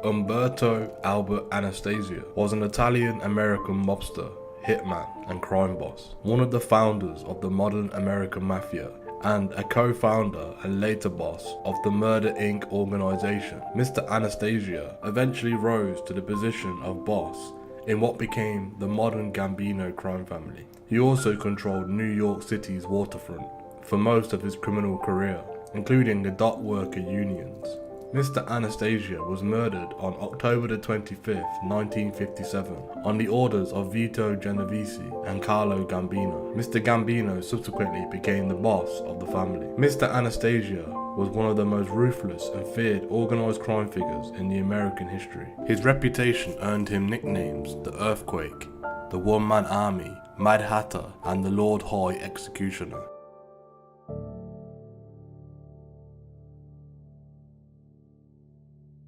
Umberto Albert Anastasia was an Italian-American mobster, hitman, and crime boss, one of the founders of the modern American mafia, and a co-founder and later boss of the Murder Inc. organization. Mr. Anastasia eventually rose to the position of boss in what became the modern Gambino crime family. He also controlled New York City's waterfront for most of his criminal career, including the dock worker unions. Mr. Anastasia was murdered on October the 25th, 1957, on the orders of Vito Genovese and Carlo Gambino. Mr. Gambino subsequently became the boss of the family. Mr. Anastasia was one of the most ruthless and feared organized crime figures in the American history. His reputation earned him nicknames the Earthquake, the One-Man Army, Mad Hatter, and the Lord High Executioner.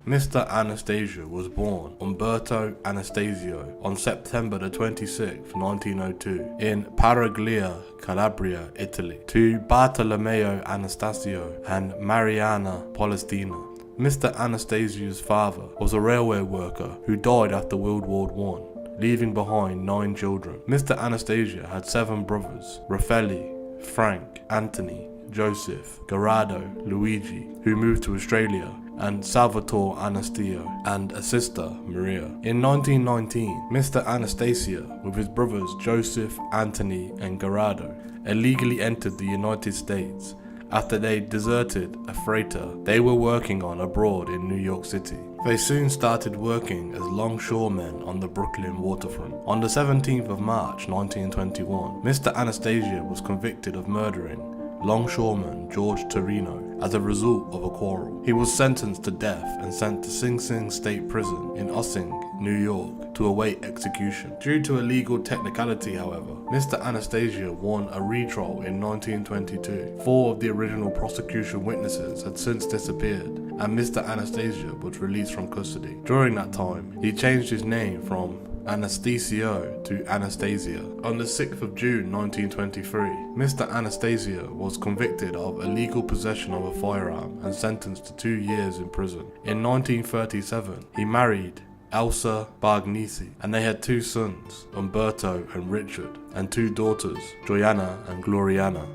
Mr. Anastasia was born Umberto Anastasio on September the 26th, 1902 in Paraglia, Calabria, Italy, to Bartolomeo Anastasio and Mariana Palestina. Mr. Anastasia's father was a railway worker who died after World War I, leaving behind 9 children. Mr. Anastasia had 7 brothers: Raffaele, Frank, Anthony, Joseph, Gerardo, Luigi, who moved to Australia, and Salvatore Anastasio, and a sister, Maria. In 1919, Mr. Anastasia, with his brothers Joseph, Anthony, and Gerardo, illegally entered the United States after they deserted a freighter they were working on abroad in New York City. They soon started working as longshoremen on the Brooklyn waterfront. On the 17th of March 1921, Mr. Anastasia was convicted of murdering longshoreman George Torino as a result of a quarrel. He was sentenced to death and sent to Sing Sing State Prison in Ossing, New York, to await execution. Due to a legal technicality, however, Mr. Anastasia won a retrial in 1922. 4 of the original prosecution witnesses had since disappeared, and Mr. Anastasia was released from custody. During that time, he changed his name from Anastasio to Anastasia. On the 6th of June 1923, Mr. Anastasia was convicted of illegal possession of a firearm and sentenced to 2 years in prison. In 1937, he married Elsa Bargnesi, and they had 2 sons, Umberto and Richard, and 2 daughters, Joanna and Gloriana.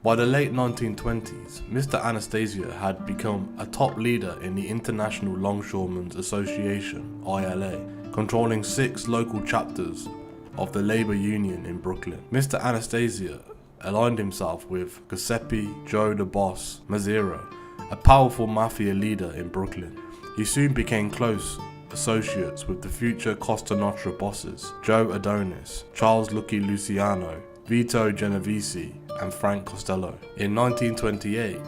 By the late 1920s, Mr. Anastasia had become a top leader in the International Longshoremen's Association, ILA, controlling 6 local chapters of the labor union in Brooklyn. Mr. Anastasia aligned himself with Giuseppe Joe the Boss Mazzero, a powerful mafia leader in Brooklyn. He soon became close associates with the future Costa Nostra bosses, Joe Adonis, Charles Lucky Luciano, Vito Genovese, and Frank Costello. In 1928,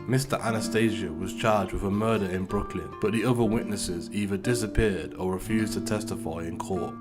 Mr. Anastasia was charged with a murder in Brooklyn, but the other witnesses either disappeared or refused to testify in court.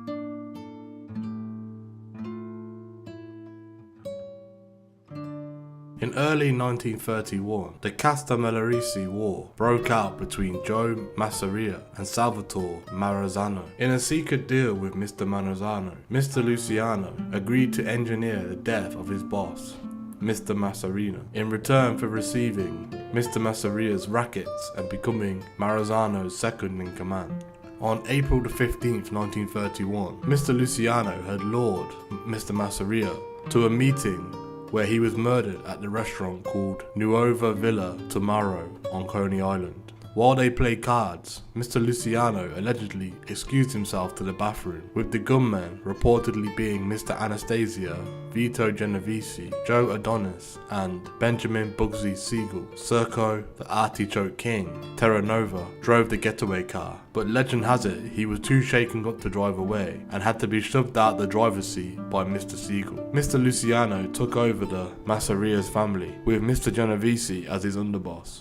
In early 1931, the Castellammarese War broke out between Joe Masseria and Salvatore Maranzano. In a secret deal with Mr. Maranzano, Mr. Luciano agreed to engineer the death of his boss, Mr. Masserino, in return for receiving Mr. Masseria's rackets and becoming Maranzano's second in command. On April 15, 1931, Mr. Luciano had lured Mr. Masseria to a meeting where he was murdered at the restaurant called Nuova Villa Tomorrow on Coney Island. While they played cards, Mr. Luciano allegedly excused himself to the bathroom, with the gunmen reportedly being Mr. Anastasia, Vito Genovese, Joe Adonis, and Benjamin Bugsy Siegel. Serco, the Artichoke King, Terra Nova, drove the getaway car, but legend has it he was too shaken up to drive away and had to be shoved out the driver's seat by Mr. Siegel. Mr. Luciano took over the Masseria's family, with Mr. Genovese as his underboss.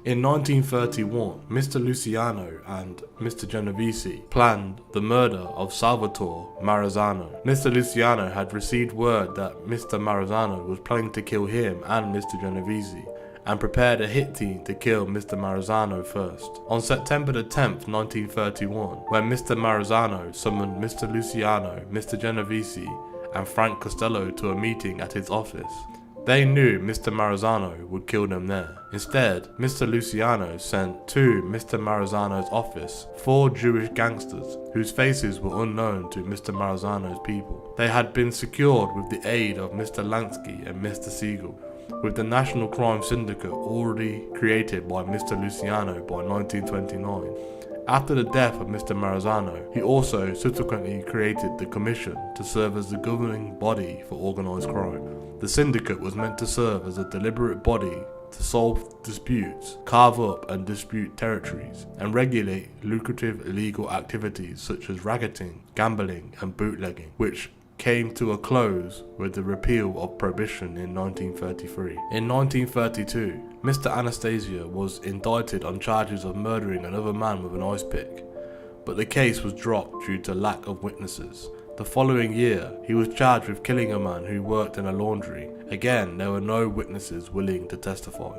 In 1931, Mr. Luciano and Mr. Genovese planned the murder of Salvatore Maranzano. Mr. Luciano had received word that Mr. Maranzano was planning to kill him and Mr. Genovese, and prepared a hit team to kill Mr. Maranzano first. On September 10th, 1931, when Mr. Maranzano summoned Mr. Luciano, Mr. Genovese, and Frank Costello to a meeting at his office, They knew Mr. Maranzano would kill them there. Instead, Mr. Luciano sent to Mr. Maranzano's office 4 Jewish gangsters whose faces were unknown to Mr. Maranzano's people. They had been secured with the aid of Mr. Lansky and Mr. Siegel, with the national crime syndicate already created by Mr. Luciano by 1929. After the death of Mr. Maranzano, he also subsequently created the Commission to serve as the governing body for organised crime. The syndicate was meant to serve as a deliberate body to solve disputes, carve up and dispute territories, and regulate lucrative illegal activities such as racketing, gambling and bootlegging, which came to a close with the repeal of prohibition in 1933. In 1932, Mr. Anastasia was indicted on charges of murdering another man with an ice pick, but the case was dropped due to lack of witnesses. The following year, he was charged with killing a man who worked in a laundry. Again, there were no witnesses willing to testify.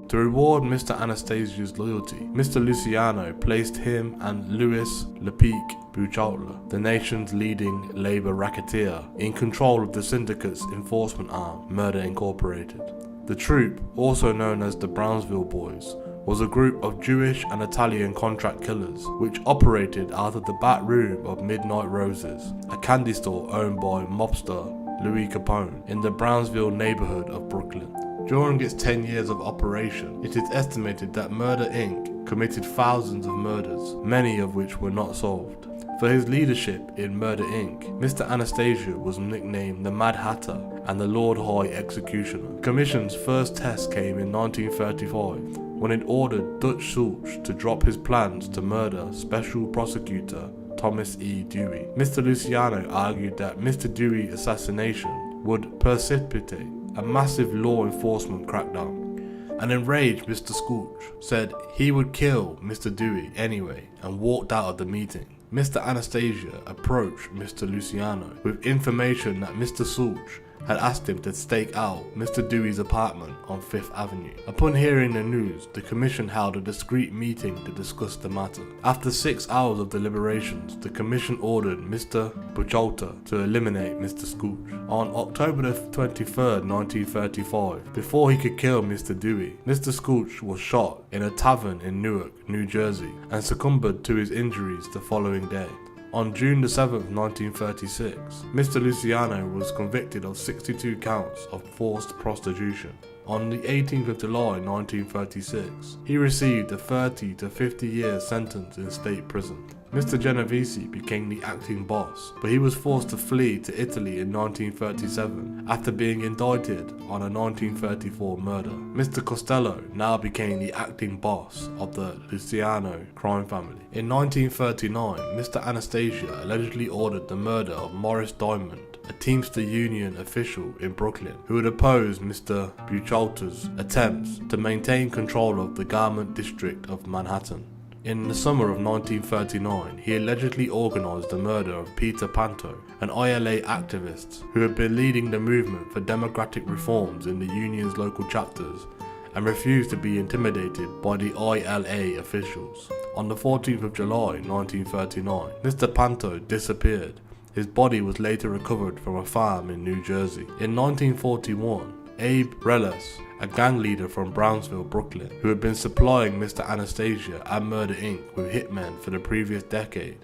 To reward Mr. Anastasia's loyalty, Mr. Luciano placed him and Louis Lepic Buchautla, the nation's leading labor racketeer, in control of the syndicate's enforcement arm, Murder Incorporated. The troupe, also known as the Brownsville Boys, was a group of Jewish and Italian contract killers which operated out of the back room of Midnight Roses, a candy store owned by mobster Louis Capone in the Brownsville neighborhood of Brooklyn. During its 10 years of operation, it is estimated that Murder Inc. committed thousands of murders, many of which were not solved. For his leadership in Murder Inc., Mr. Anastasia was nicknamed the Mad Hatter and the Lord High Executioner. The Commission's first test came in 1935, when it ordered Dutch Sulch to drop his plans to murder Special Prosecutor Thomas E. Dewey. Mr. Luciano argued that Mr. Dewey's assassination would precipitate a massive law enforcement crackdown. An enraged Mr. Sulch said he would kill Mr. Dewey anyway and walked out of the meeting. Mr. Anastasia approached Mr. Luciano with information that Mr. Sulch had asked him to stake out Mr. Dewey's apartment on 5th Avenue. Upon hearing the news, the Commission held a discreet meeting to discuss the matter. After 6 hours of deliberations, the Commission ordered Mr. Buchautla to eliminate Mr. Sulch. On October 23rd, 1935, before he could kill Mr. Dewey, Mr. Sulch was shot in a tavern in Newark, New Jersey, and succumbed to his injuries the following day. On June 7th, 1936, Mr. Luciano was convicted of 62 counts of forced prostitution. On the 18th of July 1936, he received a 30 to 50 year sentence in state prison. Mr. Genovese became the acting boss, but he was forced to flee to Italy in 1937 after being indicted on a 1934 murder. Mr. Costello now became the acting boss of the Luciano crime family. In 1939, Mr. Anastasia allegedly ordered the murder of Morris Diamond, a Teamster Union official in Brooklyn, who had opposed Mr. Buchautla's attempts to maintain control of the garment district of Manhattan. In the summer of 1939, he allegedly organised the murder of Peter Panto, an ILA activist who had been leading the movement for democratic reforms in the union's local chapters and refused to be intimidated by the ILA officials. On the 14th of July 1939, Mr. Panto disappeared. His body was later recovered from a farm in New Jersey. In 1941, Abe Reles, a gang leader from Brownsville, Brooklyn, who had been supplying Mr. Anastasia and Murder Inc. with hitmen for the previous decade,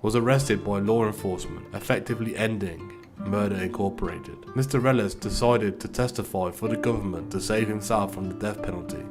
was arrested by law enforcement, effectively ending Murder Incorporated. Mr. Reles decided to testify for the government to save himself from the death penalty,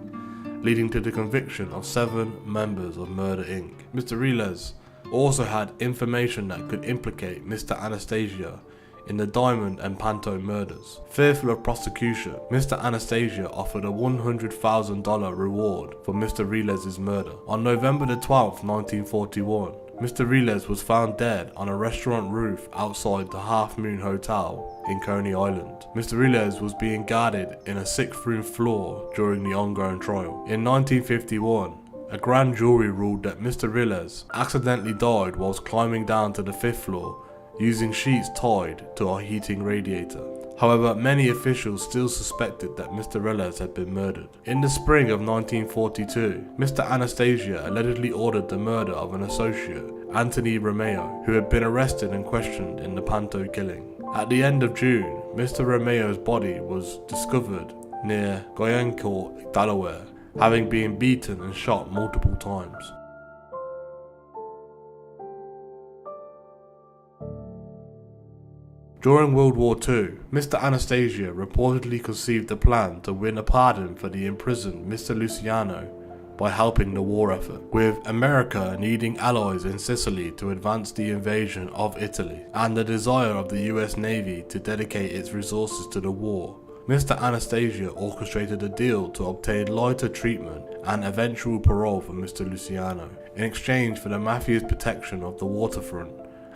leading to the conviction of 7 members of Murder Inc. Mr. Reles also had information that could implicate Mr. Anastasia in the Diamond and Panto murders. Fearful of prosecution, Mr. Anastasia offered a $100,000 reward for Mr. Reles's murder. On November 12, 1941, Mr. Reles was found dead on a restaurant roof outside the Half Moon Hotel in Coney Island. Mr. Reles was being guarded in a 6th-room floor during the ongoing trial. In 1951, a grand jury ruled that Mr. Reles accidentally died whilst climbing down to the 5th floor using sheets tied to a heating radiator. However, many officials still suspected that Mr. Reles had been murdered. In the spring of 1942, Mr. Anastasia allegedly ordered the murder of an associate, Anthony Romeo, who had been arrested and questioned in the Panto killing. At the end of June, Mr. Romeo's body was discovered near Goyencourt, Delaware, having been beaten and shot multiple times. During World War II, Mr. Anastasia reportedly conceived a plan to win a pardon for the imprisoned Mr. Luciano by helping the war effort, with America needing allies in Sicily to advance the invasion of Italy, and the desire of the US Navy to dedicate its resources to the war. Mr. Anastasia orchestrated a deal to obtain lighter treatment and eventual parole for Mr. Luciano, in exchange for the mafia's protection of the waterfront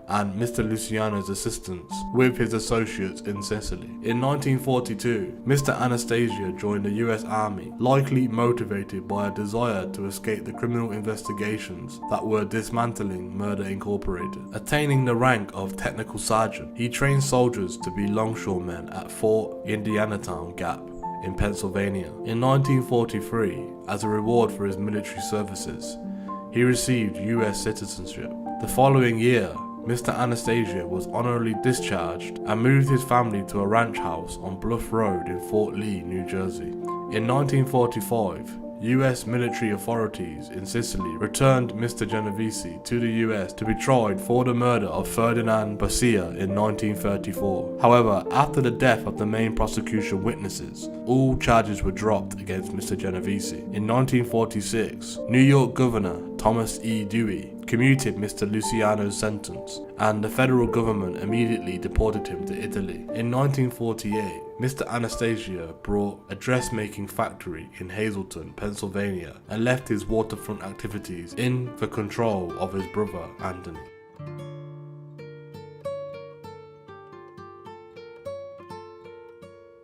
and Mr. Luciano's assistance with his associates in Sicily. In 1942, Mr. Anastasia joined the US Army, likely motivated by a desire to escape the criminal investigations that were dismantling Murder Incorporated. Attaining the rank of technical sergeant, he trained soldiers to be longshoremen at Fort Indianatown Gap in Pennsylvania. In 1943, as a reward for his military services, he received US citizenship. The following year, Mr. Anastasia was honorably discharged and moved his family to a ranch house on Bluff Road in Fort Lee, New Jersey. In 1945, US military authorities in Sicily returned Mr. Genovese to the US to be tried for the murder of Ferdinand Bossia in 1934. However, after the death of the main prosecution witnesses, all charges were dropped against Mr. Genovese. In 1946, New York Governor Thomas E. Dewey commuted Mr. Luciano's sentence, and the federal government immediately deported him to Italy. In 1948, Mr. Anastasia bought a dressmaking factory in Hazleton, Pennsylvania, and left his waterfront activities in the control of his brother, Anthony.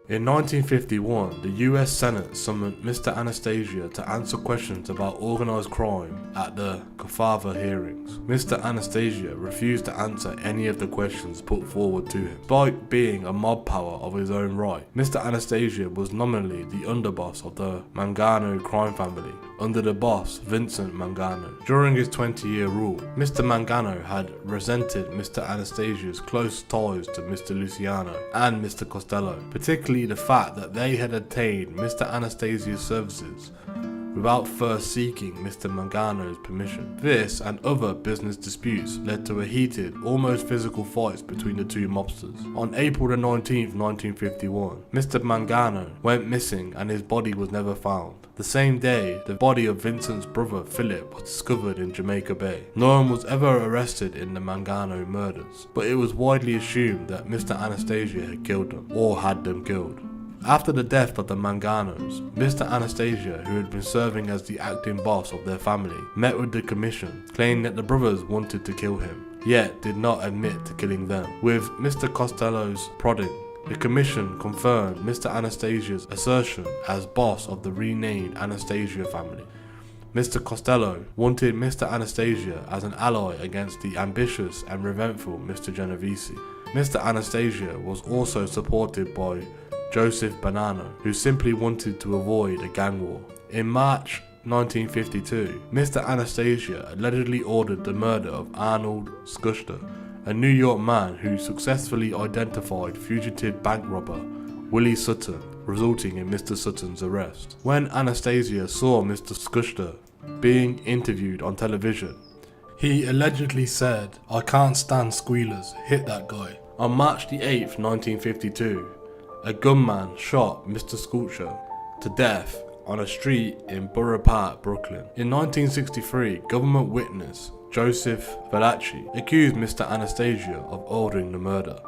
In 1951, the US Senate summoned Mr. Anastasia to answer questions about organized crime at the Kefauver hearings. Mr. Anastasia refused to answer any of the questions put forward to him. Despite being a mob power of his own right, Mr. Anastasia was nominally the underboss of the Mangano crime family, under the boss Vincent Mangano. During his 20-year rule, Mr. Mangano had resented Mr. Anastasia's close ties to Mr. Luciano and Mr. Costello, particularly the fact that they had obtained Mr. Anastasia's services without first seeking Mr. Mangano's permission. This and other business disputes led to a heated, almost physical fight between the two mobsters. On April the 19th, 1951, Mr. Mangano went missing and his body was never found. The same day, the body of Vincent's brother Philip was discovered in Jamaica Bay. No one was ever arrested in the Mangano murders, but it was widely assumed that Mr. Anastasia had killed them, or had them killed. After the death of the Manganos, Mr. Anastasia, who had been serving as the acting boss of their family, met with the commission, claiming that the brothers wanted to kill him, yet did not admit to killing them. With Mr. Costello's prodding, the commission confirmed Mr. Anastasia's assertion as boss of the renamed Anastasia family. Mr. Costello wanted Mr. Anastasia as an ally against the ambitious and revengeful Mr. Genovese. Mr. Anastasia was also supported by Joseph Bonanno, who simply wanted to avoid a gang war. In March 1952, Mr. Anastasia allegedly ordered the murder of Arnold Schuster, a New York man who successfully identified fugitive bank robber Willie Sutton, resulting in Mr. Sutton's arrest. When Anastasia saw Mr. Schuster being interviewed on television, he allegedly said, "I can't stand squealers, hit that guy." On March the 8th, 1952, a gunman shot Mr. Sculpture to death on a street in Borough Park, Brooklyn. In 1963, government witness Joseph Valachi accused Mr. Anastasia of ordering the murder,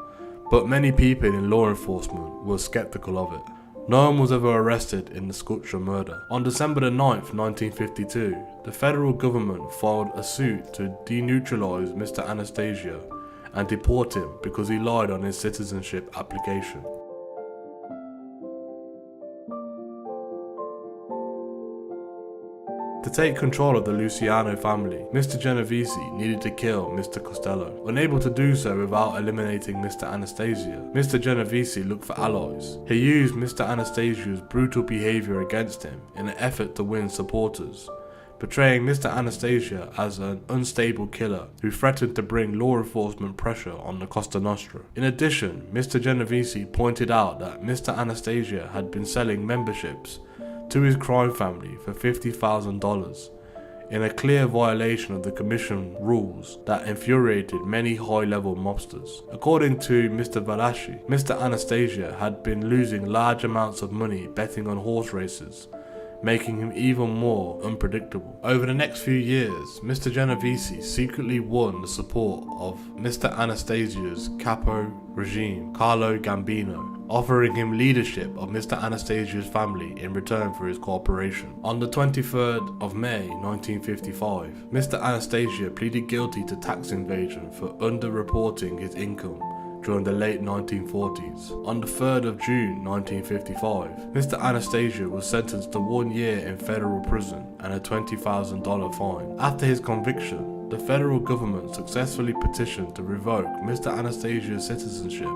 but many people in law enforcement were skeptical of it. No one was ever arrested in the Sculpture murder. On December the 9th, 1952, the federal government filed a suit to denuclearize Mr. Anastasia and deport him because he lied on his citizenship application. To take control of the Luciano family, Mr. Genovese needed to kill Mr. Costello. Unable to do so without eliminating Mr. Anastasia, Mr. Genovese looked for allies. He used Mr. Anastasia's brutal behaviour against him in an effort to win supporters, portraying Mr. Anastasia as an unstable killer who threatened to bring law enforcement pressure on the Costa Nostra. In addition, Mr. Genovese pointed out that Mr. Anastasia had been selling memberships to his crime family for $50,000, in a clear violation of the commission rules that infuriated many high-level mobsters. According to Mr. Valachi, Mr. Anastasia had been losing large amounts of money betting on horse races, making him even more unpredictable. Over the next few years, Mr. Genovese secretly won the support of Mr. Anastasia's capo regime, Carlo Gambino, offering him leadership of Mr. Anastasia's family in return for his cooperation. On the 23rd of May 1955, Mr. Anastasia pleaded guilty to tax evasion for underreporting his income during the late 1940s. On the 3rd of June 1955, Mr. Anastasia was sentenced to 1 year in federal prison and a $20,000 fine. After his conviction, the federal government successfully petitioned to revoke Mr. Anastasia's citizenship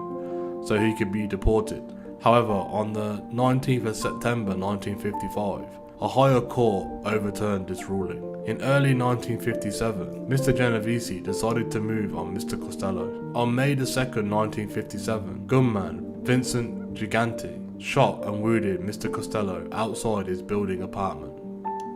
so he could be deported. However, on the 19th of September 1955, a higher court overturned this ruling. In early 1957, Mr. Genovese decided to move on Mr. Costello. On May 2nd, 1957, gunman Vincent Gigante shot and wounded Mr. Costello outside his building apartment.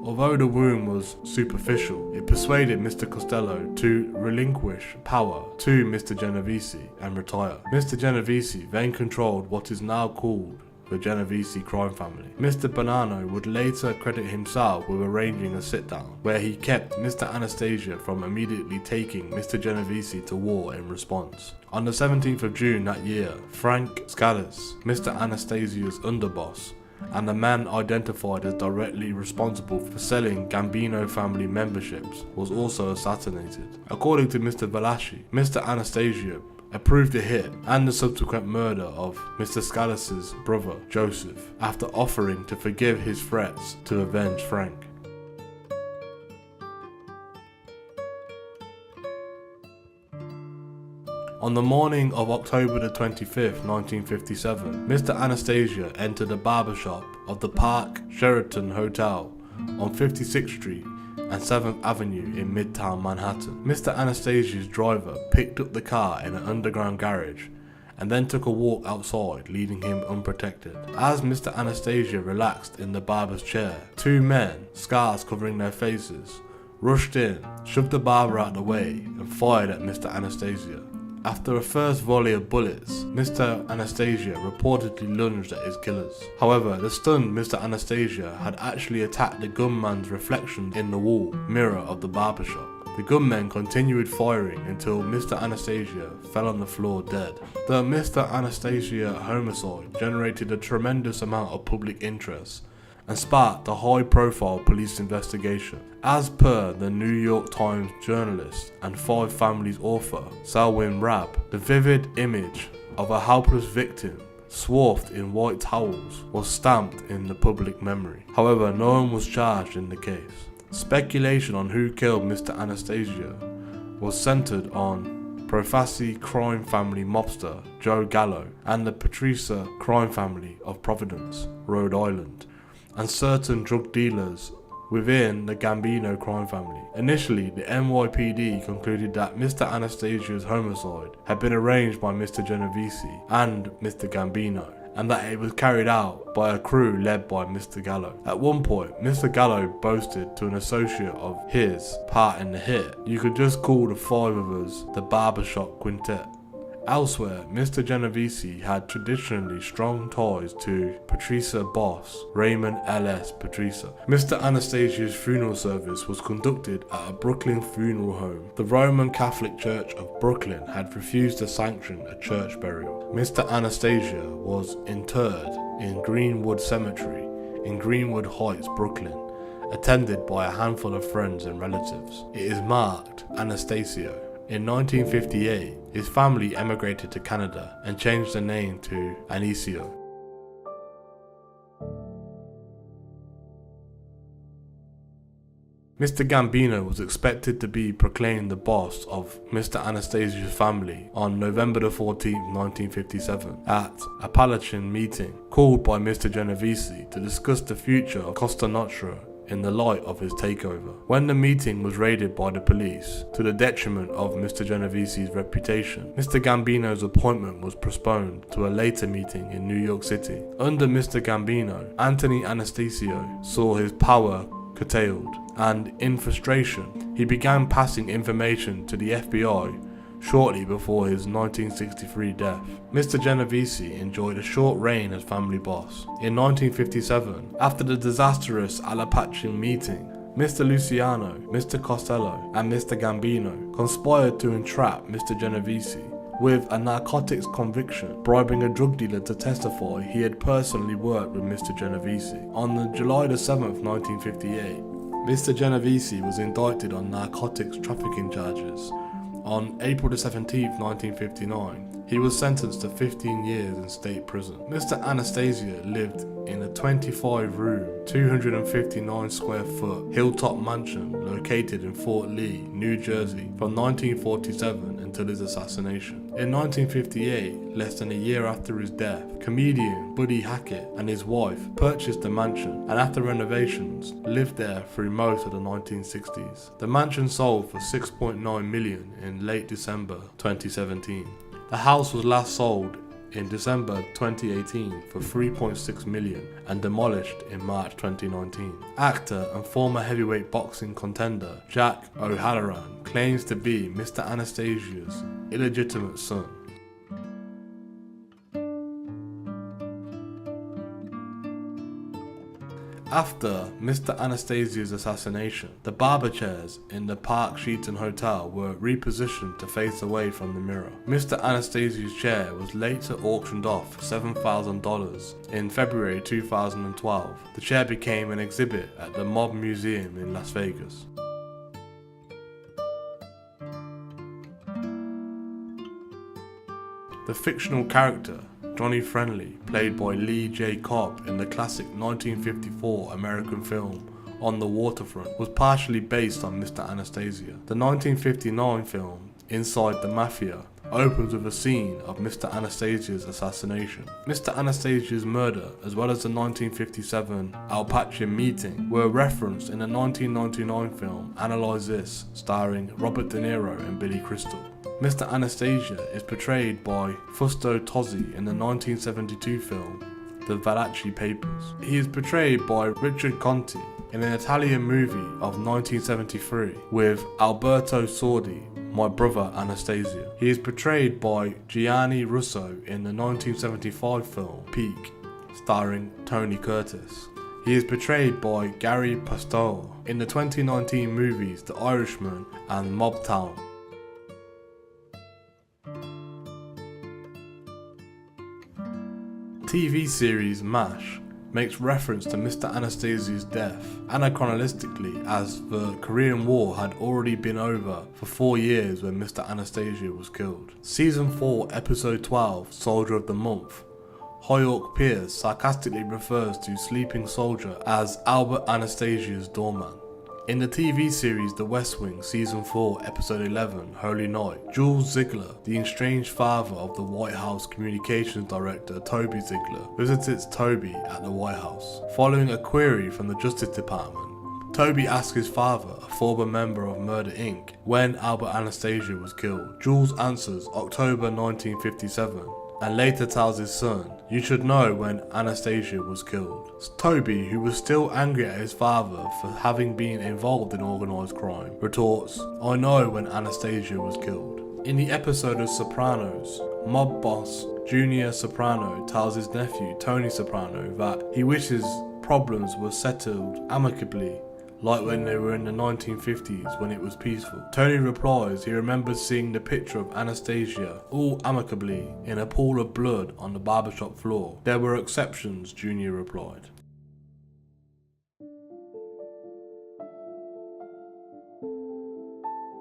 Although the wound was superficial, it persuaded Mr. Costello to relinquish power to Mr. Genovese and retire. Mr. Genovese then controlled what is now called the Genovese crime family. Mr. Bonanno would later credit himself with arranging a sit-down, where he kept Mr. Anastasia from immediately taking Mr. Genovese to war in response. On the 17th of June that year, Frank Scalise, Mr. Anastasia's underboss, and the man identified as directly responsible for selling Gambino family memberships, was also assassinated. According to Mr. Valachi, Mr. Anastasia approved the hit and the subsequent murder of Mr. Scalise's brother, Joseph, after offering to forgive his threats to avenge Frank. On the morning of October the 25th, 1957, Mr. Anastasia entered a barbershop of the Park Sheraton Hotel on 56th Street and 7th Avenue in Midtown Manhattan. Mr. Anastasia's driver picked up the car in an underground garage and then took a walk outside, leaving him unprotected. As Mr. Anastasia relaxed in the barber's chair, two men, scars covering their faces, rushed in, shoved the barber out of the way and fired at Mr. Anastasia. After a first volley of bullets, Mr. Anastasia reportedly lunged at his killers. However, the stunned Mr. Anastasia had actually attacked the gunman's reflection in the wall mirror of the barbershop. The gunmen continued firing until Mr. Anastasia fell on the floor dead. The Mr. Anastasia homicide generated a tremendous amount of public interest and sparked a high-profile police investigation. As per the New York Times journalist and Five Families author Selwyn Rabb, the vivid image of a helpless victim swathed in white towels was stamped in the public memory. However, no one was charged in the case. Speculation on who killed Mr. Anastasia was centered on Profassi crime family mobster Joe Gallo and the Patricia crime family of Providence, Rhode Island, and certain drug dealers within the Gambino crime family. Initially, the NYPD concluded that Mr. Anastasia's homicide had been arranged by Mr. Genovese and Mr. Gambino, and that it was carried out by a crew led by Mr. Gallo. At one point, Mr. Gallo boasted to an associate of his part in the hit, "You could just call the five of us the barbershop quintet." Elsewhere, Mr. Genovese had traditionally strong ties to Patricia boss Raymond L.S. Patricia. Mr. Anastasia's funeral service was conducted at a Brooklyn funeral home. The Roman Catholic Church of Brooklyn had refused to sanction a church burial. Mr. Anastasia was interred in Greenwood Cemetery in Greenwood Heights, Brooklyn, attended by a handful of friends and relatives. It is marked Anastasio. In 1958, his family emigrated to Canada and changed the name to Anicio. Mr. Gambino was expected to be proclaimed the boss of Mr. Anastasia's family on November 14, 1957, at a Palatine meeting called by Mr. Genovese to discuss the future of Costa Nostra in the light of his takeover. When the meeting was raided by the police, to the detriment of Mr. Genovese's reputation, Mr. Gambino's appointment was postponed to a later meeting in New York City. Under Mr. Gambino, Anthony Anastasio saw his power curtailed, and in frustration, he began passing information to the FBI shortly before his 1963 death. Mr. Genovese enjoyed a short reign as family boss. In 1957, after the disastrous Alapachin meeting, Mr. Luciano, Mr. Costello, and Mr. Gambino conspired to entrap Mr. Genovese with a narcotics conviction, bribing a drug dealer to testify he had personally worked with Mr. Genovese. On July 7, 1958, Mr. Genovese was indicted on narcotics trafficking charges. On April 17, 1959, he was sentenced to 15 years in state prison. Mr. Anastasia lived in a 25-room, 259 square foot hilltop mansion located in Fort Lee, New Jersey from 1947 until his assassination. In 1958, less than a year after his death, comedian Buddy Hackett and his wife purchased the mansion and after renovations lived there through most of the 1960s. The mansion sold for $6.9 million in late December 2017. The house was last sold in December 2018 for $3.6 million and demolished in March 2019. Actor and former heavyweight boxing contender Jack O'Halloran claims to be Mr. Anastasia's illegitimate son. After Mr. Anastasia's assassination, the barber chairs in the Park Sheaton Hotel were repositioned to face away from the mirror. Mr. Anastasia's chair was later auctioned off for $7,000 in February 2012. The chair became an exhibit at the Mob Museum in Las Vegas. The fictional character Johnny Friendly, played by Lee J. Cobb in the classic 1954 American film On the Waterfront, was partially based on Mr. Anastasia. The 1959 film Inside the Mafia opens with a scene of Mr. Anastasia's assassination. Mr. Anastasia's murder, as well as the 1957 Alpachin meeting, were referenced in the 1999 film Analyze This, starring Robert De Niro and Billy Crystal. Mr. Anastasia is portrayed by Fausto Tozzi in the 1972 film The Valachi Papers. He is portrayed by Richard Conti in an Italian movie of 1973 with Alberto Sordi, My Brother Anastasia. He is portrayed by Gianni Russo in the 1975 film Peak, starring Tony Curtis. He is portrayed by Gary Pastore in the 2019 movies The Irishman and Mobtown. TV series MASH makes reference to Mr. Anastasia's death anachronistically, as the Korean War had already been over for 4 years when Mr. Anastasia was killed. Season 4, Episode 12, Soldier of the Month, Hoyok Pierce sarcastically refers to sleeping soldier as Albert Anastasia's doorman. In the TV series The West Wing, Season 4, Episode 11, Holy Night, Jules Ziegler, the estranged father of the White House Communications Director Toby Ziegler, visits Toby at the White House. Following a query from the Justice Department, Toby asks his father, a former member of Murder Inc., when Albert Anastasia was killed. Jules answers October 1957, and later tells his son, "You should know when Anastasia was killed." Toby, who was still angry at his father for having been involved in organised crime, retorts, "I know when Anastasia was killed." In the episode of Sopranos, mob boss Junior Soprano tells his nephew Tony Soprano that he wishes problems were settled amicably, like when they were in the 1950s when it was peaceful. Tony replies he remembers seeing the picture of Anastasia all amicably in a pool of blood on the barbershop floor. "There were exceptions," Junior replied.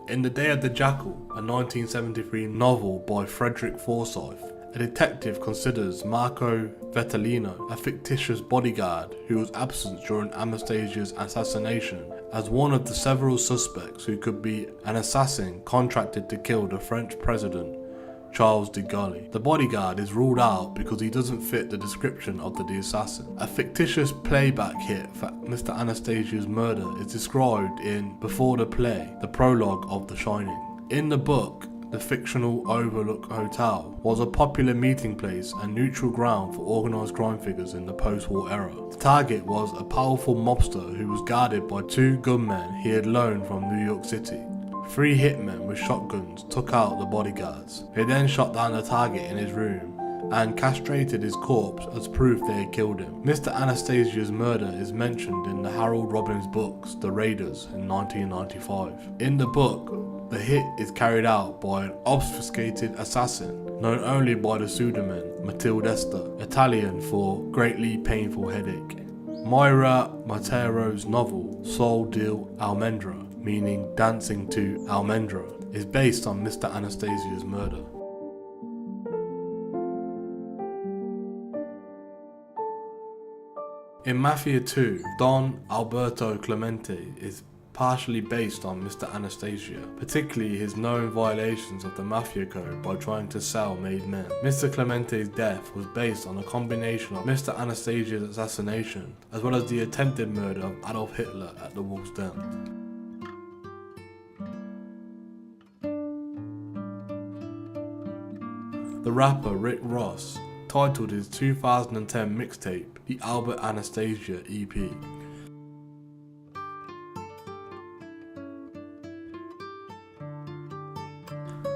In The Day of the Jackal, a 1973 novel by Frederick Forsyth, A detective considers Marco Vettelino, a fictitious bodyguard who was absent during Anastasia's assassination, as one of the several suspects who could be an assassin contracted to kill the French president, Charles de Gaulle. The bodyguard is ruled out because he doesn't fit the description of the assassin. A fictitious playback hit for Mr. Anastasia's murder is described in Before the Play, the prologue of The Shining. In the book, the fictional Overlook Hotel was a popular meeting place and neutral ground for organised crime figures in the post-war era. The target was a powerful mobster who was guarded by two gunmen he had loaned from New York City. Three hitmen with shotguns took out the bodyguards. They then shot down the target in his room and castrated his corpse as proof they had killed him. Mr. Anastasia's murder is mentioned in the Harold Robbins books The Raiders in 1995. In the book, the hit is carried out by an obfuscated assassin known only by the pseudonym Matilde Esther, Italian for greatly painful headache. Moira Matero's novel Sol del Almendra, meaning dancing to Almendra, is based on Mr. Anastasia's murder. In Mafia 2, Don Alberto Clemente is partially based on Mr. Anastasia, particularly his known violations of the Mafia Code by trying to sell made men. Mr. Clemente's death was based on a combination of Mr. Anastasia's assassination as well as the attempted murder of Adolf Hitler at the Wolf's Den. The rapper Rick Ross titled his 2010 mixtape the Albert Anastasia EP.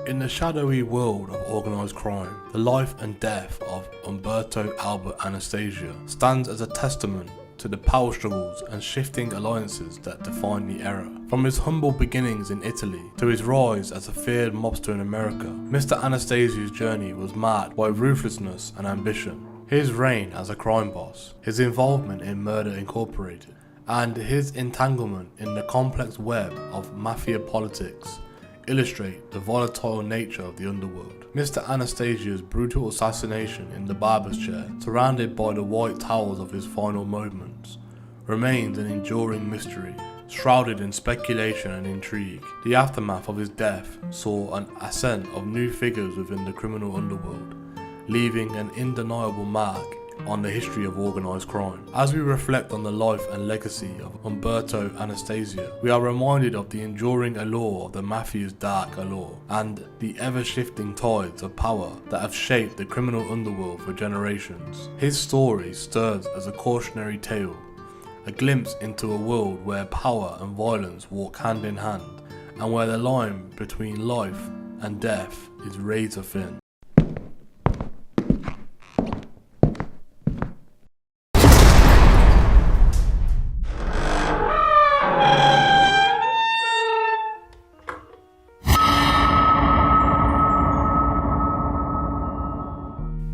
In the shadowy world of organised crime, the life and death of Umberto Albert Anastasia stands as a testament to the power struggles and shifting alliances that define the era. From his humble beginnings in Italy to his rise as a feared mobster in America, Mr. Anastasia's journey was marked by ruthlessness and ambition. His reign as a crime boss, his involvement in Murder Incorporated, and his entanglement in the complex web of mafia politics illustrate the volatile nature of the underworld. Mr. Anastasia's brutal assassination in the barber's chair, surrounded by the white towels of his final moments, remains an enduring mystery, shrouded in speculation and intrigue. The aftermath of his death saw an ascent of new figures within the criminal underworld, leaving an undeniable mark on the history of organised crime. As we reflect on the life and legacy of Umberto Anastasia, we are reminded of the enduring allure of the mafia's dark allure and the ever-shifting tides of power that have shaped the criminal underworld for generations. His story serves as a cautionary tale, a glimpse into a world where power and violence walk hand in hand, and where the line between life and death is razor thin.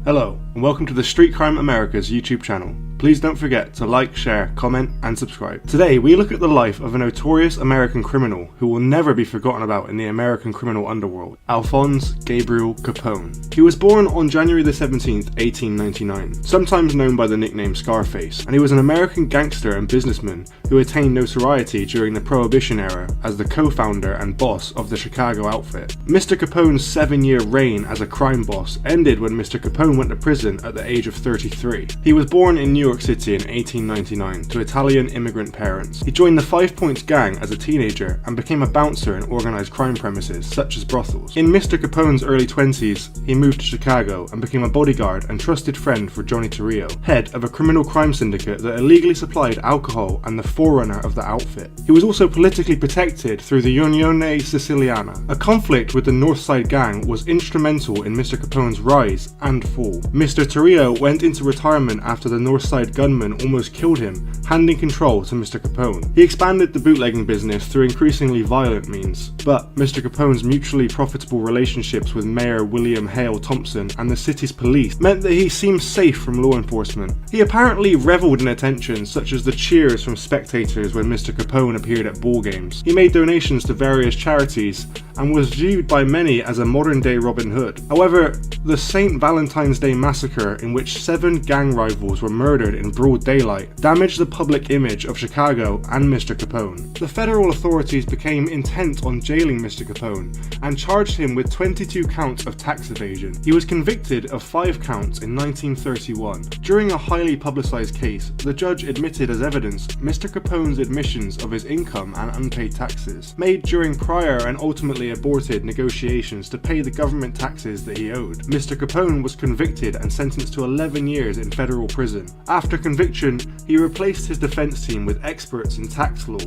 Hello, and welcome to the Street Crime America's YouTube channel. Please don't forget to like, share, comment, and subscribe. Today, we look at the life of a notorious American criminal who will never be forgotten about in the American criminal underworld, Alphonse Gabriel Capone. He was born on January the 17th, 1899, sometimes known by the nickname Scarface, and he was an American gangster and businessman who attained notoriety during the Prohibition era as the co-founder and boss of the Chicago outfit. Mr. Capone's 7-year reign as a crime boss ended when Mr. Capone went to prison at the age of 33. He was born in New York City in 1899 to Italian immigrant parents. He joined the 5 Points gang as a teenager and became a bouncer in organised crime premises such as brothels. In Mr. Capone's early 20s, he moved to Chicago and became a bodyguard and trusted friend for Johnny Torrio, head of a criminal crime syndicate that illegally supplied alcohol and the forerunner of the outfit. He was also politically protected through the Unione Siciliana. A conflict with the North Side gang was instrumental in Mr. Capone's rise and fall. Mr. Torrio went into retirement after the North Side homicide gunman almost killed him, handing control to Mr. Capone. He expanded the bootlegging business through increasingly violent means, but Mr. Capone's mutually profitable relationships with Mayor William Hale Thompson and the city's police meant that he seemed safe from law enforcement. He apparently reveled in attention such as the cheers from spectators when Mr. Capone appeared at ball games. He made donations to various charities and was viewed by many as a modern-day Robin Hood. However, the St. Valentine's Day massacre, in which 7 gang rivals were murdered in broad daylight, damaged the public image of Chicago and Mr. Capone. The federal authorities became intent on jailing Mr. Capone and charged him with 22 counts of tax evasion. He was convicted of 5 counts in 1931. During a highly publicized case, the judge admitted as evidence Mr. Capone's admissions of his income and unpaid taxes, made during prior and ultimately aborted negotiations to pay the government taxes that he owed. Mr. Capone was convicted and sentenced to 11 years in federal prison. After conviction, he replaced his defense team with experts in tax law,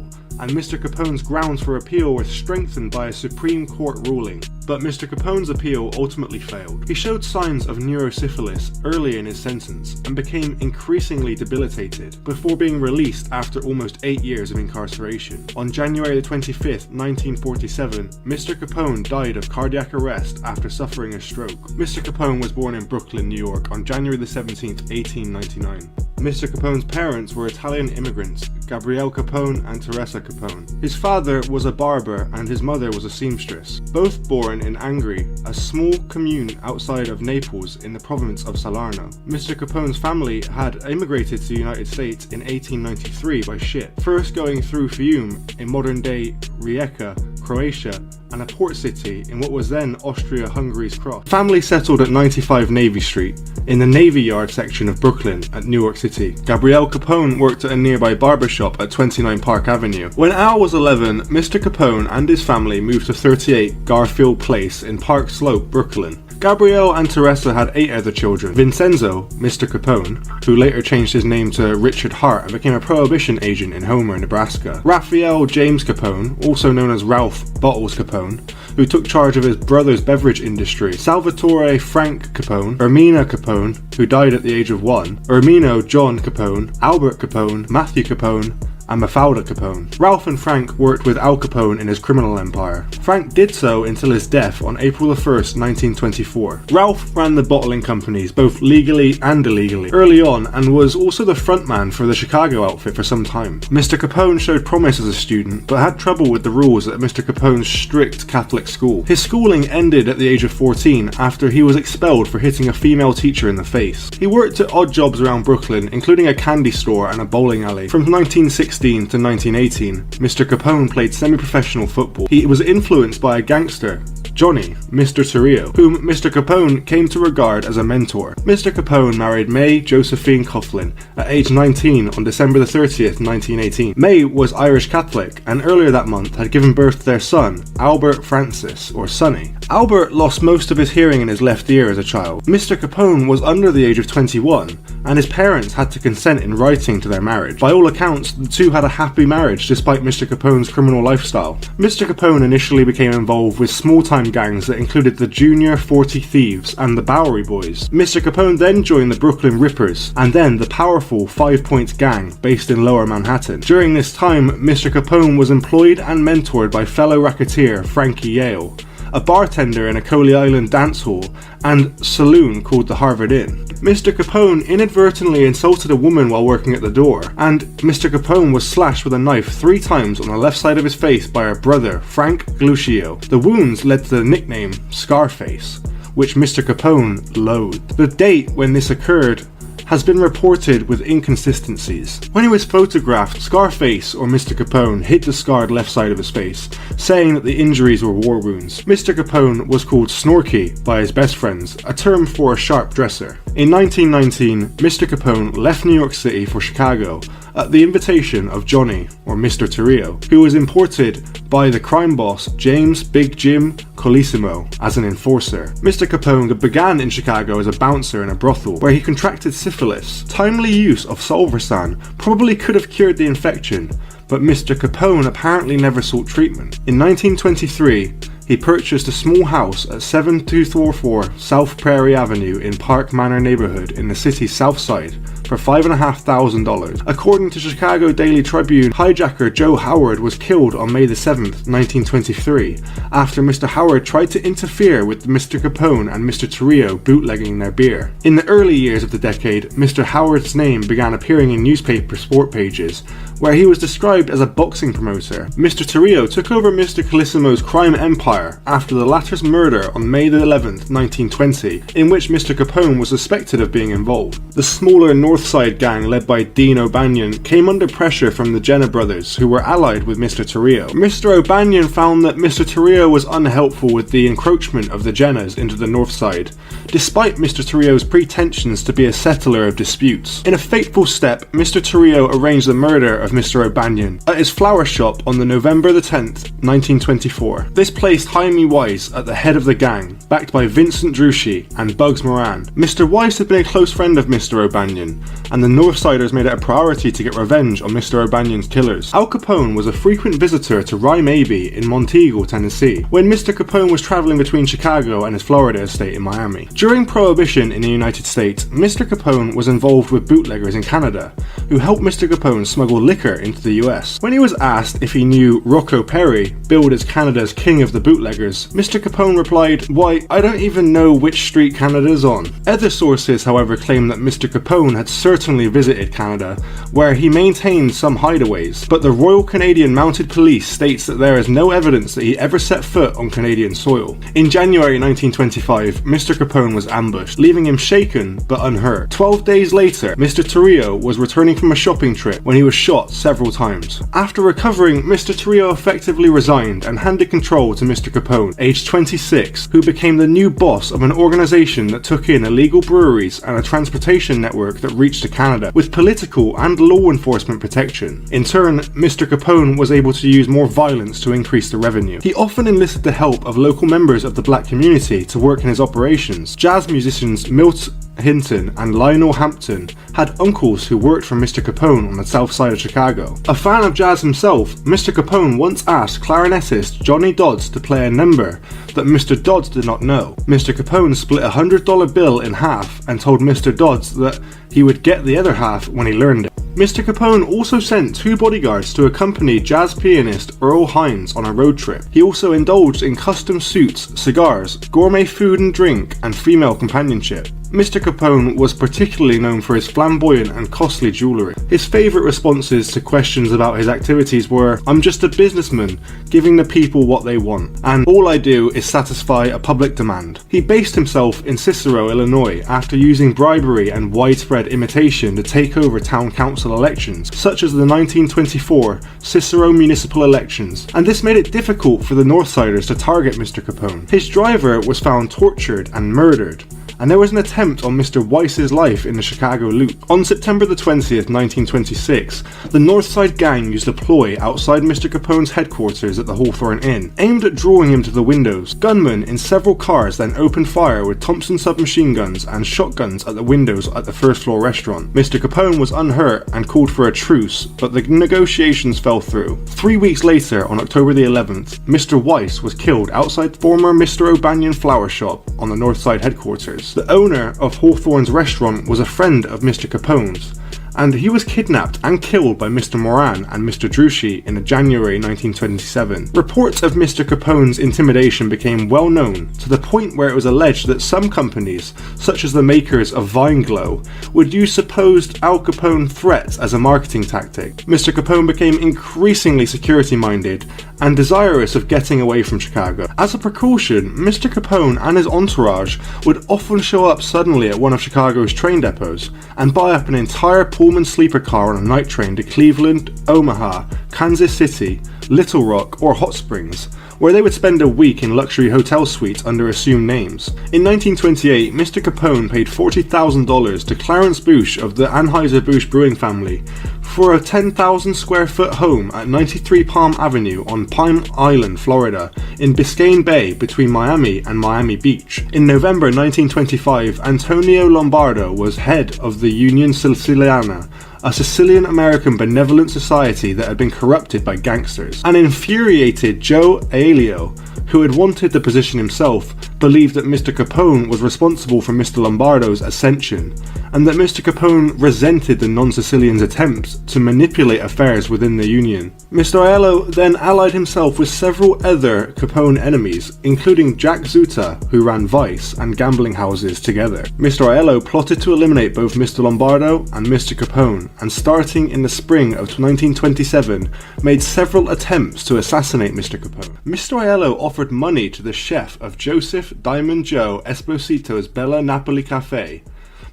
and Mr. Capone's grounds for appeal were strengthened by a Supreme Court ruling. But Mr. Capone's appeal ultimately failed. He showed signs of neurosyphilis early in his sentence and became increasingly debilitated before being released after almost 8 years of incarceration. On January 25th, 1947, Mr. Capone died of cardiac arrest after suffering a stroke. Mr. Capone was born in Brooklyn, New York on January 17th, 1899. Mr. Capone's parents were Italian immigrants, Gabriele Capone and Teresa Capone. His father was a barber and his mother was a seamstress, both born in Angri, a small commune outside of Naples in the province of Salerno. Mr. Capone's family had immigrated to the United States in 1893 by ship, first going through Fiume in modern-day Rijeka, Croatia, and a port city in what was then Austria-Hungary's cross. Family settled at 95 Navy Street, in the Navy Yard section of Brooklyn at New York City. Gabriele Capone worked at a nearby barbershop at 29 Park Avenue. When Al was 11, Mr. Capone and his family moved to 38 Garfield Place in Park Slope, Brooklyn. Gabrielle and Teresa had 8 other children. Vincenzo, Mr. Capone, who later changed his name to Richard Hart and became a prohibition agent in Homer, Nebraska. Raphael James Capone, also known as Ralph Bottles Capone, who took charge of his brother's beverage industry. Salvatore Frank Capone, Ermina Capone, who died at the age of 1, Ermino John Capone, Albert Capone, Matthew Capone, and Mafalda Capone. Ralph and Frank worked with Al Capone in his criminal empire. Frank did so until his death on April 1st, 1924. Ralph ran the bottling companies both legally and illegally early on and was also the frontman for the Chicago outfit for some time. Mr. Capone showed promise as a student but had trouble with the rules at Mr. Capone's strict Catholic school. His schooling ended at the age of 14 after he was expelled for hitting a female teacher in the face. He worked at odd jobs around Brooklyn, including a candy store and a bowling alley. From 1916 to 1918, Mr. Capone played semi-professional football. He was influenced by a gangster, Johnny, Mr. Torrio, whom Mr. Capone came to regard as a mentor. Mr. Capone married May Josephine Coughlin at age 19 on December 30th, 1918. May was Irish Catholic and earlier that month had given birth to their son, Albert Francis, or Sonny. Albert lost most of his hearing in his left ear as a child. Mr. Capone was under the age of 21 and his parents had to consent in writing to their marriage. By all accounts, the two had a happy marriage despite Mr. Capone's criminal lifestyle. Mr. Capone initially became involved with small-time gangs that included the Junior 40 Thieves and the Bowery Boys. Mr. Capone then joined the Brooklyn Rippers and then the powerful 5 Points Gang based in Lower Manhattan. During this time, Mr. Capone was employed and mentored by fellow racketeer Frankie Yale, a bartender in a Coley Island dance hall and saloon called the Harvard Inn. Mr. Capone inadvertently insulted a woman while working at the door, and Mr. Capone was slashed with a knife 3 times on the left side of his face by her brother, Frank Gluccio. The wounds led to the nickname Scarface, which Mr. Capone loathed. The date when this occurred has been reported with inconsistencies. When he was photographed, Scarface, or Mr. Capone, hit the scarred left side of his face, saying that the injuries were war wounds. Mr. Capone was called Snorky by his best friends, a term for a sharp dresser. In 1919, Mr. Capone left New York City for Chicago at the invitation of Johnny, or Mr. Torrio, who was imported by the crime boss James Big Jim Colissimo as an enforcer. Mr. Capone began in Chicago as a bouncer in a brothel, where he contracted syphilis. Timely use of Solvarsan probably could have cured the infection, but Mr. Capone apparently never sought treatment. In 1923, he purchased a small house at 7244 South Prairie Avenue in Park Manor neighborhood in the city's south side for $5,500. According to Chicago Daily Tribune, hijacker Joe Howard was killed on May 7th, 1923, after Mr. Howard tried to interfere with Mr. Capone and Mr. Torrio bootlegging their beer. In the early years of the decade, Mr. Howard's name began appearing in newspaper sport pages, where he was described as a boxing promoter. Mr. Torrio took over Mr. Calissimo's crime empire after the latter's murder on May 11th, 1920, in which Mr. Capone was suspected of being involved. The smaller North Side gang led by Dean O'Banion came under pressure from the Jenner brothers, who were allied with Mr. Torrio. Mr. O'Banion found that Mr. Torrio was unhelpful with the encroachment of the Jenners into the North Side, despite Mr. Torrio's pretensions to be a settler of disputes. In a fateful step, Mr. Torrio arranged the murder of Mr. O'Banion at his flower shop on November 10th, 1924. This placed Jaime Weiss at the head of the gang, backed by Vincent Druschi and Bugs Moran. Mr. Weiss had been a close friend of Mr. O'Banion, and the Northsiders made it a priority to get revenge on Mr. O'Banion's killers. Al Capone was a frequent visitor to Rye Mabee in Montego, Tennessee, when Mr. Capone was traveling between Chicago and his Florida estate in Miami. During Prohibition in the United States, Mr. Capone was involved with bootleggers in Canada, who helped Mr. Capone smuggle liquor into the US. When he was asked if he knew Rocco Perry, billed as Canada's king of the bootleggers, Mr. Capone replied, "Why, I don't even know which street Canada's on." Other sources, however, claim that Mr. Capone had certainly visited Canada, where he maintained some hideaways, but the Royal Canadian Mounted Police states that there is no evidence that he ever set foot on Canadian soil. In January 1925, Mr. Capone was ambushed, leaving him shaken but unhurt. 12 days later, Mr. Torrio was returning from a shopping trip when he was shot several times. After recovering, Mr. Torrio effectively resigned and handed control to Mr. Capone, aged 26, who became the new boss of an organization that took in illegal breweries and a transportation network that reached to Canada, with political and law enforcement protection. In turn, Mr. Capone was able to use more violence to increase the revenue. He often enlisted the help of local members of the black community to work in his operations. Jazz musicians Milt Hinton and Lionel Hampton had uncles who worked for Mr. Capone on the south side of Chicago. A fan of jazz himself, Mr. Capone once asked clarinetist Johnny Dodds to play a number that Mr. Dodds did not know. Mr. Capone split a $100 bill in half and told Mr. Dodds that he would get the other half when he learned it. Mr. Capone also sent 2 bodyguards to accompany jazz pianist Earl Hines on a road trip. He also indulged in custom suits, cigars, gourmet food and drink, and female companionship. Mr. Capone was particularly known for his flamboyant and costly jewellery. His favourite responses to questions about his activities were, "I'm just a businessman, giving the people what they want, and all I do is satisfy a public demand." He based himself in Cicero, Illinois, after using bribery and widespread imitation to take over town council elections, such as the 1924 Cicero municipal elections, and this made it difficult for the Northsiders to target Mr. Capone. His driver was found tortured and murdered, and there was an attempt on Mr. Weiss's life in the Chicago Loop. On September the 20th, 1926, the Northside gang used a ploy outside Mr. Capone's headquarters at the Hawthorne Inn, aimed at drawing him to the windows. Gunmen in several cars then opened fire with Thompson submachine guns and shotguns at the windows at the first floor restaurant. Mr. Capone was unhurt and called for a truce, but the negotiations fell through. 3 weeks later, on October the 11th, Mr. Weiss was killed outside former Mr. O'Banion flower shop on the Northside headquarters. The owner of Hawthorne's restaurant was a friend of Mr. Capone's, and he was kidnapped and killed by Mr. Moran and Mr. Druschi in January 1927. Reports of Mr. Capone's intimidation became well known, to the point where it was alleged that some companies, such as the makers of Vine Glow, would use supposed Al Capone threats as a marketing tactic. Mr. Capone became increasingly security-minded and desirous of getting away from Chicago. As a precaution, Mr. Capone and his entourage would often show up suddenly at one of Chicago's train depots and buy up an entire Pullman sleeper car on a night train to Cleveland, Omaha, Kansas City, Little Rock, or Hot Springs, where they would spend a week in luxury hotel suites under assumed names. In 1928, Mr. Capone paid $40,000 to Clarence Bush of the Anheuser-Busch brewing family for a 10,000 square foot home at 93 Palm Avenue on Palm Island, Florida, in Biscayne Bay between Miami and Miami Beach. In November 1925, Antonio Lombardo was head of the Union Siciliana, a Sicilian-American benevolent society that had been corrupted by gangsters. An infuriated Joe Aelio, who had wanted the position himself, believed that Mr. Capone was responsible for Mr. Lombardo's ascension, and that Mr. Capone resented the non-Sicilians' attempts to manipulate affairs within the Union. Mr. Aiello then allied himself with several other Capone enemies, including Jack Zuta, who ran Vice and gambling houses together. Mr. Aiello plotted to eliminate both Mr. Lombardo and Mr. Capone, and starting in the spring of 1927, made several attempts to assassinate Mr. Capone. Mr. Aiello offered money to the chef of Joseph Diamond Joe Esposito's Bella Napoli Cafe,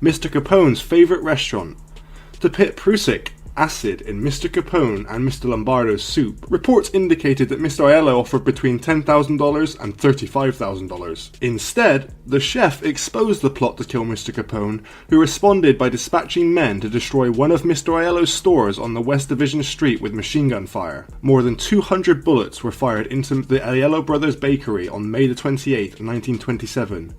Mr. Capone's favourite restaurant, to pit prussic acid in Mr. Capone and Mr. Lombardo's soup. Reports indicated that Mr. Aiello offered between $10,000 and $35,000. Instead, the chef exposed the plot to kill Mr. Capone, who responded by dispatching men to destroy one of Mr. Aiello's stores on the West Division Street with machine gun fire. More than 200 bullets were fired into the Aiello brothers' bakery on May 28, 1927.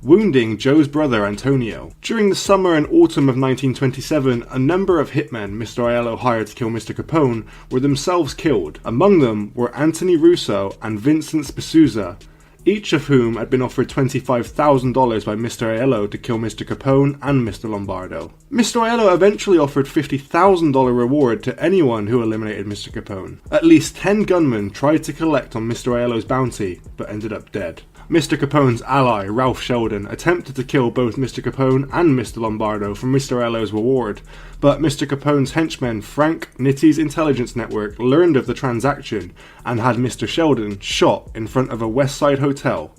Wounding Joe's brother Antonio. During the summer and autumn of 1927, a number of hitmen Mr. Aiello hired to kill Mr. Capone were themselves killed. Among them were Anthony Russo and Vincent Spisuza, each of whom had been offered $25,000 by Mr. Aiello to kill Mr. Capone and Mr. Lombardo. Mr. Aiello eventually offered $50,000 reward to anyone who eliminated Mr. Capone. At least 10 gunmen tried to collect on Mr. Aiello's bounty, but ended up dead. Mr. Capone's ally, Ralph Sheldon, attempted to kill both Mr. Capone and Mr. Lombardo for Mr. Aiello's reward, but Mr. Capone's henchman Frank Nitti's intelligence network learned of the transaction and had Mr. Sheldon shot in front of a West Side hotel,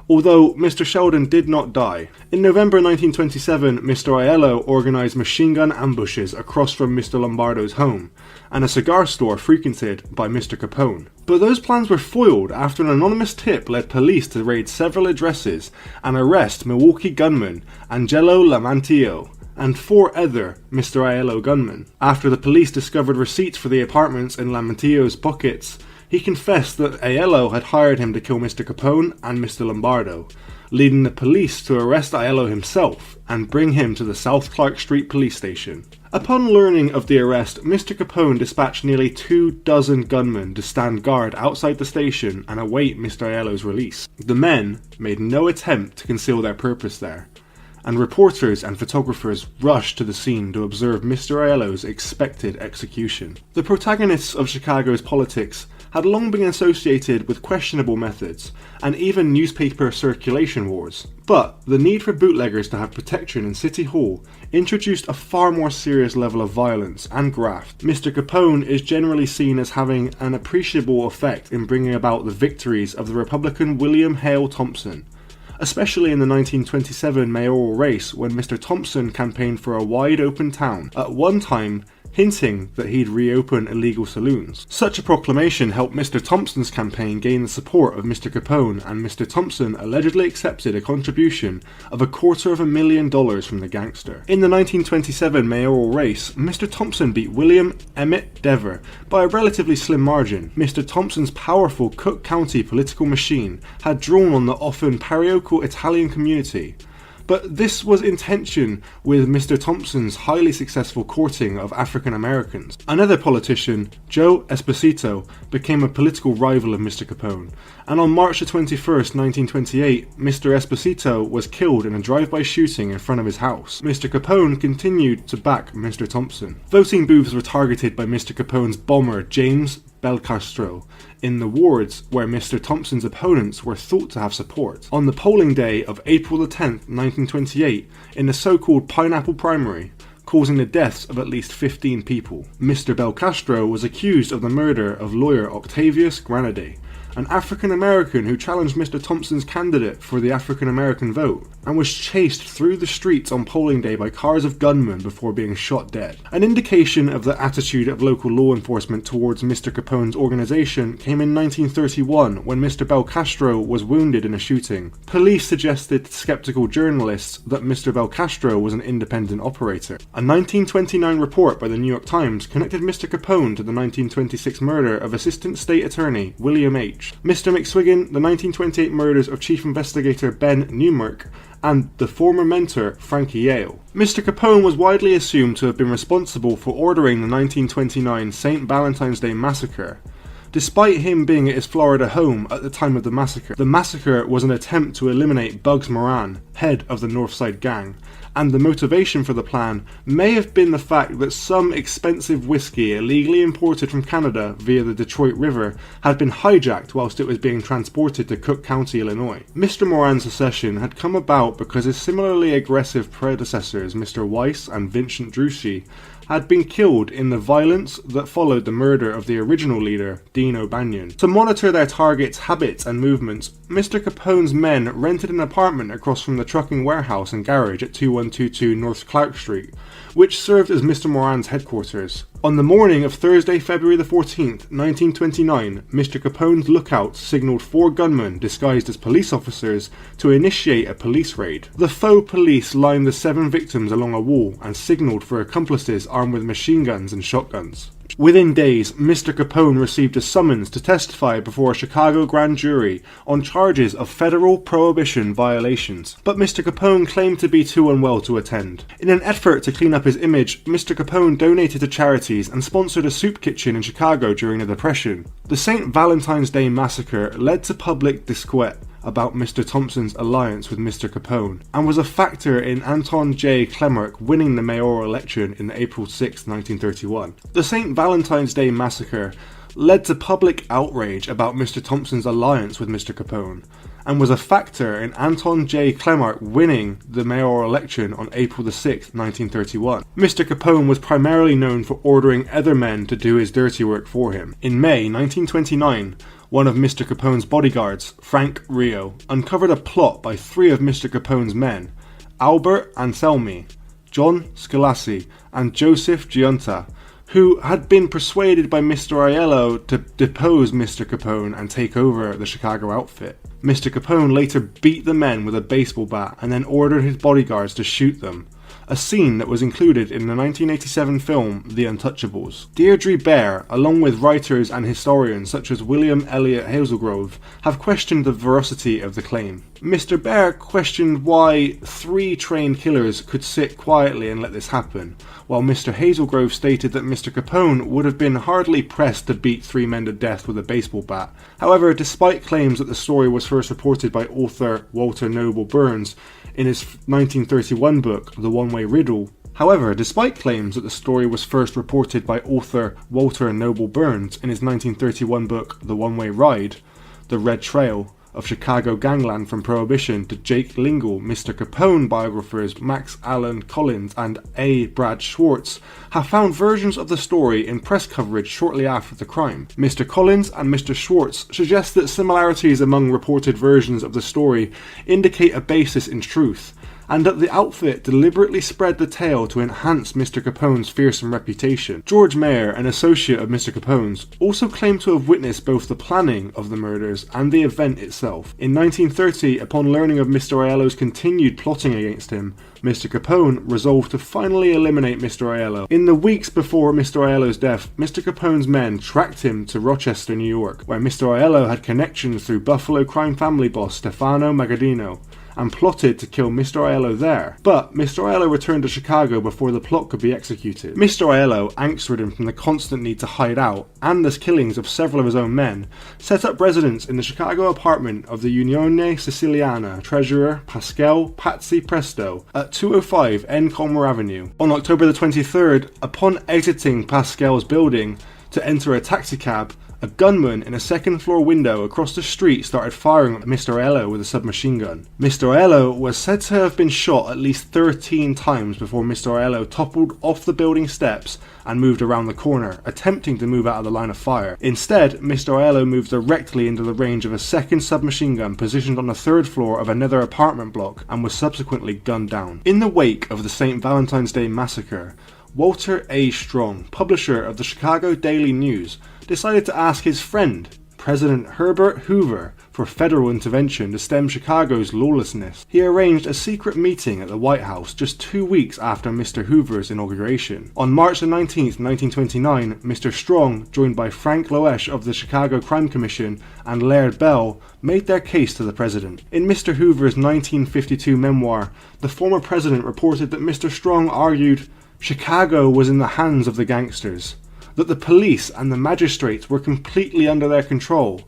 although Mr. Sheldon did not die. In November 1927, Mr. Aiello organised machine gun ambushes across from Mr. Lombardo's home, and a cigar store frequented by Mr. Capone. But those plans were foiled after an anonymous tip led police to raid several addresses and arrest Milwaukee gunman Angelo Lamantillo and 4 other Mr. Aiello gunmen. After the police discovered receipts for the apartments in Lamantillo's pockets, he confessed that Aiello had hired him to kill Mr. Capone and Mr. Lombardo, leading the police to arrest Aiello himself and bring him to the South Clark Street police station. Upon learning of the arrest, Mr. Capone dispatched nearly 24 gunmen to stand guard outside the station and await Mr. Aiello's release. The men made no attempt to conceal their purpose there, and reporters and photographers rushed to the scene to observe Mr. Aiello's expected execution. The protagonists of Chicago's politics had long been associated with questionable methods, and even newspaper circulation wars. But the need for bootleggers to have protection in City Hall introduced a far more serious level of violence and graft. Mr. Capone is generally seen as having an appreciable effect in bringing about the victories of the Republican William Hale Thompson, especially in the 1927 mayoral race when Mr. Thompson campaigned for a wide open town, at one time hinting that he'd reopen illegal saloons. Such a proclamation helped Mr. Thompson's campaign gain the support of Mr. Capone, and Mr. Thompson allegedly accepted a contribution of $250,000 from the Gangster. In the 1927 mayoral race, Mr. Thompson beat William Emmett Dever by a relatively slim margin. Mr. Thompson's powerful Cook County political machine had drawn on the often parochial Italian community, but this was in tension with Mr. Thompson's highly successful courting of African Americans. Another politician, Joe Esposito, became a political rival of Mr. Capone, and on March 21, 1928, Mr. Esposito was killed in a drive-by shooting in front of his house. Mr. Capone continued to back Mr. Thompson. Voting booths were targeted by Mr. Capone's bomber, James Belcastro, in the wards where Mr. Thompson's opponents were thought to have support. On the polling day of April 10, 1928, in the so-called Pineapple Primary, causing the deaths of at least 15 people, Mr. Belcastro was accused of the murder of lawyer Octavius Granaday, an African American who challenged Mr. Thompson's candidate for the African American vote, and was chased through the streets on polling day by cars of gunmen before being shot dead. An indication of the attitude of local law enforcement towards Mr. Capone's organization came in 1931 when Mr. Belcastro was wounded in a shooting. Police suggested to skeptical journalists that Mr. Belcastro was an independent operator. A 1929 report by the New York Times connected Mr. Capone to the 1926 murder of Assistant State Attorney William H. Mr. McSwiggan, the 1928 murders of Chief Investigator Ben Newmark, and the former mentor Frankie Yale. Mr. Capone was widely assumed to have been responsible for ordering the 1929 St. Valentine's Day massacre, Despite him being at his Florida home at the time of the massacre was an attempt to eliminate Bugs Moran, head of the Northside Gang, and the motivation for the plan may have been the fact that some expensive whiskey illegally imported from Canada via the Detroit River had been hijacked whilst it was being transported to Cook County, Illinois. Mr. Moran's secession had come about because his similarly aggressive predecessors, Mr. Weiss and Vincent Drucci, had been killed in the violence that followed the murder of the original leader, Dean O'Banion. To monitor their targets' habits and movements, Mr. Capone's men rented an apartment across from the trucking warehouse and garage at 2122 North Clark Street, which served as Mr. Moran's headquarters. On the morning of Thursday, February the 14th, 1929, Mr. Capone's lookouts signalled 4 gunmen disguised as police officers to initiate a police raid. The faux police lined the 7 victims along a wall and signalled for accomplices armed with machine guns and shotguns. Within days, Mr. Capone received a summons to testify before a Chicago grand jury on charges of federal prohibition violations, but Mr. Capone claimed to be too unwell to attend. In an effort to clean up his image, Mr. Capone donated to charities and sponsored a soup kitchen in Chicago during the Depression. The St. Valentine's Day massacre led to public disquiet about Mr. Thompson's alliance with Mr. Capone, and was a factor in Anton J. Klemark winning the mayoral election in April 6, 1931. The St. Valentine's Day massacre led to public outrage about Mr. Thompson's alliance with Mr. Capone, and was a factor in Anton J. Klemark winning the mayoral election on April 6, 1931. Mr. Capone was primarily known for ordering other men to do his dirty work for him. In May 1929, one of Mr. Capone's bodyguards, Frank Rio, uncovered a plot by 3 of Mr. Capone's men, Albert Anselmi, John Scalassi, and Joseph Giunta, who had been persuaded by Mr. Aiello to depose Mr. Capone and take over the Chicago outfit. Mr. Capone later beat the men with a baseball bat and then ordered his bodyguards to shoot them, a scene that was included in the 1987 film The Untouchables. Deirdre Bair, along with writers and historians such as William Elliott Hazelgrove, have questioned the veracity of the claim. Mr. Bair questioned why 3 trained killers could sit quietly and let this happen, while Mr. Hazelgrove stated that Mr. Capone would have been hardly pressed to beat 3 men to death with a baseball bat. However, despite claims that the story was first reported by author Walter Noble Burns in his 1931 book, The One-Way Riddle, despite claims that the story was first reported by author Walter Noble Burns in his 1931 book, The One-Way Ride, The Red Trail, of Chicago Gangland from Prohibition to Jake Lingle, Mr. Capone biographers Max Allen Collins and A. Brad Schwartz have found versions of the story in press coverage shortly after the crime. Mr. Collins and Mr. Schwartz suggest that similarities among reported versions of the story indicate a basis in truth, and that the outfit deliberately spread the tale to enhance Mr. Capone's fearsome reputation. George Mayer, an associate of Mr. Capone's, also claimed to have witnessed both the planning of the murders and the event itself. In 1930, upon learning of Mr. Aiello's continued plotting against him, Mr. Capone resolved to finally eliminate Mr. Aiello. In the weeks before Mr. Aiello's death, Mr. Capone's men tracked him to Rochester, New York, where Mr. Aiello had connections through Buffalo crime family boss Stefano Magaddino, and plotted to kill Mr. Aiello there. But Mr. Aiello returned to Chicago before the plot could be executed. Mr. Aiello, angst-ridden from the constant need to hide out and the killings of several of his own men, set up residence in the Chicago apartment of the Unione Siciliana treasurer Pascal Patsy Presto at 205 N. Colmer Avenue. On October the 23rd, upon exiting Pascal's building to enter a taxicab, a gunman in a second-floor window across the street started firing at Mr. Aiello with a submachine gun. Mr. Aiello was said to have been shot at least 13 times before Mr. Aiello toppled off the building steps and moved around the corner, attempting to move out of the line of fire. Instead, Mr. Aiello moved directly into the range of a second submachine gun positioned on the 3rd floor of another apartment block and was subsequently gunned down. In the wake of the St. Valentine's Day massacre, Walter A. Strong, publisher of the Chicago Daily News, decided to ask his friend, President Herbert Hoover, for federal intervention to stem Chicago's lawlessness. He arranged a secret meeting at the White House just 2 weeks after Mr. Hoover's inauguration. On March 19, 1929, Mr. Strong, joined by Frank Loesch of the Chicago Crime Commission and Laird Bell, made their case to the president. In Mr. Hoover's 1952 memoir, the former president reported that Mr. Strong argued, "Chicago was in the hands of the gangsters. that the police and the magistrates were completely under their control,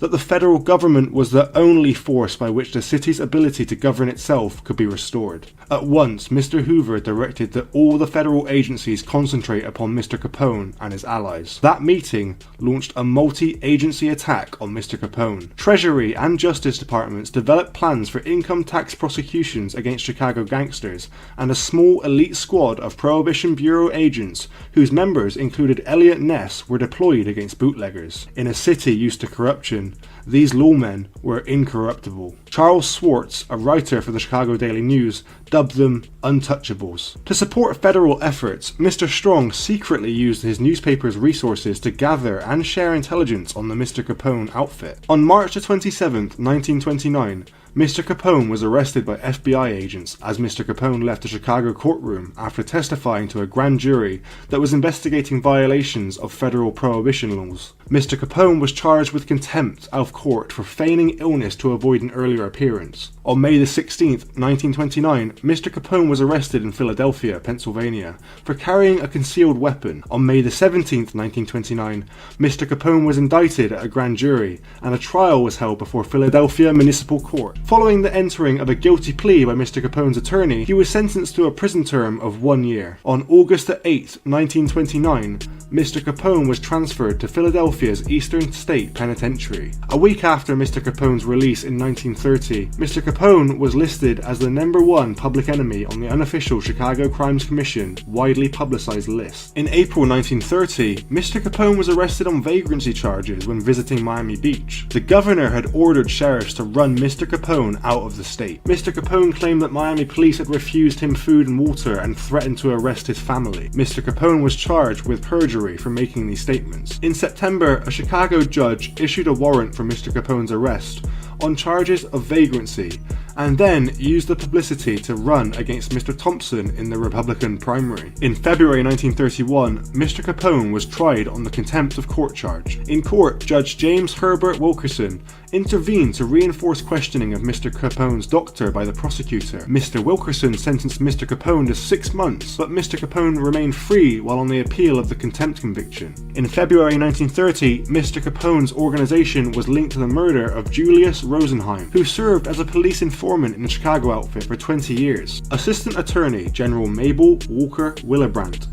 that the federal government was the only force by which the city's ability to govern itself could be restored. At once, Mr. Hoover directed that all the federal agencies concentrate upon Mr. Capone and his allies. That meeting launched a multi-agency attack on Mr. Capone. Treasury and Justice Departments developed plans for income tax prosecutions against Chicago gangsters, and a small elite squad of Prohibition Bureau agents, whose members included Elliot Ness, were deployed against bootleggers. In a city used to corruption, these lawmen were incorruptible. Charles Schwartz, a writer for the Chicago Daily News, dubbed them untouchables. To support federal efforts, Mr. Strong secretly used his newspaper's resources to gather and share intelligence on the Mr. Capone outfit. On March 27, 1929, Mr. Capone was arrested by FBI agents as Mr. Capone left the Chicago courtroom after testifying to a grand jury that was investigating violations of federal prohibition laws. Mr. Capone was charged with contempt of court for feigning illness to avoid an earlier appearance. On May 16, 1929, Mr. Capone was arrested in Philadelphia, Pennsylvania, for carrying a concealed weapon. On May 17, 1929, Mr. Capone was indicted at a grand jury, and a trial was held before Philadelphia Municipal Court. Following the entering of a guilty plea by Mr. Capone's attorney, he was sentenced to a prison term of 1 year. On August 8, 1929, Mr. Capone was transferred to Philadelphia's Eastern State Penitentiary. A week after Mr. Capone's release in 1930, Mr. Capone was listed as the #1 public enemy on the unofficial Chicago Crimes Commission widely publicized list. In April 1930, Mr. Capone was arrested on vagrancy charges when visiting Miami Beach. The governor had ordered sheriffs to run Mr. Capone out of the state. Mr. Capone claimed that Miami police had refused him food and water and threatened to arrest his family. Mr. Capone was charged with perjury for making these statements. In September, a Chicago judge issued a warrant for Mr. Capone's arrest on charges of vagrancy, and then used the publicity to run against Mr. Thompson in the Republican primary. In February 1931, Mr. Capone was tried on the contempt of court charge. In court, Judge James Herbert Wilkerson intervened to reinforce questioning of Mr. Capone's doctor by the prosecutor. Mr. Wilkerson sentenced Mr. Capone to 6 months, but Mr. Capone remained free while on the appeal of the contempt conviction. In February 1930, Mr. Capone's organization was linked to the murder of Julius Rosenheim, who served as a police informant in the Chicago outfit for 20 years. Assistant Attorney General Mabel Walker Willebrandt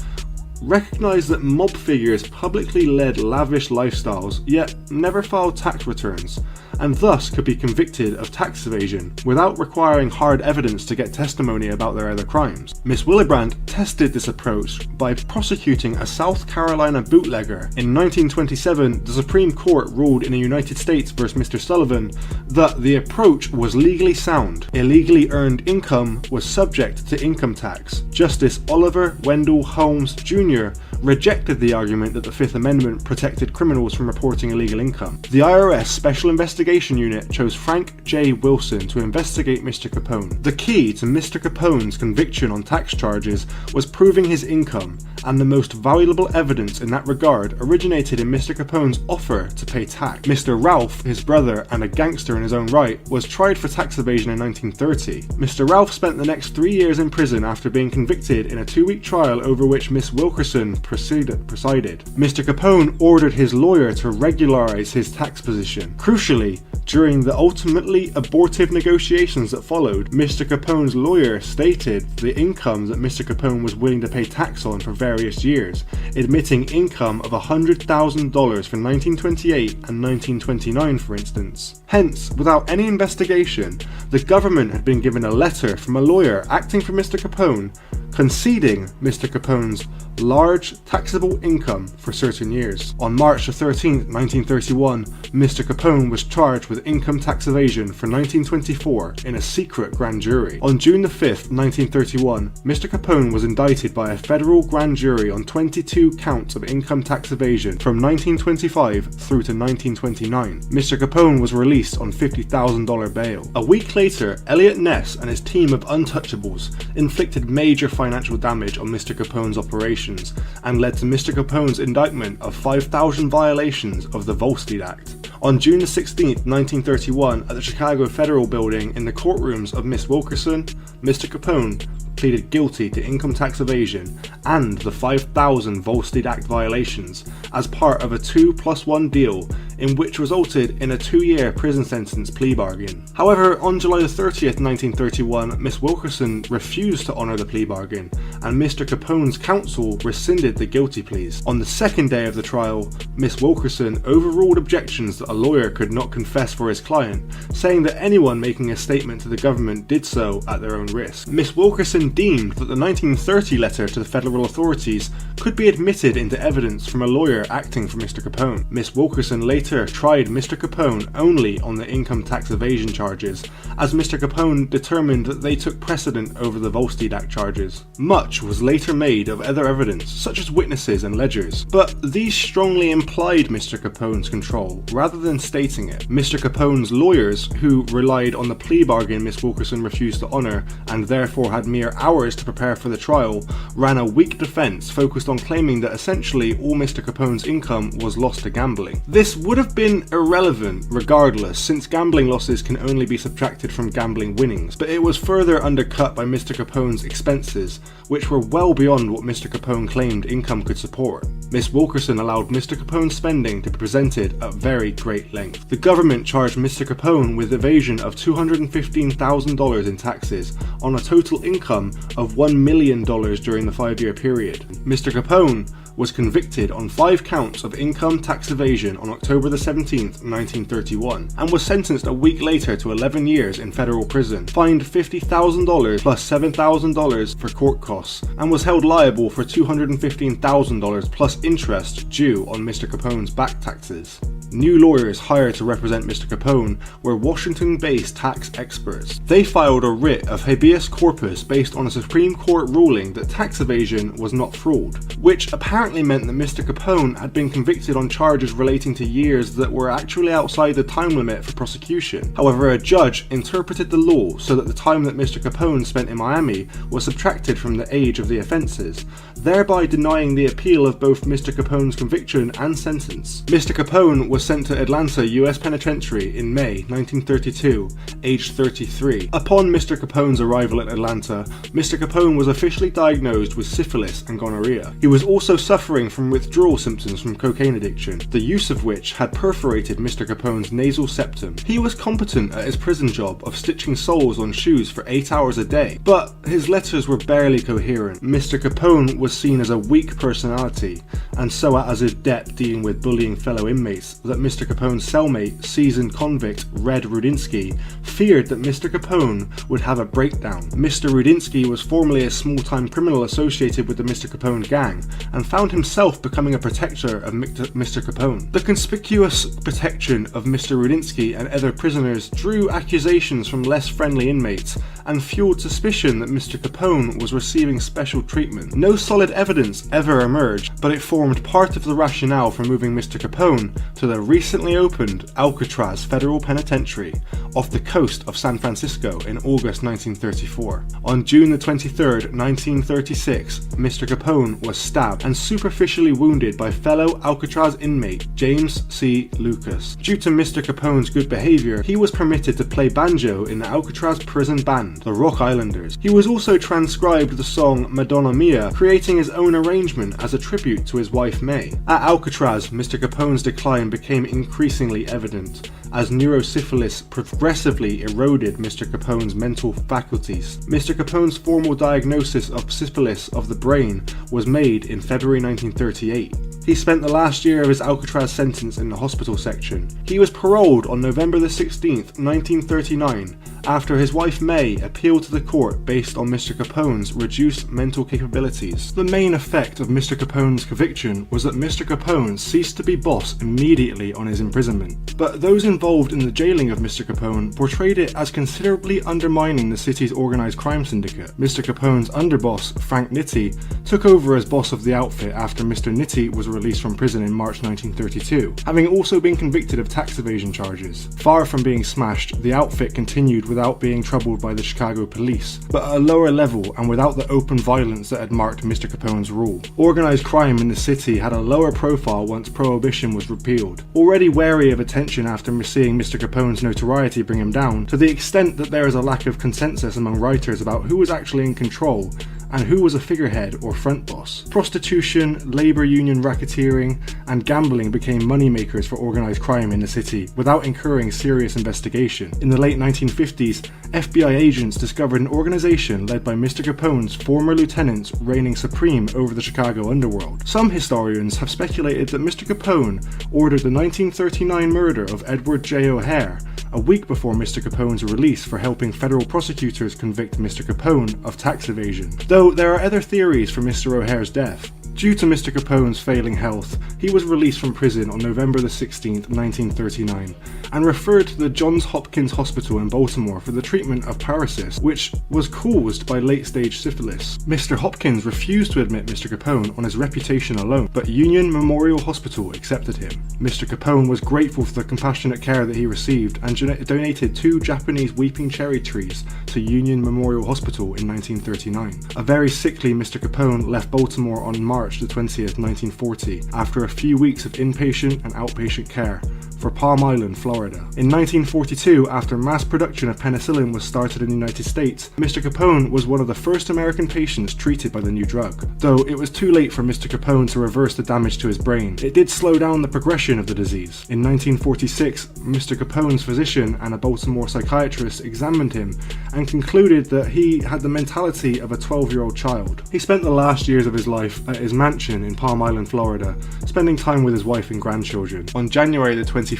recognized that mob figures publicly led lavish lifestyles, yet never filed tax returns, and thus could be convicted of tax evasion without requiring hard evidence to get testimony about their other crimes. Miss Willebrandt tested this approach by prosecuting a South Carolina bootlegger. In 1927, the Supreme Court ruled in the United States v. Mr. Sullivan that the approach was legally sound. Illegally earned income was subject to income tax. Justice Oliver Wendell Holmes Jr. rejected the argument that the Fifth Amendment protected criminals from reporting illegal income. The IRS Special Investigation Unit chose Frank J. Wilson to investigate Mr. Capone. The key to Mr. Capone's conviction on tax charges was proving his income, and the most valuable evidence in that regard originated in Mr. Capone's offer to pay tax. Mr. Ralph, his brother and a gangster in his own right, was tried for tax evasion in 1930. Mr. Ralph spent the next 3 years in prison after being convicted in a 2-week trial over which Miss Wilkerson presided. Mr. Capone ordered his lawyer to regularize his tax position. Crucially, during the ultimately abortive negotiations that followed, Mr. Capone's lawyer stated the income that Mr. Capone was willing to pay tax on for various years, admitting income of $100,000 for 1928 and 1929, for instance. Hence, without any investigation, the government had been given a letter from a lawyer acting for Mr. Capone, conceding Mr. Capone's large taxable income for certain years. On March 13, 1931, Mr. Capone was charged with income tax evasion for 1924 in a secret grand jury. On June 5, 1931, Mr. Capone was indicted by a federal grand jury on 22 counts of income tax evasion from 1925 through to 1929. Mr. Capone was released on $50,000 bail. A week later, Elliot Ness and his team of untouchables inflicted major financial damage on Mr. Capone's operations and led to Mr. Capone's indictment of 5,000 violations of the Volstead Act. On June 16, 1931, at the Chicago Federal Building in the courtrooms of Miss Wilkerson, Mr. Capone pleaded guilty to income tax evasion and the 5,000 Volstead Act violations as part of a 2+1 deal, in which resulted in a 2-year prison sentence plea bargain. However, on July 30th, 1931, Miss Wilkerson refused to honour the plea bargain, and Mr. Capone's counsel rescinded the guilty pleas. On the second day of the trial, Miss Wilkerson overruled objections that a lawyer could not confess for his client, saying that anyone making a statement to the government did so at their own risk. Miss Wilkerson deemed that the 1930 letter to the federal authorities could be admitted into evidence from a lawyer acting for Mr. Capone. Miss Wilkerson later tried Mr. Capone only on the income tax evasion charges, as Mr. Capone determined that they took precedent over the Volstead Act charges. Much was later made of other evidence, such as witnesses and ledgers, but these strongly implied Mr. Capone's control, rather than stating it. Mr. Capone's lawyers, who relied on the plea bargain Miss Wilkerson refused to honour, and therefore had mere hours to prepare for the trial, ran a weak defence focused on claiming that essentially all Mr. Capone's income was lost to gambling. This would have been irrelevant regardless, since gambling losses can only be subtracted from gambling winnings, but it was further undercut by Mr. Capone's expenses, which were well beyond what Mr. Capone claimed income could support. Miss Wilkerson allowed Mr. Capone's spending to be presented at very great length. The government charged Mr. Capone with evasion of $215,000 in taxes on a total income of $1 million during the 5-year period. Mr. Capone was convicted on 5 counts of income tax evasion on October 17th, 1931, and was sentenced a week later to 11 years in federal prison, fined $50,000 plus $7,000 for court costs, and was held liable for $215,000 plus interest due on Mr. Capone's back taxes. New lawyers hired to represent Mr. Capone were Washington-based tax experts. They filed a writ of habeas corpus based on a Supreme Court ruling that tax evasion was not fraud, which apparently meant that Mr. Capone had been convicted on charges relating to years that were actually outside the time limit for prosecution. However, a judge interpreted the law so that the time that Mr. Capone spent in Miami was subtracted from the age of the offences, thereby denying the appeal of both Mr. Capone's conviction and sentence. Mr. Capone was sent to Atlanta U.S. Penitentiary in May 1932, aged 33. Upon Mr. Capone's arrival at Atlanta, Mr. Capone was officially diagnosed with syphilis and gonorrhea. He was also suffering from withdrawal symptoms from cocaine addiction, the use of which had perforated Mr. Capone's nasal septum. He was competent at his prison job of stitching soles on shoes for 8 hours a day, but his letters were barely coherent. Mr. Capone was seen as a weak personality, and so as adept dealing with bullying fellow inmates that Mr. Capone's cellmate, seasoned convict Red Rudinsky, feared that Mr. Capone would have a breakdown. Mr. Rudinsky was formerly a small-time criminal associated with the Mr. Capone gang, and found himself becoming a protector of Mr. Capone. The conspicuous protection of Mr. Rudinsky and other prisoners drew accusations from less friendly inmates, and fueled suspicion that Mr. Capone was receiving special treatment. No solid evidence ever emerged, but it formed part of the rationale for moving Mr. Capone to the recently opened Alcatraz Federal Penitentiary off the coast of San Francisco in August 1934. On June 23, 1936, Mr. Capone was stabbed and superficially wounded by fellow Alcatraz inmate James C. Lucas. Due to Mr. Capone's good behaviour, he was permitted to play banjo in the Alcatraz prison band, the Rock Islanders. He was also transcribed the song Madonna Mia, creating his own arrangement as a tribute to his wife May. At Alcatraz, Mr. Capone's decline became increasingly evident, as neurosyphilis progressively eroded Mr. Capone's mental faculties. Mr. Capone's formal diagnosis of syphilis of the brain was made in February 1938. He spent the last year of his Alcatraz sentence in the hospital section. He was paroled on November 16th, 1939, after his wife May appealed to the court based on Mr. Capone's reduced mental capabilities. The main effect of Mr. Capone's conviction was that Mr. Capone ceased to be boss immediately on his imprisonment, but those involved in the jailing of Mr. Capone portrayed it as considerably undermining the city's organised crime syndicate. Mr. Capone's underboss, Frank Nitti, took over as boss of the outfit after Mr. Nitti was released from prison in March 1932, having also been convicted of tax evasion charges. Far from being smashed, the outfit continued without being troubled by the Chicago police, but at a lower level and without the open violence that had marked Mr. Capone's rule. Organized crime in the city had a lower profile once Prohibition was repealed. Already wary of attention after seeing Mr. Capone's notoriety bring him down, to the extent that there is a lack of consensus among writers about who was actually in control and who was a figurehead or front boss. Prostitution, labour union racketeering, and gambling became moneymakers for organised crime in the city without incurring serious investigation. In the late 1950s, FBI agents discovered an organisation led by Mr. Capone's former lieutenants reigning supreme over the Chicago underworld. Some historians have speculated that Mr. Capone ordered the 1939 murder of Edward J. O'Hare a week before Mr. Capone's release for helping federal prosecutors convict Mr. Capone of tax evasion. Though there are other theories for Mr. O'Hare's death. Due to Mr. Capone's failing health, he was released from prison on November 16, 1939, and referred to the Johns Hopkins Hospital in Baltimore for the treatment of paresis, which was caused by late-stage syphilis. Mr. Hopkins refused to admit Mr. Capone on his reputation alone, but Union Memorial Hospital accepted him. Mr. Capone was grateful for the compassionate care that he received and donated 2 Japanese weeping cherry trees to Union Memorial Hospital in 1939. A very sickly Mr. Capone left Baltimore on March the 20th, 1940, after a few weeks of inpatient and outpatient care for Palm Island, Florida. In 1942, after mass production of penicillin was started in the United States, Mr. Capone was one of the first American patients treated by the new drug. Though it was too late for Mr. Capone to reverse the damage to his brain, it did slow down the progression of the disease. In 1946, Mr. Capone's physician and a Baltimore psychiatrist examined him and concluded that he had the mentality of a 12-year-old child. He spent the last years of his life at his mansion in Palm Island, Florida, spending time with his wife and grandchildren. On January the 21st,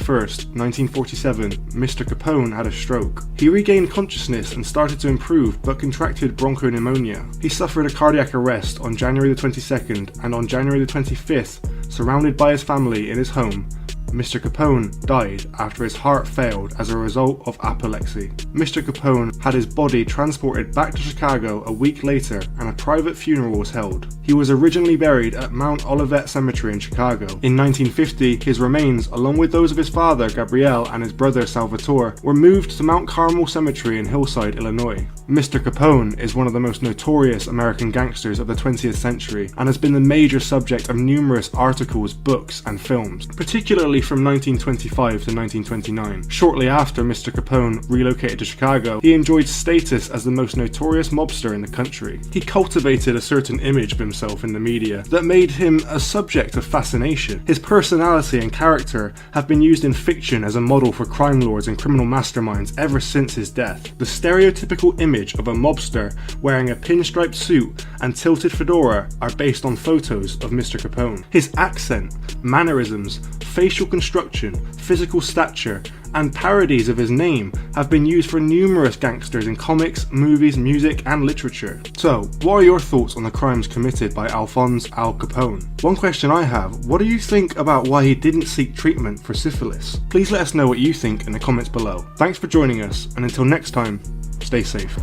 1947, Mr. Capone had a stroke. He regained consciousness and started to improve, but contracted bronchopneumonia. He suffered a cardiac arrest on January the 22nd, and on January the 25th, surrounded by his family in his home, Mr. Capone died after his heart failed as a result of apoplexy. Mr. Capone had his body transported back to Chicago a week later and a private funeral was held. He was originally buried at Mount Olivet Cemetery in Chicago. In 1950, his remains, along with those of his father Gabriel and his brother Salvatore, were moved to Mount Carmel Cemetery in Hillside, Illinois. Mr. Capone is one of the most notorious American gangsters of the 20th century and has been the major subject of numerous articles, books, and films, particularly from 1925 to 1929. Shortly after Mr. Capone relocated to Chicago, he enjoyed status as the most notorious mobster in the country. He cultivated a certain image of himself in the media that made him a subject of fascination. His personality and character have been used in fiction as a model for crime lords and criminal masterminds ever since his death. The stereotypical image of a mobster wearing a pinstriped suit and tilted fedora are based on photos of Mr. Capone. His accent, mannerisms, facial construction, physical stature, and parodies of his name have been used for numerous gangsters in comics, movies, music, and literature. So, what are your thoughts on the crimes committed by Alphonse Al Capone? One question I have, what do you think about why he didn't seek treatment for syphilis? Please let us know what you think in the comments below. Thanks for joining us, and until next time, stay safe.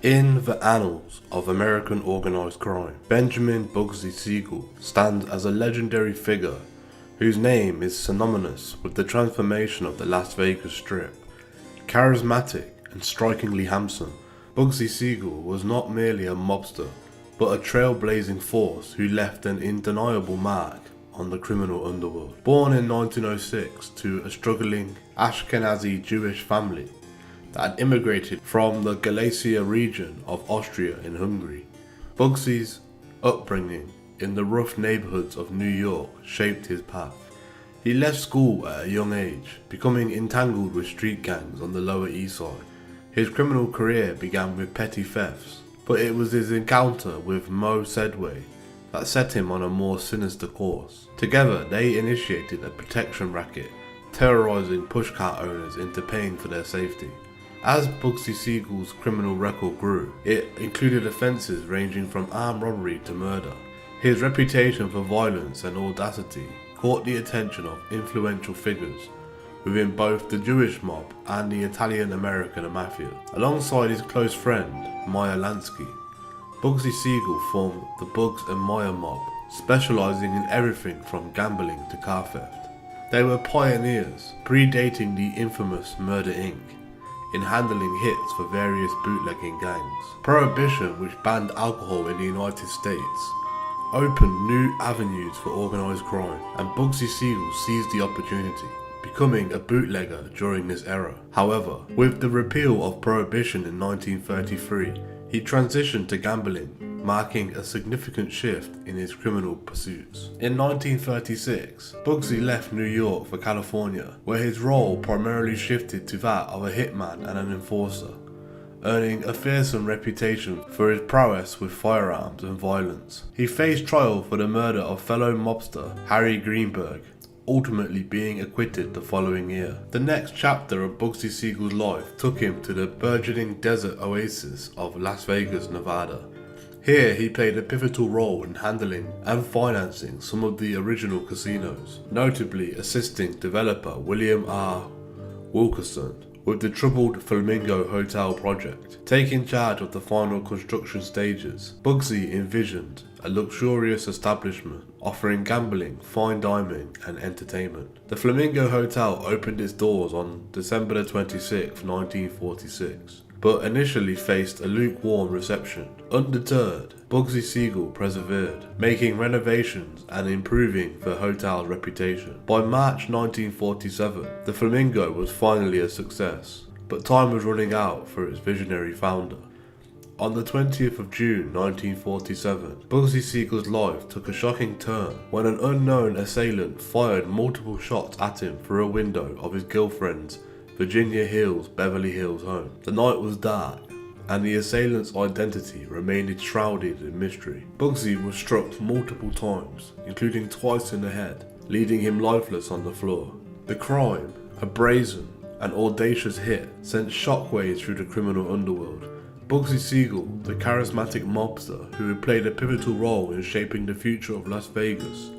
In the annals of American organized crime, Benjamin Bugsy Siegel stands as a legendary figure whose name is synonymous with the transformation of the Las Vegas Strip. Charismatic and strikingly handsome, Bugsy Siegel was not merely a mobster, but a trailblazing force who left an undeniable mark on the criminal underworld. Born in 1906 to a struggling Ashkenazi Jewish family that had immigrated from the Galicia region of Austria in Hungary, Bugsy's upbringing in the rough neighbourhoods of New York shaped his path. He left school at a young age, becoming entangled with street gangs on the Lower East Side. His criminal career began with petty thefts, but it was his encounter with Mo Sedway that set him on a more sinister course. Together, they initiated a protection racket, terrorising pushcart owners into paying for their safety. As Bugsy Siegel's criminal record grew, it included offences ranging from armed robbery to murder. His reputation for violence and audacity caught the attention of influential figures within both the Jewish mob and the Italian-American mafia. Alongside his close friend, Meyer Lansky, Bugsy Siegel formed the Bugs and Meyer mob, specializing in everything from gambling to car theft. They were pioneers, predating the infamous Murder Inc., in handling hits for various bootlegging gangs. Prohibition, which banned alcohol in the United States, opened new avenues for organized crime, and Bugsy Siegel seized the opportunity, becoming a bootlegger during this era. However, with the repeal of Prohibition in 1933, he transitioned to gambling, marking a significant shift in his criminal pursuits. In 1936, Bugsy left New York for California, where his role primarily shifted to that of a hitman and an enforcer, earning a fearsome reputation for his prowess with firearms and violence. He faced trial for the murder of fellow mobster Harry Greenberg, ultimately being acquitted the following year. The next chapter of Bugsy Siegel's life took him to the burgeoning desert oasis of Las Vegas, Nevada. Here he played a pivotal role in handling and financing some of the original casinos, notably assisting developer William R. Wilkerson with the troubled Flamingo Hotel project. Taking charge of the final construction stages, Bugsy envisioned a luxurious establishment offering gambling, fine dining and entertainment. The Flamingo Hotel opened its doors on December 26, 1946, but initially faced a lukewarm reception. Undeterred, Bugsy Siegel persevered, making renovations and improving the hotel's reputation. By March 1947, the Flamingo was finally a success, but time was running out for its visionary founder. On the 20th of June 1947, Bugsy Siegel's life took a shocking turn when an unknown assailant fired multiple shots at him through a window of his girlfriend's Virginia Hills, Beverly Hills home. The night was dark, and the assailant's identity remained shrouded in mystery. Bugsy was struck multiple times, including twice in the head, leaving him lifeless on the floor. The crime, a brazen and audacious hit, sent shockwaves through the criminal underworld. Bugsy Siegel, the charismatic mobster who had played a pivotal role in shaping the future of Las Vegas,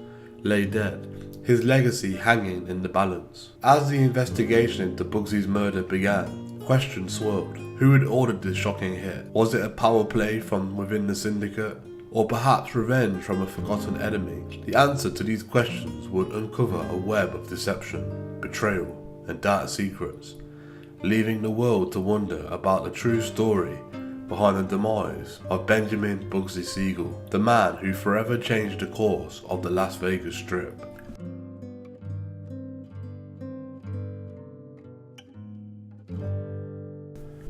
lay dead, his legacy hanging in the balance. As the investigation into Bugsy's murder began, questions swirled. Who had ordered this shocking hit? Was it a power play from within the syndicate? Or perhaps revenge from a forgotten enemy? The answer to these questions would uncover a web of deception, betrayal, and dark secrets, leaving the world to wonder about the true story behind the demise of Benjamin Bugsy Siegel, the man who forever changed the course of the Las Vegas Strip.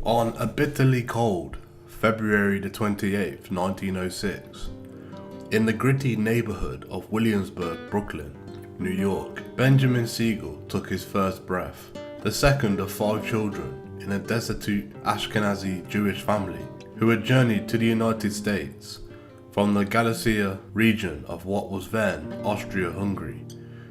On a bitterly cold February the 28th, 1906, in the gritty neighborhood of Williamsburg, Brooklyn, New York, Benjamin Siegel took his first breath, the second of 5 children in a destitute Ashkenazi Jewish family who had journeyed to the United States from the Galicia region of what was then Austria-Hungary.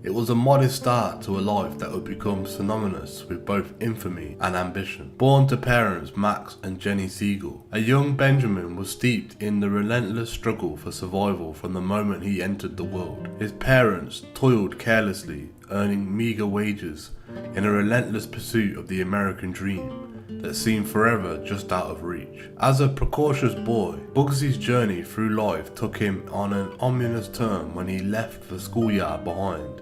It was a modest start to a life that would become synonymous with both infamy and ambition. Born to parents Max and Jenny Siegel, a young Benjamin was steeped in the relentless struggle for survival from the moment he entered the world. His parents toiled carelessly, earning meager wages in a relentless pursuit of the American dream that seemed forever just out of reach. As a precocious boy, Bugsy's journey through life took him on an ominous turn when he left the schoolyard behind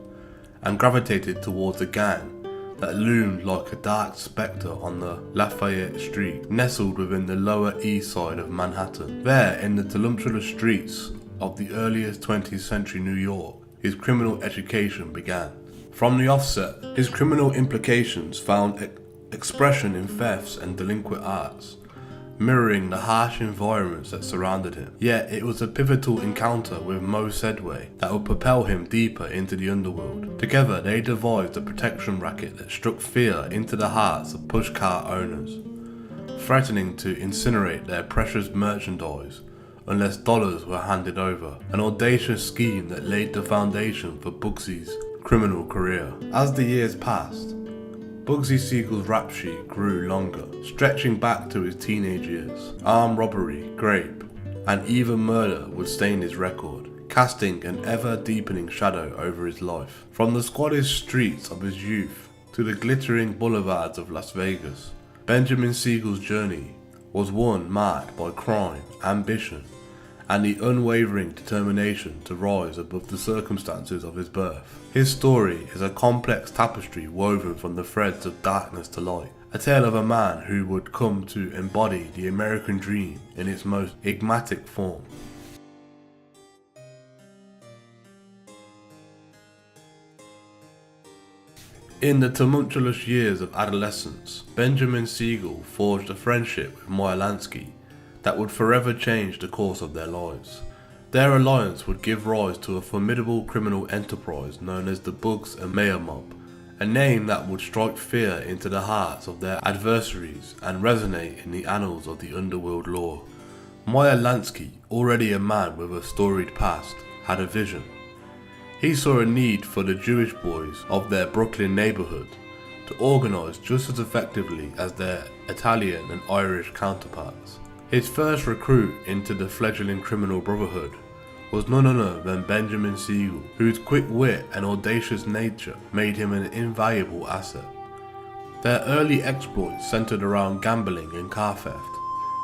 and gravitated towards a gang that loomed like a dark spectre on the Lafayette Street, nestled within the Lower East Side of Manhattan. There, in the tumultuous streets of the earliest 20th century New York, his criminal education began. From the offset, his criminal implications found expression in thefts and delinquent acts, mirroring the harsh environments that surrounded him. Yet it was a pivotal encounter with Mo Sedway that would propel him deeper into the underworld. Together they devised a protection racket that struck fear into the hearts of pushcart owners, threatening to incinerate their precious merchandise unless dollars were handed over, an audacious scheme that laid the foundation for Bugsy's criminal career. As the years passed, Bugsy Siegel's rap sheet grew longer, stretching back to his teenage years. Armed robbery, grape, and even murder would stain his record, casting an ever-deepening shadow over his life. From the squalid streets of his youth to the glittering boulevards of Las Vegas, Benjamin Siegel's journey was one marked by crime, ambition, and the unwavering determination to rise above the circumstances of his birth. His story is a complex tapestry woven from the threads of darkness to light, a tale of a man who would come to embody the American dream in its most enigmatic form. In the tumultuous years of adolescence, Benjamin Siegel forged a friendship with Meyer Lansky that would forever change the course of their lives. Their alliance would give rise to a formidable criminal enterprise known as the Bugs and Mayer Mob, a name that would strike fear into the hearts of their adversaries and resonate in the annals of the underworld lore. Meyer Lansky, already a man with a storied past, had a vision. He saw a need for the Jewish boys of their Brooklyn neighborhood to organize just as effectively as their Italian and Irish counterparts. His first recruit into the fledgling criminal brotherhood was none other than Benjamin Siegel, whose quick wit and audacious nature made him an invaluable asset. Their early exploits centered around gambling and car theft,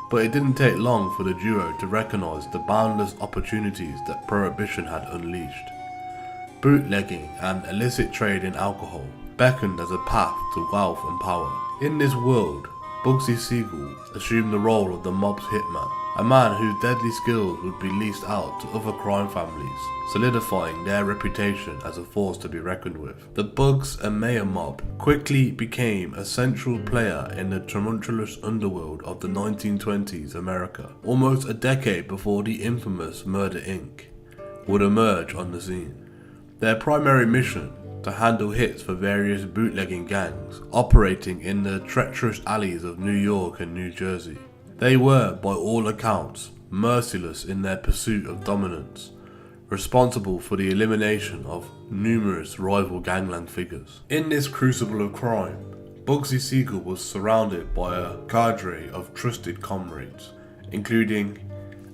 but it didn't take long for the duo to recognize the boundless opportunities that Prohibition had unleashed. Bootlegging and illicit trade in alcohol beckoned as a path to wealth and power. In this world, Bugsy Siegel assumed the role of the mob's hitman, a man whose deadly skills would be leased out to other crime families, solidifying their reputation as a force to be reckoned with. The Bugs and Mayer Mob quickly became a central player in the tumultuous underworld of the 1920s America, almost a decade before the infamous Murder Inc. would emerge on the scene. Their primary mission, to handle hits for various bootlegging gangs operating in the treacherous alleys of New York and New Jersey. They were, by all accounts, merciless in their pursuit of dominance, responsible for the elimination of numerous rival gangland figures. In this crucible of crime, Bugsy Siegel was surrounded by a cadre of trusted comrades, including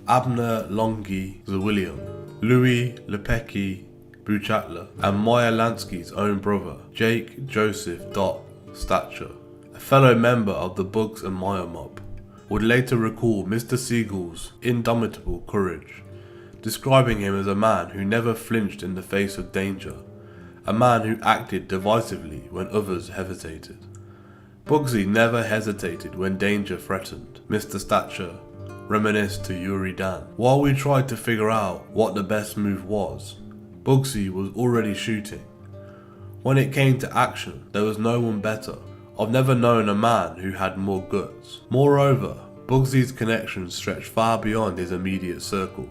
Abner Longy Zwilliam, Louis Lepecki Buchatler, and Meyer Lansky's own brother, Jake Joseph Dot Stature, a fellow member of the Bugs and Mayer Mob, would later recall Mr. Siegel's indomitable courage, describing him as a man who never flinched in the face of danger, a man who acted decisively when others hesitated. Bugsy never hesitated when danger threatened, Mr. Stature reminisced to Yuri Dan. While we tried to figure out what the best move was, Bugsy was already shooting. When it came to action, there was no one better. I've never known a man who had more guts. Moreover, Bugsy's connections stretched far beyond his immediate circle.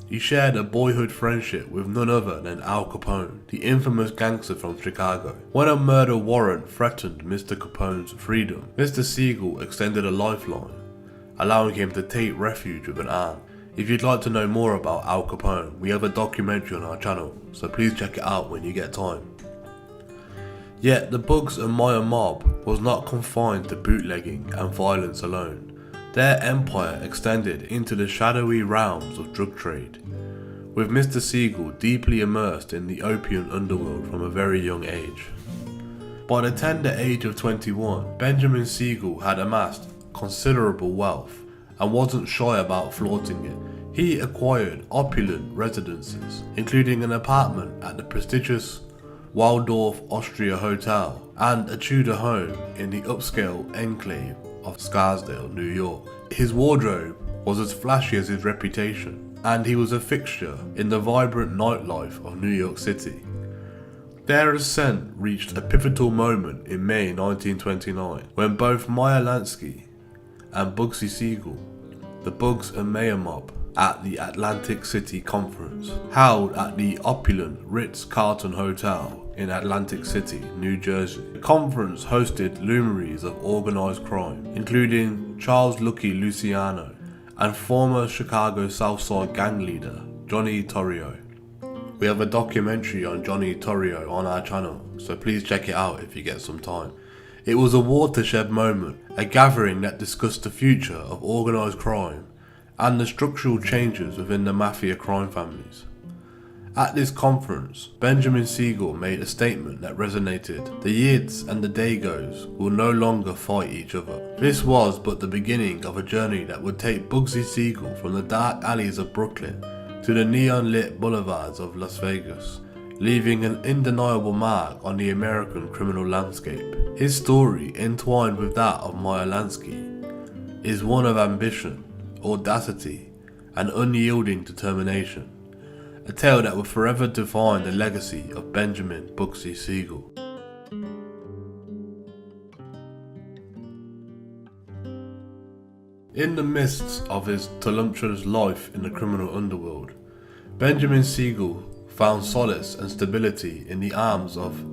He shared a boyhood friendship with none other than Al Capone, the infamous gangster from Chicago. When a murder warrant threatened Mr. Capone's freedom, Mr. Siegel extended a lifeline, allowing him to take refuge with an aunt. If you'd like to know more about Al Capone, we have a documentary on our channel, so please check it out when you get time. Yet the Bugs and Mayer Mob was not confined to bootlegging and violence alone. Their empire extended into the shadowy realms of drug trade, with Mr. Siegel deeply immersed in the opium underworld from a very young age. By the tender age of 21, Benjamin Siegel had amassed considerable wealth and wasn't shy about flaunting it. He acquired opulent residences, including an apartment at the prestigious Waldorf Austria Hotel and a Tudor home in the upscale enclave of Scarsdale, New York. His wardrobe was as flashy as his reputation, and he was a fixture in the vibrant nightlife of New York City. Their ascent reached a pivotal moment in May 1929, when both Meyer Lansky and Bugsy Siegel, the Bugs and Mayer Mob, at the Atlantic City Conference, held at the opulent Ritz-Carlton Hotel in Atlantic City, New Jersey. The conference hosted luminaries of organized crime, including Charles Lucky Luciano and former Chicago Southside gang leader Johnny Torrio. We have a documentary on Johnny Torrio on our channel, so please check it out if you get some time. It was a watershed moment, a gathering that discussed the future of organised crime and the structural changes within the mafia crime families. At this conference, Benjamin Siegel made a statement that resonated. The Yids and the Dagos will no longer fight each other. This was but the beginning of a journey that would take Bugsy Siegel from the dark alleys of Brooklyn to the neon-lit boulevards of Las Vegas, leaving an undeniable mark on the American criminal landscape. His story, entwined with that of Meyer Lansky, is one of ambition, audacity, and unyielding determination. A tale that will forever define the legacy of Benjamin Bugsy Siegel. In the midst of his tumultuous life in the criminal underworld, Benjamin Siegel found solace and stability in the arms of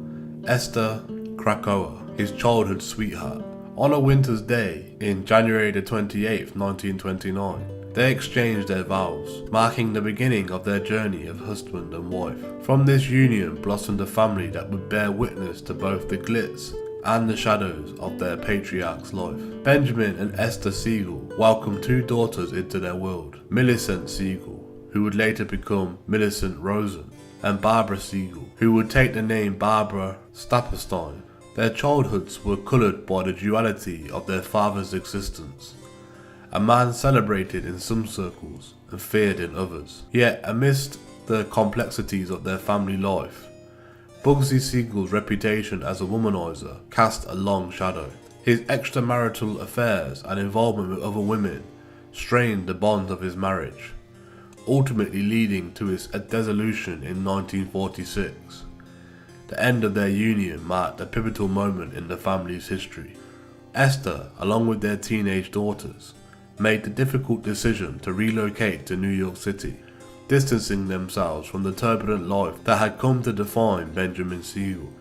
Esther Krakoa, his childhood sweetheart. On a winter's day in January the 28th, 1929, they exchanged their vows, marking the beginning of their journey of husband and wife. From this union blossomed a family that would bear witness to both the glitz and the shadows of their patriarch's life. Benjamin and Esther Siegel welcomed two daughters into their world, Millicent Siegel, who would later become Millicent Rosen, and Barbara Siegel, who would take the name Barbara Stapperstein. Their childhoods were coloured by the duality of their father's existence. A man celebrated in some circles and feared in others. Yet, amidst the complexities of their family life, Bugsy Siegel's reputation as a womanizer cast a long shadow. His extramarital affairs and involvement with other women strained the bonds of his marriage, ultimately leading to its dissolution in 1946. The end of their union marked a pivotal moment in the family's history. Esther, along with their teenage daughters, made the difficult decision to relocate to New York City, distancing themselves from the turbulent life that had come to define Benjamin Siegel.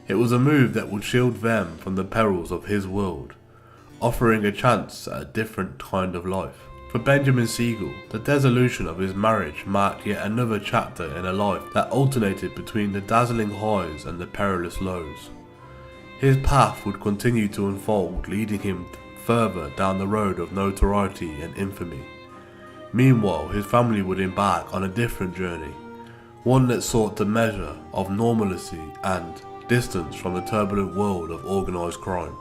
It was a move that would shield them from the perils of his world, offering a chance at a different kind of life. For Benjamin Siegel, the dissolution of his marriage marked yet another chapter in a life that alternated between the dazzling highs and the perilous lows. His path would continue to unfold, leading him further down the road of notoriety and infamy. Meanwhile, his family would embark on a different journey, one that sought the measure of normalcy and distance from the turbulent world of organised crime.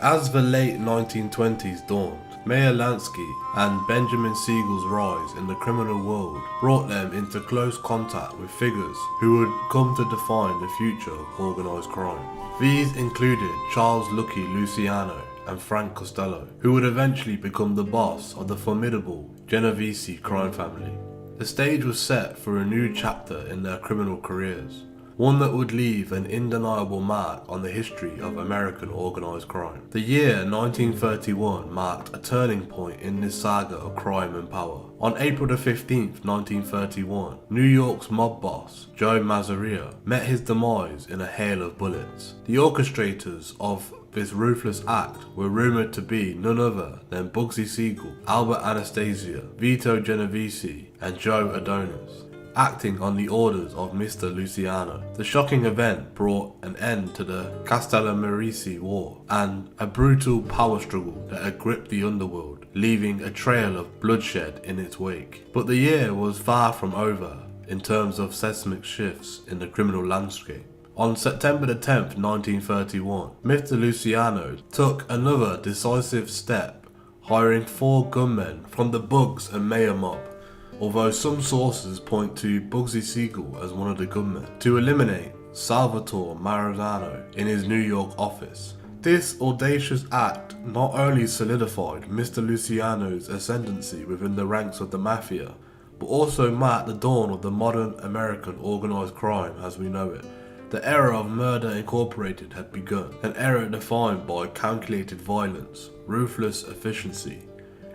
As the late 1920s dawned, Meyer Lansky and Benjamin Siegel's rise in the criminal world brought them into close contact with figures who would come to define the future of organised crime. These included Charles Lucky Luciano and Frank Costello, who would eventually become the boss of the formidable Genovese crime family. The stage was set for a new chapter in their criminal careers, one that would leave an undeniable mark on the history of American organised crime. The year 1931 marked a turning point in this saga of crime and power. On April 15th, 1931, New York's mob boss, Joe Mazzaria, met his demise in a hail of bullets. The orchestrators of this ruthless act were rumoured to be none other than Bugsy Siegel, Albert Anastasia, Vito Genovese, and Joe Adonis, acting on the orders of Mr. Luciano. The shocking event brought an end to the Castellamarese War and a brutal power struggle that had gripped the underworld, leaving a trail of bloodshed in its wake. But the year was far from over in terms of seismic shifts in the criminal landscape. On September 10th, 1931, Mr. Luciano took another decisive step, hiring 4 gunmen from the Bugs and Mayer mob, although some sources point to Bugsy Siegel as one of the gunmen, to eliminate Salvatore Maranzano in his New York office. This audacious act not only solidified Mr. Luciano's ascendancy within the ranks of the mafia, but also marked the dawn of the modern American organised crime as we know it. The era of Murder Incorporated had begun, an era defined by calculated violence, ruthless efficiency,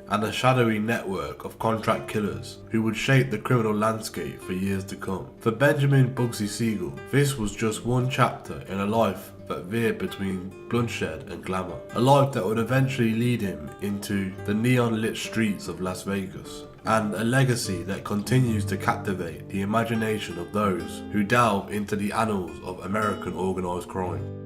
and a shadowy network of contract killers who would shape the criminal landscape for years to come. For Benjamin Bugsy Siegel, this was just one chapter in a life that veered between bloodshed and glamour, a life that would eventually lead him into the neon-lit streets of Las Vegas, and a legacy that continues to captivate the imagination of those who delve into the annals of American organised crime.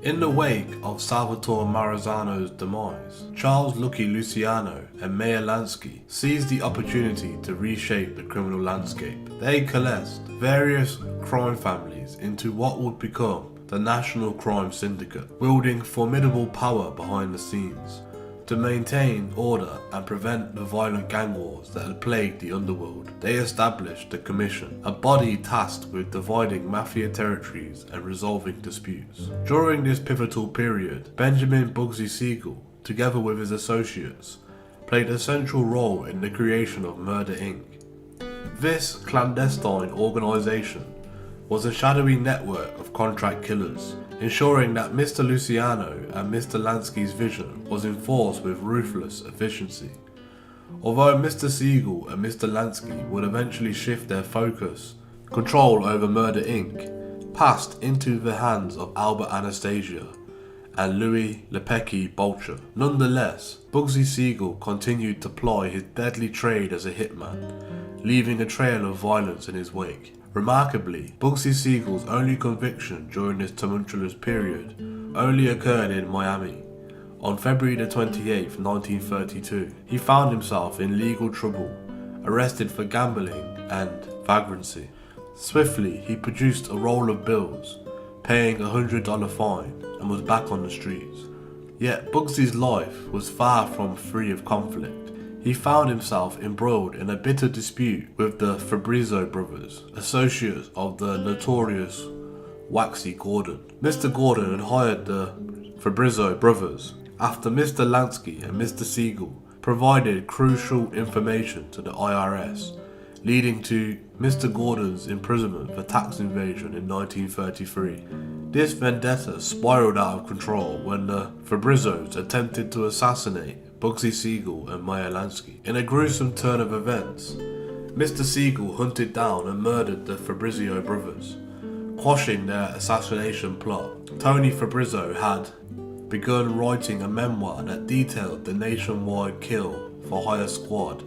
In the wake of Salvatore Maranzano's demise, Charles Lucky Luciano and Meyer Lansky seized the opportunity to reshape the criminal landscape. They coalesced various crime families into what would become the National Crime Syndicate, wielding formidable power behind the scenes to maintain order and prevent the violent gang wars that had plagued the underworld. They established the Commission, a body tasked with dividing mafia territories and resolving disputes. During this pivotal period, Benjamin Bugsy Siegel, together with his associates, played a central role in the creation of Murder Inc. This clandestine organisation was a shadowy network of contract killers, ensuring that Mr. Luciano and Mr. Lansky's vision was enforced with ruthless efficiency. Although Mr. Siegel and Mr. Lansky would eventually shift their focus, control over Murder Inc. passed into the hands of Albert Anastasia and Louis Lepecki Bolcher. Nonetheless, Bugsy Siegel continued to ply his deadly trade as a hitman, leaving a trail of violence in his wake. Remarkably, Bugsy Siegel's only conviction during this tumultuous period only occurred in Miami. On February 28, 1932, he found himself in legal trouble, arrested for gambling and vagrancy. Swiftly, he produced a roll of bills, paying a $100 fine, and was back on the streets. Yet Bugsy's life was far from free of conflict. He found himself embroiled in a bitter dispute with the Fabrizio brothers, associates of the notorious Waxy Gordon. Mr. Gordon had hired the Fabrizio brothers after Mr. Lansky and Mr. Siegel provided crucial information to the IRS, leading to Mr. Gordon's imprisonment for tax evasion in 1933. This vendetta spiraled out of control when the Fabrizios attempted to assassinate Bugsy Siegel and Meyer Lansky. In a gruesome turn of events, Mr. Siegel hunted down and murdered the Fabrizio brothers, quashing their assassination plot. Tony Fabrizio had begun writing a memoir that detailed the nationwide kill for hire squad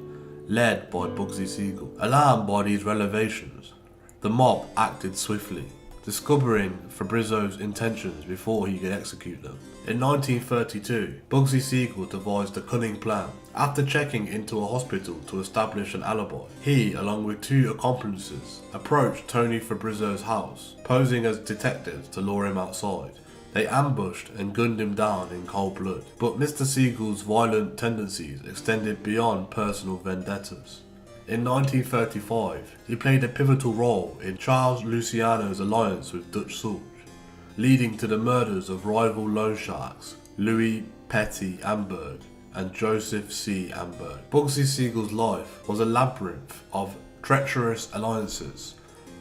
led by Bugsy Siegel. Alarmed by these revelations, the mob acted swiftly, discovering Fabrizio's intentions before he could execute them. In 1932, Bugsy Siegel devised a cunning plan. After checking into a hospital to establish an alibi, he, along with two accomplices, approached Tony Fabrizio's house, posing as detectives to lure him outside. They ambushed and gunned him down in cold blood. But Mr. Siegel's violent tendencies extended beyond personal vendettas. In 1935, he played a pivotal role in Charles Luciano's alliance with Dutch Sulch, leading to the murders of rival loan sharks Louis Petty Amberg and Joseph C. Amberg. Bugsy Siegel's life was a labyrinth of treacherous alliances,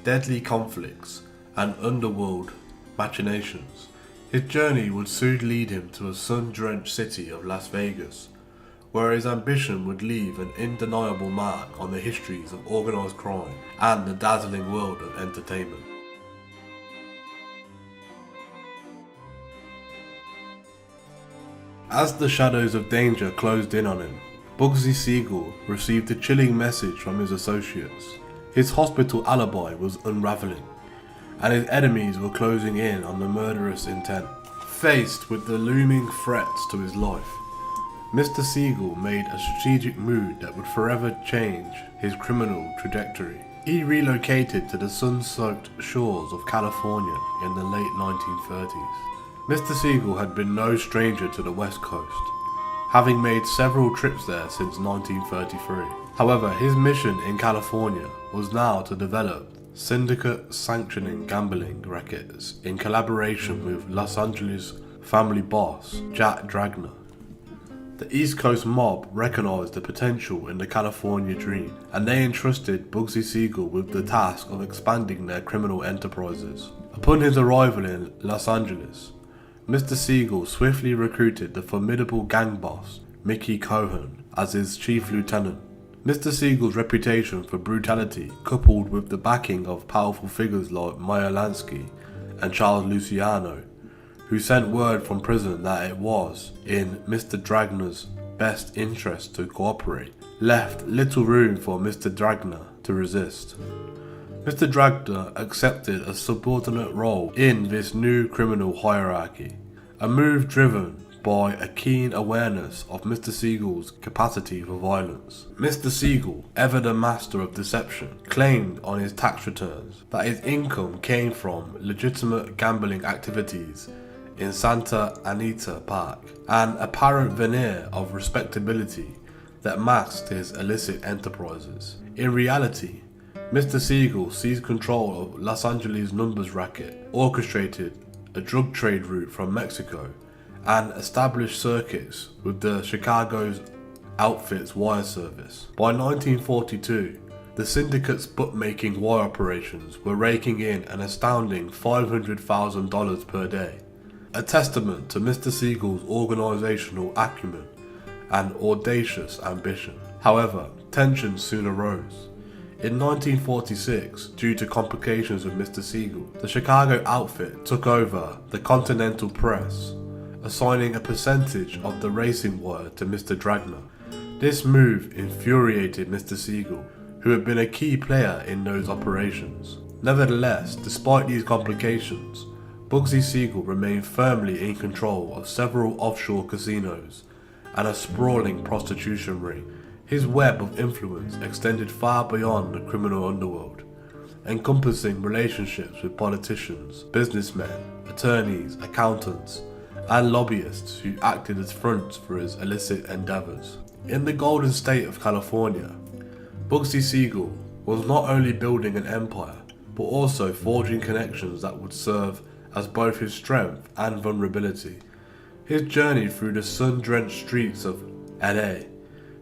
deadly conflicts, and underworld machinations. His journey would soon lead him to a sun-drenched city of Las Vegas, where his ambition would leave an undeniable mark on the histories of organised crime and the dazzling world of entertainment. As the shadows of danger closed in on him, Bugsy Siegel received a chilling message from his associates. His hospital alibi was unravelling, and his enemies were closing in on the murderous intent. Faced with the looming threats to his life, Mr. Siegel made a strategic move that would forever change his criminal trajectory. He relocated to the sun-soaked shores of California in the late 1930s. Mr. Siegel had been no stranger to the West Coast, having made several trips there since 1933. However, his mission in California was now to develop syndicate sanctioning gambling rackets in collaboration with Los Angeles family boss Jack Dragna. The East Coast mob recognized the potential in the California dream, and they entrusted Bugsy Siegel with the task of expanding their criminal enterprises. Upon his arrival in Los Angeles, Mr. Siegel swiftly recruited the formidable gang boss Mickey Cohen as his chief lieutenant. Mr. Siegel's reputation for brutality, coupled with the backing of powerful figures like Meyer Lansky and Charles Luciano, who sent word from prison that it was in Mr. Dragna's best interest to cooperate, left little room for Mr. Dragna to resist. Mr. Dragna accepted a subordinate role in this new criminal hierarchy, a move driven by a keen awareness of Mr. Siegel's capacity for violence. Mr. Siegel, ever the master of deception, claimed on his tax returns that his income came from legitimate gambling activities in Santa Anita Park, an apparent veneer of respectability that masked his illicit enterprises. In reality, Mr. Siegel seized control of Los Angeles' numbers racket, orchestrated a drug trade route from Mexico, and established circuits with the Chicago's outfit's wire service. By 1942, the syndicate's bookmaking wire operations were raking in an astounding $500,000 per day, a testament to Mr. Siegel's organizational acumen and audacious ambition. However, tensions soon arose. In 1946, due to complications with Mr. Siegel, the Chicago outfit took over the Continental Press, assigning a percentage of the racing wire to Mr. Dragner. This move infuriated Mr. Siegel, who had been a key player in those operations. Nevertheless, despite these complications, Bugsy Siegel remained firmly in control of several offshore casinos and a sprawling prostitution ring. His web of influence extended far beyond the criminal underworld, encompassing relationships with politicians, businessmen, attorneys, accountants, and lobbyists who acted as fronts for his illicit endeavors. In the Golden State of California, Bugsy Siegel was not only building an empire, but also forging connections that would serve as both his strength and vulnerability. His journey through the sun-drenched streets of LA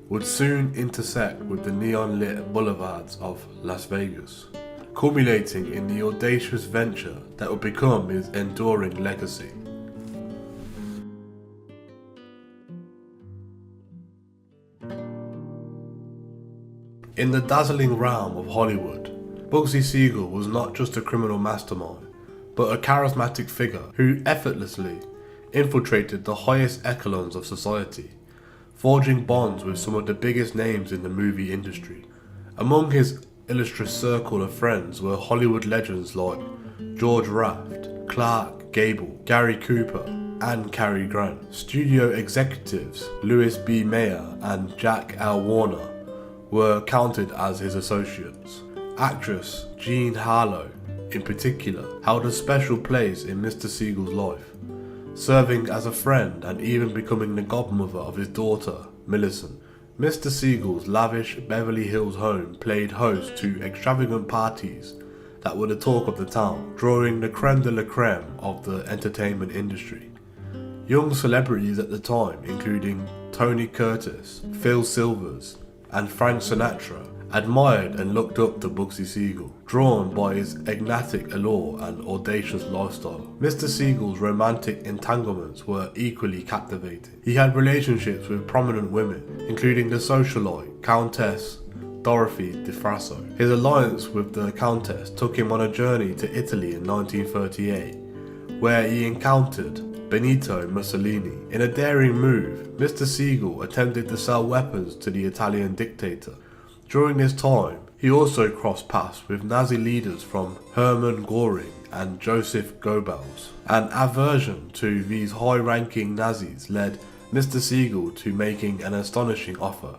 would soon intersect with the neon-lit boulevards of Las Vegas, culminating in the audacious venture that would become his enduring legacy. In the dazzling realm of Hollywood, Bugsy Siegel was not just a criminal mastermind, but a charismatic figure who effortlessly infiltrated the highest echelons of society, forging bonds with some of the biggest names in the movie industry. Among his illustrious circle of friends were Hollywood legends like George Raft, Clark Gable, Gary Cooper, and Cary Grant. Studio executives Louis B. Mayer and Jack L. Warner were counted as his associates. Actress Jean Harlow, in particular, held a special place in Mr. Siegel's life, serving as a friend and even becoming the godmother of his daughter, Millicent. Mr. Siegel's lavish Beverly Hills home played host to extravagant parties that were the talk of the town, drawing the creme de la creme of the entertainment industry. Young celebrities at the time, including Tony Curtis, Phil Silvers, and Frank Sinatra, admired and looked up to Bugsy Siegel, drawn by his enigmatic allure and audacious lifestyle. Mr. Siegel's romantic entanglements were equally captivating. He had relationships with prominent women, including the socialite Countess Dorothy DeFrasso. His alliance with the Countess took him on a journey to Italy in 1938, where he encountered Benito Mussolini. In a daring move, Mr. Siegel attempted to sell weapons to the Italian dictator. During this time, he also crossed paths with Nazi leaders from Hermann Göring and Joseph Goebbels. An aversion to these high-ranking Nazis led Mr. Siegel to making an astonishing offer.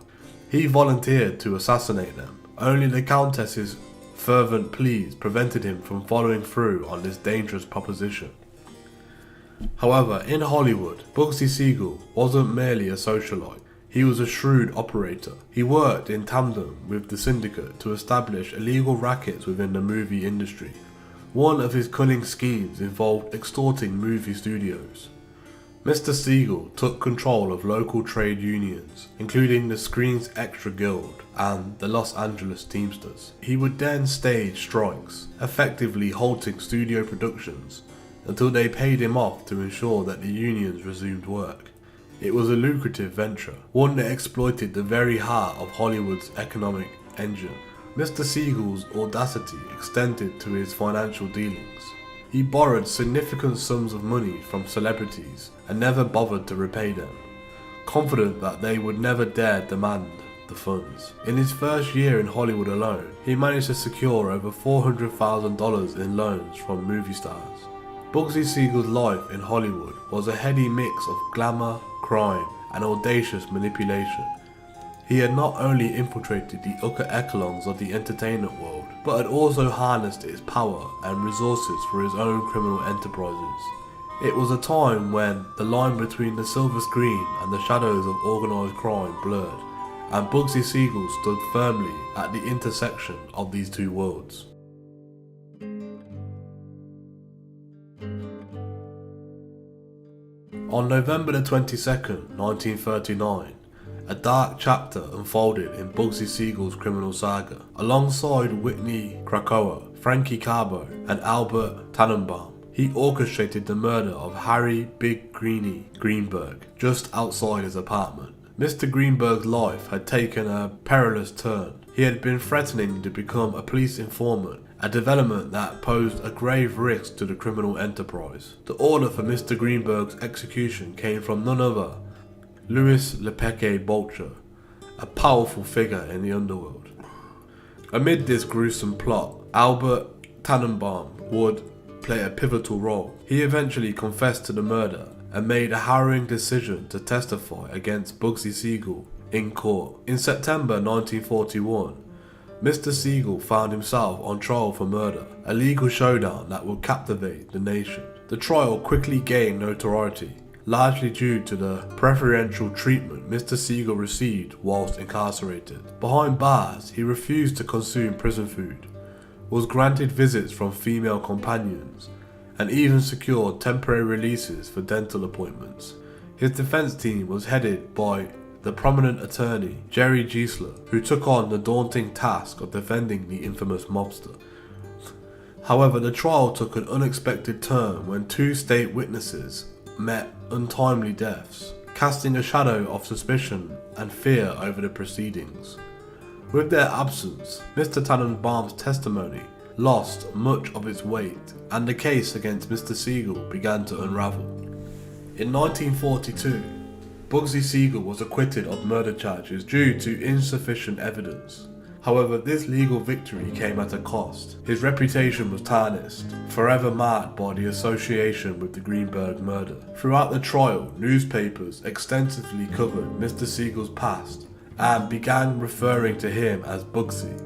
He volunteered to assassinate them. Only the Countess's fervent pleas prevented him from following through on this dangerous proposition. However, in Hollywood, Bugsy Siegel wasn't merely a socialite. He was a shrewd operator. He worked in tandem with the syndicate to establish illegal rackets within the movie industry. One of his cunning schemes involved extorting movie studios. Mr. Siegel took control of local trade unions, including the Screen's Extra Guild and the Los Angeles Teamsters. He would then stage strikes, effectively halting studio productions until they paid him off to ensure that the unions resumed work. It was a lucrative venture, one that exploited the very heart of Hollywood's economic engine. Mr. Siegel's audacity extended to his financial dealings. He borrowed significant sums of money from celebrities and never bothered to repay them, confident that they would never dare demand the funds. In his first year in Hollywood alone, he managed to secure over $400,000 in loans from movie stars. Bugsy Siegel's life in Hollywood was a heady mix of glamour, crime, and audacious manipulation. He had not only infiltrated the upper echelons of the entertainment world, but had also harnessed its power and resources for his own criminal enterprises. It was a time when the line between the silver screen and the shadows of organised crime blurred, and Bugsy Siegel stood firmly at the intersection of these two worlds. On November the 22nd, 1939, a dark chapter unfolded in Bugsy Siegel's criminal saga. Alongside Whitney Krakoa, Frankie Carbo, and Albert Tannenbaum, he orchestrated the murder of Harry Big Greenie Greenberg just outside his apartment. Mr. Greenberg's life had taken a perilous turn. He had been threatening to become a police informant, a development that posed a grave risk to the criminal enterprise. The order for Mr. Greenberg's execution came from none other, Louis Lepeke Bolcher, a powerful figure in the underworld. Amid this gruesome plot, Albert Tannenbaum would play a pivotal role. He eventually confessed to the murder and made a harrowing decision to testify against Bugsy Siegel in court. In September 1941, Mr. Siegel found himself on trial for murder, a legal showdown that would captivate the nation. The trial quickly gained notoriety, largely due to the preferential treatment Mr. Siegel received whilst incarcerated. Behind bars, he refused to consume prison food, was granted visits from female companions, and even secured temporary releases for dental appointments. His defense team was headed by the prominent attorney Jerry Giesler, who took on the daunting task of defending the infamous mobster. However, the trial took an unexpected turn when two state witnesses met untimely deaths, casting a shadow of suspicion and fear over the proceedings. With their absence, Mr. Tannenbaum's testimony lost much of its weight, and the case against Mr. Siegel began to unravel. In 1942, Bugsy Siegel was acquitted of murder charges due to insufficient evidence. However, this legal victory came at a cost. His reputation was tarnished, forever marked by the association with the Greenberg murder. Throughout the trial, newspapers extensively covered Mr. Siegel's past and began referring to him as Bugsy,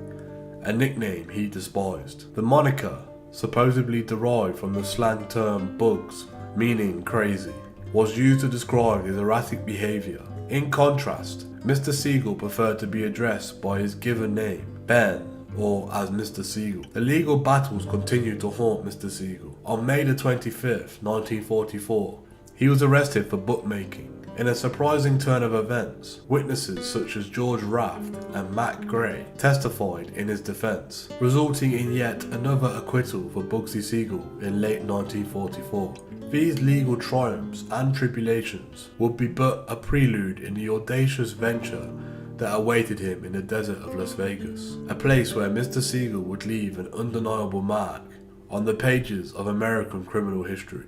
a nickname he despised. The moniker, supposedly derived from the slang term bugs, meaning crazy, was used to describe his erratic behaviour. In contrast, Mr. Siegel preferred to be addressed by his given name, Ben, or as Mr. Siegel. The legal battles continued to haunt Mr. Siegel. On May the 25th, 1944, he was arrested for bookmaking. In a surprising turn of events, witnesses such as George Raft and Matt Gray testified in his defense, resulting in yet another acquittal for Bugsy Siegel in late 1944. These legal triumphs and tribulations would be but a prelude in the audacious venture that awaited him in the desert of Las Vegas, a place where Mr. Siegel would leave an undeniable mark on the pages of American criminal history.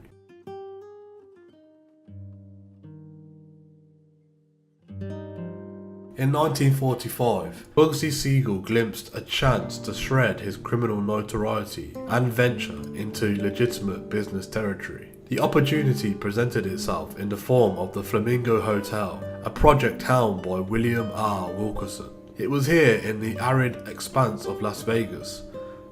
In 1945, Bugsy Siegel glimpsed a chance to shred his criminal notoriety and venture into legitimate business territory. The opportunity presented itself in the form of the Flamingo Hotel, a project helmed by William R. Wilkerson. It was here in the arid expanse of Las Vegas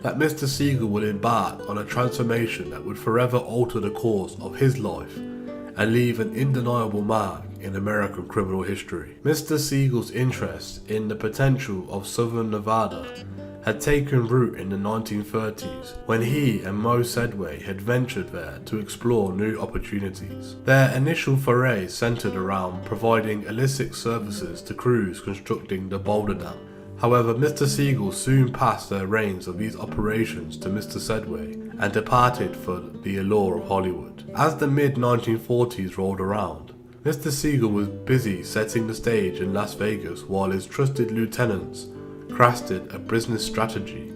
that Mr. Siegel would embark on a transformation that would forever alter the course of his life and leave an undeniable mark in American criminal history. Mr. Siegel's interest in the potential of southern Nevada had taken root in the 1930s when he and Mo Sedway had ventured there to explore new opportunities. Their initial foray centered around providing illicit services to crews constructing the Boulder Dam. However, Mr. Siegel soon passed the reins of these operations to Mr. Sedway and departed for the allure of Hollywood. As the mid-1940s rolled around, Mr. Siegel was busy setting the stage in Las Vegas while his trusted lieutenants crafted a business strategy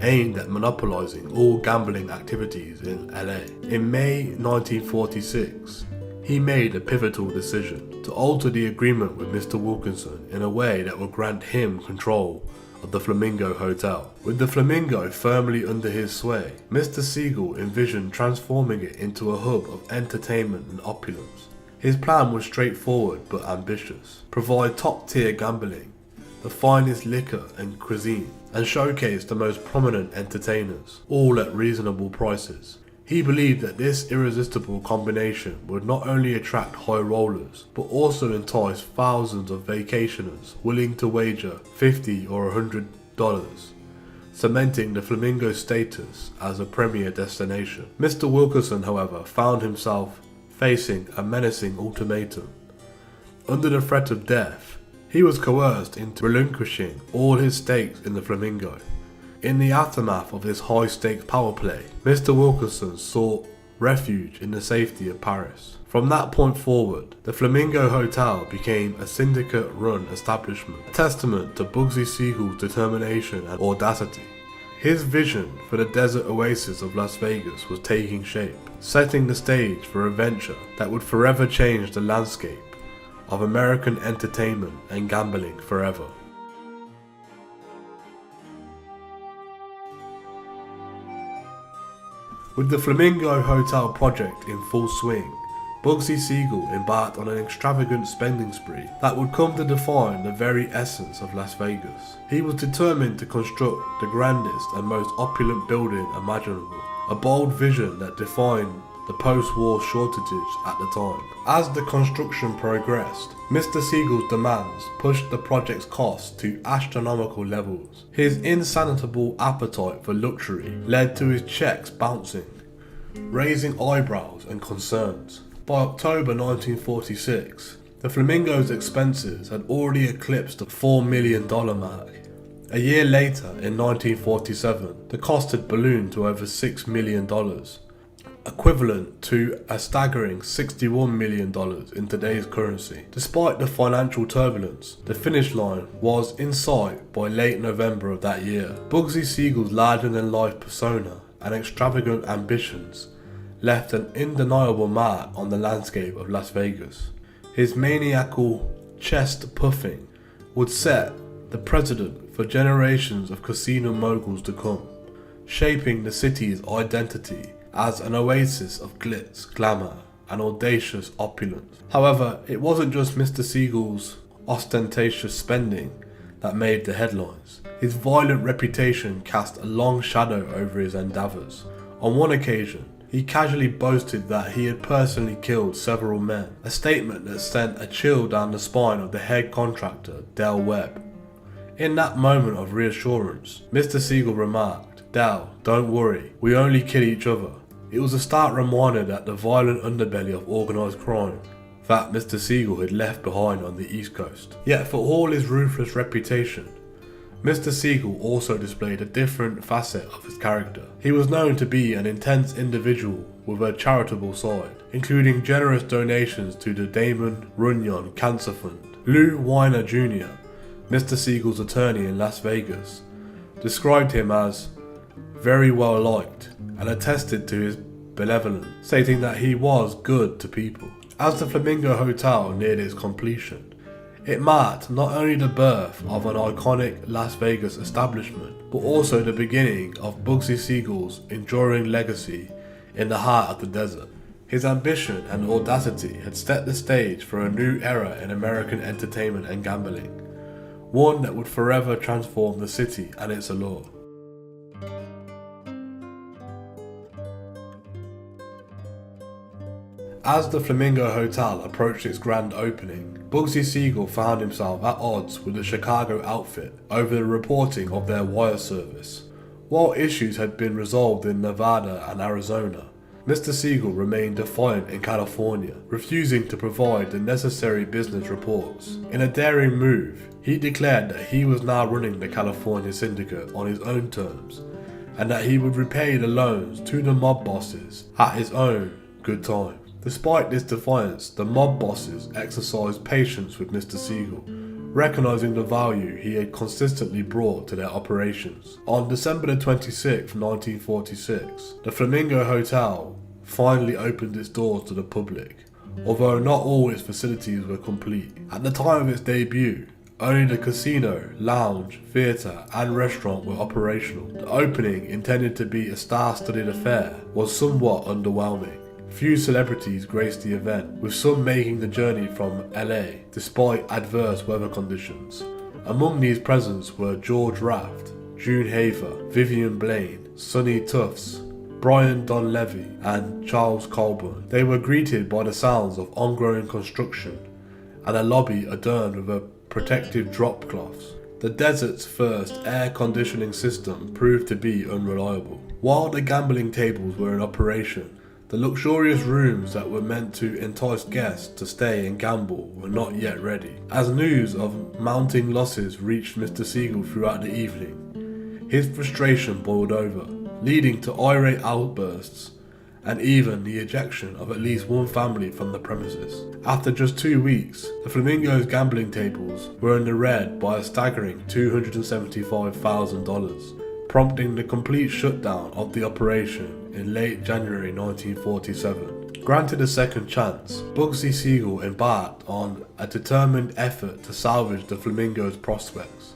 aimed at monopolizing all gambling activities in LA. In May 1946, he made a pivotal decision to alter the agreement with Mr. Wilkinson in a way that would grant him control of the Flamingo Hotel. With the Flamingo firmly under his sway, Mr. Siegel envisioned transforming it into a hub of entertainment and opulence. His plan was straightforward but ambitious: provide top-tier gambling, the finest liquor and cuisine, and showcase the most prominent entertainers, all at reasonable prices. He believed that this irresistible combination would not only attract high rollers, but also entice thousands of vacationers willing to wager $50 or $100, cementing the Flamingo's status as a premier destination. Mr. Wilkerson, however, found himself facing a menacing ultimatum. Under the threat of death, he was coerced into relinquishing all his stakes in the Flamingo. In the aftermath of this high-stakes power play, Mr. Wilkerson sought refuge in the safety of Paris. From that point forward, the Flamingo Hotel became a syndicate-run establishment, a testament to Bugsy Siegel's determination and audacity. His vision for the desert oasis of Las Vegas was taking shape, setting the stage for a venture that would forever change the landscape of American entertainment and gambling forever. With the Flamingo Hotel project in full swing, Bugsy Siegel embarked on an extravagant spending spree that would come to define the very essence of Las Vegas. He was determined to construct the grandest and most opulent building imaginable, a bold vision that defined the post-war shortages at the time. As the construction progressed, Mr. Siegel's demands pushed the project's costs to astronomical levels. His insatiable appetite for luxury led to his checks bouncing, raising eyebrows and concerns. By October 1946, the Flamingo's expenses had already eclipsed the $4 million mark. A year later, in 1947, the cost had ballooned to over $6 million, equivalent to a staggering $61 million in today's currency. Despite the financial turbulence, the finish line was in sight by late November of that year. Bugsy Siegel's larger-than-life persona and extravagant ambitions left an undeniable mark on the landscape of Las Vegas. His maniacal chest puffing would set the precedent for generations of casino moguls to come, shaping the city's identity as an oasis of glitz, glamour, and audacious opulence. However, it wasn't just Mr. Siegel's ostentatious spending that made the headlines. His violent reputation cast a long shadow over his endeavours. On one occasion, he casually boasted that he had personally killed several men, a statement that sent a chill down the spine of the head contractor, Del Webb. In that moment of reassurance, Mr. Siegel remarked, "Del, don't worry, we only kill each other." It was a stark reminder that the violent underbelly of organised crime that Mr. Siegel had left behind on the East Coast. Yet for all his ruthless reputation, Mr. Siegel also displayed a different facet of his character. He was known to be an intense individual with a charitable side, including generous donations to the Damon Runyon Cancer Fund. Lou Weiner Jr., Mr. Siegel's attorney in Las Vegas, described him as very well liked and attested to his benevolence, stating that he was good to people. As the Flamingo Hotel neared its completion, it marked not only the birth of an iconic Las Vegas establishment, but also the beginning of Bugsy Siegel's enduring legacy in the heart of the desert. His ambition and audacity had set the stage for a new era in American entertainment and gambling, one that would forever transform the city and its allure. As the Flamingo Hotel approached its grand opening, Bugsy Siegel found himself at odds with the Chicago outfit over the reporting of their wire service. While issues had been resolved in Nevada and Arizona, Mr. Siegel remained defiant in California, refusing to provide the necessary business reports. In a daring move, he declared that he was now running the California syndicate on his own terms, and that he would repay the loans to the mob bosses at his own good time. Despite this defiance, the mob bosses exercised patience with Mr. Siegel, recognizing the value he had consistently brought to their operations. On December 26, 1946, the Flamingo Hotel finally opened its doors to the public, although not all its facilities were complete. At the time of its debut, Only the casino, lounge, theatre and restaurant were operational. The opening, intended to be a star-studded affair, was somewhat underwhelming. Few celebrities graced the event, with some making the journey from LA despite adverse weather conditions. Among these presents were George Raft, June Haver, Vivian Blaine, Sonny Tufts, Brian Donlevy and Charles Colburn. They were greeted by the sounds of ongoing construction and a lobby adorned with a protective drop cloths. The desert's first air conditioning system proved to be unreliable. While the gambling tables were in operation, the luxurious rooms that were meant to entice guests to stay and gamble were not yet ready. As news of mounting losses reached Mr. Siegel throughout the evening, his frustration boiled over, leading to irate outbursts and even the ejection of at least one family from the premises. After just 2 weeks, the Flamingo's gambling tables were in the red by a staggering $275,000, prompting the complete shutdown of the operation in late January 1947. Granted a second chance, Bugsy Siegel embarked on a determined effort to salvage the Flamingo's prospects.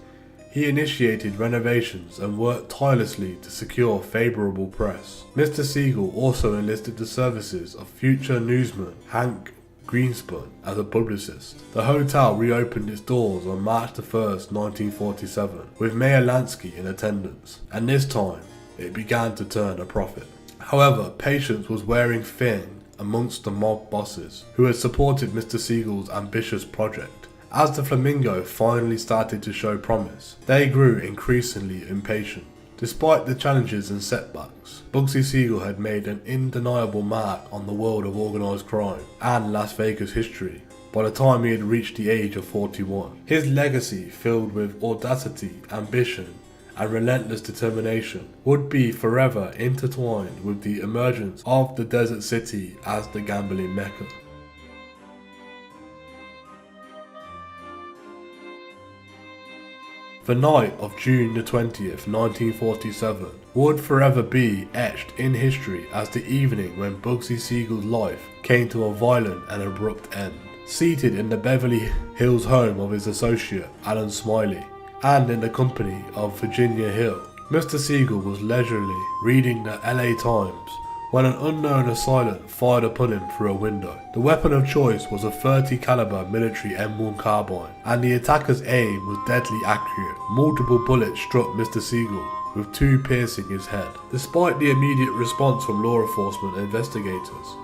He initiated renovations and worked tirelessly to secure favourable press. Mr. Siegel also enlisted the services of future newsman Hank Greenspun as a publicist. The hotel reopened its doors on March 1st, 1947, with Mayor Lansky in attendance, and this time it began to turn a profit. However, patience was wearing thin amongst the mob bosses who had supported Mr. Siegel's ambitious project. As the Flamingo finally started to show promise, they grew increasingly impatient. Despite the challenges and setbacks, Bugsy Siegel had made an undeniable mark on the world of organised crime and Las Vegas history by the time he had reached the age of 41. His legacy, filled with audacity, ambition and relentless determination, would be forever intertwined with the emergence of the desert city as the gambling mecca. The night of June the 20th, 1947 would forever be etched in history as the evening when Bugsy Siegel's life came to a violent and abrupt end. Seated in the Beverly Hills home of his associate Alan Smiley, and in the company of Virginia Hill, Mr. Siegel was leisurely reading the LA Times when an unknown assailant fired upon him through a window. The weapon of choice was a .30 caliber military M1 carbine, and the attacker's aim was deadly accurate. Multiple bullets struck Mr. Siegel, with 2 piercing his head. Despite the immediate response from law enforcement investigators,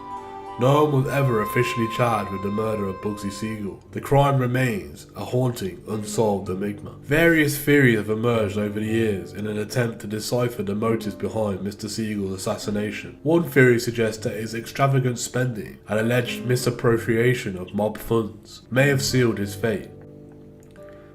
no one was ever officially charged with the murder of Bugsy Siegel. The crime remains a haunting, unsolved enigma. Various theories have emerged over the years in an attempt to decipher the motives behind Mr. Siegel's assassination. One theory suggests that his extravagant spending and alleged misappropriation of mob funds may have sealed his fate.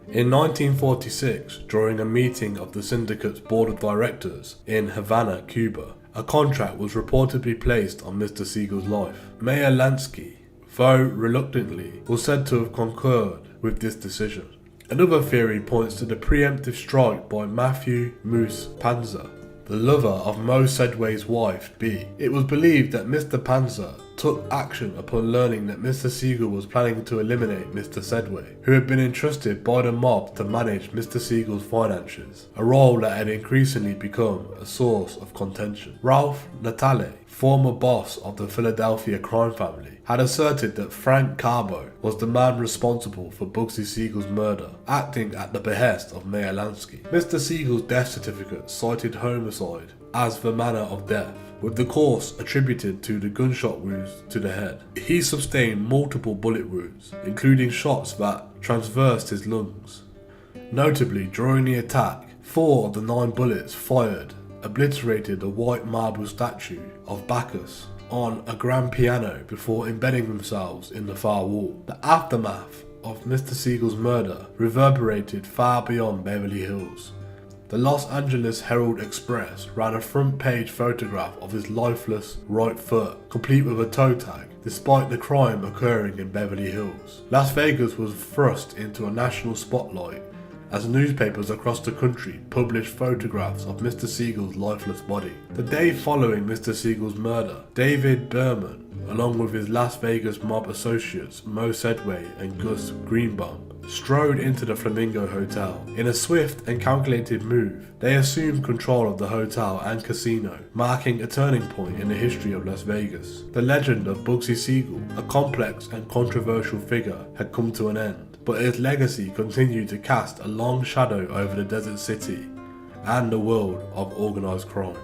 In 1946, during a meeting of the syndicate's board of directors in Havana, Cuba, a contract was reportedly placed on Mr. Siegel's life. Mayor Lansky, though reluctantly, was said to have concurred with this decision. Another theory points to the preemptive strike by Matthew Moose Panzer, the lover of Mo Sedway's wife, B. It was believed that Mr. Panzer took action upon learning that Mr. Siegel was planning to eliminate Mr. Sedway, who had been entrusted by the mob to manage Mr. Siegel's finances, a role that had increasingly become a source of contention. Ralph Natale, former boss of the Philadelphia crime family, had asserted that Frank Carbo was the man responsible for Bugsy Siegel's murder, acting at the behest of Mayor Lansky. Mr. Siegel's death certificate cited homicide as the manner of death, with the cause attributed to the gunshot wounds to the head. He sustained multiple bullet wounds, including shots that transversed his lungs. Notably, during the attack, 4 of the 9 bullets fired obliterated a white marble statue of Bacchus on a grand piano before embedding themselves in the far wall. The aftermath of Mr. Siegel's murder reverberated far beyond Beverly Hills. The Los Angeles Herald-Express ran a front-page photograph of his lifeless right foot, complete with a toe tag, despite the crime occurring in Beverly Hills. Las Vegas was thrust into a national spotlight as newspapers across the country published photographs of Mr. Siegel's lifeless body. The day following Mr. Siegel's murder, David Berman, along with his Las Vegas mob associates Mo Sedway and Gus Greenbaum, strode into the Flamingo Hotel. In a swift and calculated move, they assumed control of the hotel and casino, marking a turning point in the history of Las Vegas. The legend of Bugsy Siegel, a complex and controversial figure, had come to an end, but his legacy continued to cast a long shadow over the desert city and the world of organized crime.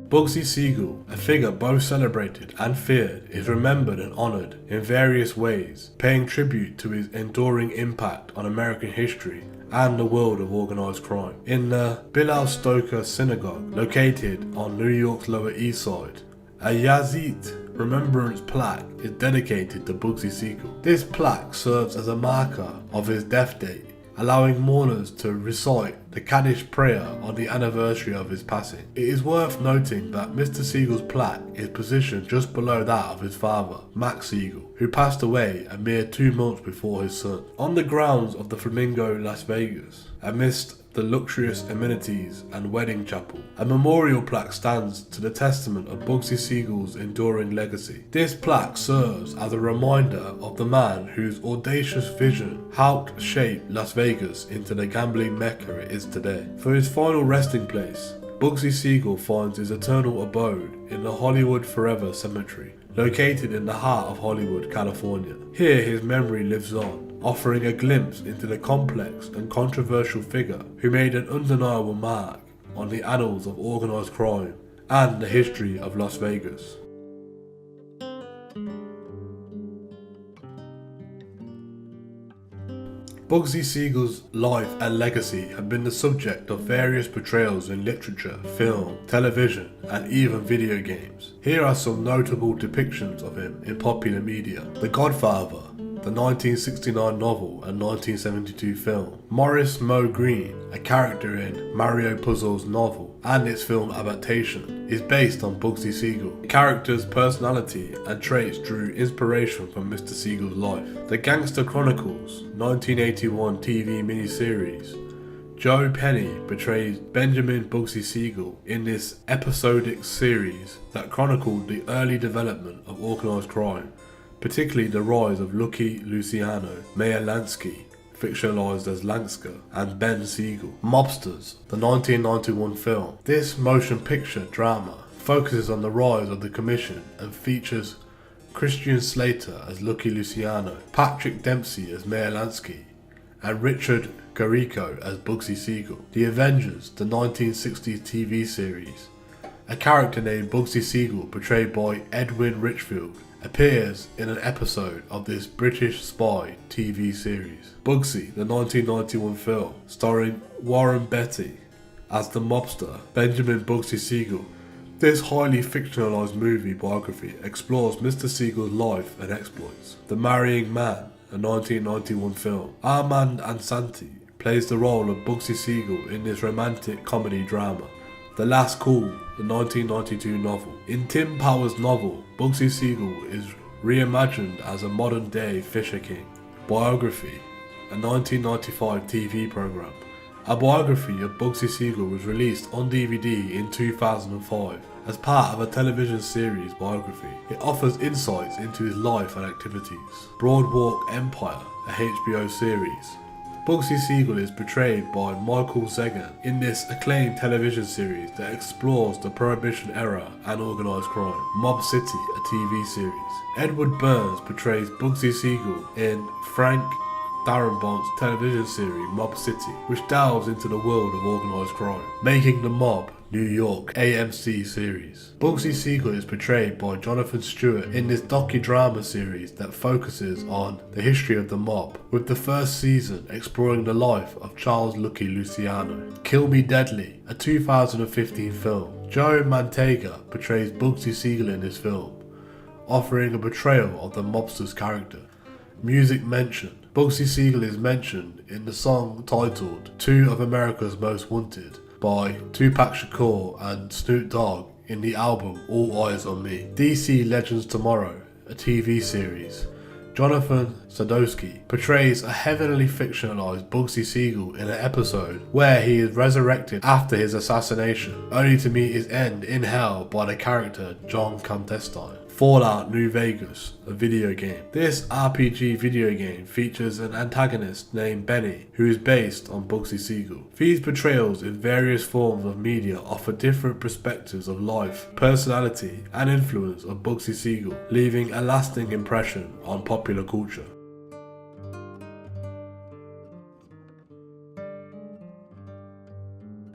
Bugsy Siegel, a figure both celebrated and feared, is remembered and honoured in various ways, paying tribute to his enduring impact on American history and the world of organised crime. In the Bilal Stoker Synagogue, located on New York's Lower East Side, a Yazid remembrance plaque is dedicated to Bugsy Siegel. This plaque serves as a marker of his death date, allowing mourners to recite the Kaddish prayer on the anniversary of his passing. It is worth noting that Mr. Siegel's plaque is positioned just below that of his father, Max Siegel, who passed away a mere 2 months before his son. On the grounds of the Flamingo Las Vegas, amidst the luxurious amenities and wedding chapel, a memorial plaque stands to the testament of Bugsy Siegel's enduring legacy. This plaque serves as a reminder of the man whose audacious vision helped shape Las Vegas into the gambling mecca it is today. For his final resting place, Bugsy Siegel finds his eternal abode in the Hollywood Forever Cemetery, located in the heart of Hollywood, California. Here his memory lives on, offering a glimpse into the complex and controversial figure who made an undeniable mark on the annals of organised crime and the history of Las Vegas. Bugsy Siegel's life and legacy have been the subject of various portrayals in literature, film, television, and even video games. Here are some notable depictions of him in popular media: The Godfather, the 1969 novel and 1972 film; Morris Moe Green, a character in Mario Puzo's novel and its film adaptation, is based on Bugsy Siegel. The character's personality and traits drew inspiration from Mr. Siegel's life. The Gangster Chronicles 1981 TV miniseries. Joe Penny portrays Benjamin Bugsy Siegel in this episodic series that chronicled the early development of organised crime, particularly the rise of Lucky Luciano, Meyer Lansky, fictionalized as Lansker, and Ben Siegel. Mobsters, the 1991 film. This motion picture drama focuses on the rise of the Commission and features Christian Slater as Lucky Luciano, Patrick Dempsey as Meyer Lansky, and Richard Grieco as Bugsy Siegel. The Avengers, the 1960s TV series. A character named Bugsy Siegel, portrayed by Edwin Richfield, appears in an episode of this British spy TV series. Bugsy, the 1991 film, starring Warren Beatty as the mobster Benjamin Bugsy Siegel. This highly fictionalized movie biography explores Mr. Siegel's life and exploits. The Marrying Man, a 1991 film. Armand Ansati plays the role of Bugsy Siegel in this romantic comedy drama. The Last Call, the 1992 novel. In Tim Power's novel, Bugsy Siegel is reimagined as a modern-day Fisher King. Biography, a 1995 TV program. A biography of Bugsy Siegel was released on DVD in 2005 as part of a television series biography. It offers insights into his life and activities. Broadwalk Empire, a HBO series. Bugsy Siegel is portrayed by Michael Zegan in this acclaimed television series that explores the Prohibition era and organised crime. Mob City, a TV series. Edward Burns portrays Bugsy Siegel in Frank Darabont's television series Mob City, which delves into the world of organised crime. Making the Mob, New York, AMC series. Bugsy Siegel is portrayed by Jonathan Stewart in this docudrama series that focuses on the history of the mob, with the first season exploring the life of Charles Lucky Luciano. Kill Me Deadly, a 2015 film. Joe Mantegna portrays Bugsy Siegel in this film, offering a portrayal of the mobster's character. Music mention. Bugsy Siegel is mentioned in the song titled Two of America's Most Wanted by Tupac Shakur and Snoop Dogg in the album All Eyes on Me. DC Legends Tomorrow, a TV series. Jonathan Sadowski, portrays a heavily fictionalized Bugsy Siegel in an episode where he is resurrected after his assassination, only to meet his end in hell by the character John Clandestine. Fallout New Vegas, a video game. This RPG video game features an antagonist named Benny, who is based on Bugsy Siegel. These portrayals in various forms of media offer different perspectives of life, personality, and influence of Bugsy Siegel, leaving a lasting impression on popular culture.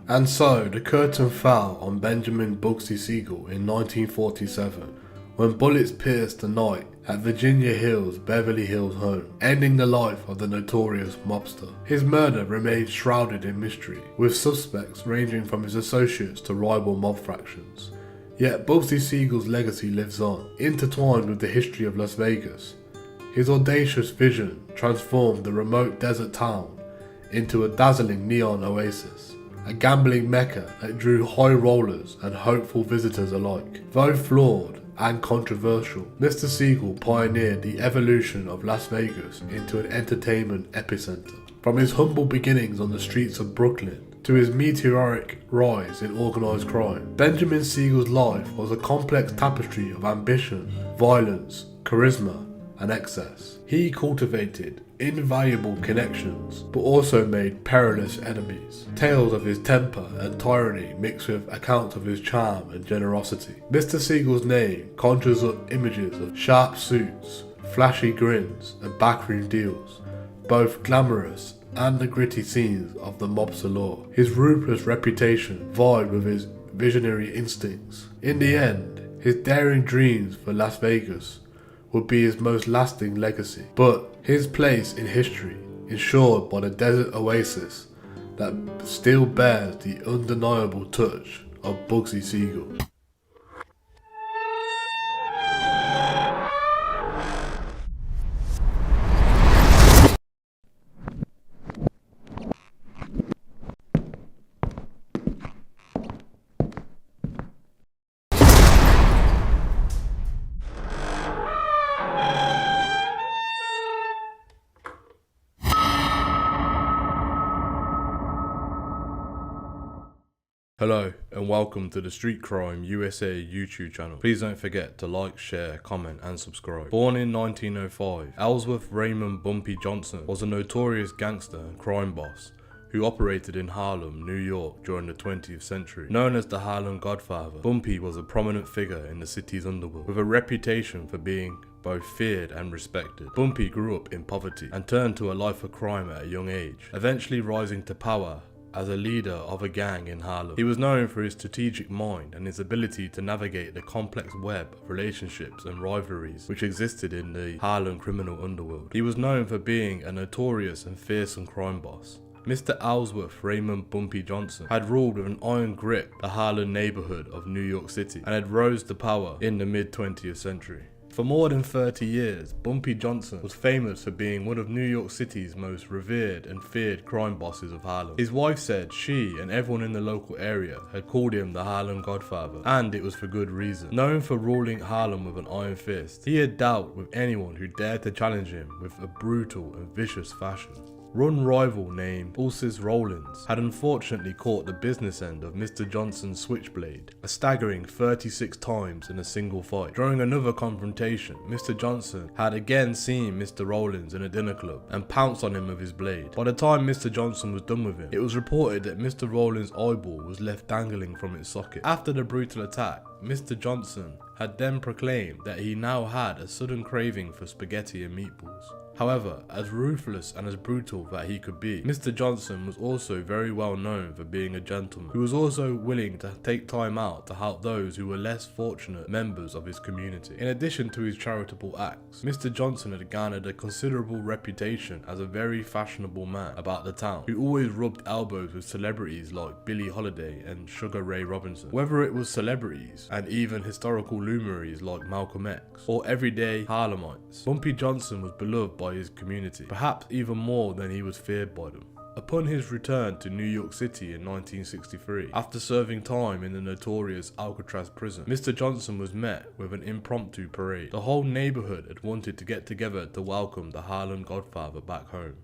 And so, the curtain fell on Benjamin Bugsy Siegel in 1947, when bullets pierced the night at Virginia Hill's Beverly Hills home, ending the life of the notorious mobster. His murder remains shrouded in mystery, with suspects ranging from his associates to rival mob fractions. Yet Bugsy Siegel's legacy lives on, intertwined with the history of Las Vegas. His audacious vision transformed the remote desert town into a dazzling neon oasis, a gambling mecca that drew high rollers and hopeful visitors alike. Though flawed and controversial, Mr. Siegel pioneered the evolution of Las Vegas into an entertainment epicenter. From his humble beginnings on the streets of Brooklyn to his meteoric rise in organized crime, Benjamin Siegel's life was a complex tapestry of ambition, violence, charisma, and excess. He cultivated invaluable connections, but also made perilous enemies. Tales of his temper and tyranny mixed with accounts of his charm and generosity. Mr. Siegel's name conjures up images of sharp suits, flashy grins, and backroom deals, both glamorous and the gritty scenes of the mobster lore. His ruthless reputation vied with his visionary instincts. In the end, his daring dreams for Las Vegas would be his most lasting legacy, but his place in history, ensured by the desert oasis that still bears the undeniable touch of Bugsy Siegel. Hello and welcome to the Street Crime USA YouTube channel. Please don't forget to like, share, comment and subscribe. Born in 1905, Ellsworth Raymond Bumpy Johnson was a notorious gangster and crime boss who operated in Harlem, New York during the 20th century. Known as the Harlem Godfather, Bumpy was a prominent figure in the city's underworld, with a reputation for being both feared and respected. Bumpy grew up in poverty and turned to a life of crime at a young age, eventually rising to power as a leader of a gang in Harlem. He was known for his strategic mind and his ability to navigate the complex web of relationships and rivalries which existed in the Harlem criminal underworld. He was known for being a notorious and fearsome crime boss. Mr. Ellsworth Raymond Bumpy Johnson had ruled with an iron grip the Harlem neighborhood of New York City and had rose to power in the mid-20th century. For more than 30 years, Bumpy Johnson was famous for being one of New York City's most revered and feared crime bosses of Harlem. His wife said she and everyone in the local area had called him the Harlem Godfather, and it was for good reason. Known for ruling Harlem with an iron fist, he had dealt with anyone who dared to challenge him with a brutal and vicious fashion. Run rival named Ulysses Rollins had unfortunately caught the business end of Mr. Johnson's switchblade, a staggering 36 times in a single fight. During another confrontation, Mr. Johnson had again seen Mr. Rollins in a dinner club and pounced on him with his blade. By the time Mr. Johnson was done with him, it was reported that Mr. Rollins' eyeball was left dangling from its socket. After the brutal attack, Mr. Johnson had then proclaimed that he now had a sudden craving for spaghetti and meatballs. However, as ruthless and as brutal that he could be, Mr. Johnson was also very well known for being a gentleman, who was also willing to take time out to help those who were less fortunate members of his community. In addition to his charitable acts, Mr. Johnson had garnered a considerable reputation as a very fashionable man about the town, who always rubbed elbows with celebrities like Billie Holiday and Sugar Ray Robinson. Whether it was celebrities and even historical luminaries like Malcolm X or everyday Harlemites, Bumpy Johnson was beloved by his community, perhaps even more than he was feared by them. Upon his return to New York City in 1963, after serving time in the notorious Alcatraz prison, Mr. Johnson was met with an impromptu parade. The whole neighborhood had wanted to get together to welcome the Harlem Godfather back home.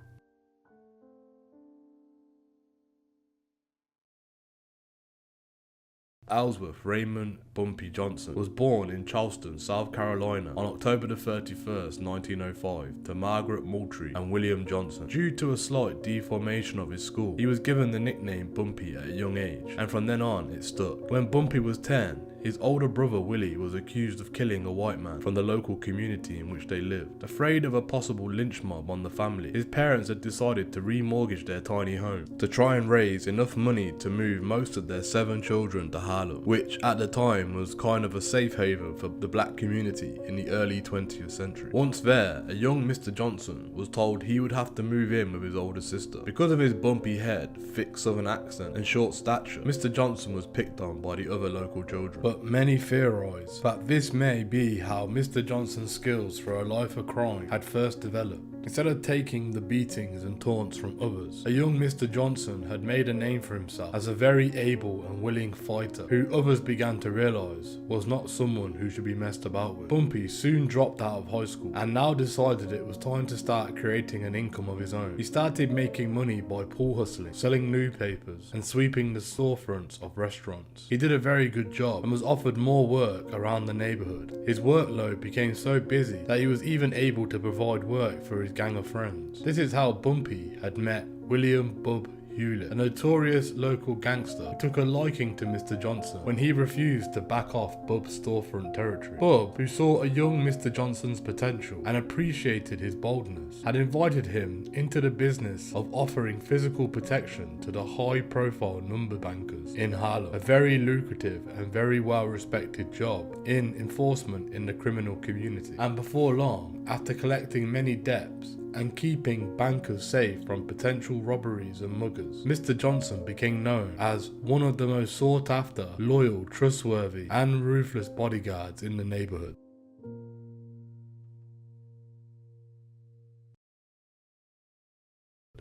Ellsworth Raymond Bumpy Johnson was born in Charleston, South Carolina on October 31st, 1905 to Margaret Moultrie and William Johnson. Due to a slight deformation of his skull, he was given the nickname Bumpy at a young age, and from then on it stuck. When Bumpy was 10, his older brother Willie was accused of killing a white man from the local community in which they lived. Afraid of a possible lynch mob on the family, his parents had decided to remortgage their tiny home to try and raise enough money to move most of their 7 children to Harlem, which at the time was kind of a safe haven for the black community in the early 20th century. Once there, a young Mr. Johnson was told he would have to move in with his older sister. Because of his bumpy head, thick southern accent and short stature, Mr. Johnson was picked on by the other local children. But many theorise that this may be how Mr. Johnson's skills for a life of crime had first developed. Instead of taking the beatings and taunts from others, a young Mr. Johnson had made a name for himself as a very able and willing fighter, who others began to realise was not someone who should be messed about with. Bumpy soon dropped out of high school and now decided it was time to start creating an income of his own. He started making money by pool hustling, selling newspapers, and sweeping the storefronts of restaurants. He did a very good job and was offered more work around the neighbourhood. His workload became so busy that he was even able to provide work for his gang of friends. This is how Bumpy had met William Bub Hewlett, a notorious local gangster who took a liking to Mr. Johnson when he refused to back off Bub's storefront territory. Bub, who saw a young Mr. Johnson's potential and appreciated his boldness, had invited him into the business of offering physical protection to the high-profile number bankers in Harlem, a very lucrative and very well-respected job in enforcement in the criminal community. And before long, after collecting many debts and keeping bankers safe from potential robberies and muggers, Mr. Johnson became known as one of the most sought after, loyal, trustworthy and ruthless bodyguards in the neighborhood.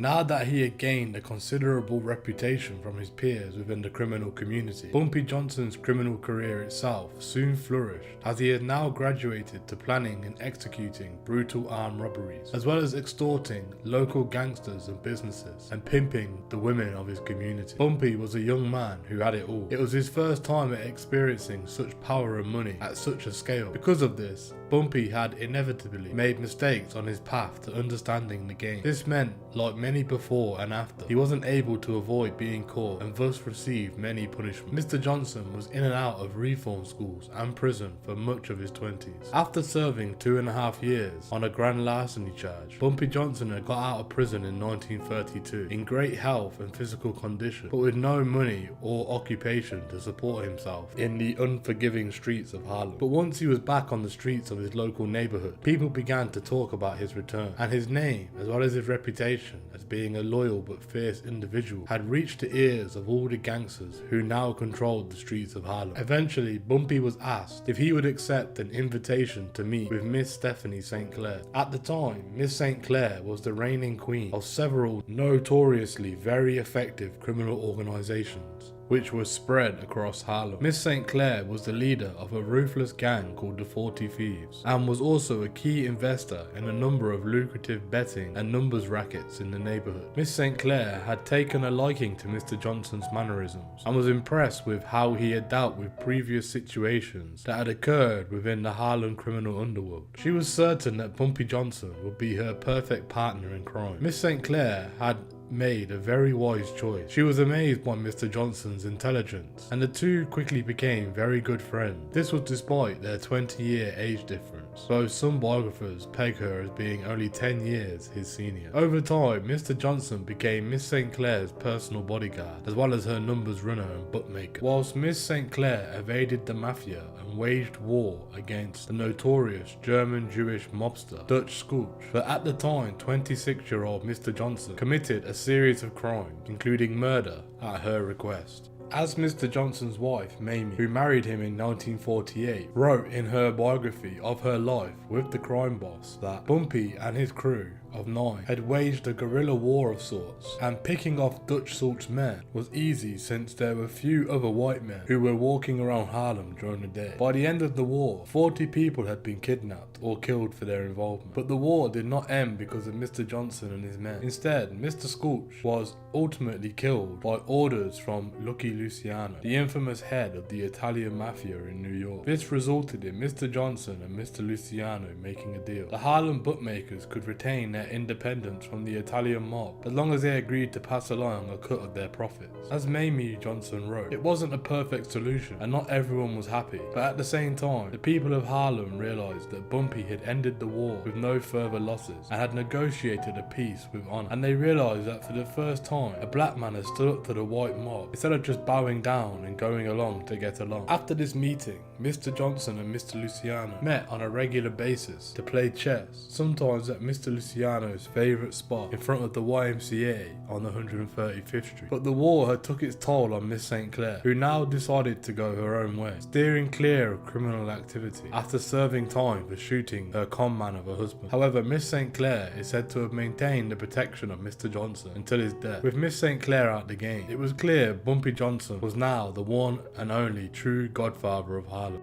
Now that he had gained a considerable reputation from his peers within the criminal community, Bumpy Johnson's criminal career itself soon flourished, as he had now graduated to planning and executing brutal armed robberies, as well as extorting local gangsters and businesses, and pimping the women of his community. Bumpy was a young man who had it all. It was his first time at experiencing such power and money at such a scale. Because of this, Bumpy had inevitably made mistakes on his path to understanding the game. This meant, like many before and after, he wasn't able to avoid being caught and thus received many punishments. Mr. Johnson was in and out of reform schools and prison for much of his 20s. After serving 2.5 years on a grand larceny charge, Bumpy Johnson had got out of prison in 1932 in great health and physical condition, but with no money or occupation to support himself in the unforgiving streets of Harlem. But once he was back on the streets of his local neighborhood, people began to talk about his return, and his name, as well as his reputation as being a loyal but fierce individual, had reached the ears of all the gangsters who now controlled the streets of Harlem. Eventually, Bumpy was asked if he would accept an invitation to meet with Miss Stephanie St. Clair. At the time, Miss St. Clair was the reigning queen of several notoriously very effective criminal organizations, which was spread across Harlem. Miss St. Clair was the leader of a ruthless gang called the 40 Thieves, and was also a key investor in a number of lucrative betting and numbers rackets in the neighborhood. Miss St. Clair had taken a liking to Mr. Johnson's mannerisms, and was impressed with how he had dealt with previous situations that had occurred within the Harlem criminal underworld. She was certain that Bumpy Johnson would be her perfect partner in crime. Miss St. Clair had made a very wise choice. She was amazed by Mr. Johnson's intelligence, and the two quickly became very good friends. This was despite their 20-year age difference, though some biographers peg her as being only 10 years his senior. Over time, Mr. Johnson became Miss St. Clair's personal bodyguard, as well as her numbers runner and bookmaker, whilst Miss St. Clair evaded the mafia and waged war against the notorious German-Jewish mobster Dutch Scooch. But at the time, 26-year-old Mr. Johnson committed a series of crimes, including murder, at her request. As Mr. Johnson's wife, Mamie, who married him in 1948, wrote in her biography of her life with the crime boss that Bumpy and his crew of 9, had waged a guerrilla war of sorts, and picking off Dutch Salt's men was easy since there were few other white men who were walking around Harlem during the day. By the end of the war, 40 people had been kidnapped or killed for their involvement. But the war did not end because of Mr. Johnson and his men. Instead, Mr. Scorch was ultimately killed by orders from Lucky Luciano, the infamous head of the Italian mafia in New York. This resulted in Mr. Johnson and Mr. Luciano making a deal. The Harlem bookmakers could retain their independence from the Italian mob as long as they agreed to pass along a cut of their profits. As Mamie Johnson wrote, it wasn't a perfect solution and not everyone was happy, but at the same time, the people of Harlem realised that Bumpy had ended the war with no further losses and had negotiated a peace with honour, and they realised that for the first time, a black man had stood up to the white mob instead of just bowing down and going along to get along. After this meeting, Mr. Johnson and Mr. Luciano met on a regular basis to play chess, sometimes at Mr. Luciano's favourite spot in front of the YMCA on 135th Street. But the war had took its toll on Miss St. Clair, who now decided to go her own way, steering clear of criminal activity after serving time for shooting her con-man of a husband. However, Miss St. Clair is said to have maintained the protection of Mr. Johnson until his death. With Miss St. Clair out the game, it was clear Bumpy Johnson was now the one and only true godfather of Harlem.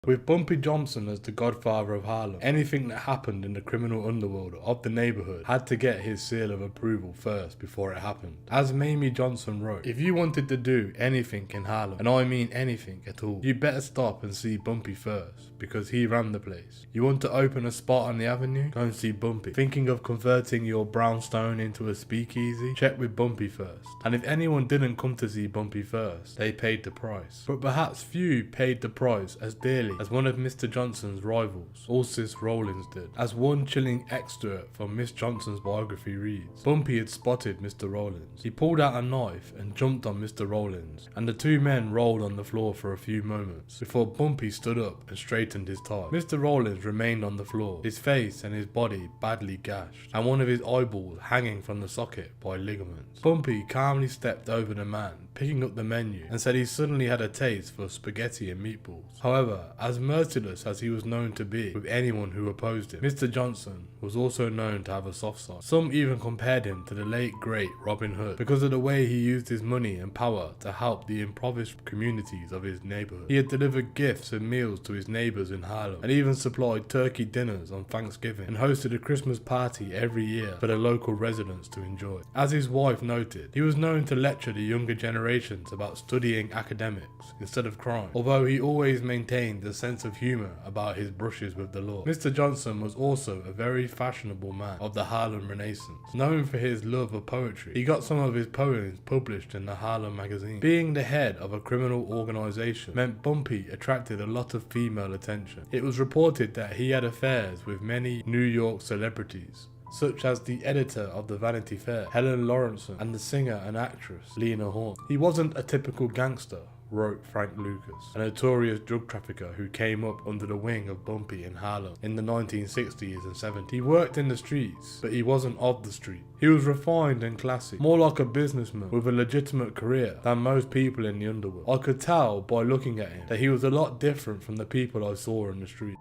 With Bumpy Johnson as the godfather of Harlem, anything that happened in the criminal underworld of the neighbourhood had to get his seal of approval first before it happened. As Mamie Johnson wrote, if you wanted to do anything in Harlem, and I mean anything at all, you better stop and see Bumpy first, because he ran the place. You want to open a spot on the avenue? Go and see Bumpy. Thinking of converting your brownstone into a speakeasy? Check with Bumpy first. And if anyone didn't come to see Bumpy first, they paid the price. But perhaps few paid the price as dearly as one of Mr. Johnson's rivals, Ulysses Rollins, did. As one chilling excerpt from Miss Johnson's biography reads, Bumpy had spotted Mr. Rollins. He pulled out a knife and jumped on Mr. Rollins, and the two men rolled on the floor for a few moments before Bumpy stood up and straightened his tie. Mr. Rollins remained on the floor, his face and his body badly gashed, and one of his eyeballs hanging from the socket by ligaments. Bumpy calmly stepped over the man, picking up the menu, and said he suddenly had a taste for spaghetti and meatballs. However, as merciless as he was known to be with anyone who opposed him, Mr. Johnson was also known to have a soft side. Some even compared him to the late great Robin Hood because of the way he used his money and power to help the impoverished communities of his neighbourhood. He had delivered gifts and meals to his neighbours in Harlem, and even supplied turkey dinners on Thanksgiving, and hosted a Christmas party every year for the local residents to enjoy. As his wife noted, he was known to lecture the younger generations about studying academics instead of crime, although he always maintained a sense of humour about his brushes with the law. Mr. Johnson was also a very fashionable man of the Harlem Renaissance. Known for his love of poetry, he got some of his poems published in the Harlem magazine. Being the head of a criminal organisation meant Bumpy attracted a lot of female attention. It was reported that he had affairs with many New York celebrities, such as the editor of the Vanity Fair, Helen Lawrenson, and the singer and actress, Lena Horne. He wasn't a typical gangster, wrote Frank Lucas, a notorious drug trafficker who came up under the wing of Bumpy in Harlem in the 1960s and 70s. He worked in the streets, but he wasn't of the street. He was refined and classy, more like a businessman with a legitimate career than most people in the underworld. I could tell by looking at him that he was a lot different from the people I saw in the street.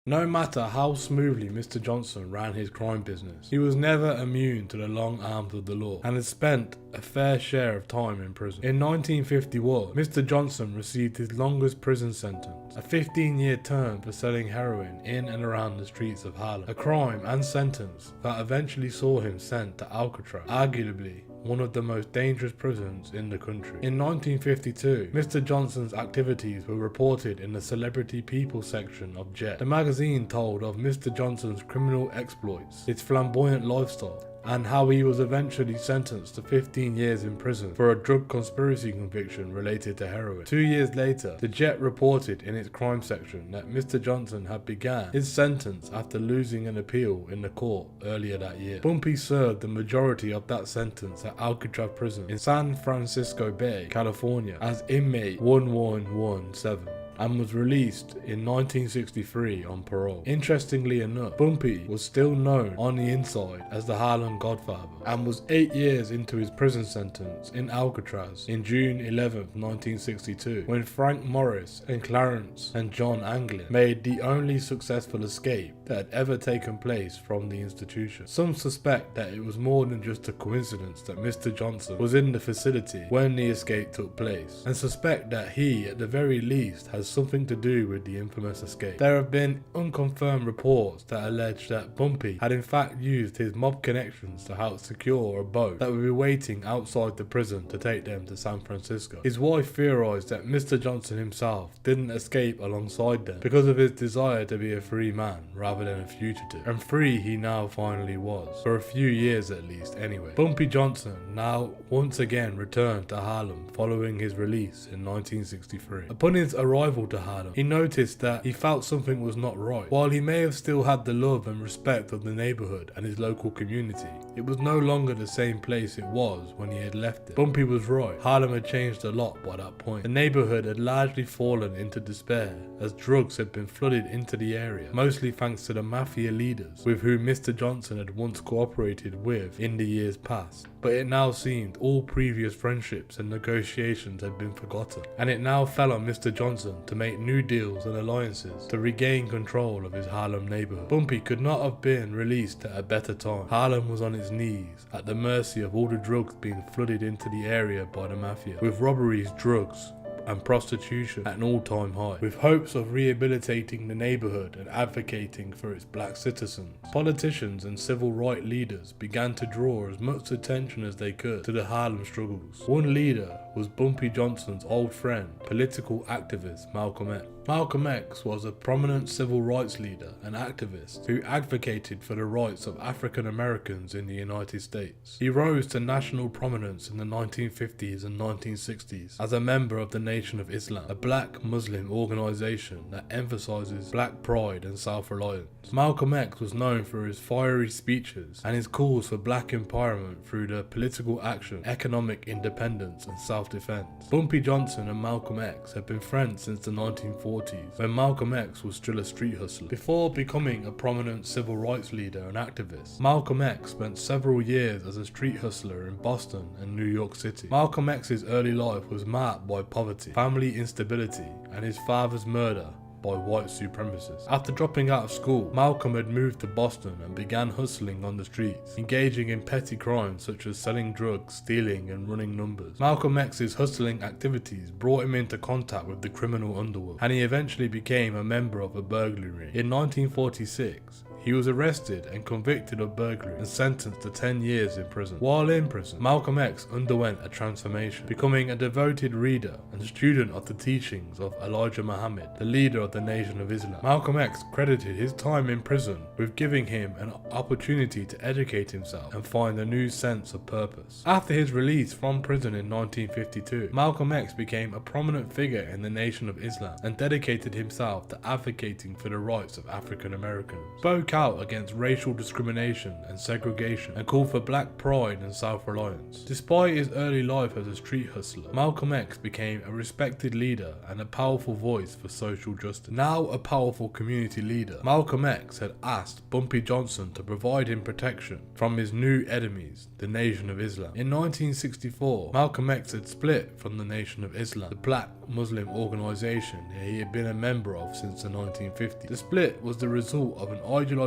No matter how smoothly Mr. Johnson ran his crime business, he was never immune to the long arms of the law and had spent a fair share of time in prison. In 1951, Mr. Johnson received his longest prison sentence, a 15-year term for selling heroin in and around the streets of Harlem, a crime and sentence that eventually saw him sent to Alcatraz, arguably one of the most dangerous prisons in the country. In 1952, Mr. Johnson's activities were reported in the Celebrity People section of Jet. The magazine told of Mr. Johnson's criminal exploits, his flamboyant lifestyle, and how he was eventually sentenced to 15 years in prison for a drug conspiracy conviction related to heroin. 2 years later, the Jet reported in its crime section that Mr. Johnson had begun his sentence after losing an appeal in the court earlier that year. Bumpy served the majority of that sentence at Alcatraz prison in San Francisco Bay, California, as inmate 1117. and was released in 1963 on parole. Interestingly enough, Bumpy was still known on the inside as the Harlem Godfather and was 8 years into his prison sentence in Alcatraz in June 11, 1962, when Frank Morris and Clarence and John Anglin made the only successful escape that had ever taken place from the institution. Some suspect that it was more than just a coincidence that Mr. Johnson was in the facility when the escape took place, and suspect that he, at the very least, has something to do with the infamous escape. There have been unconfirmed reports that allege that Bumpy had in fact used his mob connections to help secure a boat that would be waiting outside the prison to take them to San Francisco. His wife theorized that Mr. Johnson himself didn't escape alongside them because of his desire to be a free man rather than a fugitive, and free he now finally was, for a few years at least anyway. Bumpy Johnson now once again returned to Harlem following his release in 1963. Upon his arrival to Harlem, he noticed that he felt something was not right. While he may have still had the love and respect of the neighborhood and his local community, it was no longer the same place it was when he had left it. Bumpy was right. Harlem had changed a lot by that point. The neighborhood had largely fallen into despair as drugs had been flooded into the area, mostly thanks to the mafia leaders with whom Mr. Johnson had once cooperated with in the years past. But it now seemed all previous friendships and negotiations had been forgotten, and it now fell on Mr. Johnson to make new deals and alliances to regain control of his Harlem neighborhood. Bumpy could not have been released at a better time. Harlem was on its knees, at the mercy of all the drugs being flooded into the area by the mafia, with robberies, drugs, and prostitution at an all-time high, with hopes of rehabilitating the neighborhood and advocating for its black citizens. Politicians and civil rights leaders began to draw as much attention as they could to the Harlem struggles. One leader was Bumpy Johnson's old friend, political activist Malcolm X. Malcolm X was a prominent civil rights leader and activist who advocated for the rights of African Americans in the United States. He rose to national prominence in the 1950s and 1960s as a member of the Nation of Islam, a black Muslim organization that emphasizes black pride and self-reliance. Malcolm X was known for his fiery speeches and his calls for black empowerment through the political action, economic independence, and self-defense. Bumpy Johnson and Malcolm X had been friends since the 1940s, when Malcolm X was still a street hustler. Before becoming a prominent civil rights leader and activist, Malcolm X spent several years as a street hustler in Boston and New York City. Malcolm X's early life was marked by poverty, family instability, and his father's murder by white supremacists. After dropping out of school, Malcolm had moved to Boston and began hustling on the streets, engaging in petty crimes such as selling drugs, stealing, and running numbers. Malcolm X's hustling activities brought him into contact with the criminal underworld, and he eventually became a member of a burglary ring. In 1946, he was arrested and convicted of burglary and sentenced to 10 years in prison. While in prison, Malcolm X underwent a transformation, becoming a devoted reader and student of the teachings of Elijah Muhammad, the leader of the Nation of Islam. Malcolm X credited his time in prison with giving him an opportunity to educate himself and find a new sense of purpose. After his release from prison in 1952, Malcolm X became a prominent figure in the Nation of Islam and dedicated himself to advocating for the rights of African Americans. Spoke out against racial discrimination and segregation and called for black pride and self-reliance. Despite his early life as a street hustler, Malcolm X became a respected leader and a powerful voice for social justice. Now a powerful community leader, Malcolm X had asked Bumpy Johnson to provide him protection from his new enemies, the Nation of Islam. In 1964, Malcolm X had split from the Nation of Islam, the black Muslim organization he had been a member of since the 1950s. The split was the result of an ideological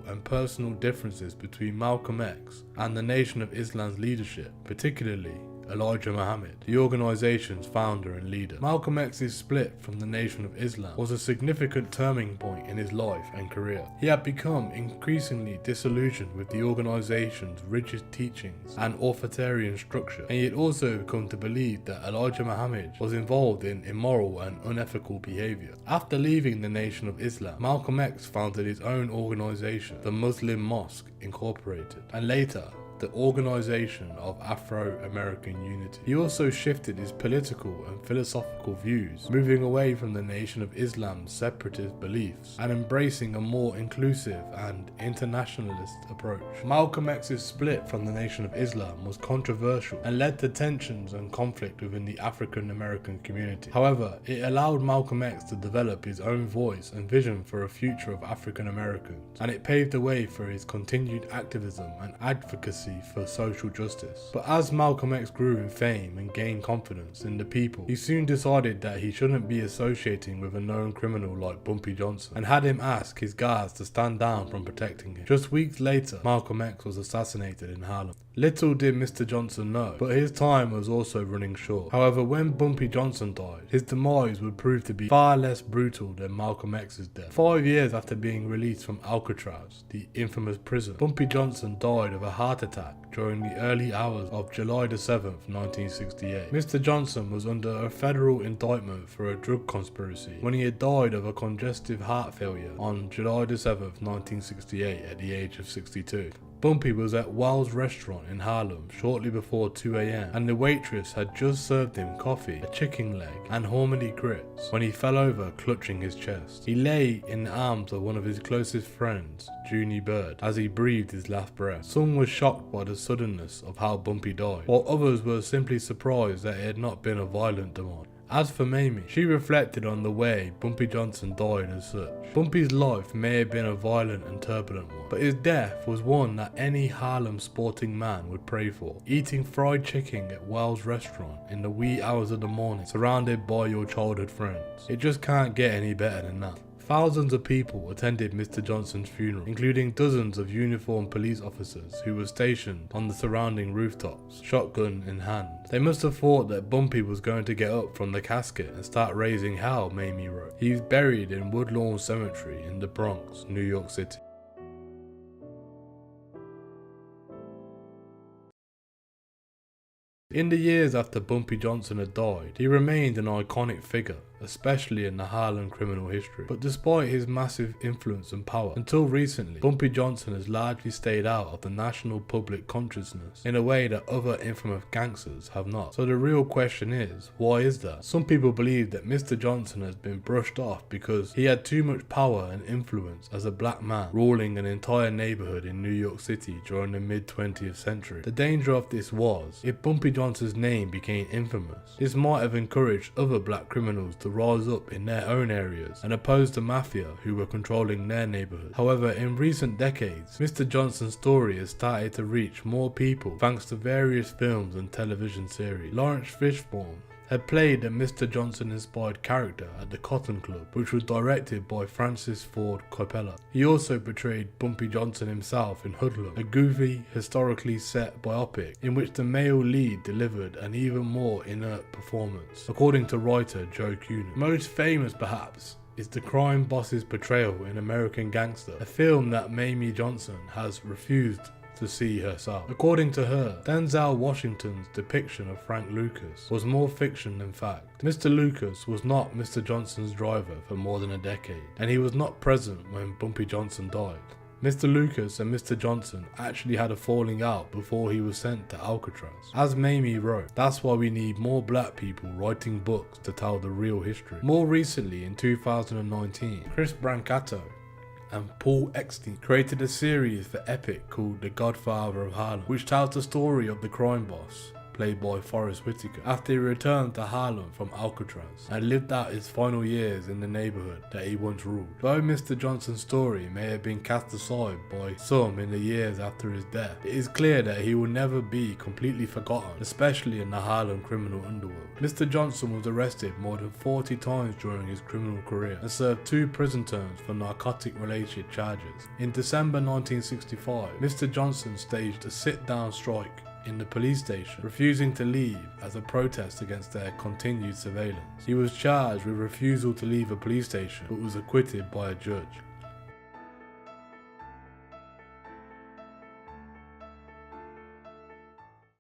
and personal differences between Malcolm X and the Nation of Islam's leadership, particularly Elijah Muhammad, the organization's founder and leader. Malcolm X's split from the Nation of Islam was a significant turning point in his life and career. He had become increasingly disillusioned with the organization's rigid teachings and authoritarian structure, and he had also come to believe that Elijah Muhammad was involved in immoral and unethical behavior. After leaving the Nation of Islam, Malcolm X founded his own organization, the Muslim Mosque Incorporated, and later the the organization of Afro-American unity. He also shifted his political and philosophical views, moving away from the Nation of Islam's separatist beliefs and embracing a more inclusive and internationalist approach. Malcolm X's split from the Nation of Islam was controversial and led to tensions and conflict within the African American community. However, it allowed Malcolm X to develop his own voice and vision for a future of African Americans, and it paved the way for his continued activism and advocacy for social justice. But as Malcolm X grew in fame and gained confidence in the people, he soon decided that he shouldn't be associating with a known criminal like Bumpy Johnson, and had him ask his guards to stand down from protecting him. Just weeks later, Malcolm X was assassinated in Harlem. Little did Mr. Johnson know, but his time was also running short. However, when Bumpy Johnson died, his demise would prove to be far less brutal than Malcolm X's death. 5 years after being released from Alcatraz, the infamous prison, Bumpy Johnson died of a heart attack during the early hours of July 7th, 1968. Mr. Johnson was under a federal indictment for a drug conspiracy when he had died of a congestive heart failure on July 7th, 1968 at the age of 62. Bumpy was at Wild's restaurant in Harlem shortly before 2 a.m. and the waitress had just served him coffee, a chicken leg and Hormedy grits when he fell over clutching his chest. He lay in the arms of one of his closest friends, Junie Bird, as he breathed his last breath. Some were shocked by the suddenness of how Bumpy died, while others were simply surprised that it had not been a violent demise. As for Mamie, she reflected on the way Bumpy Johnson died as such. Bumpy's life may have been a violent and turbulent one, but his death was one that any Harlem sporting man would pray for. Eating fried chicken at Wells restaurant in the wee hours of the morning, surrounded by your childhood friends. It just can't get any better than that. Thousands of people attended Mr. Johnson's funeral, including dozens of uniformed police officers who were stationed on the surrounding rooftops, shotgun in hand. They must have thought that Bumpy was going to get up from the casket and start raising hell, Mamie wrote. He is buried in Woodlawn Cemetery in the Bronx, New York City. In the years after Bumpy Johnson had died, he remained an iconic figure, especially in the Harlem criminal history. But despite his massive influence and power, until recently, Bumpy Johnson has largely stayed out of the national public consciousness in a way that other infamous gangsters have not. So the real question is, why is that? Some people believe that Mr. Johnson has been brushed off because he had too much power and influence as a black man ruling an entire neighborhood in New York City during the mid-20th century. The danger of this was, if Bumpy Johnson's name became infamous, this might have encouraged other black criminals to rise up in their own areas and oppose the mafia who were controlling their neighborhood. However, in recent decades, Mr. Johnson's story has started to reach more people thanks to various films and television series. Lawrence Fishburne had played a Mr. Johnson-inspired character at the Cotton Club, which was directed by Francis Ford Coppola. He also portrayed Bumpy Johnson himself in Hoodlum, a goofy, historically set biopic in which the male lead delivered an even more inert performance, according to writer Joe Kuhn. Most famous, perhaps, is the crime boss's portrayal in American Gangster, a film that Mamie Johnson has refused to see herself. According to her, Denzel Washington's depiction of Frank Lucas was more fiction than fact. Mr. Lucas was not Mr. Johnson's driver for more than a decade, and he was not present when Bumpy Johnson died. Mr. Lucas and Mr. Johnson actually had a falling out before he was sent to Alcatraz. As Mamie wrote, that's why we need more black people writing books to tell the real history. More recently, in 2019, Chris Brancato and Paul Eckstein created a series for Epic called The Godfather of Harlem, which tells the story of the crime boss, played by Forrest Whitaker, after he returned to Harlem from Alcatraz and lived out his final years in the neighborhood that he once ruled. Though Mr. Johnson's story may have been cast aside by some in the years after his death, it is clear that he will never be completely forgotten, especially in the Harlem criminal underworld. Mr. Johnson was arrested more than 40 times during his criminal career and served 2 prison terms for narcotic-related charges. In December 1965, Mr. Johnson staged a sit-down strike in the police station, refusing to leave as a protest against their continued surveillance. He was charged with refusal to leave a police station, but was acquitted by a judge.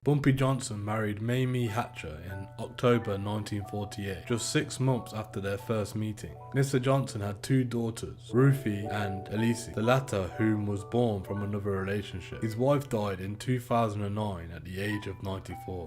Bumpy Johnson married Mamie Hatcher in October 1948, just 6 months after their first meeting. Mr. Johnson had 2 daughters, Ruthie and Elise, the latter whom was born from another relationship. His wife died in 2009 at the age of 94.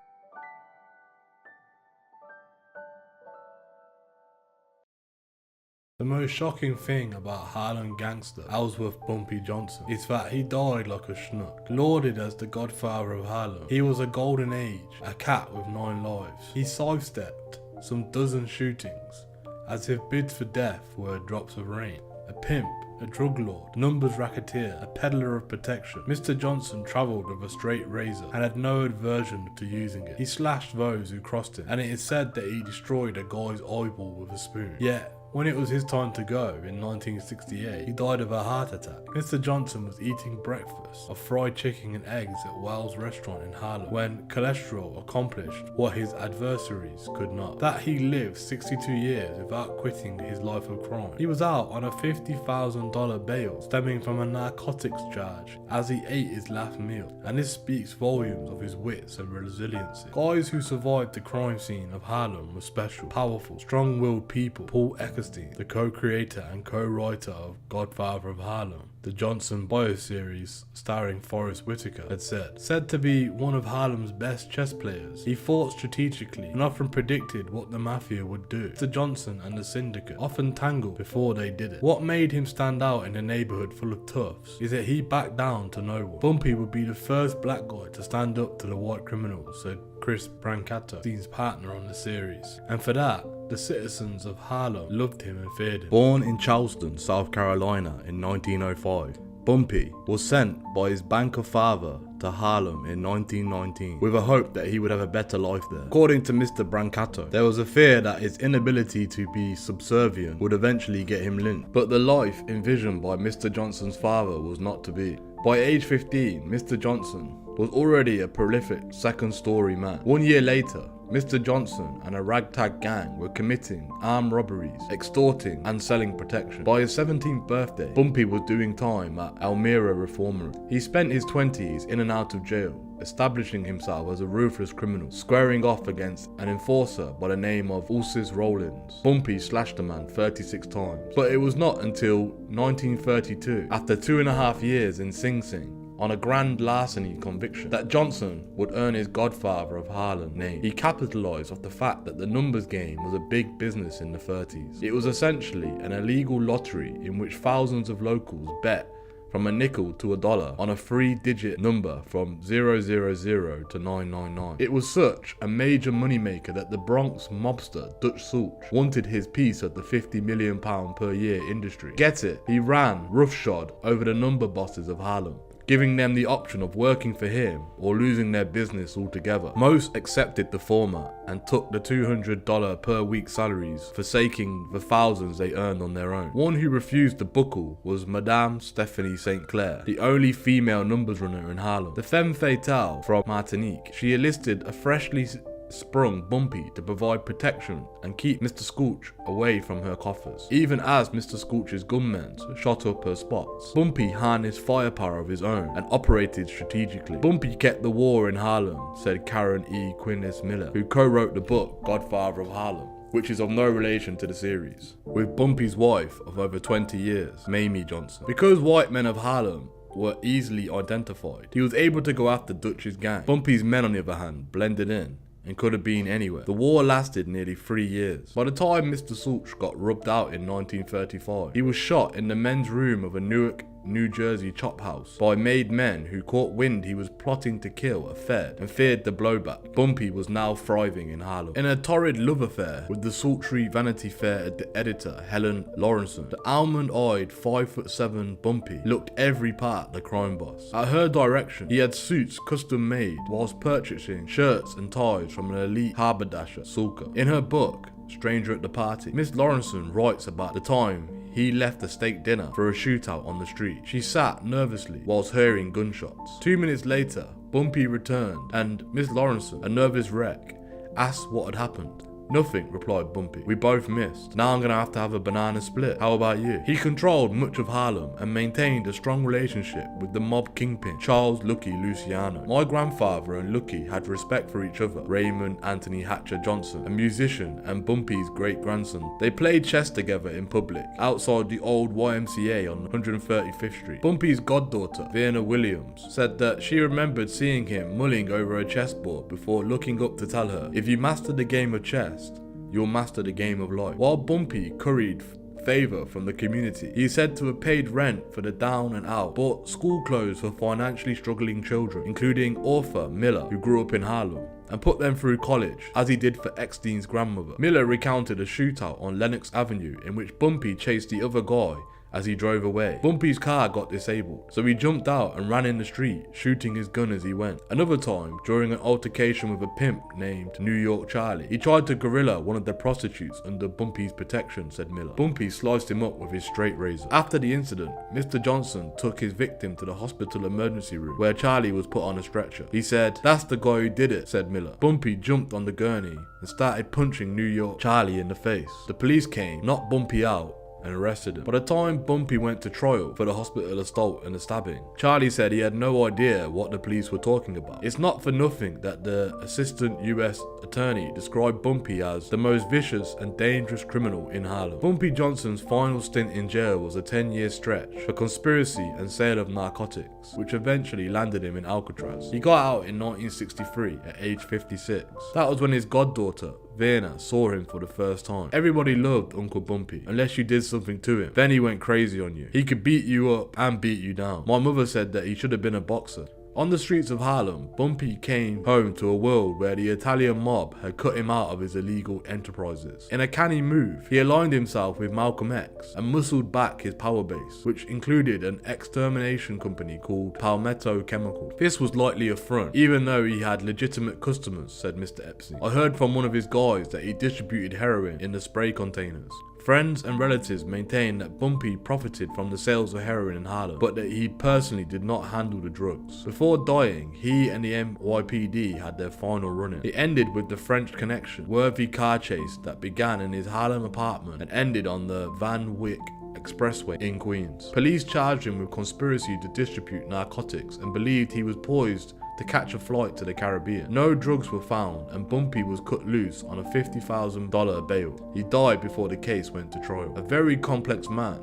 The most shocking thing about Harlem Gangster Ellsworth Bumpy Johnson is that he died like a schnook. Lauded as the godfather of Harlem, he was a golden age, a cat with 9 lives. He sidestepped some dozen shootings, as if bids for death were drops of rain. A pimp, a drug lord, numbers racketeer, a peddler of protection. Mr. Johnson travelled with a straight razor and had no aversion to using it. He slashed those who crossed him, and it is said that he destroyed a guy's eyeball with a spoon. Yet, when it was his time to go in 1968, he died of a heart attack. Mr. Johnson was eating breakfast of fried chicken and eggs at Wells Restaurant in Harlem when cholesterol accomplished what his adversaries could not. That he lived 62 years without quitting his life of crime. He was out on a $50,000 bail stemming from a narcotics charge as he ate his last meal, and this speaks volumes of his wits and resiliency. Guys who survived the crime scene of Harlem were special, powerful, strong-willed people. Paul Eckerstein, the co-creator and co-writer of Godfather of Harlem, the Johnson bioseries starring Forrest Whitaker, had said to be one of Harlem's best chess players. He fought strategically and often predicted what the mafia would do. Mr. Johnson and the syndicate often tangled before they did it. What made him stand out in a neighborhood full of toughs is that he backed down to no one. Bumpy would be the first black guy to stand up to the white criminals, said Chris Brancato, Dean's partner on the series. And for that, the citizens of Harlem loved him and feared him. Born in Charleston, South Carolina in 1905, Bumpy was sent by his banker father to Harlem in 1919 with a hope that he would have a better life there. According to Mr. Brancato, there was a fear that his inability to be subservient would eventually get him lynched. But the life envisioned by Mr. Johnson's father was not to be. By age 15, Mr. Johnson was already a prolific second-story man. 1 year later, Mr. Johnson and a ragtag gang were committing armed robberies, extorting and selling protection. By his 17th birthday, Bumpy was doing time at Elmira Reformatory. He spent his 20s in and out of jail, establishing himself as a ruthless criminal, squaring off against an enforcer by the name of Ulysses Rollins. Bumpy slashed a man 36 times. But it was not until 1932, after 2.5 years in Sing Sing, on a grand larceny conviction, that Johnson would earn his Godfather of Harlem name. He capitalised off the fact that the numbers game was a big business in the 30s. It was essentially an illegal lottery in which thousands of locals bet from a nickel to $1 on a 3-digit number from 000 to 999. It was such a major moneymaker that the Bronx mobster Dutch Sulch wanted his piece of the £50 million per year industry. Get it? He ran roughshod over the number bosses of Harlem, giving them the option of working for him or losing their business altogether. Most accepted the former and took the $200 per week salaries, forsaking the thousands they earned on their own. One who refused to buckle was Madame Stephanie St. Clair, the only female numbers runner in Harlem. The femme fatale from Martinique, she enlisted a freshly sprung Bumpy to provide protection and keep Mr. Scorch away from her coffers, even as Mr. Scorch's gunmen shot up her spots. Bumpy harnessed firepower of his own and operated strategically. Bumpy kept the war in Harlem, said Karen E. Quinnes Miller, who co-wrote the book Godfather of Harlem, which is of no relation to the series, with Bumpy's wife of over 20 years, Mamie Johnson. Because white men of Harlem were easily identified, he was able to go after Dutch's gang. Bumpy's men, on the other hand, blended in and could have been anywhere. The war lasted nearly 3 years. By the time Mr. Sulch got rubbed out in 1935, he was shot in the men's room of a Newark, New Jersey chop house by made men who caught wind he was plotting to kill a Fed and feared the blowback. Bumpy was now thriving in Harlem. In a torrid love affair with the sultry Vanity Fair editor Helen Lawrenson, the almond-eyed 5'7" Bumpy looked every part the crime boss. At her direction, he had suits custom made whilst purchasing shirts and ties from an elite haberdasher, Sulka. In her book, Stranger at the Party, Miss Lawrenson writes about the time he left a steak dinner for a shootout on the street. She sat nervously whilst hearing gunshots. 2 minutes later, Bumpy returned and Miss Lawrenson, a nervous wreck, asked what had happened. "Nothing," replied Bumpy. "We both missed. Now I'm gonna have to have a banana split. How about you?" He controlled much of Harlem and maintained a strong relationship with the mob kingpin, Charles Lucky Luciano. My grandfather and Lucky had respect for each other. Raymond Anthony Hatcher Johnson, a musician and Bumpy's great-grandson. They played chess together in public, outside the old YMCA on 135th Street. Bumpy's goddaughter, Verna Williams, said that she remembered seeing him mulling over a chessboard before looking up to tell her, "If you master the game of chess, you'll master the game of life." While Bumpy curried favour from the community, he is said to have paid rent for the down and out, bought school clothes for financially struggling children, including Arthur Miller, who grew up in Harlem, and put them through college, as he did for Eckstein's grandmother. Miller recounted a shootout on Lenox Avenue in which Bumpy chased the other guy as he drove away. Bumpy's car got disabled, so he jumped out and ran in the street, shooting his gun as he went. Another time, during an altercation with a pimp named New York Charlie, he tried to gorilla one of the prostitutes under Bumpy's protection, said Miller. Bumpy sliced him up with his straight razor. After the incident, Mr. Johnson took his victim to the hospital emergency room, where Charlie was put on a stretcher. He said, "That's the guy who did it," said Miller. Bumpy jumped on the gurney and started punching New York Charlie in the face. The police came, knocked Bumpy out, and arrested him. By the time Bumpy went to trial for the hospital assault and the stabbing, Charlie said he had no idea what the police were talking about. It's not for nothing that the assistant US attorney described Bumpy as the most vicious and dangerous criminal in Harlem. Bumpy Johnson's final stint in jail was a 10-year stretch for conspiracy and sale of narcotics, which eventually landed him in Alcatraz. He got out in 1963 at age 56. That was when his goddaughter, Verna, saw him for the first time. Everybody loved Uncle Bumpy, unless you did something to him. Then he went crazy on you. He could beat you up and beat you down. My mother said that he should have been a boxer. On the streets of Harlem, Bumpy came home to a world where the Italian mob had cut him out of his illegal enterprises. In a canny move, he aligned himself with Malcolm X and muscled back his power base, which included an extermination company called Palmetto Chemical. This was likely a front, even though he had legitimate customers, said Mr. Epstein. I heard from one of his guys that he distributed heroin in the spray containers. Friends and relatives maintain that Bumpy profited from the sales of heroin in Harlem, but that he personally did not handle the drugs. Before dying, he and the NYPD had their final run-in. It ended with the French Connection, worthy car chase that began in his Harlem apartment and ended on the Van Wyck Expressway in Queens. Police charged him with conspiracy to distribute narcotics and believed he was poised to catch a flight to the Caribbean. No drugs were found and Bumpy was cut loose on a $50,000 bail. He died before the case went to trial. A very complex man,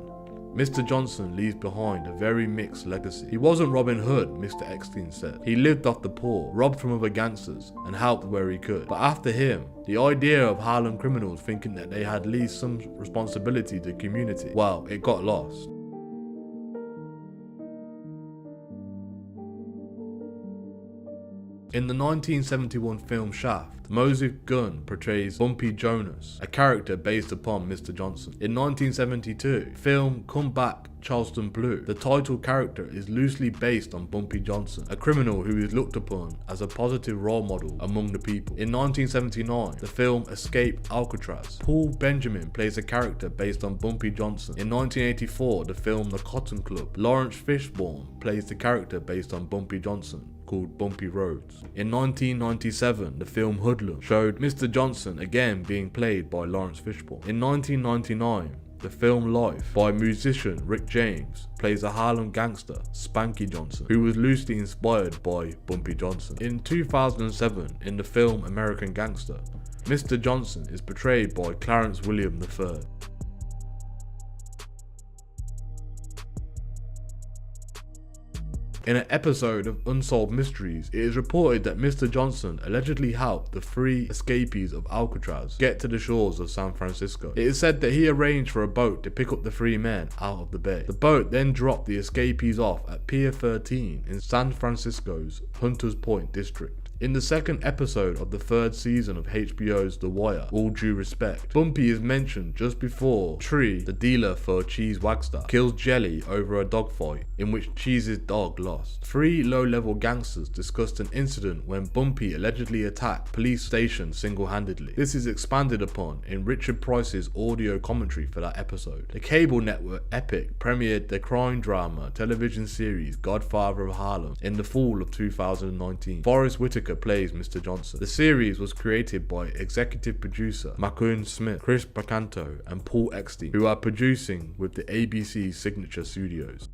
Mr. Johnson leaves behind a very mixed legacy. He wasn't Robin Hood, Mr. Eckstein said. He lived off the poor, robbed from other gangsters, and helped where he could. But after him, the idea of Harlem criminals thinking that they had at least some responsibility to the community, well, it got lost. In the 1971 film Shaft, Moses Gunn portrays Bumpy Jonas, a character based upon Mr. Johnson. In 1972, film Come Back Charleston Blue, the title character is loosely based on Bumpy Johnson, a criminal who is looked upon as a positive role model among the people. In 1979, the film Escape Alcatraz, Paul Benjamin plays a character based on Bumpy Johnson. In 1984, the film The Cotton Club, Lawrence Fishburne plays the character based on Bumpy Johnson, called Bumpy Rhodes. In 1997, the film Hoodlum showed Mr. Johnson again being played by Lawrence Fishburne. In 1999, the film Life by musician Rick James plays a Harlem gangster, Spanky Johnson, who was loosely inspired by Bumpy Johnson. In 2007, in the film American Gangster, Mr. Johnson is portrayed by Clarence William III. In an episode of Unsolved Mysteries, it is reported that Mr. Johnson allegedly helped the 3 escapees of Alcatraz get to the shores of San Francisco. It is said that he arranged for a boat to pick up the 3 men out of the bay. The boat then dropped the escapees off at Pier 13 in San Francisco's Hunters Point district. In the second episode of the 3rd season of HBO's The Wire, All Due Respect, Bumpy is mentioned just before Tree, the dealer for Cheese Wagstaff, kills Jelly over a dogfight in which Cheese's dog lost. 3 low-level gangsters discussed an incident when Bumpy allegedly attacked police stations single-handedly. This is expanded upon in Richard Price's audio commentary for that episode. The cable network Epic premiered the crime drama television series Godfather of Harlem in the fall of 2019. Forrest Whitaker Whitaker plays Mr. Johnson. The series was created by executive producer Macune Smith, Chris Bracanto, and Paul Eckstein, who are producing with the ABC Signature Studios.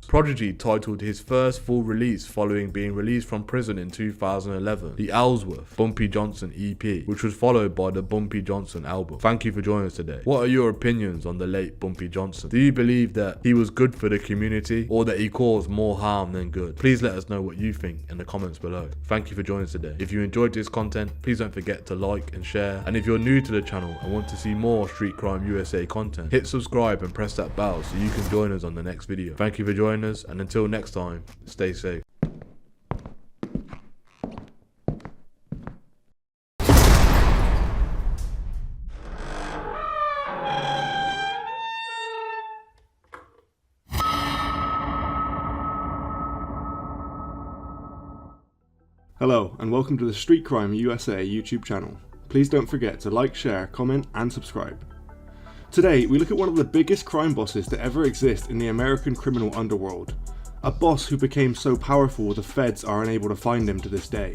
Prodigy titled his first full release following being released from prison in 2011, the Ellsworth Bumpy Johnson EP, which was followed by the Bumpy Johnson album. Thank you for joining us today. What are your opinions on the late Bumpy Johnson? Do you believe that he was good for the community or that he caused more harm than good? Please let us know what you think in the comments below. Thank you for joining us today. If you enjoyed this content, please don't forget to like and share. And if you're new to the channel and want to see more Street Crime USA content, hit subscribe and press that bell so you can join us on the next video. Thank you for joining us, and until next time, stay safe. Hello, and welcome to the Street Crime USA YouTube channel. Please don't forget to like, share, comment, and subscribe. Today, we look at one of the biggest crime bosses to ever exist in the American criminal underworld. A boss who became so powerful the feds are unable to find him to this day.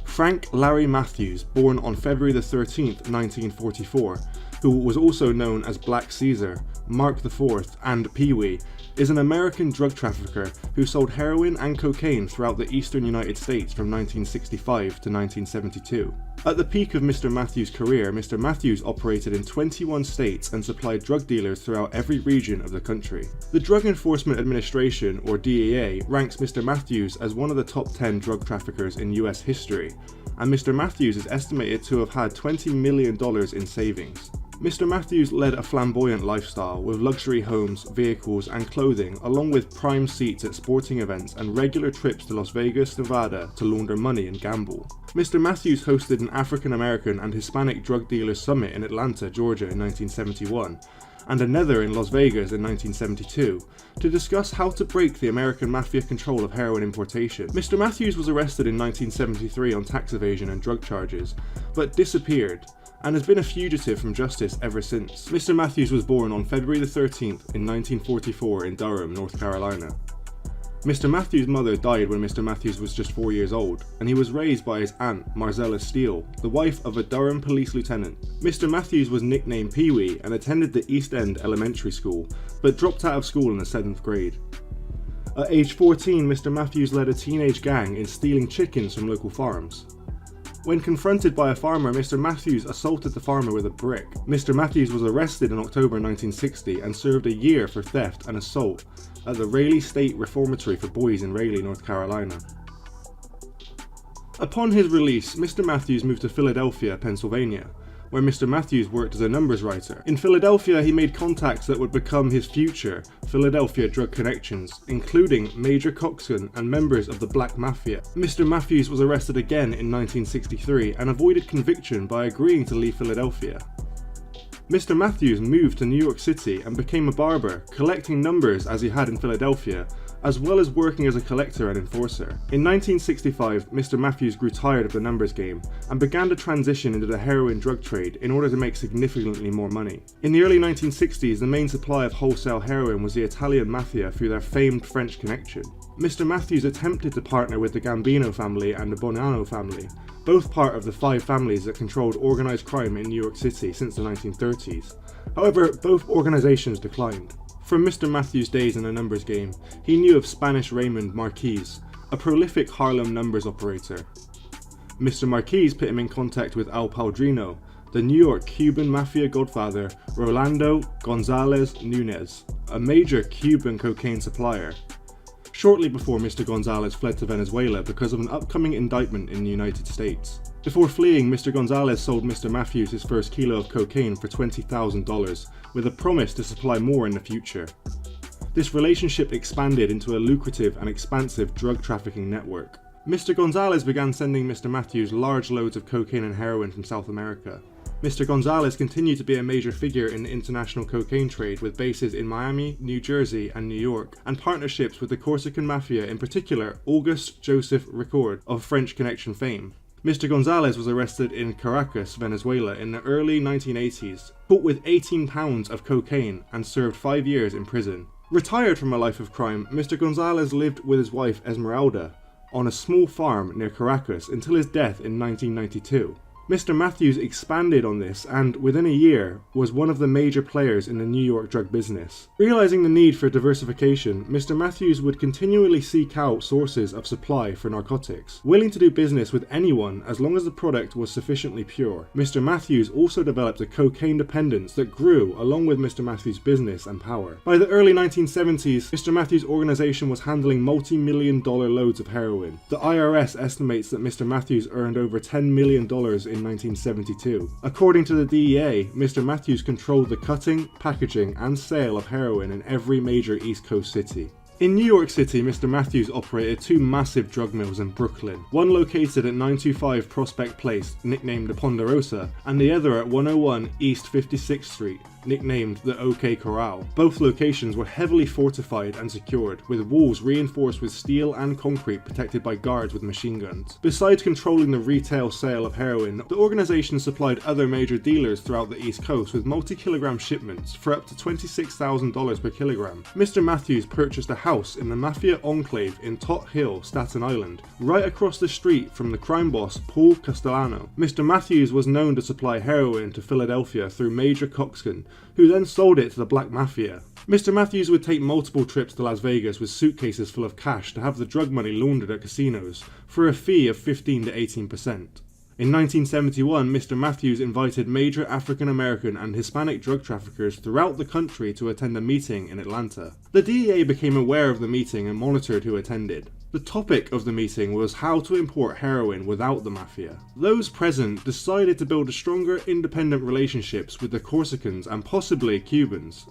Frank Larry Matthews, born on February the 13th, 1944, who was also known as Black Caesar, Mark IV, and Pee-wee, is an American drug trafficker who sold heroin and cocaine throughout the eastern United States from 1965 to 1972. At the peak of Mr. Matthews' career, Mr. Matthews operated in 21 states and supplied drug dealers throughout every region of the country. The Drug Enforcement Administration, or DEA, ranks Mr. Matthews as one of the top 10 drug traffickers in US history, and Mr. Matthews is estimated to have had $20 million in savings. Mr. Matthews led a flamboyant lifestyle with luxury homes, vehicles, and clothing, along with prime seats at sporting events and regular trips to Las Vegas, Nevada to launder money and gamble. Mr. Matthews hosted an African American and Hispanic drug dealers summit in Atlanta, Georgia in 1971, and another in Las Vegas in 1972, to discuss how to break the American mafia control of heroin importation. Mr. Matthews was arrested in 1973 on tax evasion and drug charges, but disappeared, and has been a fugitive from justice ever since. Mr. Matthews was born on February the 13th in 1944 in Durham, North Carolina. Mr. Matthews' mother died when Mr. Matthews was just 4 years old, and he was raised by his aunt, Marzella Steele, the wife of a Durham police lieutenant. Mr. Matthews was nicknamed Pee-wee and attended the East End Elementary School, but dropped out of school in the 7th grade. At age 14, Mr. Matthews led a teenage gang in stealing chickens from local farms. When confronted by a farmer, Mr. Matthews assaulted the farmer with a brick. Mr. Matthews was arrested in October 1960 and served a year for theft and assault at the Raleigh State Reformatory for Boys in Raleigh, North Carolina. Upon his release, Mr. Matthews moved to Philadelphia, Pennsylvania, where Mr. Matthews worked as a numbers writer. In Philadelphia, he made contacts that would become his future Philadelphia drug connections, including Major Coxon and members of the Black Mafia. Mr. Matthews was arrested again in 1963 and avoided conviction by agreeing to leave Philadelphia. Mr. Matthews moved to New York City and became a barber, collecting numbers as he had in Philadelphia, as well as working as a collector and enforcer. In 1965, Mr. Matthews grew tired of the numbers game and began to transition into the heroin drug trade in order to make significantly more money. In the early 1960s, the main supply of wholesale heroin was the Italian Mafia through their famed French connection. Mr. Matthews attempted to partner with the Gambino family and the Bonanno family, both part of the 5 families that controlled organized crime in New York City since the 1930s. However, both organizations declined. From Mr. Matthews' days in the numbers game, he knew of Spanish Raymond Marquez, a prolific Harlem numbers operator. Mr. Marquez put him in contact with Al Padrino, the New York Cuban mafia godfather Rolando Gonzalez Nunez, a major Cuban cocaine supplier. Shortly before Mr. Gonzalez fled to Venezuela because of an upcoming indictment in the United States. Before fleeing, Mr. Gonzalez sold Mr. Matthews his first kilo of cocaine for $20,000, with a promise to supply more in the future. This relationship expanded into a lucrative and expansive drug trafficking network. Mr. Gonzalez began sending Mr. Matthews large loads of cocaine and heroin from South America. Mr. Gonzalez continued to be a major figure in the international cocaine trade, with bases in Miami, New Jersey, and New York, and partnerships with the Corsican Mafia, in particular Auguste Joseph Ricord of French Connection fame. Mr. Gonzalez was arrested in Caracas, Venezuela in the early 1980s, caught with 18 pounds of cocaine and served 5 years in prison. Retired from a life of crime, Mr. Gonzalez lived with his wife Esmeralda on a small farm near Caracas until his death in 1992. Mr. Matthews expanded on this and, within a year, was one of the major players in the New York drug business. Realizing the need for diversification, Mr. Matthews would continually seek out sources of supply for narcotics, willing to do business with anyone as long as the product was sufficiently pure. Mr. Matthews also developed a cocaine dependence that grew along with Mr. Matthews' business and power. By the early 1970s, Mr. Matthews' organization was handling multi-million-dollar loads of heroin. The IRS estimates that Mr. Matthews earned over $10 million in 1972. According to the DEA, Mr. Matthews controlled the cutting, packaging, and sale of heroin in every major East Coast city. In New York City, Mr. Matthews operated two massive drug mills in Brooklyn, one located at 925 Prospect Place, nicknamed the Ponderosa, and the other at 101 East 56th Street, nicknamed the OK Corral. Both locations were heavily fortified and secured, with walls reinforced with steel and concrete protected by guards with machine guns. Besides controlling the retail sale of heroin, the organization supplied other major dealers throughout the East Coast with multi-kilogram shipments for up to $26,000 per kilogram. Mr. Matthews purchased a house in the Mafia Enclave in Tot Hill, Staten Island, right across the street from the crime boss Paul Castellano. Mr. Matthews was known to supply heroin to Philadelphia through Major Coxon, who then sold it to the Black Mafia. Mr. Matthews would take multiple trips to Las Vegas with suitcases full of cash to have the drug money laundered at casinos for a fee of 15 to 18%. In 1971, Mr. Matthews invited major African American and Hispanic drug traffickers throughout the country to attend a meeting in Atlanta. The DEA became aware of the meeting and monitored who attended. The topic of the meeting was how to import heroin without the mafia. Those present decided to build stronger independent relationships with the Corsicans and possibly Cubans.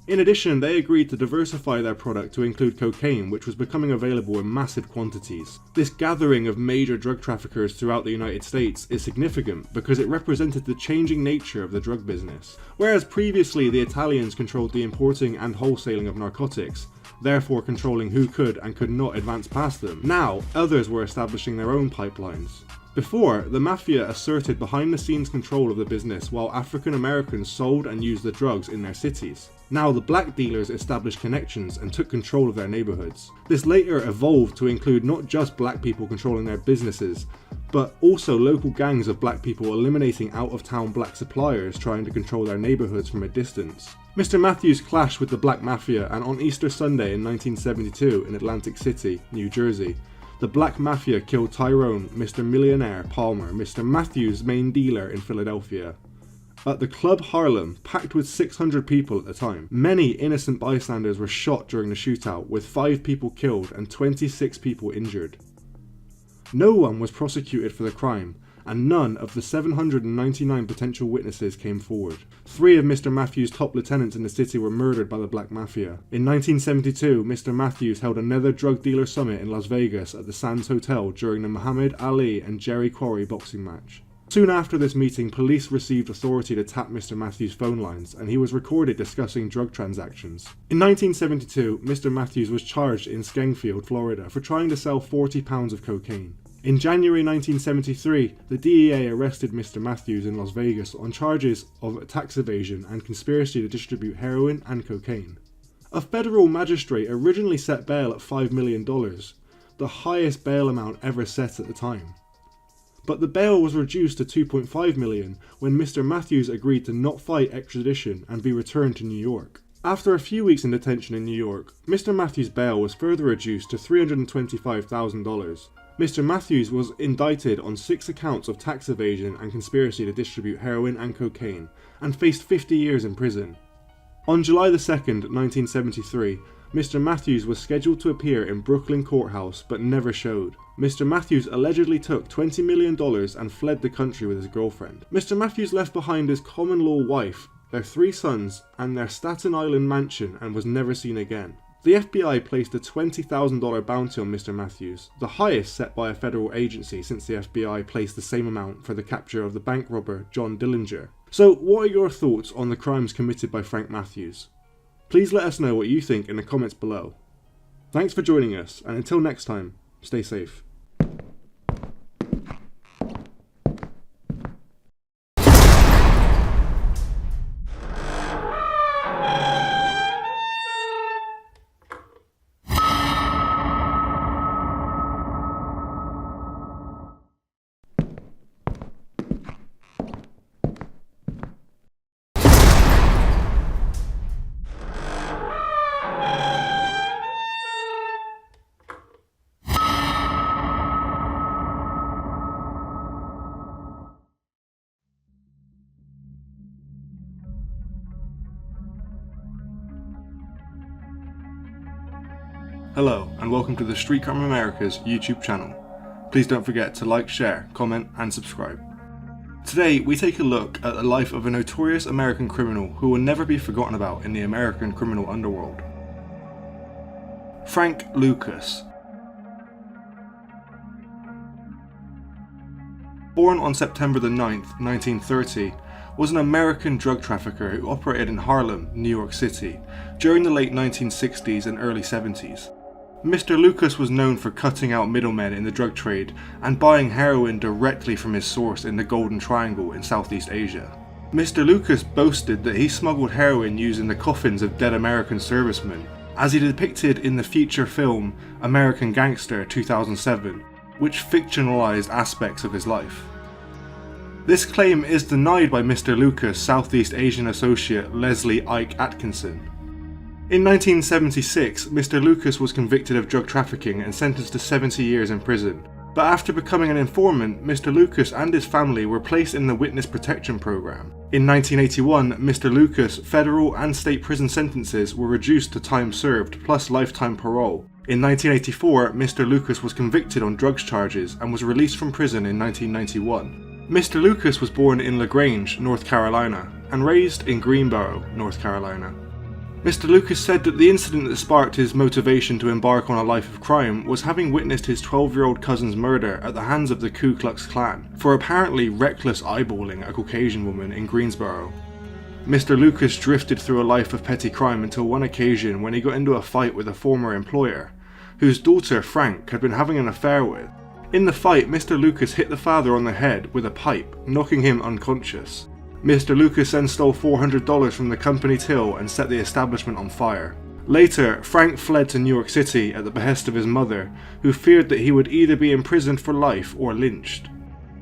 In addition, they agreed to diversify their product to include cocaine, which was becoming available in massive quantities. This gathering of major drug traffickers throughout the United States is significant because it represented the changing nature of the drug business. Whereas previously the Italians controlled the importing and wholesaling of narcotics, therefore controlling who could and could not advance past them, now others were establishing their own pipelines. Before, the mafia asserted behind-the-scenes control of the business while African Americans sold and used the drugs in their cities. Now the black dealers established connections and took control of their neighbourhoods. This later evolved to include not just black people controlling their businesses, but also local gangs of black people eliminating out-of-town black suppliers trying to control their neighbourhoods from a distance. Mr. Matthews clashed with the Black Mafia, and on Easter Sunday in 1972 in Atlantic City, New Jersey, the Black Mafia killed Tyrone, Mr. Millionaire Palmer, Mr. Matthews' main dealer in Philadelphia. At the Club Harlem, packed with 600 people at the time, many innocent bystanders were shot during the shootout, with 5 people killed and 26 people injured. No one was prosecuted for the crime, and none of the 799 potential witnesses came forward. 3 of Mr. Matthews' top lieutenants in the city were murdered by the Black Mafia. In 1972, Mr. Matthews held another drug dealer summit in Las Vegas at the Sands Hotel during the Muhammad Ali and Jerry Quarry boxing match. Soon after this meeting, police received authority to tap Mr. Matthews' phone lines, and he was recorded discussing drug transactions. In 1972, Mr. Matthews was charged in Skengfield, Florida, for trying to sell 40 pounds of cocaine. In January 1973, the DEA arrested Mr. Matthews in Las Vegas on charges of tax evasion and conspiracy to distribute heroin and cocaine. A federal magistrate originally set bail at $5 million, the highest bail amount ever set at the time. But the bail was reduced to $2.5 million when Mr. Matthews agreed to not fight extradition and be returned to New York. After a few weeks in detention in New York, Mr. Matthews' bail was further reduced to $325,000. Mr. Matthews was indicted on 6 accounts of tax evasion and conspiracy to distribute heroin and cocaine, and faced 50 years in prison. On July 2nd, 1973, Mr. Matthews was scheduled to appear in Brooklyn Courthouse but never showed. Mr. Matthews allegedly took $20 million and fled the country with his girlfriend. Mr. Matthews left behind his common-law wife, their 3 sons, and their Staten Island mansion and was never seen again. The FBI placed a $20,000 bounty on Mr. Matthews, the highest set by a federal agency since the FBI placed the same amount for the capture of the bank robber John Dillinger. So what are your thoughts on the crimes committed by Frank Matthews? Please let us know what you think in the comments below. Thanks for joining us, and until next time, stay safe. Hello, and welcome to the Street Crime America's YouTube channel. Please don't forget to like, share, comment, and subscribe. Today, we take a look at the life of a notorious American criminal who will never be forgotten about in the American criminal underworld. Frank Lucas. Born on September the 9th, 1930, was an American drug trafficker who operated in Harlem, New York City, during the late 1960s and early 70s. Mr. Lucas was known for cutting out middlemen in the drug trade and buying heroin directly from his source in the Golden Triangle in Southeast Asia. Mr. Lucas boasted that he smuggled heroin using the coffins of dead American servicemen, as he depicted in the feature film American Gangster 2007, which fictionalized aspects of his life. This claim is denied by Mr. Lucas' Southeast Asian associate Leslie Ike Atkinson. In 1976, Mr. Lucas was convicted of drug trafficking and sentenced to 70 years in prison. But after becoming an informant, Mr. Lucas and his family were placed in the Witness Protection Program. In 1981, Mr. Lucas' federal and state prison sentences were reduced to time served plus lifetime parole. In 1984, Mr. Lucas was convicted on drugs charges and was released from prison in 1991. Mr. Lucas was born in LaGrange, North Carolina, and raised in Greenboro, North Carolina. Mr. Lucas said that the incident that sparked his motivation to embark on a life of crime was having witnessed his 12-year-old cousin's murder at the hands of the Ku Klux Klan for apparently reckless eyeballing a Caucasian woman in Greensboro. Mr. Lucas drifted through a life of petty crime until one occasion when he got into a fight with a former employer, whose daughter Frank had been having an affair with. In the fight, Mr. Lucas hit the father on the head with a pipe, knocking him unconscious. Mr. Lucas then stole $400 from the company till and set the establishment on fire. Later, Frank fled to New York City at the behest of his mother, who feared that he would either be imprisoned for life or lynched.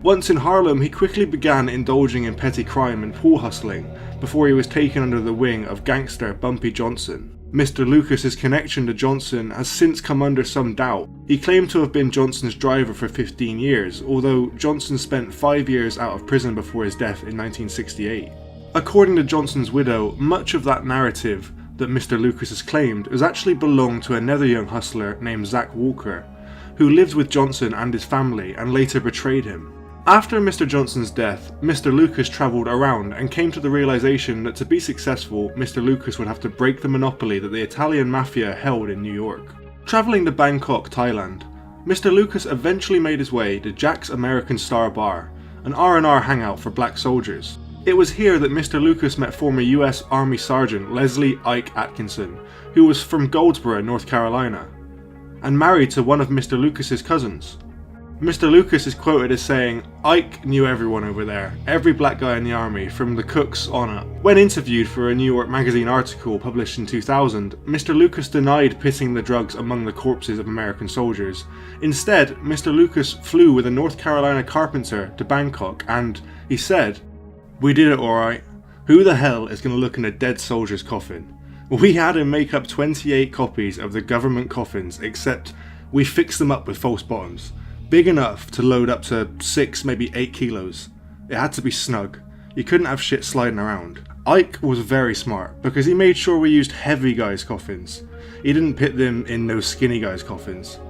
Once in Harlem, he quickly began indulging in petty crime and pool hustling before he was taken under the wing of gangster Bumpy Johnson. Mr. Lucas's connection to Johnson has since come under some doubt. He claimed to have been Johnson's driver for 15 years, although Johnson spent 5 years out of prison before his death in 1968. According to Johnson's widow, much of that narrative that Mr. Lucas has claimed has actually belonged to another young hustler named Zach Walker, who lived with Johnson and his family and later betrayed him. After Mr. Johnson's death, Mr. Lucas travelled around and came to the realisation that to be successful, Mr. Lucas would have to break the monopoly that the Italian mafia held in New York. Travelling to Bangkok, Thailand, Mr. Lucas eventually made his way to Jack's American Star Bar, an R&R hangout for black soldiers. It was here that Mr. Lucas met former US Army Sergeant Leslie Ike Atkinson, who was from Goldsboro, North Carolina, and married to one of Mr. Lucas's cousins. Mr. Lucas is quoted as saying, "Ike knew everyone over there, every black guy in the army, from the cooks on up." When interviewed for a New York Magazine article published in 2000, Mr. Lucas denied pitting the drugs among the corpses of American soldiers. Instead, Mr. Lucas flew with a North Carolina carpenter to Bangkok and, he said, "We did it alright. Who the hell is going to look in a dead soldier's coffin? We had him make up 28 copies of the government coffins, except we fixed them up with false bottoms. Big enough to load up to 6, maybe 8 kilos. It had to be snug. You couldn't have shit sliding around." Ike was very smart because he made sure we used heavy guys' coffins. He didn't pit them in no skinny guys' coffins.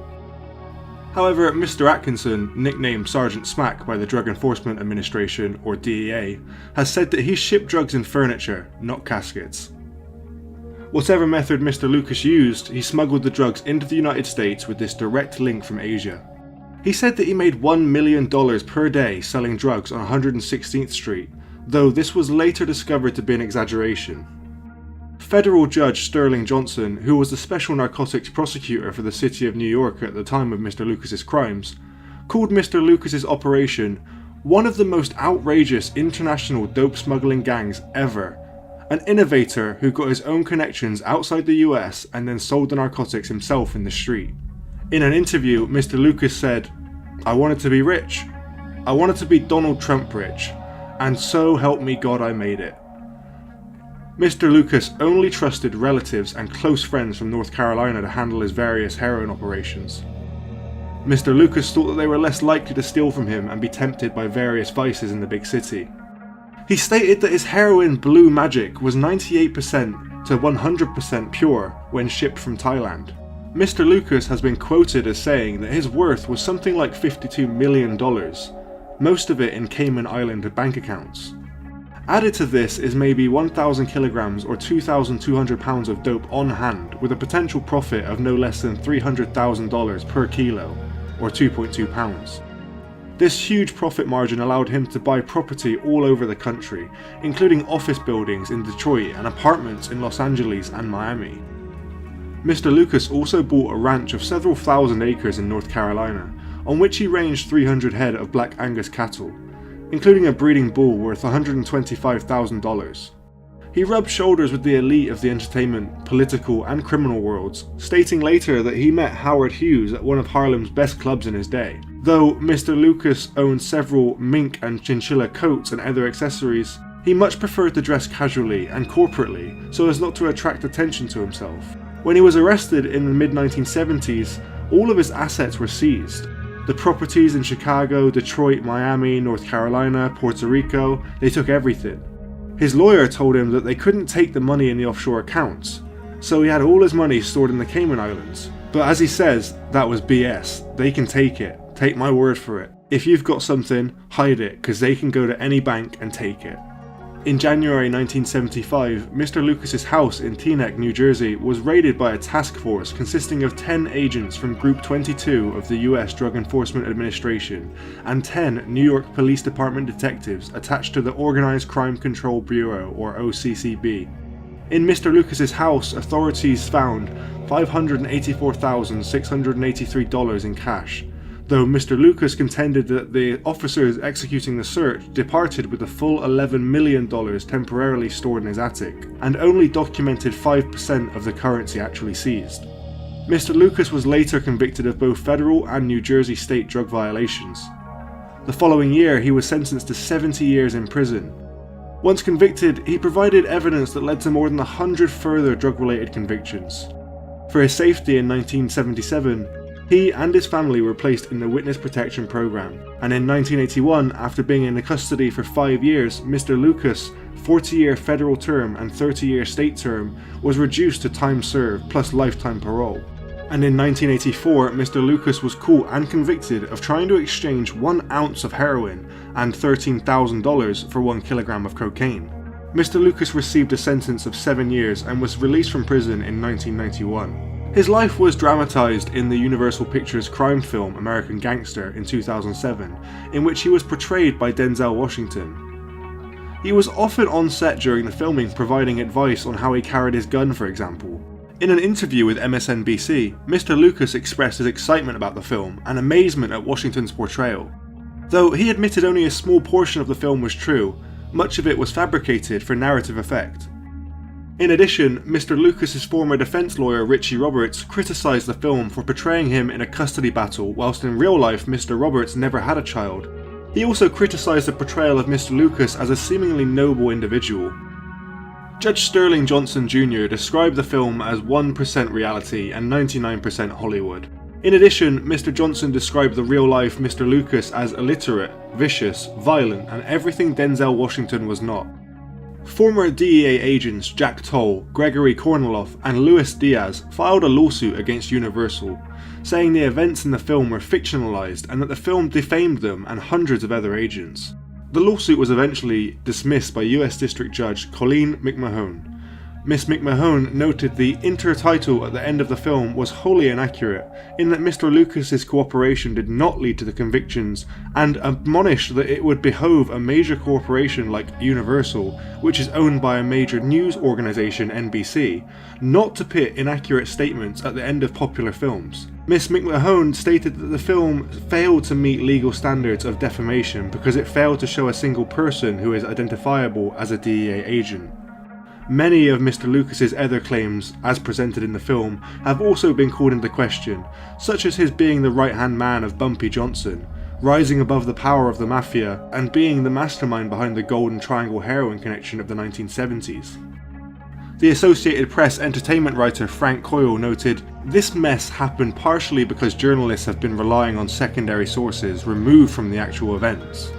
However, Mr. Atkinson, nicknamed Sergeant Smack by the Drug Enforcement Administration, or DEA, has said that he shipped drugs in furniture, not caskets. Whatever method Mr. Lucas used, he smuggled the drugs into the United States with this direct link from Asia. He said that he made $1 million per day selling drugs on 116th Street, though this was later discovered to be an exaggeration. Federal Judge Sterling Johnson, who was the special narcotics prosecutor for the city of New York at the time of Mr. Lucas's crimes, called Mr. Lucas's operation one of the most outrageous international dope smuggling gangs ever, an innovator who got his own connections outside the US and then sold the narcotics himself in the street. In an interview, Mr. Lucas said, "I wanted to be rich. I wanted to be Donald Trump rich, and so help me God I made it." Mr. Lucas only trusted relatives and close friends from North Carolina to handle his various heroin operations. Mr. Lucas thought that they were less likely to steal from him and be tempted by various vices in the big city. He stated that his heroin Blue Magic was 98% to 100% pure when shipped from Thailand. Mr. Lucas has been quoted as saying that his worth was something like $52 million, most of it in Cayman Island bank accounts. Added to this is maybe 1,000 kilograms or 2,200 pounds of dope on hand, with a potential profit of no less than $300,000 per kilo, or 2.2 pounds. This huge profit margin allowed him to buy property all over the country, including office buildings in Detroit and apartments in Los Angeles and Miami. Mr. Lucas also bought a ranch of several thousand acres in North Carolina, on which he ranged 300 head of Black Angus cattle, including a breeding bull worth $125,000. He rubbed shoulders with the elite of the entertainment, political and criminal worlds, stating later that he met Howard Hughes at one of Harlem's best clubs in his day. Though Mr. Lucas owned several mink and chinchilla coats and other accessories, he much preferred to dress casually and corporately so as not to attract attention to himself. When he was arrested in the mid-1970s, all of his assets were seized. The properties in Chicago, Detroit, Miami, North Carolina, Puerto Rico, they took everything. His lawyer told him that they couldn't take the money in the offshore accounts, so he had all his money stored in the Cayman Islands. But as he says, that was BS. They can take it. Take my word for it. If you've got something, hide it, because they can go to any bank and take it. In January 1975, Mr. Lucas's house in Teaneck, New Jersey was raided by a task force consisting of 10 agents from Group 22 of the US Drug Enforcement Administration and 10 New York Police Department detectives attached to the Organized Crime Control Bureau, or OCCB. In Mr. Lucas's house, authorities found $584,683 in cash, though Mr. Lucas contended that the officers executing the search departed with the full $11 million temporarily stored in his attic, and only documented 5% of the currency actually seized. Mr. Lucas was later convicted of both federal and New Jersey state drug violations. The following year, he was sentenced to 70 years in prison. Once convicted, he provided evidence that led to more than 100 further drug-related convictions. For his safety in 1977, he and his family were placed in the Witness Protection Program, and in 1981, after being in custody for 5 years, Mr. Lucas' 40-year federal term and 30-year state term was reduced to time served plus lifetime parole. And in 1984, Mr. Lucas was caught and convicted of trying to exchange 1 ounce of heroin and $13,000 for 1 kilogram of cocaine. Mr. Lucas received a sentence of 7 years and was released from prison in 1991. His life was dramatised in the Universal Pictures crime film American Gangster in 2007, in which he was portrayed by Denzel Washington. He was often on set during the filming providing advice on how he carried his gun, for example. In an interview with MSNBC, Mr. Lucas expressed his excitement about the film and amazement at Washington's portrayal. Though he admitted only a small portion of the film was true, much of it was fabricated for narrative effect. In addition, Mr. Lucas's former defense lawyer Richie Roberts criticised the film for portraying him in a custody battle, whilst in real life Mr. Roberts never had a child. He also criticised the portrayal of Mr. Lucas as a seemingly noble individual. Judge Sterling Johnson Jr. described the film as 1% reality and 99% Hollywood. In addition, Mr. Johnson described the real-life Mr. Lucas as illiterate, vicious, violent, and everything Denzel Washington was not. Former DEA agents Jack Toll, Gregory Korniloff, and Luis Diaz filed a lawsuit against Universal, saying the events in the film were fictionalized and that the film defamed them and hundreds of other agents. The lawsuit was eventually dismissed by US District Judge Colleen McMahon. Miss McMahon noted the intertitle at the end of the film was wholly inaccurate, in that Mr. Lucas's cooperation did not lead to the convictions, and admonished that it would behove a major corporation like Universal, which is owned by a major news organisation, NBC, not to put inaccurate statements at the end of popular films. Miss McMahon stated that the film failed to meet legal standards of defamation because it failed to show a single person who is identifiable as a DEA agent. Many of Mr. Lucas's other claims, as presented in the film, have also been called into question, such as his being the right-hand man of Bumpy Johnson, rising above the power of the mafia, and being the mastermind behind the Golden Triangle heroin connection of the 1970s. The Associated Press entertainment writer Frank Coyle noted, "This mess happened partially because journalists have been relying on secondary sources removed from the actual events."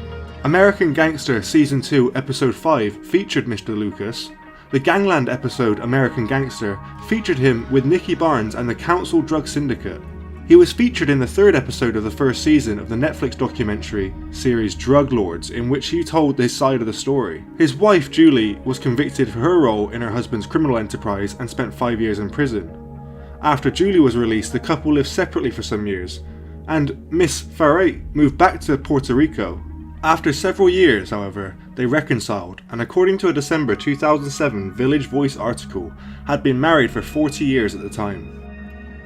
American Gangster Season 2 Episode 5 featured Mr. Lucas. The Gangland episode American Gangster featured him with Nicky Barnes and the Council Drug Syndicate. He was featured in the third episode of the first season of the Netflix documentary series Drug Lords, in which he told his side of the story. His wife Julie was convicted for her role in her husband's criminal enterprise and spent 5 years in prison. After Julie was released, the couple lived separately for some years, and Miss Farray moved back to Puerto Rico. After several years, however, they reconciled, and according to a December 2007 Village Voice article, had been married for 40 years at the time.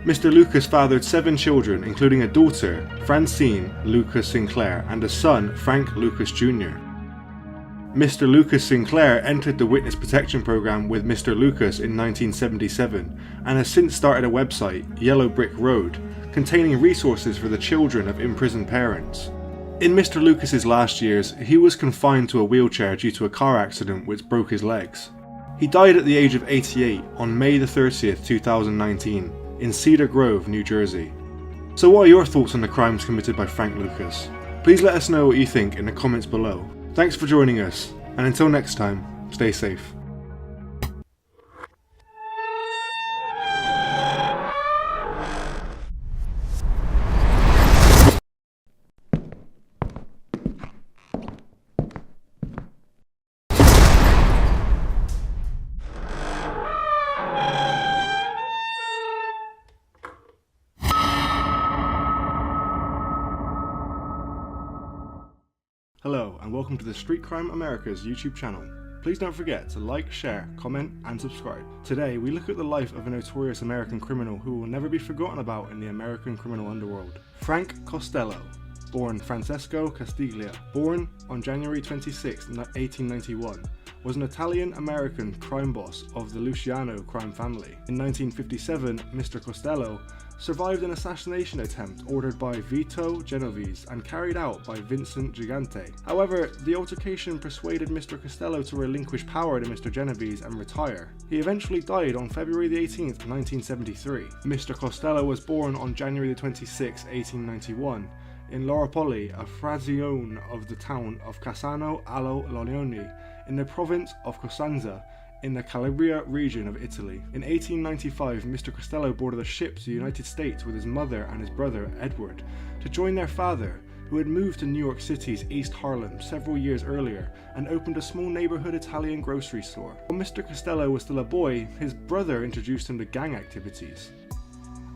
Mr. Lucas fathered 7 children, including a daughter, Francine Lucas Sinclair, and a son, Frank Lucas Jr. Mr. Lucas Sinclair entered the Witness Protection Program with Mr. Lucas in 1977 and has since started a website, Yellow Brick Road, containing resources for the children of imprisoned parents. In Mr. Lucas's last years, he was confined to a wheelchair due to a car accident which broke his legs. He died at the age of 88 on May the 30th, 2019, in Cedar Grove, New Jersey. So what are your thoughts on the crimes committed by Frank Lucas? Please let us know what you think in the comments below. Thanks for joining us, and until next time, stay safe. Hello, and welcome to the Street Crime Americas YouTube channel. Please don't forget to like, share, comment, and subscribe. Today, we look at the life of a notorious American criminal who will never be forgotten about in the American criminal underworld. Frank Costello, born Francesco Castiglia, born on January 26, 1891, was an Italian-American crime boss of the Luciano crime family. In 1957, Mr. Costello survived an assassination attempt ordered by Vito Genovese and carried out by Vincent Gigante. However, the altercation persuaded Mr. Costello to relinquish power to Mr. Genovese and retire. He eventually died on February 18, 1973. Mr. Costello was born on January 26, 1891, in Loropoli, a frazione of the town of Cassano allo Lonione, in the province of Cosenza, in the Calabria region of Italy. In 1895, Mr. Costello boarded a ship to the United States with his mother and his brother, Edward, to join their father, who had moved to New York City's East Harlem several years earlier and opened a small neighborhood Italian grocery store. While Mr. Costello was still a boy, his brother introduced him to gang activities.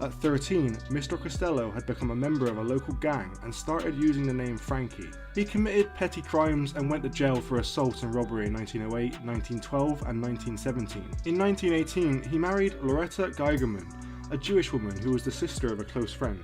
At 13, Mr. Costello had become a member of a local gang and started using the name Frankie. He committed petty crimes and went to jail for assault and robbery in 1908, 1912 and 1917. In 1918, he married Loretta Geigerman, a Jewish woman who was the sister of a close friend.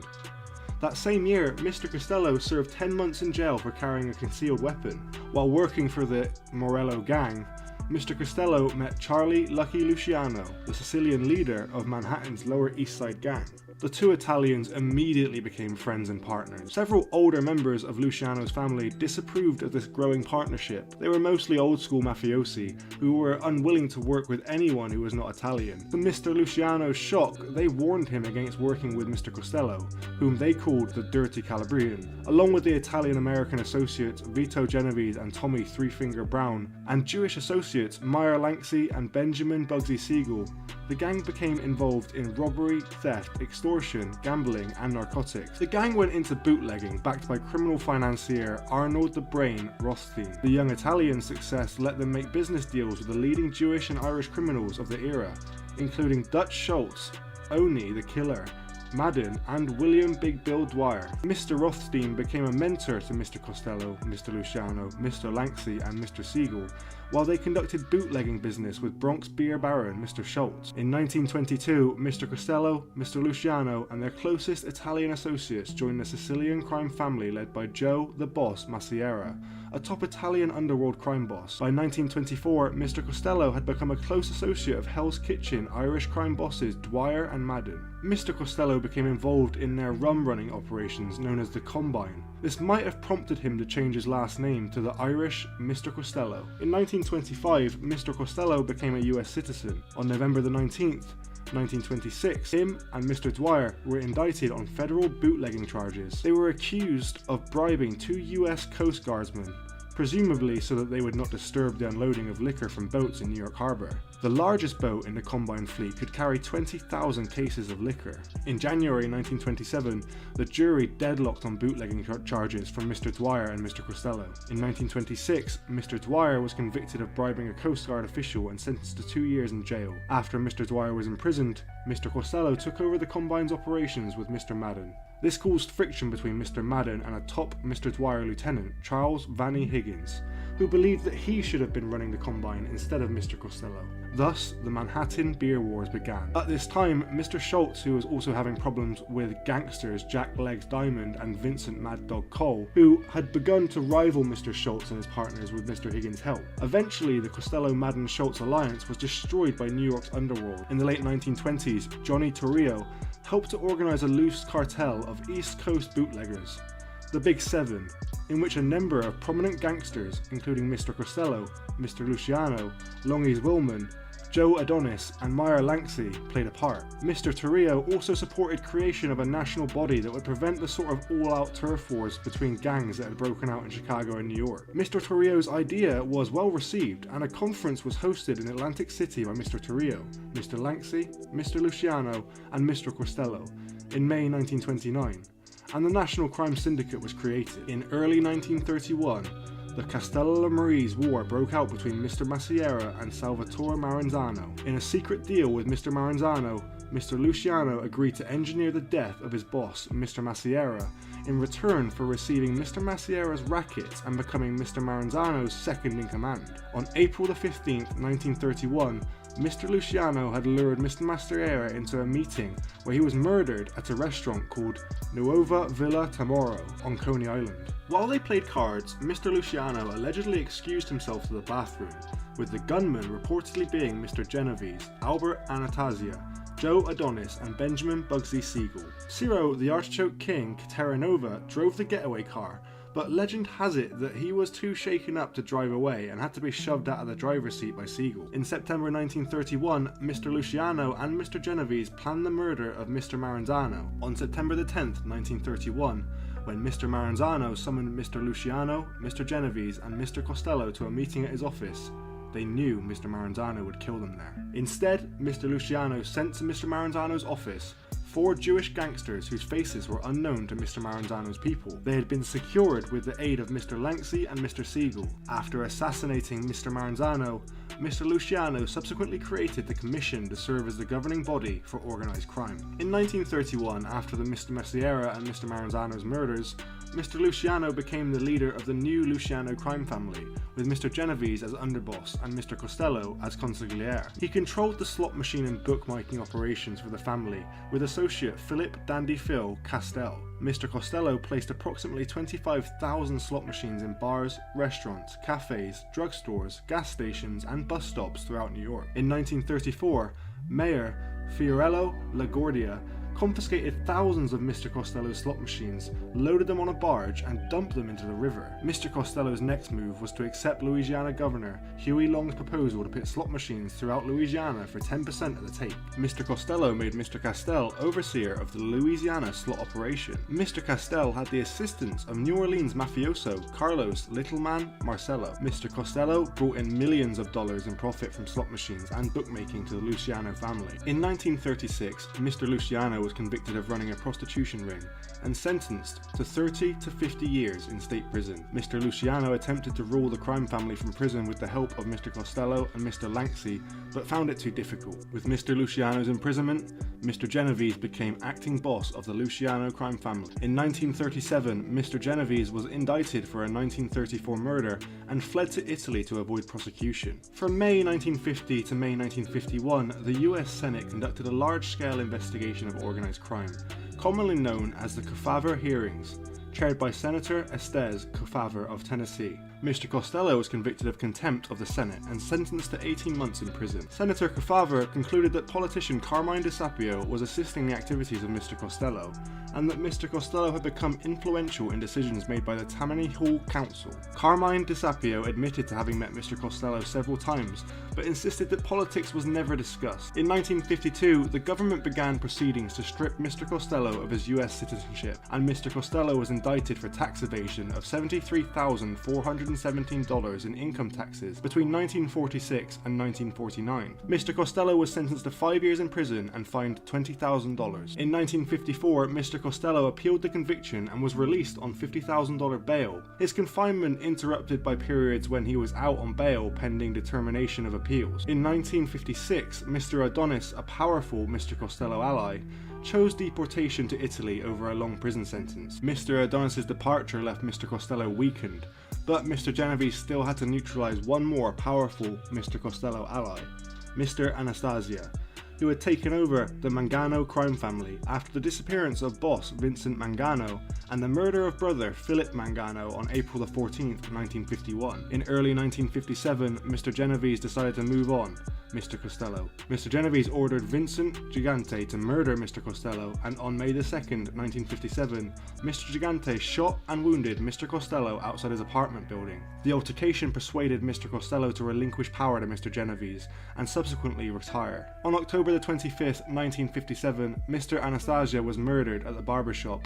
That same year, Mr. Costello served 10 months in jail for carrying a concealed weapon. While working for the Morello gang, Mr. Costello met Charlie Lucky Luciano, the Sicilian leader of Manhattan's Lower East Side gang. The two Italians immediately became friends and partners. Several older members of Luciano's family disapproved of this growing partnership. They were mostly old-school mafiosi who were unwilling to work with anyone who was not Italian. To Mr. Luciano's shock, they warned him against working with Mr. Costello, whom they called the Dirty Calabrian, along with the Italian-American associates Vito Genovese and Tommy Three Finger Brown, and Jewish associates Meyer Langsy and Benjamin Bugsy Siegel. The gang became involved in robbery, theft, extortion, gambling, and narcotics. The gang went into bootlegging, backed by criminal financier Arnold the Brain Rothstein. The young Italian success let them make business deals with the leading Jewish and Irish criminals of the era, including Dutch Schultz, Oni the Killer, Madden, and William Big Bill Dwyer. Mr. Rothstein became a mentor to Mr. Costello, Mr. Luciano, Mr. Langsy, and Mr. Siegel, while they conducted bootlegging business with Bronx beer baron Mr. Schultz. In 1922, Mr. Costello, Mr. Luciano, and their closest Italian associates joined the Sicilian crime family led by Joe the Boss Massiera, a top Italian underworld crime boss. By 1924, Mr. Costello had become a close associate of Hell's Kitchen Irish crime bosses Dwyer and Madden. Mr. Costello became involved in their rum-running operations known as the Combine. This might have prompted him to change his last name to the Irish Mr. Costello. In 1925, Mr. Costello became a US citizen. On November the 19th, 1926, him and Mr. Dwyer were indicted on federal bootlegging charges. They were accused of bribing two US Coast Guardsmen presumably so that they would not disturb the unloading of liquor from boats in New York Harbor. The largest boat in the Combine fleet could carry 20,000 cases of liquor. In January 1927, the jury deadlocked on bootlegging charges from Mr. Dwyer and Mr. Costello. In 1926, Mr. Dwyer was convicted of bribing a Coast Guard official and sentenced to 2 years in jail. After Mr. Dwyer was imprisoned, Mr. Costello took over the Combine's operations with Mr. Madden. This caused friction between Mr. Madden and a top Mr. Dwyer lieutenant, Charles Vannie Higgins, who believed that he should have been running the Combine instead of Mr. Costello. Thus, the Manhattan Beer Wars began. At this time, Mr. Schultz, who was also having problems with Gangsters Jack Legs Diamond and Vincent Mad Dog Cole, who had begun to rival Mr. Schultz and his partners with Mr. Higgins' help. Eventually, the Costello-Madden-Schultz alliance was destroyed by New York's underworld. In the late 1920s, Johnny Torrio helped to organize a loose cartel of East Coast bootleggers, the Big Seven, in which a number of prominent gangsters, including Mr. Costello, Mr. Luciano, Longies Willman, Joe Adonis and Meyer Langsey played a part. Mr. Torrio also supported creation of a national body that would prevent the sort of all-out turf wars between gangs that had broken out in Chicago and New York. Mr. Torrio's idea was well received, and a conference was hosted in Atlantic City by Mr. Torrio, Mr. Langsey, Mr. Luciano and Mr. Costello in May 1929, and the National Crime Syndicate was created. In early 1931, the Castello-Marise War broke out between Mr. Massiera and Salvatore Maranzano. In a secret deal with Mr. Maranzano, Mr. Luciano agreed to engineer the death of his boss, Mr. Massiera, in return for receiving Mr. Massiera's rackets and becoming Mr. Maranzano's second-in-command. On April the 15th, 1931, Mr. Luciano had lured Mr. Massiera into a meeting where he was murdered at a restaurant called Nuova Villa Tamoro on Coney Island. While they played cards, Mr. Luciano allegedly excused himself to the bathroom, with the gunmen reportedly being Mr. Genovese, Albert Anastasia, Joe Adonis and Benjamin Bugsy Siegel. Ciro, the Artichoke King, Terranova, drove the getaway car, but legend has it that he was too shaken up to drive away and had to be shoved out of the driver's seat by Siegel. In September 1931, Mr. Luciano and Mr. Genovese planned the murder of Mr. Maranzano. On September the 10th, 1931, when Mr. Maranzano summoned Mr. Luciano, Mr. Genovese and Mr. Costello to a meeting at his office, they knew Mr. Maranzano would kill them there. Instead, Mr. Luciano sent to Mr. Maranzano's office 4 Jewish gangsters whose faces were unknown to Mr. Maranzano's people. They had been secured with the aid of Mr. Langsey and Mr. Siegel. After assassinating Mr. Maranzano, Mr. Luciano subsequently created the Commission to serve as the governing body for organised crime. In 1931, after the Mr. Massiera and Mr. Maranzano's murders, Mr. Luciano became the leader of the new Luciano crime family, with Mr. Genovese as underboss and Mr. Costello as consigliere. He controlled the slot machine and bookmaking operations for the family, with associate Philip Dandy Phil Castell. Mr. Costello placed approximately 25,000 slot machines in bars, restaurants, cafes, drugstores, gas stations and bus stops throughout New York. In 1934, Mayor Fiorello LaGuardia confiscated thousands of Mr. Costello's slot machines, loaded them on a barge and dumped them into the river. Mr. Costello's next move was to accept Louisiana Governor Huey Long's proposal to put slot machines throughout Louisiana for 10% of the take. Mr. Costello made Mr. Castell overseer of the Louisiana slot operation. Mr. Castell had the assistance of New Orleans mafioso Carlos Littleman Marcello. Mr. Costello brought in millions of dollars in profit from slot machines and bookmaking to the Luciano family. In 1936, Mr. Luciano was convicted of running a prostitution ring and sentenced to 30 to 50 years in state prison. Mr. Luciano attempted to rule the crime family from prison with the help of Mr. Costello and Mr. Langsey, but found it too difficult. With Mr. Luciano's imprisonment, Mr. Genovese became acting boss of the Luciano crime family. In 1937, Mr. Genovese was indicted for a 1934 murder and fled to Italy to avoid prosecution. From May 1950 to May 1951, the US Senate conducted a large-scale investigation of organized crime, commonly known as the Kefauver hearings, chaired by Senator Estes Kefauver of Tennessee. Mr. Costello was convicted of contempt of the Senate and sentenced to 18 months in prison. Senator Kefauver concluded that politician Carmine DeSapio was assisting the activities of Mr. Costello, and that Mr. Costello had become influential in decisions made by the Tammany Hall Council. Carmine DeSapio admitted to having met Mr. Costello several times, but insisted that politics was never discussed. In 1952, the government began proceedings to strip Mr. Costello of his US citizenship, and Mr. Costello was indicted for tax evasion of $73,400 $117 in income taxes between 1946 and 1949. Mr. Costello was sentenced to 5 years in prison and fined $20,000. In 1954, Mr. Costello appealed the conviction and was released on $50,000 bail. His confinement interrupted by periods when he was out on bail pending determination of appeals. In 1956, Mr. Adonis, a powerful Mr. Costello ally, chose deportation to Italy over a long prison sentence. Mr. Adonis' departure left Mr. Costello weakened, but Mr. Genovese still had to neutralize one more powerful Mr. Costello ally, Mr. Anastasia, who had taken over the Mangano crime family after the disappearance of boss Vincent Mangano and the murder of brother Philip Mangano on April 14, 1951. In early 1957, Mr. Genovese decided to move on Mr. Costello. Mr. Genovese ordered Vincent Gigante to murder Mr. Costello, and on May 2, 1957, Mr. Gigante shot and wounded Mr. Costello outside his apartment building. The altercation persuaded Mr. Costello to relinquish power to Mr. Genovese and subsequently retire. On October 25, 1957, Mr. Anastasia was murdered at the barbershop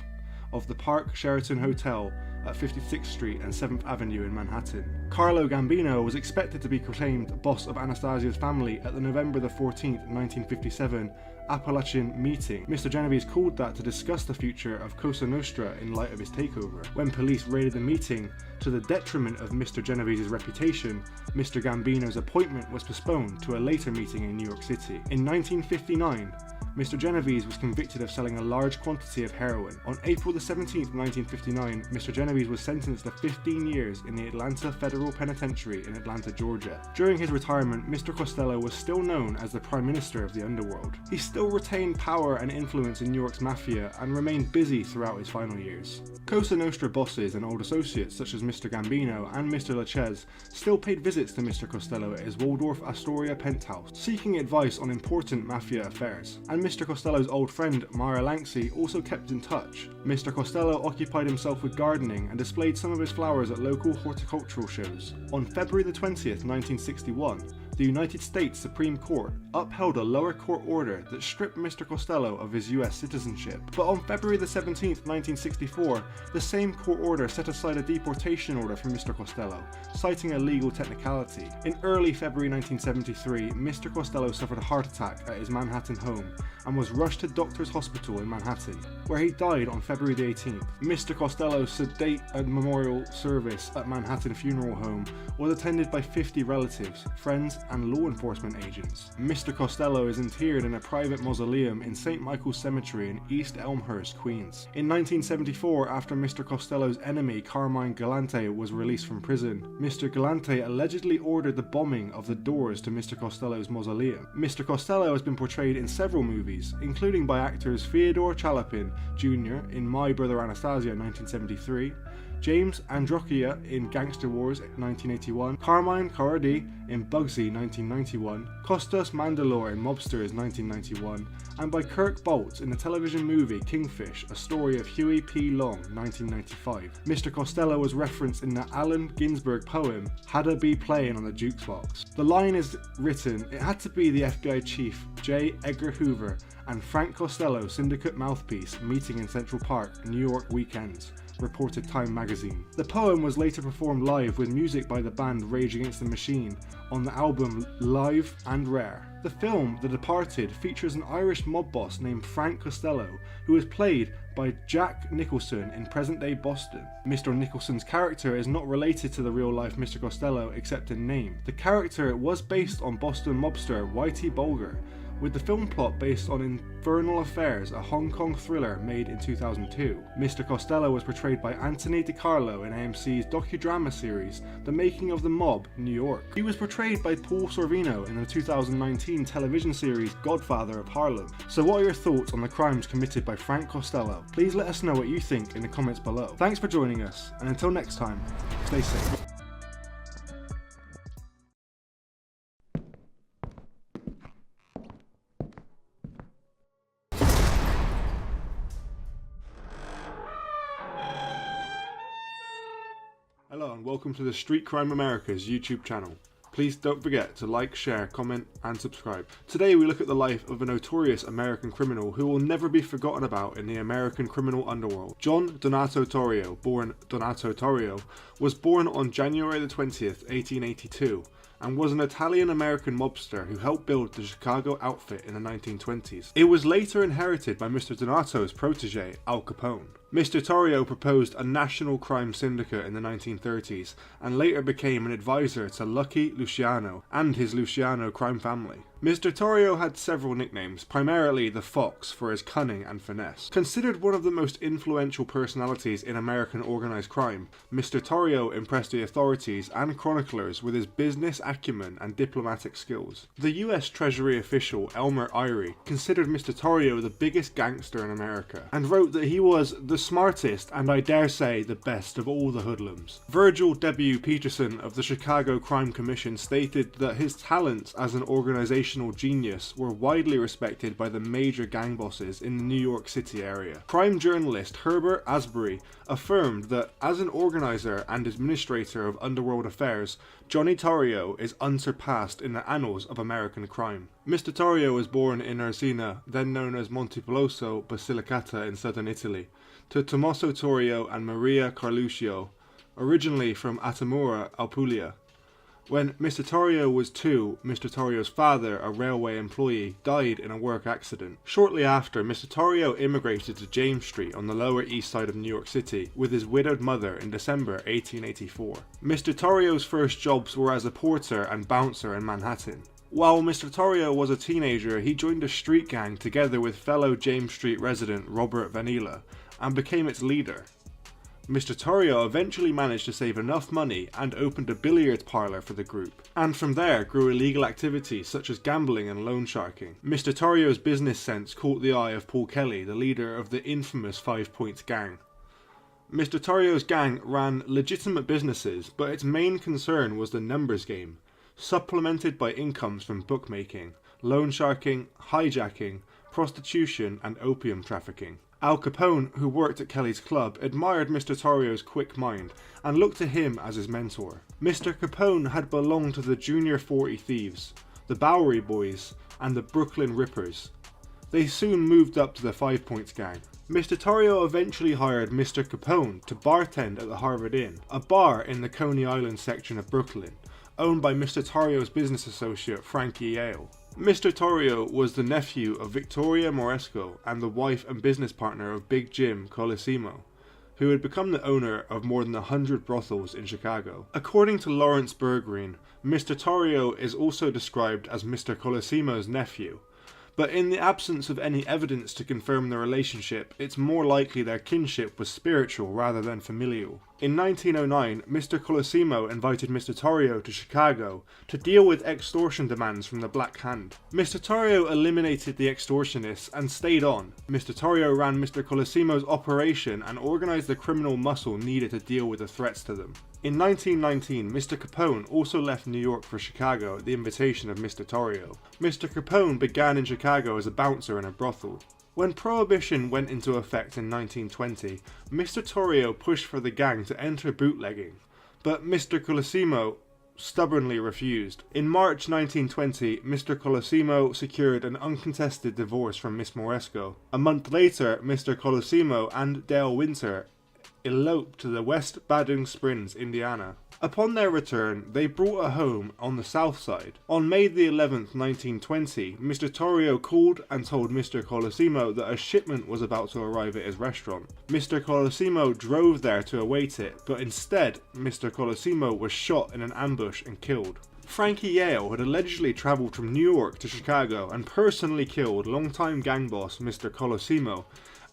of the Park Sheraton Hotel at 56th Street and 7th Avenue in Manhattan. Carlo Gambino was expected to be proclaimed boss of Anastasia's family at the November 14, 1957 Appalachian meeting. Mr. Genovese called that to discuss the future of Cosa Nostra in light of his takeover. When police raided the meeting, to the detriment of Mr. Genovese's reputation, Mr. Gambino's appointment was postponed to a later meeting in New York City. In 1959, Mr. Genovese was convicted of selling a large quantity of heroin. On April 17, 1959, Mr. Genovese was sentenced to 15 years in the Atlanta Federal Penitentiary in Atlanta, Georgia. During his retirement, Mr. Costello was still known as the Prime Minister of the underworld. He still retained power and influence in New York's mafia and remained busy throughout his final years. Cosa Nostra bosses and old associates such as Mr. Gambino and Mr. Lachaise still paid visits to Mr. Costello at his Waldorf Astoria penthouse, seeking advice on important mafia affairs. And Mr. Costello's old friend Mara Lanxey also kept in touch. Mr. Costello occupied himself with gardening and displayed some of his flowers at local horticultural shows. On February 20th, 1961, the United States Supreme Court upheld a lower court order that stripped Mr. Costello of his US citizenship. But on February 17th, 1964, the same court order set aside a deportation order for Mr. Costello, citing a legal technicality. In early February 1973, Mr. Costello suffered a heart attack at his Manhattan home and was rushed to Doctors Hospital in Manhattan, where he died on February 18th. Mr. Costello's sedate memorial service at Manhattan Funeral Home was attended by 50 relatives, friends, and law enforcement agents. Mr. Costello is interred in a private mausoleum in St. Michael's Cemetery in East Elmhurst, Queens. In 1974, after Mr. Costello's enemy Carmine Galante was released from prison, Mr. Galante allegedly ordered the bombing of the doors to Mr. Costello's mausoleum. Mr. Costello has been portrayed in several movies, including by actors Fyodor Chalapin Jr. in My Brother Anastasia 1973, James Androcchia in Gangster Wars 1981, Carmine Corradi in Bugsy 1991, Kostas Mandalore in Mobsters 1991, and by Kirk Bolt in the television movie Kingfish, a story of Huey P. Long 1995. Mr. Costello was referenced in the Allen Ginsberg poem Had I Be Playing on the Jukebox. The line is written, "It had to be the FBI chief, J. Edgar Hoover, and Frank Costello, syndicate mouthpiece, meeting in Central Park, New York weekends," reported Time magazine. The poem was later performed live with music by the band Rage Against the Machine on the album Live and Rare. The film The Departed features an Irish mob boss named Frank Costello, who is played by Jack Nicholson in present-day Boston. Mr. Nicholson's character is not related to the real-life Mr. Costello except in name. The character was based on Boston mobster Whitey Bulger, with the film plot based on Infernal Affairs, a Hong Kong thriller made in 2002. Mr. Costello was portrayed by Anthony DiCarlo in AMC's docudrama series The Making of the Mob, New York. He was portrayed by Paul Sorvino in the 2019 television series Godfather of Harlem. So what are your thoughts on the crimes committed by Frank Costello? Please let us know what you think in the comments below. Thanks for joining us, and until next time, stay safe. Hello and welcome to the Street Crime America's YouTube channel. Please don't forget to like, share, comment, and subscribe. Today we look at the life of a notorious American criminal who will never be forgotten about in the American criminal underworld. John Donato Torrio, born Donato Torrio, was born on January the 20th, 1882, and was an Italian-American mobster who helped build the Chicago outfit in the 1920s. It was later inherited by Mr. Donato's protege, Al Capone. Mr. Torrio proposed a national crime syndicate in the 1930s and later became an advisor to Lucky Luciano and his Luciano crime family. Mr. Torrio had several nicknames, primarily the Fox for his cunning and finesse. Considered one of the most influential personalities in American organised crime, Mr. Torrio impressed the authorities and chroniclers with his business acumen and diplomatic skills. The US Treasury official Elmer Eyre considered Mr. Torrio the biggest gangster in America and wrote that he was the smartest and I dare say the best of all the hoodlums. Virgil W. Peterson of the Chicago Crime Commission stated that his talents as an organizational genius were widely respected by the major gang bosses in the New York City area. Crime journalist Herbert Asbury affirmed that as an organizer and administrator of underworld affairs, Johnny Torrio is unsurpassed in the annals of American crime. Mr. Torrio was born in Ursina, then known as Montepeloso, Basilicata in southern Italy, to Tommaso Torrio and Maria Carluccio, originally from Atamura, Apulia. When Mr. Torrio was 2, Mr. Torrio's father, a railway employee, died in a work accident. Shortly after, Mr. Torrio immigrated to James Street on the Lower East Side of New York City with his widowed mother in December 1884. Mr. Torrio's first jobs were as a porter and bouncer in Manhattan. While Mr. Torrio was a teenager, he joined a street gang together with fellow James Street resident Robert Vanilla and became its leader. Mr. Torrio eventually managed to save enough money and opened a billiards parlour for the group, and from there grew illegal activities such as gambling and loan sharking. Mr. Torrio's business sense caught the eye of Paul Kelly, the leader of the infamous 5 Points gang. Mr. Torrio's gang ran legitimate businesses, but its main concern was the numbers game, supplemented by incomes from bookmaking, loan sharking, hijacking, prostitution and opium trafficking. Al Capone, who worked at Kelly's club, admired Mr. Torrio's quick mind and looked to him as his mentor. Mr. Capone had belonged to the Junior 40 Thieves, the Bowery Boys and the Brooklyn Rippers. They soon moved up to the 5 Points gang. Mr. Torrio eventually hired Mr. Capone to bartend at the Harvard Inn, a bar in the Coney Island section of Brooklyn, owned by Mr. Torrio's business associate Frankie Yale. Mr. Torrio was the nephew of Victoria Moresco and the wife and business partner of Big Jim Colosimo, who had become the owner of more than 100 brothels in Chicago. According to Lawrence Bergreen, Mr. Torrio is also described as Mr. Colosimo's nephew, but in the absence of any evidence to confirm the relationship, it's more likely their kinship was spiritual rather than familial. In 1909, Mr. Colosimo invited Mr. Torrio to Chicago to deal with extortion demands from the Black Hand. Mr. Torrio eliminated the extortionists and stayed on. Mr. Torrio ran Mr. Colosimo's operation and organised the criminal muscle needed to deal with the threats to them. In 1919, Mr. Capone also left New York for Chicago at the invitation of Mr. Torrio. Mr. Capone began in Chicago as a bouncer in a brothel. When Prohibition went into effect in 1920, Mr. Torrio pushed for the gang to enter bootlegging, but Mr. Colosimo stubbornly refused. In March 1920, Mr. Colosimo secured an uncontested divorce from Miss Moresco. A month later, Mr. Colosimo and Dale Winter eloped to the West Baden Springs, Indiana. Upon their return, they brought a home on the south side. On May the 11th, 1920, Mr. Torrio called and told Mr. Colosimo that a shipment was about to arrive at his restaurant. Mr. Colosimo drove there to await it, but instead, Mr. Colosimo was shot in an ambush and killed. Frankie Yale had allegedly travelled from New York to Chicago and personally killed longtime gang boss Mr. Colosimo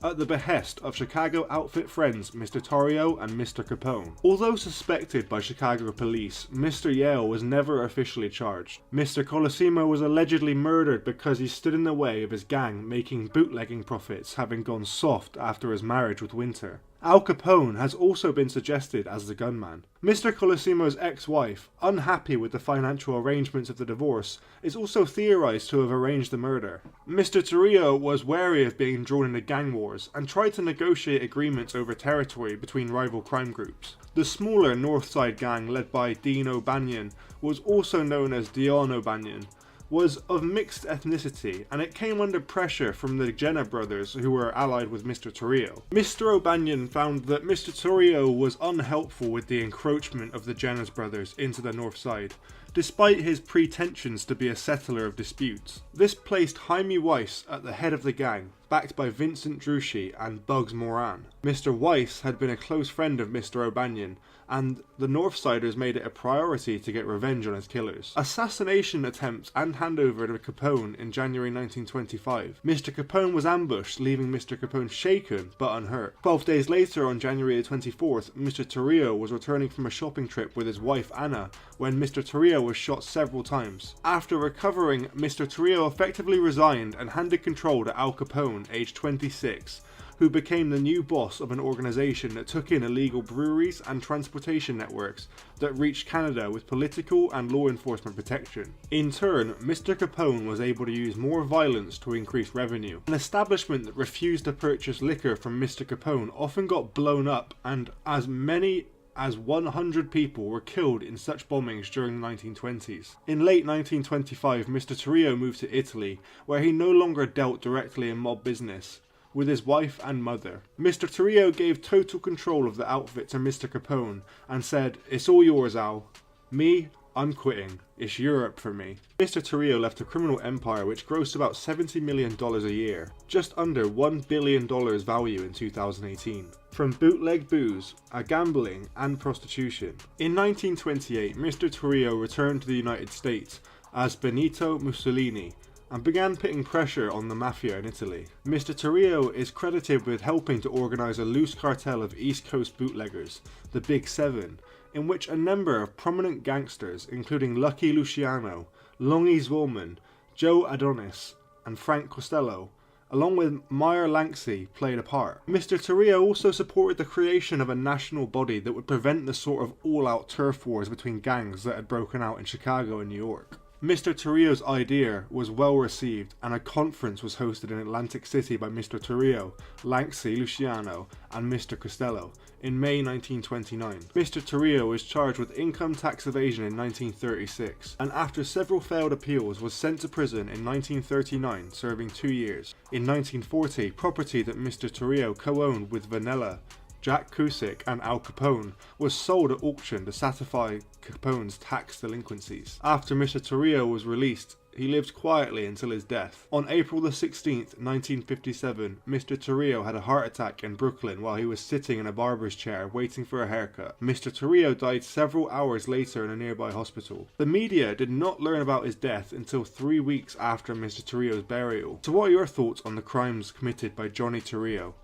at the behest of Chicago outfit friends Mr. Torrio and Mr. Capone. Although suspected by Chicago police, Mr. Yale was never officially charged. Mr. Colosimo was allegedly murdered because he stood in the way of his gang making bootlegging profits, having gone soft after his marriage with Winter. Al Capone has also been suggested as the gunman. Mr. Colosimo's ex-wife, unhappy with the financial arrangements of the divorce, is also theorized to have arranged the murder. Mr. Torrio was wary of being drawn into gang wars and tried to negotiate agreements over territory between rival crime groups. The smaller Northside gang led by Dean O'Banion, was also known as Dion O'Banion, was of mixed ethnicity, and it came under pressure from the Jenner brothers, who were allied with Mr. Torrio. Mr. O'Banion found that Mr. Torrio was unhelpful with the encroachment of the Jenner brothers into the North Side, despite his pretensions to be a settler of disputes. This placed Jaime Weiss at the head of the gang, backed by Vincent Drucci and Bugs Moran. Mr. Weiss had been a close friend of Mr. O'Banion, and the Northsiders made it a priority to get revenge on his killers. Assassination attempts and handover to Capone in January 1925. Mr. Capone was ambushed, leaving Mr. Capone shaken but unhurt. 12 days later, on January 24th, Mr. Torrio was returning from a shopping trip with his wife Anna when Mr. Torrio was shot several times. After recovering, Mr. Torrio effectively resigned and handed control to Al Capone, aged 26, who became the new boss of an organisation that took in illegal breweries and transportation networks that reached Canada with political and law enforcement protection. In turn, Mr. Capone was able to use more violence to increase revenue. An establishment that refused to purchase liquor from Mr. Capone often got blown up, and as many as 100 people were killed in such bombings during the 1920s. In late 1925, Mr. Torrio moved to Italy, where he no longer dealt directly in mob business with his wife and mother. Mr. Torrio gave total control of the outfit to Mr. Capone and said, "It's all yours, Al. Me, I'm quitting. It's Europe for me." Mr. Torrio left a criminal empire which grossed about $70 million a year, just under $1 billion value in 2018, from bootleg booze, gambling and prostitution. In 1928, Mr. Torrio returned to the United States as Benito Mussolini and began putting pressure on the mafia in Italy. Mr. Torrio is credited with helping to organise a loose cartel of East Coast bootleggers, the Big Seven, in which a number of prominent gangsters, including Lucky Luciano, Longy Zwolman, Joe Adonis, and Frank Costello, along with Meyer Langsy, played a part. Mr. Torrio also supported the creation of a national body that would prevent the sort of all-out turf wars between gangs that had broken out in Chicago and New York. Mr. Torrio's idea was well received, and a conference was hosted in Atlantic City by Mr. Torrio, Langsy Luciano, and Mr. Costello in May 1929. Mr. Torrio was charged with income tax evasion in 1936, and after several failed appeals was sent to prison in 1939, serving 2 years. In 1940, property that Mr. Torrio co-owned with Vanella, Jack Cusick and Al Capone was sold at auction to satisfy Capone's tax delinquencies. After Mr. Torrio was released, he lived quietly until his death. On April the 16th, 1957, Mr. Torrio had a heart attack in Brooklyn while he was sitting in a barber's chair waiting for a haircut. Mr. Torrio died several hours later in a nearby hospital. The media did not learn about his death until 3 weeks after Mr. Torrio's burial. So what are your thoughts on the crimes committed by Johnny Torrio?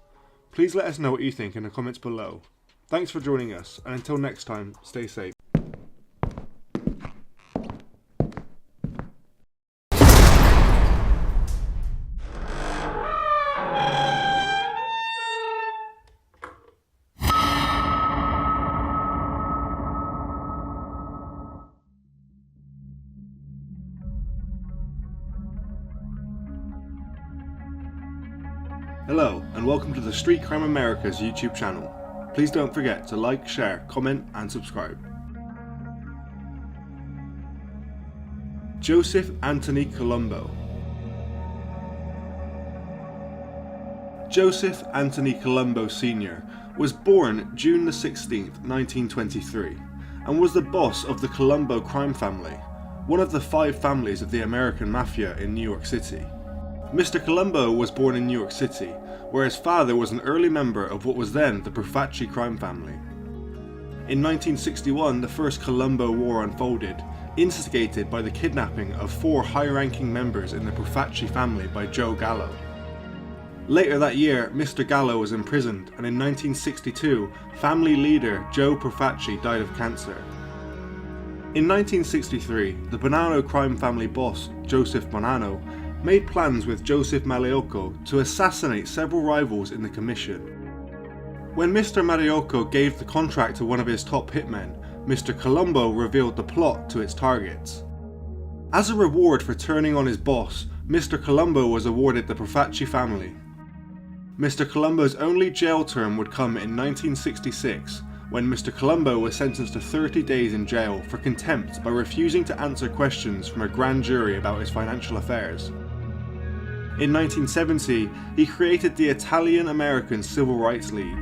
Please let us know what you think in the comments below. Thanks for joining us, and until next time, stay safe. Hello, and welcome to the Street Crime America's YouTube channel. Please don't forget to like, share, comment, and subscribe. Joseph Anthony Colombo. Joseph Anthony Colombo Sr. was born June 16, 1923, and was the boss of the Colombo crime family, one of the 5 families of the American Mafia in New York City. Mr. Colombo was born in New York City, where his father was an early member of what was then the Profaci crime family. In 1961, the first Colombo War unfolded, instigated by the kidnapping of 4 high-ranking members in the Profaci family by Joe Gallo. Later that year, Mr. Gallo was imprisoned, and in 1962, family leader Joe Profaci died of cancer. In 1963, the Bonanno crime family boss, Joseph Bonanno, made plans with Joseph Malleocco to assassinate several rivals in the commission. When Mr. Mariocco gave the contract to one of his top hitmen, Mr. Colombo revealed the plot to its targets. As a reward for turning on his boss, Mr. Colombo was awarded the Profaci family. Mr. Colombo's only jail term would come in 1966, when Mr. Colombo was sentenced to 30 days in jail for contempt by refusing to answer questions from a grand jury about his financial affairs. In 1970, he created the Italian-American Civil Rights League.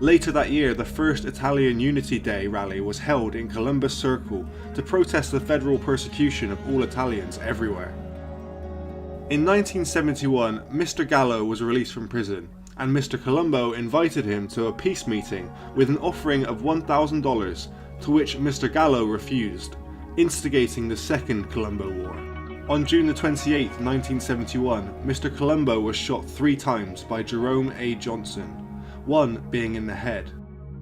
Later that year, the first Italian Unity Day rally was held in Columbus Circle to protest the federal persecution of all Italians everywhere. In 1971, Mr. Gallo was released from prison, and Mr. Colombo invited him to a peace meeting with an offering of $1,000, to which Mr. Gallo refused, instigating the Second Colombo War. On June 28, 1971, Mr. Colombo was shot 3 times by Jerome A. Johnson, one being in the head.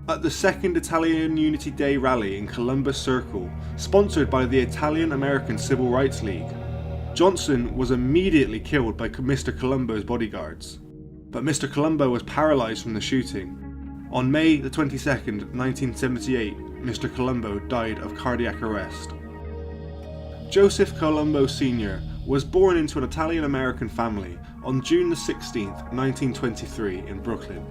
At the second Italian Unity Day rally in Columbus Circle, sponsored by the Italian-American Civil Rights League, Johnson was immediately killed by Mr. Colombo's bodyguards. But Mr. Colombo was paralysed from the shooting. On May 22, 1978, Mr. Colombo died of cardiac arrest. Joseph Colombo Sr. was born into an Italian-American family on June 16, 1923 in Brooklyn.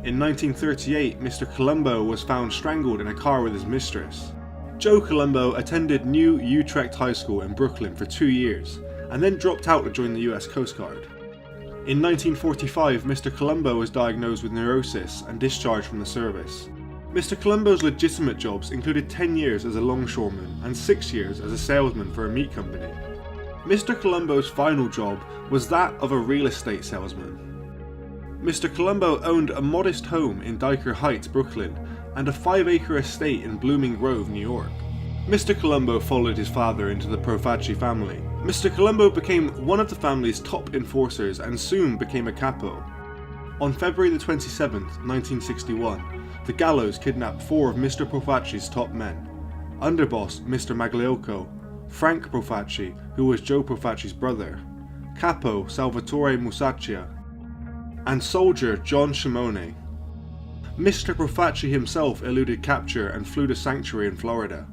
In 1938, Mr. Colombo was found strangled in a car with his mistress. Joe Colombo attended New Utrecht High School in Brooklyn for 2 years, and then dropped out to join the US Coast Guard. In 1945, Mr. Colombo was diagnosed with neurosis and discharged from the service. Mr. Colombo's legitimate jobs included 10 years as a longshoreman and 6 years as a salesman for a meat company. Mr. Colombo's final job was that of a real estate salesman. Mr. Colombo owned a modest home in Dyker Heights, Brooklyn, and a 5-acre estate in Blooming Grove, New York. Mr. Colombo followed his father into the Profaci family. Mr. Colombo became one of the family's top enforcers and soon became a capo. On February 27, 1961, the Gallos kidnapped 4 of Mr. Profaci's top men: underboss Mr. Magliocco, Frank Profaci, who was Joe Profaci's brother, capo Salvatore Musacchia, and soldier John Shimone. Mr. Profaci himself eluded capture and flew to sanctuary in Florida.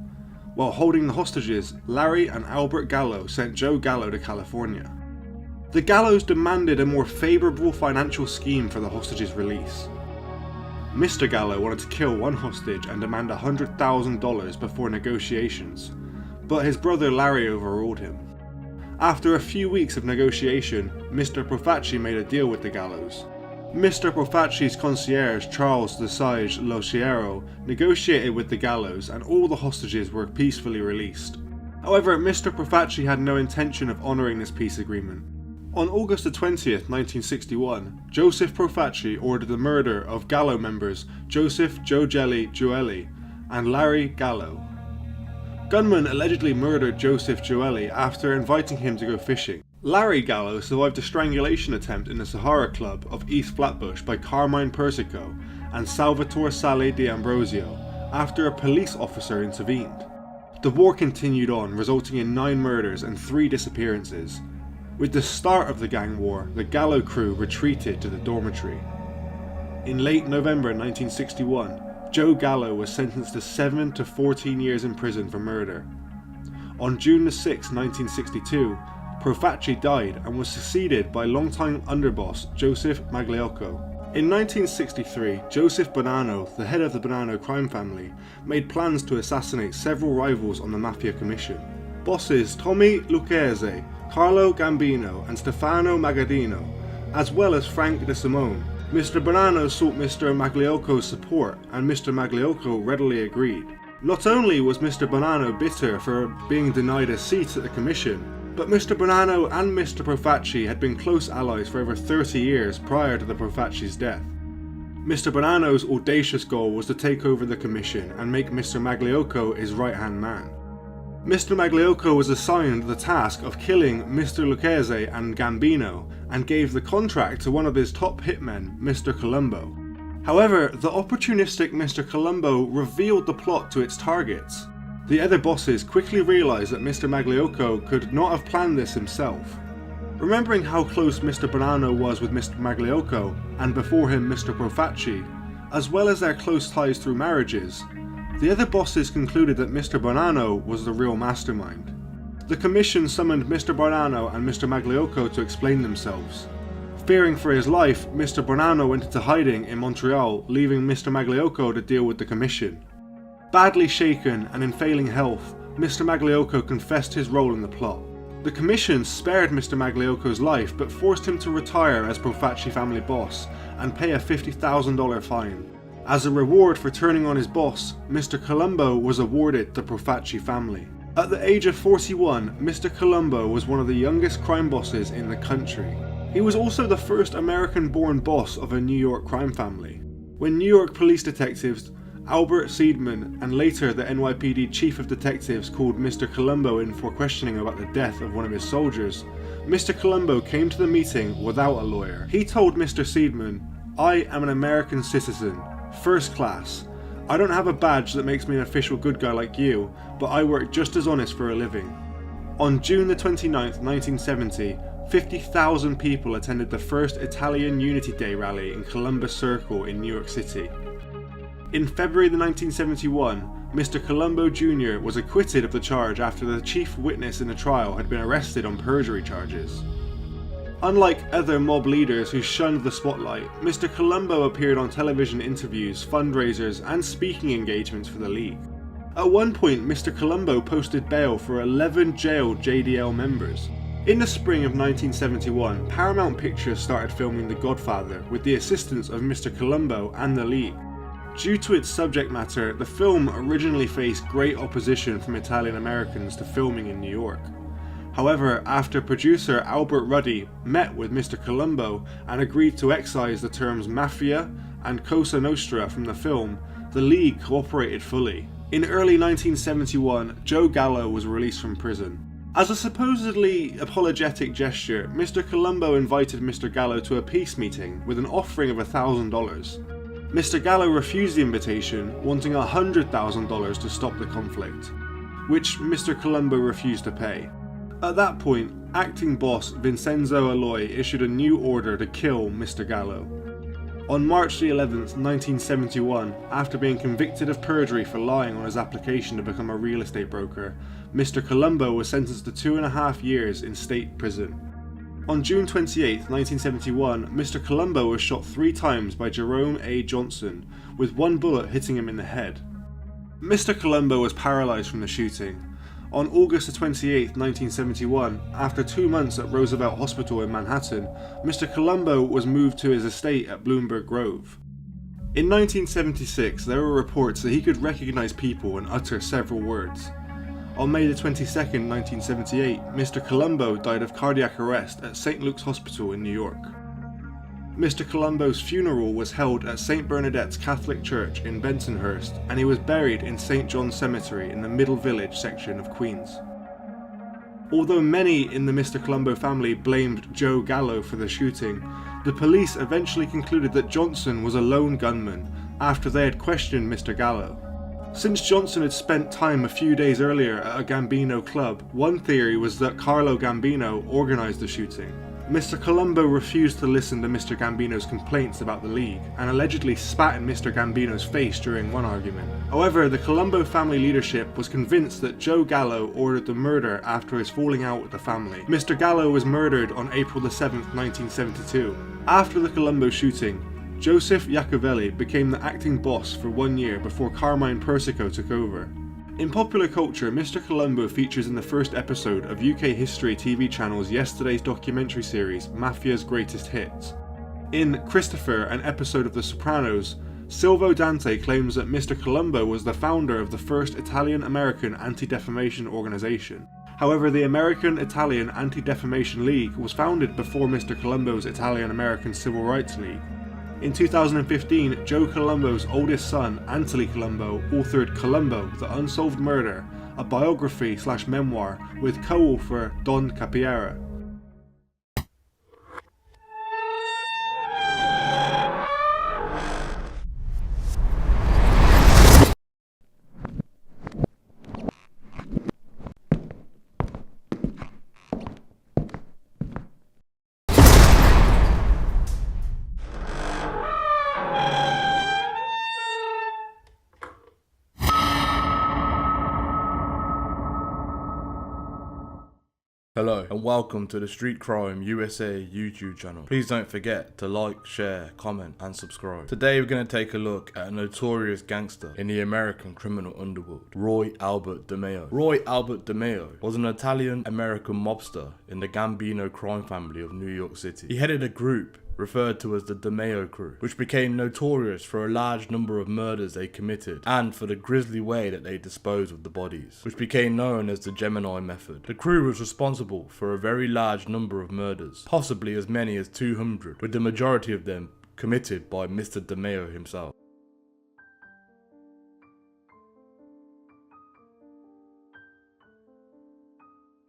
While holding the hostages, Larry and Albert Gallo sent Joe Gallo to California. The Gallos demanded a more favourable financial scheme for the hostages' release. Mr. Gallo wanted to kill one hostage and demand $100,000 before negotiations, but his brother Larry overruled him. After a few weeks of negotiation, Mr. Profaci made a deal with the Gallos. Mr. Profaci's concierge Charles Desage Lociero negotiated with the Gallos and all the hostages were peacefully released. However, Mr. Profaci had no intention of honouring this peace agreement. On August 20th, 1961, Joseph Profaci ordered the murder of Gallo members Joseph Joe Jelly Gioeli and Larry Gallo. Gunmen allegedly murdered Joseph Gioeli after inviting him to go fishing. Larry Gallo survived a strangulation attempt in the Sahara Club of East Flatbush by Carmine Persico and Salvatore Sale di Ambrosio after a police officer intervened. The war continued on, resulting in 9 murders and 3 disappearances. With the start of the gang war, the Gallo crew retreated to the dormitory. In late November 1961, Joe Gallo was sentenced to 7 to 14 years in prison for murder. On June 6, 1962, Profaci died and was succeeded by longtime underboss Joseph Magliocco. In 1963, Joseph Bonanno, the head of the Bonanno crime family, made plans to assassinate several rivals on the Mafia Commission. Bosses Tommy Lucchese, Carlo Gambino and Stefano Magadino, as well as Frank De Simone. Mr. Bonanno sought Mr. Magliocco's support, and Mr. Magliocco readily agreed. Not only was Mr. Bonanno bitter for being denied a seat at the commission, but Mr. Bonanno and Mr. Profaci had been close allies for over 30 years prior to the Profaci's death. Mr. Bonanno's audacious goal was to take over the commission and make Mr. Magliocco his right-hand man. Mr. Magliocco was assigned the task of killing Mr. Lucchese and Gambino and gave the contract to one of his top hitmen, Mr. Colombo. However, the opportunistic Mr. Colombo revealed the plot to its targets. The other bosses quickly realised that Mr. Magliocco could not have planned this himself. Remembering how close Mr. Bonanno was with Mr. Magliocco, and before him Mr. Profaci, as well as their close ties through marriages, the other bosses concluded that Mr. Bonanno was the real mastermind. The commission summoned Mr. Bonanno and Mr. Magliocco to explain themselves. Fearing for his life, Mr. Bonanno went into hiding in Montreal, leaving Mr. Magliocco to deal with the commission. Badly shaken and in failing health, Mr. Magliocco confessed his role in the plot. The commission spared Mr. Magliocco's life but forced him to retire as Profaci family boss and pay a $50,000 fine. As a reward for turning on his boss, Mr. Colombo was awarded the Profaci family. At the age of 41, Mr. Colombo was one of the youngest crime bosses in the country. He was also the first American-born boss of a New York crime family. When New York police detectives Albert Seidman and later the NYPD chief of detectives called Mr. Colombo in for questioning about the death of one of his soldiers, Mr. Colombo came to the meeting without a lawyer. He told Mr. Seidman, "I am an American citizen, first class. I don't have a badge that makes me an official good guy like you, but I work just as honest for a living." On June the 29th, 1970, 50,000 people attended the first Italian Unity Day rally in Columbus Circle in New York City. In February 1971, Mr. Colombo Jr. was acquitted of the charge after the chief witness in the trial had been arrested on perjury charges. Unlike other mob leaders who shunned the spotlight, Mr. Colombo appeared on television interviews, fundraisers, and speaking engagements for the League. At one point, Mr. Colombo posted bail for 11 jailed JDL members. In the spring of 1971, Paramount Pictures started filming The Godfather with the assistance of Mr. Colombo and the League. Due to its subject matter, the film originally faced great opposition from Italian Americans to filming in New York. However, after producer Albert Ruddy met with Mr. Colombo and agreed to excise the terms mafia and Cosa Nostra from the film, the League cooperated fully. In early 1971, Joe Gallo was released from prison. As a supposedly apologetic gesture, Mr. Colombo invited Mr. Gallo to a peace meeting with an offering of $1,000. Mr. Gallo refused the invitation, wanting $100,000 to stop the conflict, which Mr. Colombo refused to pay. At that point, acting boss Vincenzo Aloi issued a new order to kill Mr. Gallo. On March the 11th, 1971, after being convicted of perjury for lying on his application to become a real estate broker, Mr. Colombo was sentenced to 2.5 years in state prison. On June 28, 1971, Mr. Colombo was shot 3 times by Jerome A. Johnson, with 1 bullet hitting him in the head. Mr. Colombo was paralysed from the shooting. On August 28, 1971, after 2 months at Roosevelt Hospital in Manhattan, Mr. Colombo was moved to his estate at Bloomberg Grove. In 1976, there were reports that he could recognise people and utter several words. On May 22, 1978, Mr. Colombo died of cardiac arrest at St. Luke's Hospital in New York. Mr. Colombo's funeral was held at St. Bernadette's Catholic Church in Bensonhurst, and he was buried in St. John's Cemetery in the Middle Village section of Queens. Although many in the Mr. Colombo family blamed Joe Gallo for the shooting, the police eventually concluded that Johnson was a lone gunman after they had questioned Mr. Gallo. Since Johnson had spent time a few days earlier at a Gambino club, one theory was that Carlo Gambino organised the shooting. Mr. Colombo refused to listen to Mr. Gambino's complaints about the League, and allegedly spat in Mr. Gambino's face during one argument. However, the Colombo family leadership was convinced that Joe Gallo ordered the murder after his falling out with the family. Mr. Gallo was murdered on April 7, 1972. After the Colombo shooting, Joseph Iacovelli became the acting boss for 1 year before Carmine Persico took over. In popular culture, Mr. Colombo features in the first episode of UK history TV channel's Yesterday's documentary series Mafia's Greatest Hits. In Christopher, an episode of The Sopranos, Silvo Dante claims that Mr. Colombo was the founder of the first Italian-American anti-defamation organization. However, the American-Italian Anti-Defamation League was founded before Mr. Colombo's Italian-American Civil Rights League. In 2015, Joe Colombo's oldest son, Anthony Colombo, authored Colombo, The Unsolved Murder, a biography/memoir with co-author Don Capiera. Hello and welcome to the Street Crime USA YouTube channel. Please don't forget to like, share, comment and subscribe. Today we're going to take a look at a notorious gangster in the American criminal underworld, Roy Albert DeMeo. Roy Albert DeMeo was an Italian-American mobster in the Gambino crime family of New York City. He headed a group referred to as the DeMeo crew, which became notorious for a large number of murders they committed and for the grisly way that they disposed of the bodies, which became known as the Gemini method. The crew was responsible for a very large number of murders, possibly as many as 200, with the majority of them committed by Mr. DeMeo himself.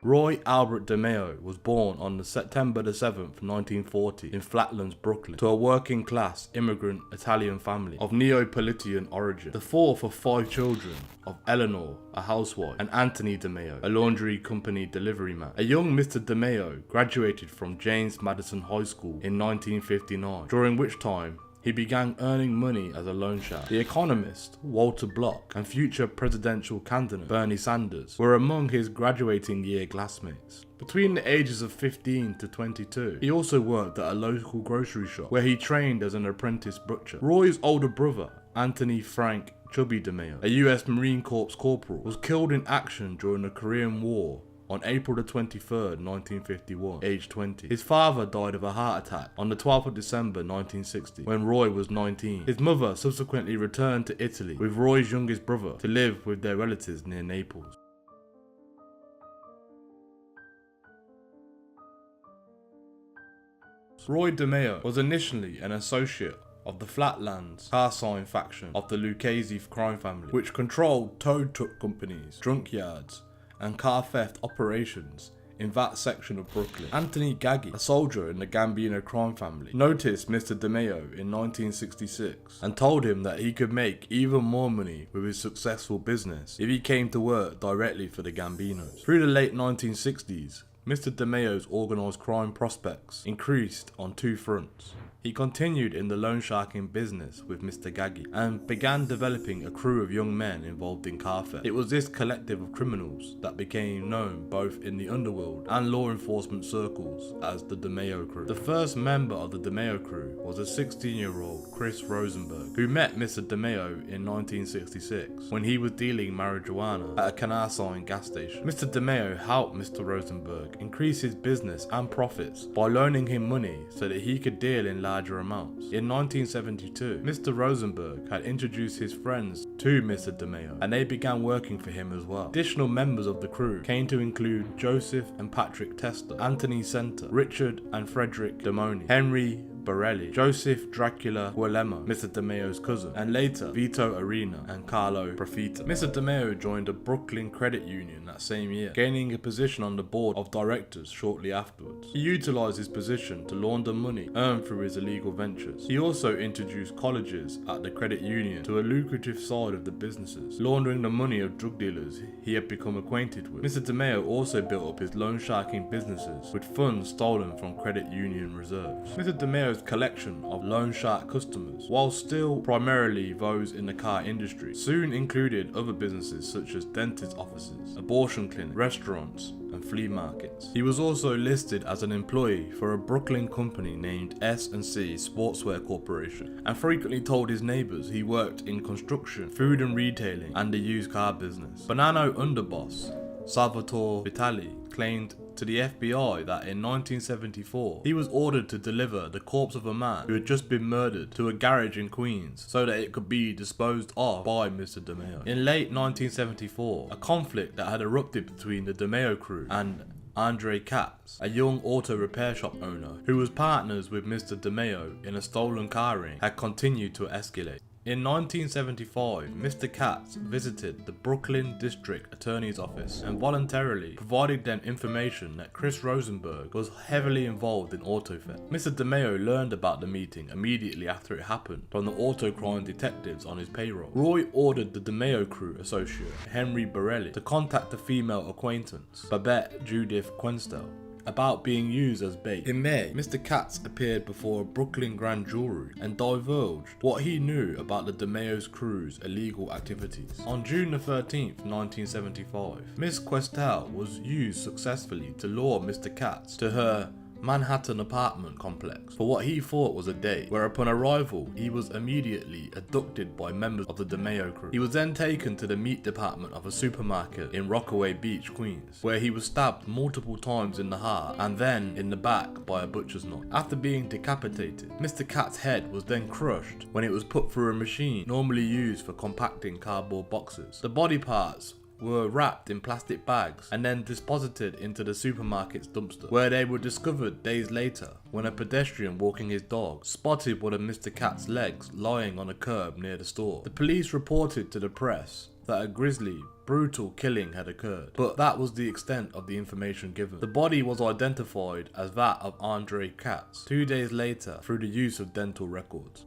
Roy Albert DeMeo was born on September 7th, 1940 in Flatlands, Brooklyn, to a working-class immigrant Italian family of Neapolitan origin, the fourth of 5 children of Eleanor, a housewife, and Anthony DeMeo, a laundry company delivery man. A young Mr. DeMeo graduated from James Madison High School in 1959, during which time he began earning money as a loan shark. The economist Walter Block and future presidential candidate Bernie Sanders were among his graduating year classmates. Between the ages of 15 to 22, he also worked at a local grocery shop where he trained as an apprentice butcher. Roy's older brother, Anthony Frank Chubby DeMeo, a US Marine Corps corporal, was killed in action during the Korean War on April 23rd, 1951, aged 20. His father died of a heart attack on the 12th of December 1960 when Roy was 19. His mother subsequently returned to Italy with Roy's youngest brother to live with their relatives near Naples. Roy DeMeo was initially an associate of the Flatlands car sign faction of the Lucchese crime family, which controlled tow truck companies, junkyards, and car theft operations in that section of Brooklyn. Anthony Gaggi, a soldier in the Gambino crime family, noticed Mr. DeMeo in 1966 and told him that he could make even more money with his successful business if he came to work directly for the Gambinos. Through the late 1960s, Mr. DeMeo's organised crime prospects increased on 2 fronts. He continued in the loan sharking business with Mr. Gaggi and began developing a crew of young men involved in car theft. It was this collective of criminals that became known both in the underworld and law enforcement circles as the DeMeo crew. The first member of the DeMeo crew was a 16-year-old Chris Rosenberg, who met Mr. DeMeo in 1966 when he was dealing marijuana at a Canarsign gas station. Mr. DeMeo helped Mr. Rosenberg increase his business and profits by loaning him money so that he could deal in larger amounts. In 1972, Mr. Rosenberg had introduced his friends to Mr. DeMeo and they began working for him as well. Additional members of the crew came to include Joseph and Patrick Tester, Anthony Center, Richard and Frederick Demoni, Henry Borelli, Joseph Dracula Guillermo, Mr. DeMeo's cousin, and later Vito Arena and Carlo Profita. Mr. DeMeo joined a Brooklyn credit union that same year, gaining a position on the board of directors shortly afterwards. He utilized his position to launder money earned through his illegal ventures. He also introduced colleges at the credit union to a lucrative side of the businesses, laundering the money of drug dealers he had become acquainted with. Mr. DeMeo also built up his loan sharking businesses with funds stolen from credit union reserves. Mr. DeMeo's collection of loan shark customers, while still primarily those in the car industry, soon included other businesses such as dentist offices, abortion clinics, restaurants, and flea markets. He was also listed as an employee for a Brooklyn company named S&C Sportswear Corporation and frequently told his neighbors he worked in construction, food and retailing, and the used car business. Bonanno underboss Salvatore Vitali claimed to the FBI that in 1974 he was ordered to deliver the corpse of a man who had just been murdered to a garage in Queens so that it could be disposed of by Mr. DeMeo. In late 1974, a conflict that had erupted between the DeMeo crew and Andre Katz, a young auto repair shop owner who was partners with Mr. DeMeo in a stolen car ring, had continued to escalate. In 1975, Mr. Katz visited the Brooklyn District Attorney's Office and voluntarily provided them information that Chris Rosenberg was heavily involved in auto theft. Mr. DeMeo learned about the meeting immediately after it happened from the auto crime detectives on his payroll. Roy ordered the DeMeo crew associate, Henry Borelli, to contact the female acquaintance, Babette Judith Quenstell, about being used as bait. In May, Mr. Katz appeared before a Brooklyn grand jury and divulged what he knew about the DeMeo's crew's illegal activities. On June the 13th, 1975, Miss Questel was used successfully to lure Mr. Katz to her Manhattan apartment complex for what he thought was a date, where upon arrival he was immediately abducted by members of the DeMeo crew. He was then taken to the meat department of a supermarket in Rockaway Beach, Queens, where he was stabbed multiple times in the heart and then in the back by a butcher's knife. After being decapitated, Mr. Katz's head was then crushed when it was put through a machine normally used for compacting cardboard boxes. The body parts were wrapped in plastic bags and then deposited into the supermarket's dumpster, where they were discovered days later when a pedestrian walking his dog spotted one of Mr. Katz's legs lying on a curb near the store. The police reported to the press that a grisly, brutal killing had occurred, but that was the extent of the information given. The body was identified as that of Andre Katz 2 days later through the use of dental records.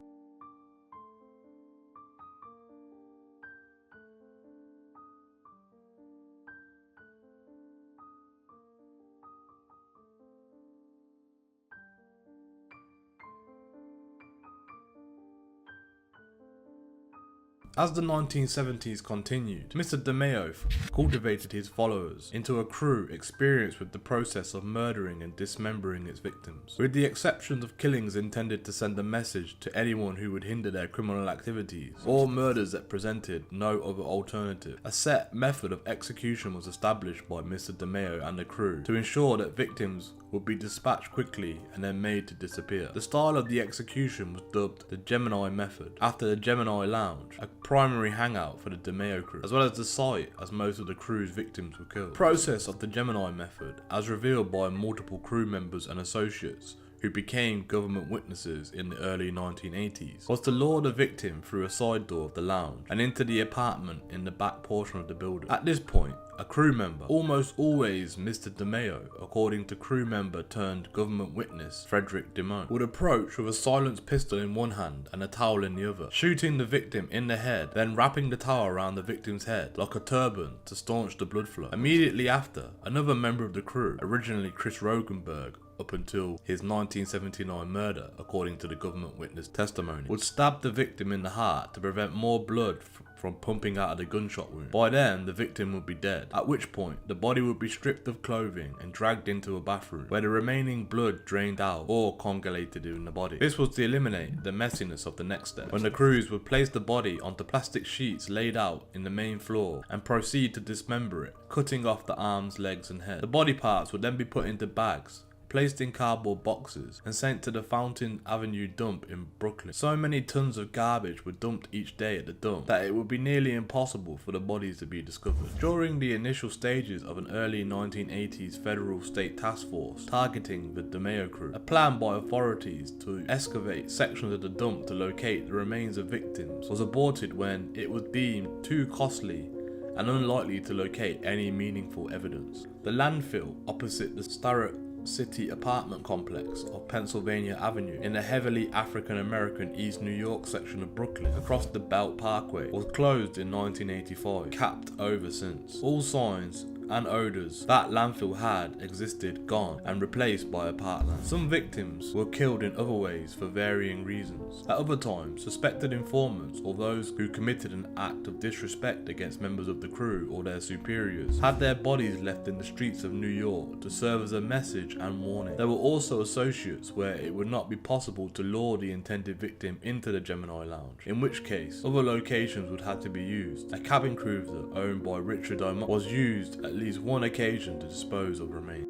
As the 1970s continued, Mr. DeMeo cultivated his followers into a crew experienced with the process of murdering and dismembering its victims. With the exception of killings intended to send a message to anyone who would hinder their criminal activities, or murders that presented no other alternative, a set method of execution was established by Mr. DeMeo and the crew to ensure that victims would be dispatched quickly and then made to disappear. The style of the execution was dubbed the Gemini method, after the Gemini Lounge, a primary hangout for the DeMeo crew, as well as the site as most of the crew's victims were killed. The process of the Gemini method, as revealed by multiple crew members and associates who became government witnesses in the early 1980s, was to lure the victim through a side door of the lounge and into the apartment in the back portion of the building. At this point, a crew member, almost always Mr. DeMeo, according to crew member turned government witness Frederick DeMeo, would approach with a silenced pistol in one hand and a towel in the other, shooting the victim in the head, then wrapping the towel around the victim's head like a turban to staunch the blood flow. Immediately after, another member of the crew, originally Chris Rogenberg, up until his 1979 murder, according to the government witness testimony, would stab the victim in the heart to prevent more blood from pumping out of the gunshot wound. By then, the victim would be dead, at which point the body would be stripped of clothing and dragged into a bathroom, where the remaining blood drained out or coagulated in the body. This was to eliminate the messiness of the next step, when the crews would place the body onto plastic sheets laid out in the main floor and proceed to dismember it, cutting off the arms, legs and head. The body parts would then be put into bags, placed in cardboard boxes and sent to the Fountain Avenue dump in Brooklyn. So many tons of garbage were dumped each day at the dump that it would be nearly impossible for the bodies to be discovered. During the initial stages of an early 1980s federal state task force targeting the DeMeo crew, a plan by authorities to excavate sections of the dump to locate the remains of victims was aborted when it was deemed too costly and unlikely to locate any meaningful evidence. The landfill opposite the Starrett City apartment complex of Pennsylvania Avenue in the heavily African American East New York section of Brooklyn across the Belt Parkway was closed in 1985, capped over since. All signs and odours that landfill had existed gone and replaced by a parkland. Some victims were killed in other ways for varying reasons. At other times, suspected informants or those who committed an act of disrespect against members of the crew or their superiors had their bodies left in the streets of New York to serve as a message and warning. There were also associates where it would not be possible to lure the intended victim into the Gemini Lounge, in which case other locations would have to be used. A cabin cruiser owned by Richard O'Mara was used at least one occasion to dispose of remains.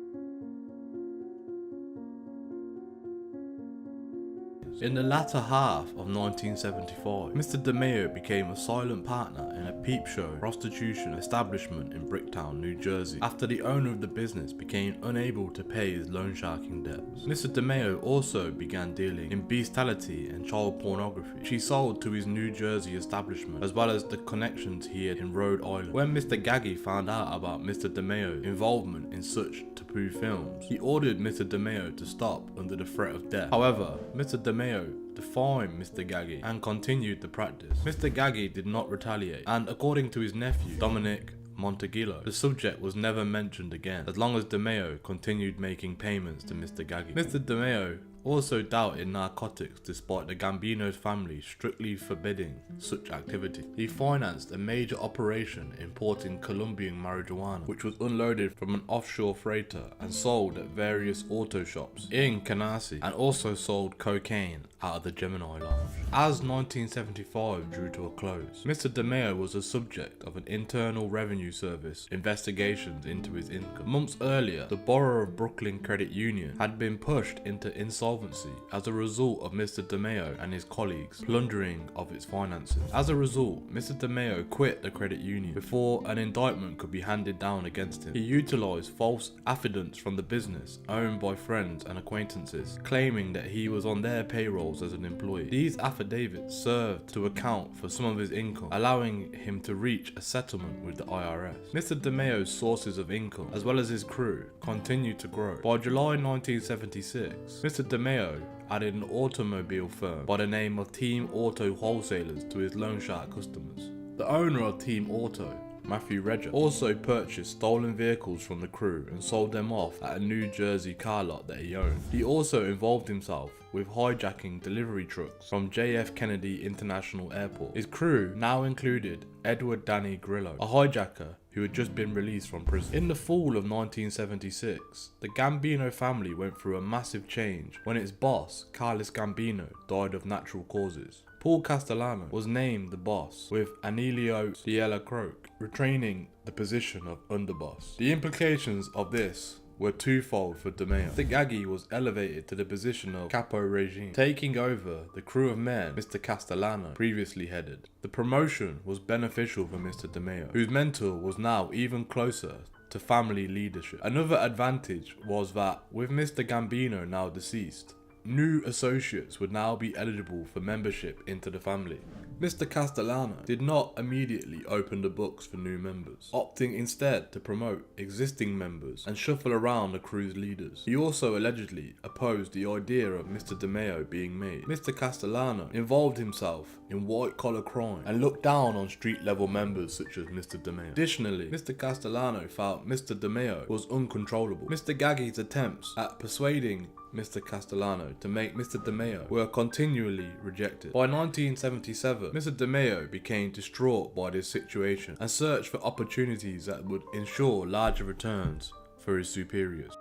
In the latter half of 1975, Mr. DeMeo became a silent partner in a peep show prostitution establishment in Bricktown, New Jersey, after the owner of the business became unable to pay his loan sharking debts. Mr. DeMeo also began dealing in bestiality and child pornography. She sold to his New Jersey establishment, as well as the connections he had in Rhode Island. When Mr. Gaggy found out about Mr. DeMeo's involvement in such taboo films, he ordered Mr. DeMeo to stop under the threat of death. However, Mr. DeMeo defied Mr. Gaggy and continued the practice. Mr. Gaggy did not retaliate, and according to his nephew, Dominic Monteguillo. The subject was never mentioned again, as long as DeMeo continued making payments to Mr. Gaggi. Mr. DeMeo also doubted narcotics despite the Gambino's family strictly forbidding such activity. He financed a major operation importing Colombian marijuana, which was unloaded from an offshore freighter and sold at various auto shops in Canarsie, and also sold cocaine out of the Gemini Lounge. As 1975 drew to a close, Mr. DeMeo was the subject of an Internal Revenue Service investigations into his income. Months earlier, the Borough of Brooklyn Credit Union had been pushed into insolvency as a result of Mr. DeMeo and his colleagues plundering of its finances. As a result, Mr. DeMeo quit the credit union before an indictment could be handed down against him. He utilized false affidavits from the business owned by friends and acquaintances, claiming that he was on their payrolls as an employee. These affidavits served to account for some of his income, allowing him to reach a settlement with the IRS. Mr. DeMeo's sources of income, as well as his crew, continued to grow. By July 1976, Mr. DeMeo added an automobile firm by the name of Team Auto Wholesalers to his loan shark customers. The owner of Team Auto, Matthew Redger, also purchased stolen vehicles from the crew and sold them off at a New Jersey car lot that he owned. He also involved himself with hijacking delivery trucks from JF Kennedy International Airport. His crew now included Edward Danny Grillo, a hijacker who had just been released from prison. In the fall of 1976, the Gambino family went through a massive change when its boss, Carlos Gambino, died of natural causes. Paul Castellano was named the boss, with Anelio Diella Croak retaining the position of underboss. The implications of this were twofold for DeMeo. Mr. Gaggi was elevated to the position of capo regime, taking over the crew of men Mr. Castellano previously headed. The promotion was beneficial for Mr. DeMeo, whose mentor was now even closer to family leadership. Another advantage was that, with Mr. Gambino now deceased, new associates would now be eligible for membership into the family. Mr. Castellano did not immediately open the books for new members, opting instead to promote existing members and shuffle around the crew's leaders. He also allegedly opposed the idea of Mr. DeMeo being made. Mr. Castellano involved himself in white-collar crime and looked down on street-level members such as Mr. DeMeo. Additionally, Mr. Castellano felt Mr. DeMeo was uncontrollable. Mr. Gaggi's attempts at persuading Mr. Castellano to make Mr. DeMeo were continually rejected. By 1977, Mr. DeMeo became distraught by this situation and searched for opportunities that would ensure larger returns for his superiors.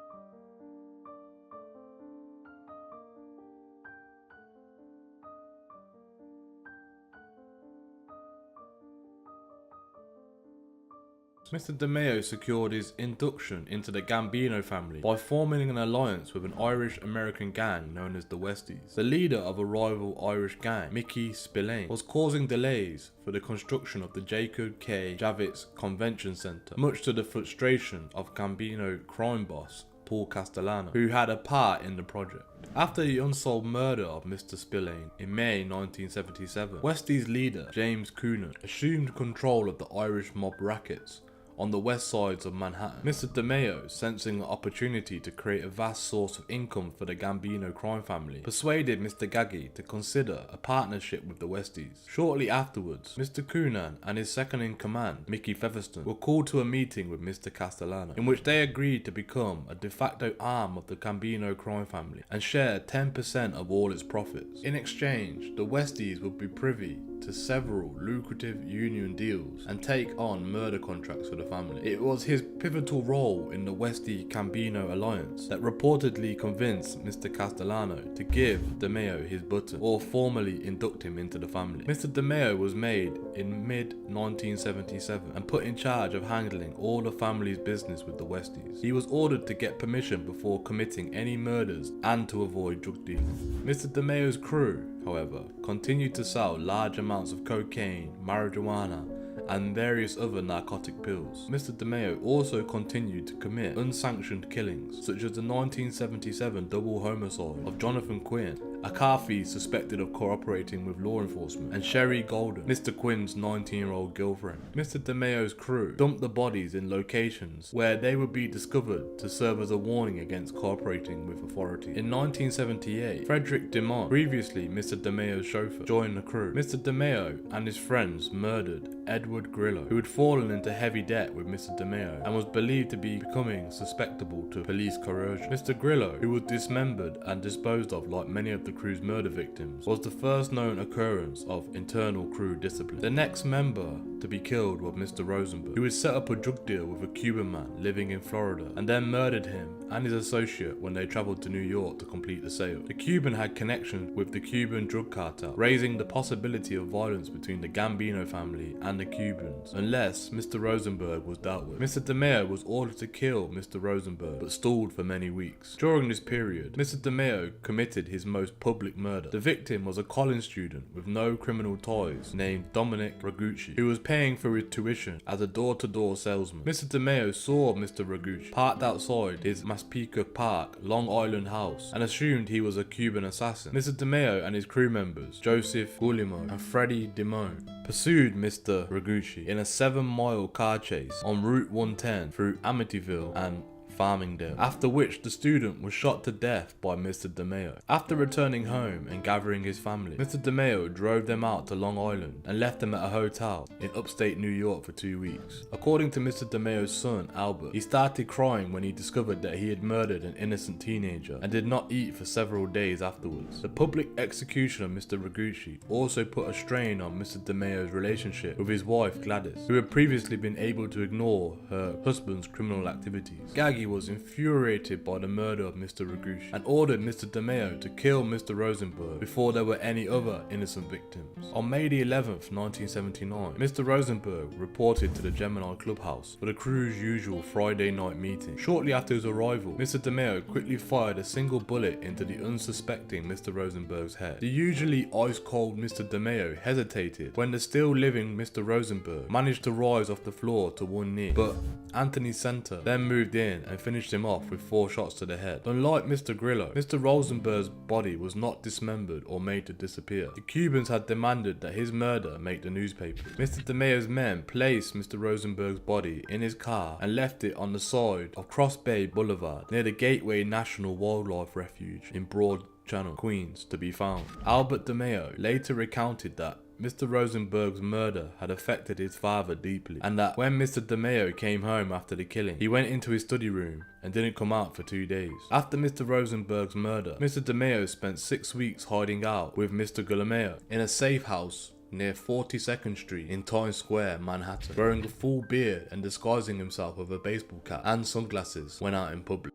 Mr. DeMeo secured his induction into the Gambino family by forming an alliance with an Irish-American gang known as the Westies. The leader of a rival Irish gang, Mickey Spillane, was causing delays for the construction of the Jacob K. Javits Convention Center, much to the frustration of Gambino crime boss Paul Castellano, who had a part in the project. After the unsolved murder of Mr. Spillane in May 1977, Westies leader James Coonan assumed control of the Irish mob rackets on the west sides of Manhattan. Mr. DeMeo, sensing an opportunity to create a vast source of income for the Gambino crime family, persuaded Mr. Gaggi to consider a partnership with the Westies. Shortly afterwards, Mr. Coonan and his second-in-command, Mickey Featherston, were called to a meeting with Mr. Castellano, in which they agreed to become a de facto arm of the Gambino crime family and share 10% of all its profits. In exchange, the Westies would be privy to several lucrative union deals and take on murder contracts for the family. It was his pivotal role in the Westie-Gambino alliance that reportedly convinced Mr. Castellano to give DeMeo his button, or formally induct him into the family. Mr. DeMeo was made in mid-1977 and put in charge of handling all the family's business with the Westies. He was ordered to get permission before committing any murders and to avoid drug dealing. Mr. DeMeo's crew, however, continued to sell large amounts of cocaine, marijuana, and various other narcotic pills. Mr. DeMeo also continued to commit unsanctioned killings, such as the 1977 double homicide of Jonathan Quinn a car thief suspected of cooperating with law enforcement, and Sherry Golden, Mr. Quinn's 19-year-old girlfriend. Mr. DeMeo's crew dumped the bodies in locations where they would be discovered to serve as a warning against cooperating with authority. In 1978, Frederick DeMont, previously Mr. DeMeo's chauffeur, joined the crew. Mr. DeMeo and his friends murdered Edward Grillo, who had fallen into heavy debt with Mr. DeMeo and was believed to be becoming susceptible to police coercion. Mr. Grillo, who was dismembered and disposed of like many of the crew's murder victims, was the first known occurrence of internal crew discipline. The next member to be killed was Mr. Rosenberg, who had set up a drug deal with a Cuban man living in Florida and then murdered him and his associate when they traveled to New York to complete the sale. The Cuban had connections with the Cuban drug cartel, raising the possibility of violence between the Gambino family and the Cubans, unless Mr. Rosenberg was dealt with. Mr. DeMeo was ordered to kill Mr. Rosenberg, but stalled for many weeks. During this period, Mr. DeMeo committed his most public murder. The victim was a college student with no criminal ties named Dominic Ragucci, who was paying for his tuition as a door-to-door salesman. Mr. DeMeo saw Mr. Ragucci parked outside his Massapequa Park, Long Island house and assumed he was a Cuban assassin. Mr. DeMeo and his crew members, Joseph Guillermo and Freddie DeMone, pursued Mr. Ragucci in a 7-mile car chase on Route 110 through Amityville and Farmingdale, after which the student was shot to death by Mr. DeMeo. After returning home and gathering his family, Mr. DeMeo drove them out to Long Island and left them at a hotel in upstate New York for 2 weeks. According to Mr. DeMeo's son, Albert, he started crying when he discovered that he had murdered an innocent teenager and did not eat for several days afterwards. The public execution of Mr. Ragucci also put a strain on Mr. DeMeo's relationship with his wife Gladys, who had previously been able to ignore her husband's criminal activities. Gaggy was infuriated by the murder of Mr. Ragucci and ordered Mr. DeMeo to kill Mr. Rosenberg before there were any other innocent victims. On May the 11th, 1979, Mr. Rosenberg reported to the Gemini Clubhouse for the crew's usual Friday night meeting. Shortly after his arrival, Mr. DeMeo quickly fired a single bullet into the unsuspecting Mr. Rosenberg's head. The usually ice-cold Mr. DeMeo hesitated when the still-living Mr. Rosenberg managed to rise off the floor to one knee, but Anthony Center then moved in and finished him off with 4 shots to the head. Unlike Mr. Grillo, Mr. Rosenberg's body was not dismembered or made to disappear. The Cubans had demanded that his murder make the newspapers. Mr. DeMeo's men placed Mr. Rosenberg's body in his car and left it on the side of Cross Bay Boulevard near the Gateway National Wildlife Refuge in Broad Channel, Queens, to be found. Albert DeMeo later recounted that Mr. Rosenberg's murder had affected his father deeply, and that when Mr. DeMeo came home after the killing, he went into his study room and didn't come out for 2 days. After Mr. Rosenberg's murder, Mr. DeMeo spent 6 weeks hiding out with Mr. Guillermo in a safe house near 42nd Street in Times Square, Manhattan, growing a full beard and disguising himself with a baseball cap and sunglasses when out in public.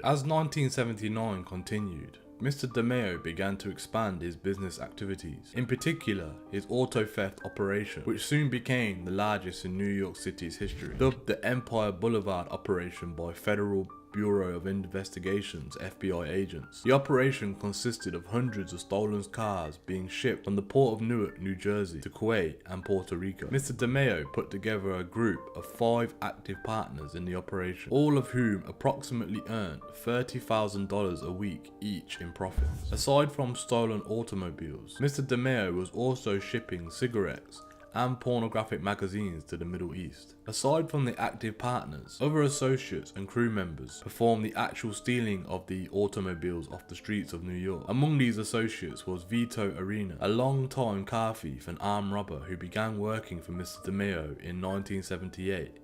As 1979 continued, Mr. DeMeo began to expand his business activities, in particular his auto theft operation, which soon became the largest in New York City's history. Dubbed the Empire Boulevard operation by Federal Bureau of Investigation's FBI agents. The operation consisted of hundreds of stolen cars being shipped from the port of Newark, New Jersey to Kuwait and Puerto Rico. Mr. DeMeo put together a group of 5 active partners in the operation, all of whom approximately earned $30,000 a week each in profits. Aside from stolen automobiles, Mr. DeMeo was also shipping cigarettes and pornographic magazines to the Middle East. Aside from the active partners, other associates and crew members performed the actual stealing of the automobiles off the streets of New York. Among these associates was Vito Arena, a long-time car thief and armed robber who began working for Mr. DeMeo in 1978.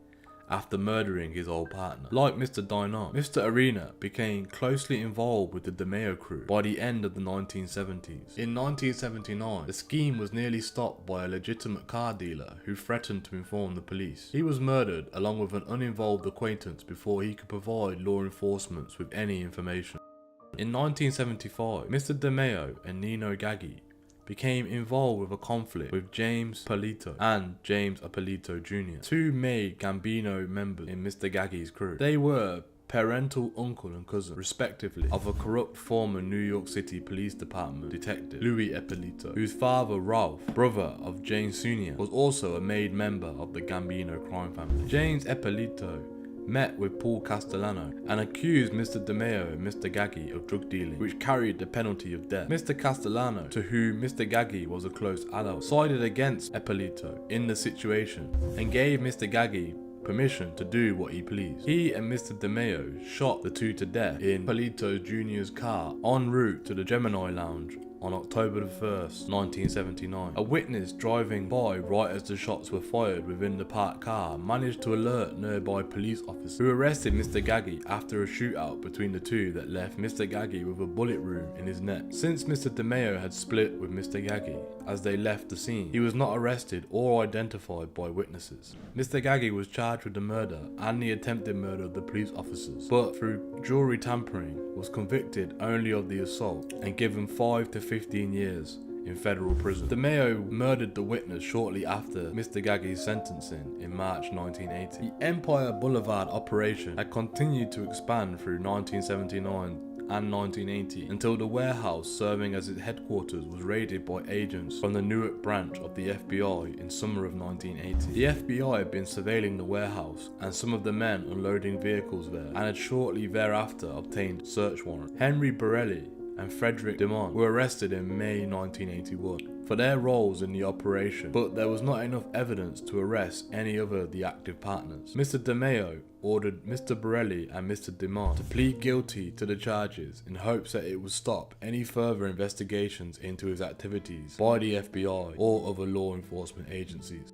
After murdering his old partner. Like Mr. Dinant, Mr. Arena became closely involved with the DeMeo crew by the end of the 1970s. In 1979, the scheme was nearly stopped by a legitimate car dealer who threatened to inform the police. He was murdered along with an uninvolved acquaintance before he could provide law enforcement with any information. In 1975, Mr. DeMeo and Nino Gaggi became involved with a conflict with James Polito and James Apolito Jr., 2 made Gambino members in Mr. Gaggi's crew. They were parental uncle and cousin, respectively, of a corrupt former New York City Police Department detective, Louis Ippolito, whose father, Ralph, brother of Jane Sr., was also a made member of the Gambino crime family. James Ippolito met with Paul Castellano and accused Mr. DeMeo and Mr. Gaggi of drug dealing, which carried the penalty of death. Mr. Castellano, to whom Mr. Gaggi was a close ally, sided against Ippolito in the situation and gave Mr. Gaggi permission to do what he pleased. He and Mr. DeMeo shot the two to death in Ippolito Jr.'s car en route to the Gemini Lounge on October 1st, 1979. A witness driving by right as the shots were fired within the parked car managed to alert nearby police officers, who arrested Mr. Gaggi after a shootout between the two that left Mr. Gaggi with a bullet wound in his neck. Since Mr. DeMeo had split with Mr. Gaggi as they left the scene, he was not arrested or identified by witnesses. Mr. Gaggi was charged with the murder and the attempted murder of the police officers, but through jury tampering was convicted only of the assault and given 5 to 15 years in federal prison. DeMeo murdered the witness shortly after Mr. Gaggi's sentencing in March 1980. The Empire Boulevard operation had continued to expand through 1979 and 1980 until the warehouse serving as its headquarters was raided by agents from the Newark branch of the FBI in summer of 1980. The FBI had been surveilling the warehouse and some of the men unloading vehicles there, and had shortly thereafter obtained search warrants. Henry Borelli and Frederick DeMont were arrested in May 1981 for their roles in the operation, but there was not enough evidence to arrest any other of the active partners. Mr. DeMeo ordered Mr. Borelli and Mr. DeMont to plead guilty to the charges in hopes that it would stop any further investigations into his activities by the FBI or other law enforcement agencies.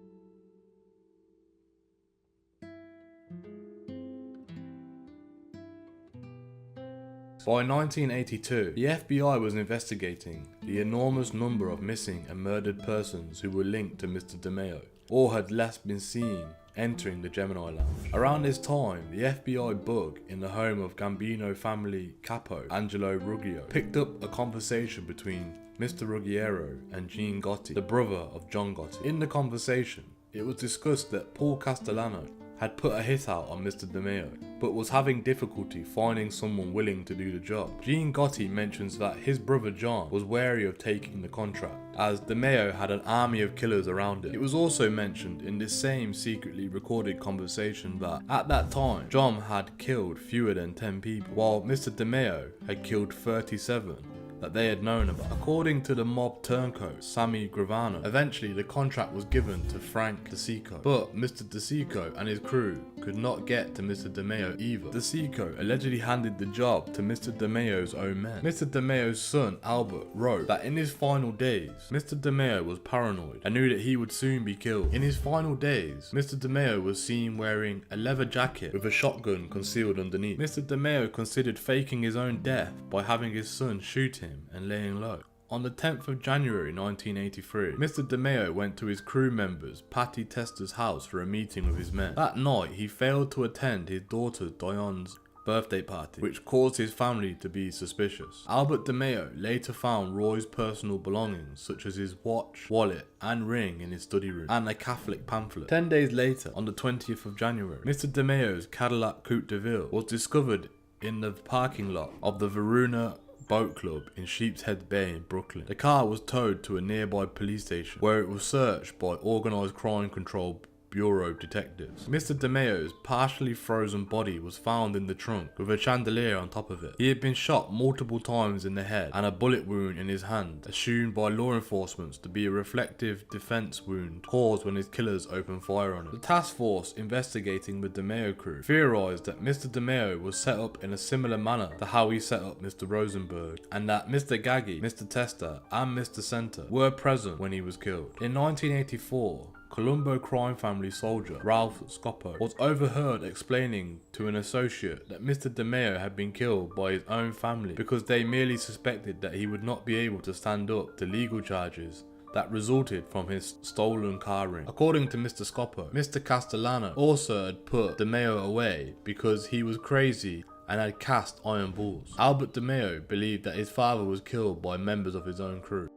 By 1982, the FBI was investigating the enormous number of missing and murdered persons who were linked to Mr. DeMeo, or had last been seen entering the Gemini Lounge. Around this time, the FBI bug in the home of Gambino family capo Angelo Ruggiero picked up a conversation between Mr. Ruggiero and Gene Gotti, the brother of John Gotti. In the conversation, it was discussed that Paul Castellano had put a hit out on Mr. DeMeo, but was having difficulty finding someone willing to do the job. Gene Gotti mentions that his brother John was wary of taking the contract, as DeMeo had an army of killers around him. It was also mentioned in this same secretly recorded conversation that, at that time, John had killed fewer than 10 people, while Mr. DeMeo had killed 37 that they had known about. According to the mob turncoat, Sammy Gravano, eventually the contract was given to Frank DeSico, but Mr. DeSico and his crew could not get to Mr. DeMeo either. DeSico allegedly handed the job to Mr. DeMeo's own men. Mr. DeMeo's son, Albert, wrote that in his final days, Mr. DeMeo was paranoid and knew that he would soon be killed. In his final days, Mr. DeMeo was seen wearing a leather jacket with a shotgun concealed underneath. Mr. DeMeo considered faking his own death by having his son shoot him and laying low. On the 10th of January 1983, Mr. DeMeo went to his crew members Patty Tester's house for a meeting with his men. That night, he failed to attend his daughter Diane's birthday party, which caused his family to be suspicious. Albert DeMeo later found Roy's personal belongings such as his watch, wallet and ring in his study room, and a Catholic pamphlet. 10 days later, on the 20th of January, Mr. DeMeo's Cadillac Coupe de Ville was discovered in the parking lot of the Varuna Boat Club in Sheepshead Bay in Brooklyn. The car was towed to a nearby police station where it was searched by Organised Crime Control Bureau detectives. Mr. DeMeo's partially frozen body was found in the trunk with a chandelier on top of it. He had been shot multiple times in the head and a bullet wound in his hand, assumed by law enforcement to be a reflective defense wound caused when his killers opened fire on him. The task force investigating the DeMeo crew theorized that Mr. DeMeo was set up in a similar manner to how he set up Mr. Rosenberg, and that Mr. Gaggi, Mr. Tester and Mr. Center were present when he was killed. In 1984, Colombo crime family soldier Ralph Scoppo was overheard explaining to an associate that Mr. DeMeo had been killed by his own family because they merely suspected that he would not be able to stand up to legal charges that resulted from his stolen car ring. According to Mr. Scoppo, Mr. Castellano also had put DeMeo away because he was crazy and had cast iron balls. Albert DeMeo believed that his father was killed by members of his own crew.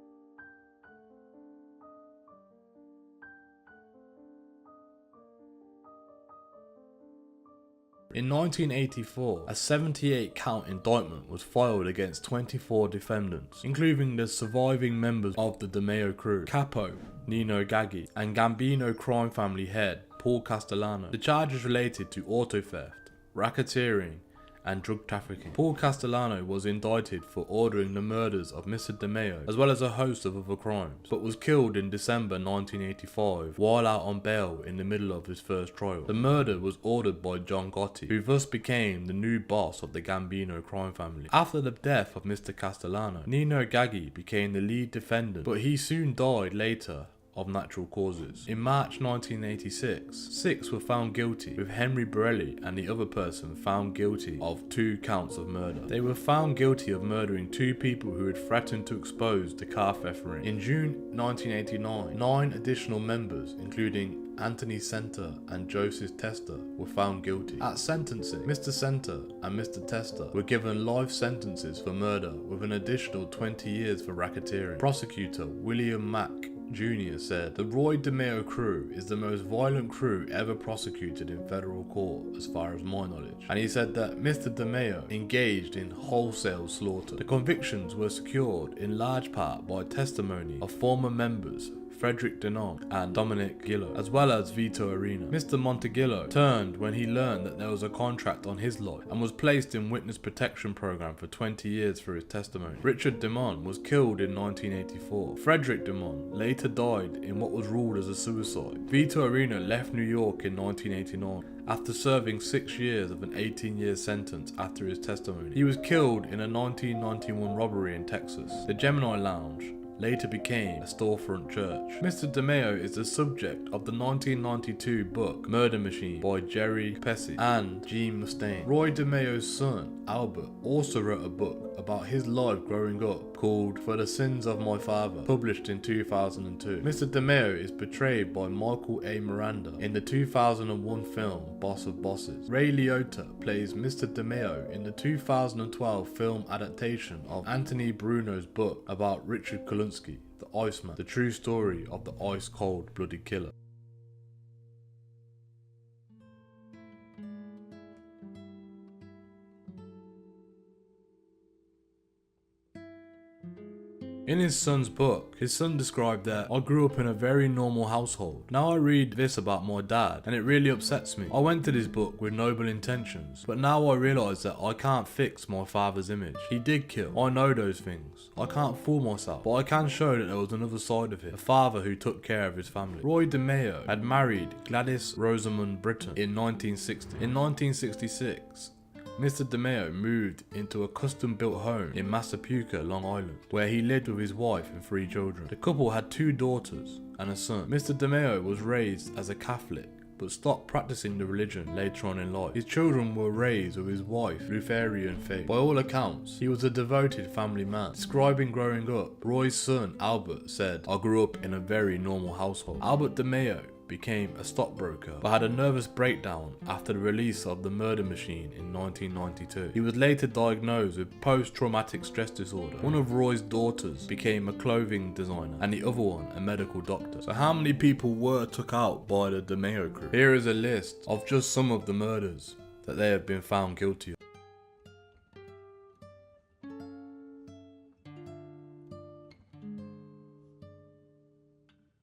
In 1984, a 78-count indictment was filed against 24 defendants, including the surviving members of the DeMeo crew, Capo, Nino Gaggi, and Gambino crime family head, Paul Castellano. The charges related to auto theft, racketeering, and drug trafficking. Paul Castellano was indicted for ordering the murders of Mr. DeMeo, as well as a host of other crimes, but was killed in December 1985 while out on bail in the middle of his first trial. The murder was ordered by John Gotti, who thus became the new boss of the Gambino crime family. After the death of Mr. Castellano, Nino Gaggi became the lead defendant, but he soon died later of natural causes. In March 1986, 6 were found guilty, with Henry Borelli and the other person found guilty of 2 counts of murder. They were found guilty of murdering 2 people who had threatened to expose the car theft ring. In June 1989, 9 additional members, including Anthony Center and Joseph Testa, were found guilty. At sentencing, Mr. Center and Mr. Testa were given life sentences for murder with an additional 20 years for racketeering. Prosecutor William Mack Jr. said, "The Roy DeMeo crew is the most violent crew ever prosecuted in federal court as far as my knowledge." And he said that Mr. DeMeo engaged in wholesale slaughter. The convictions were secured in large part by testimony of former members Frederick Denon and Dominic Gillo, as well as Vito Arena. Mr. Montegillo turned when he learned that there was a contract on his life and was placed in witness protection program for 20 years for his testimony. Richard Demon was killed in 1984. Frederick Demon later died in what was ruled as a suicide. Vito Arena left New York in 1989 after serving 6 years of an 18-year sentence after his testimony. He was killed in a 1991 robbery in Texas. The Gemini Lounge later became a storefront church. Mr. DeMeo is the subject of the 1992 book Murder Machine by Jerry Pesci and Gene Mustaine. Roy DeMeo's son, Albert, also wrote a book about his life growing up called For the Sins of My Father, published in 2002. Mr. DeMeo is portrayed by Michael A. Miranda in the 2001 film Boss of Bosses. Ray Liotta plays Mr. DeMeo in the 2012 film adaptation of Anthony Bruno's book about Richard Kolunsky, the Iceman, the true story of the ice-cold blooded killer. In his son's book, his son described that, "I grew up in a very normal household. Now I read this about my dad and it really upsets me. I went to this book with noble intentions, but now I realise that I can't fix my father's image. He did kill. I know those things. I can't fool myself, but I can show that there was another side of him, a father who took care of his family." Roy DeMeo had married Gladys Rosamund Britton in 1960. In 1966, Mr. DeMeo moved into a custom-built home in Massapequa, Long Island, where he lived with his wife and 3 children. The couple had 2 daughters and a son. Mr. DeMeo was raised as a Catholic, but stopped practicing the religion later on in life. His children were raised with his wife, Lutheran faith. By all accounts, he was a devoted family man. Describing growing up, Roy's son, Albert, said, "I grew up in a very normal household." Albert DeMeo became a stockbroker, but had a nervous breakdown after the release of The Murder Machine in 1992. He was later diagnosed with post-traumatic stress disorder. One of Roy's daughters became a clothing designer, and the other one a medical doctor. So how many people were took out by the DeMeo crew? Here is a list of just some of the murders that they have been found guilty of.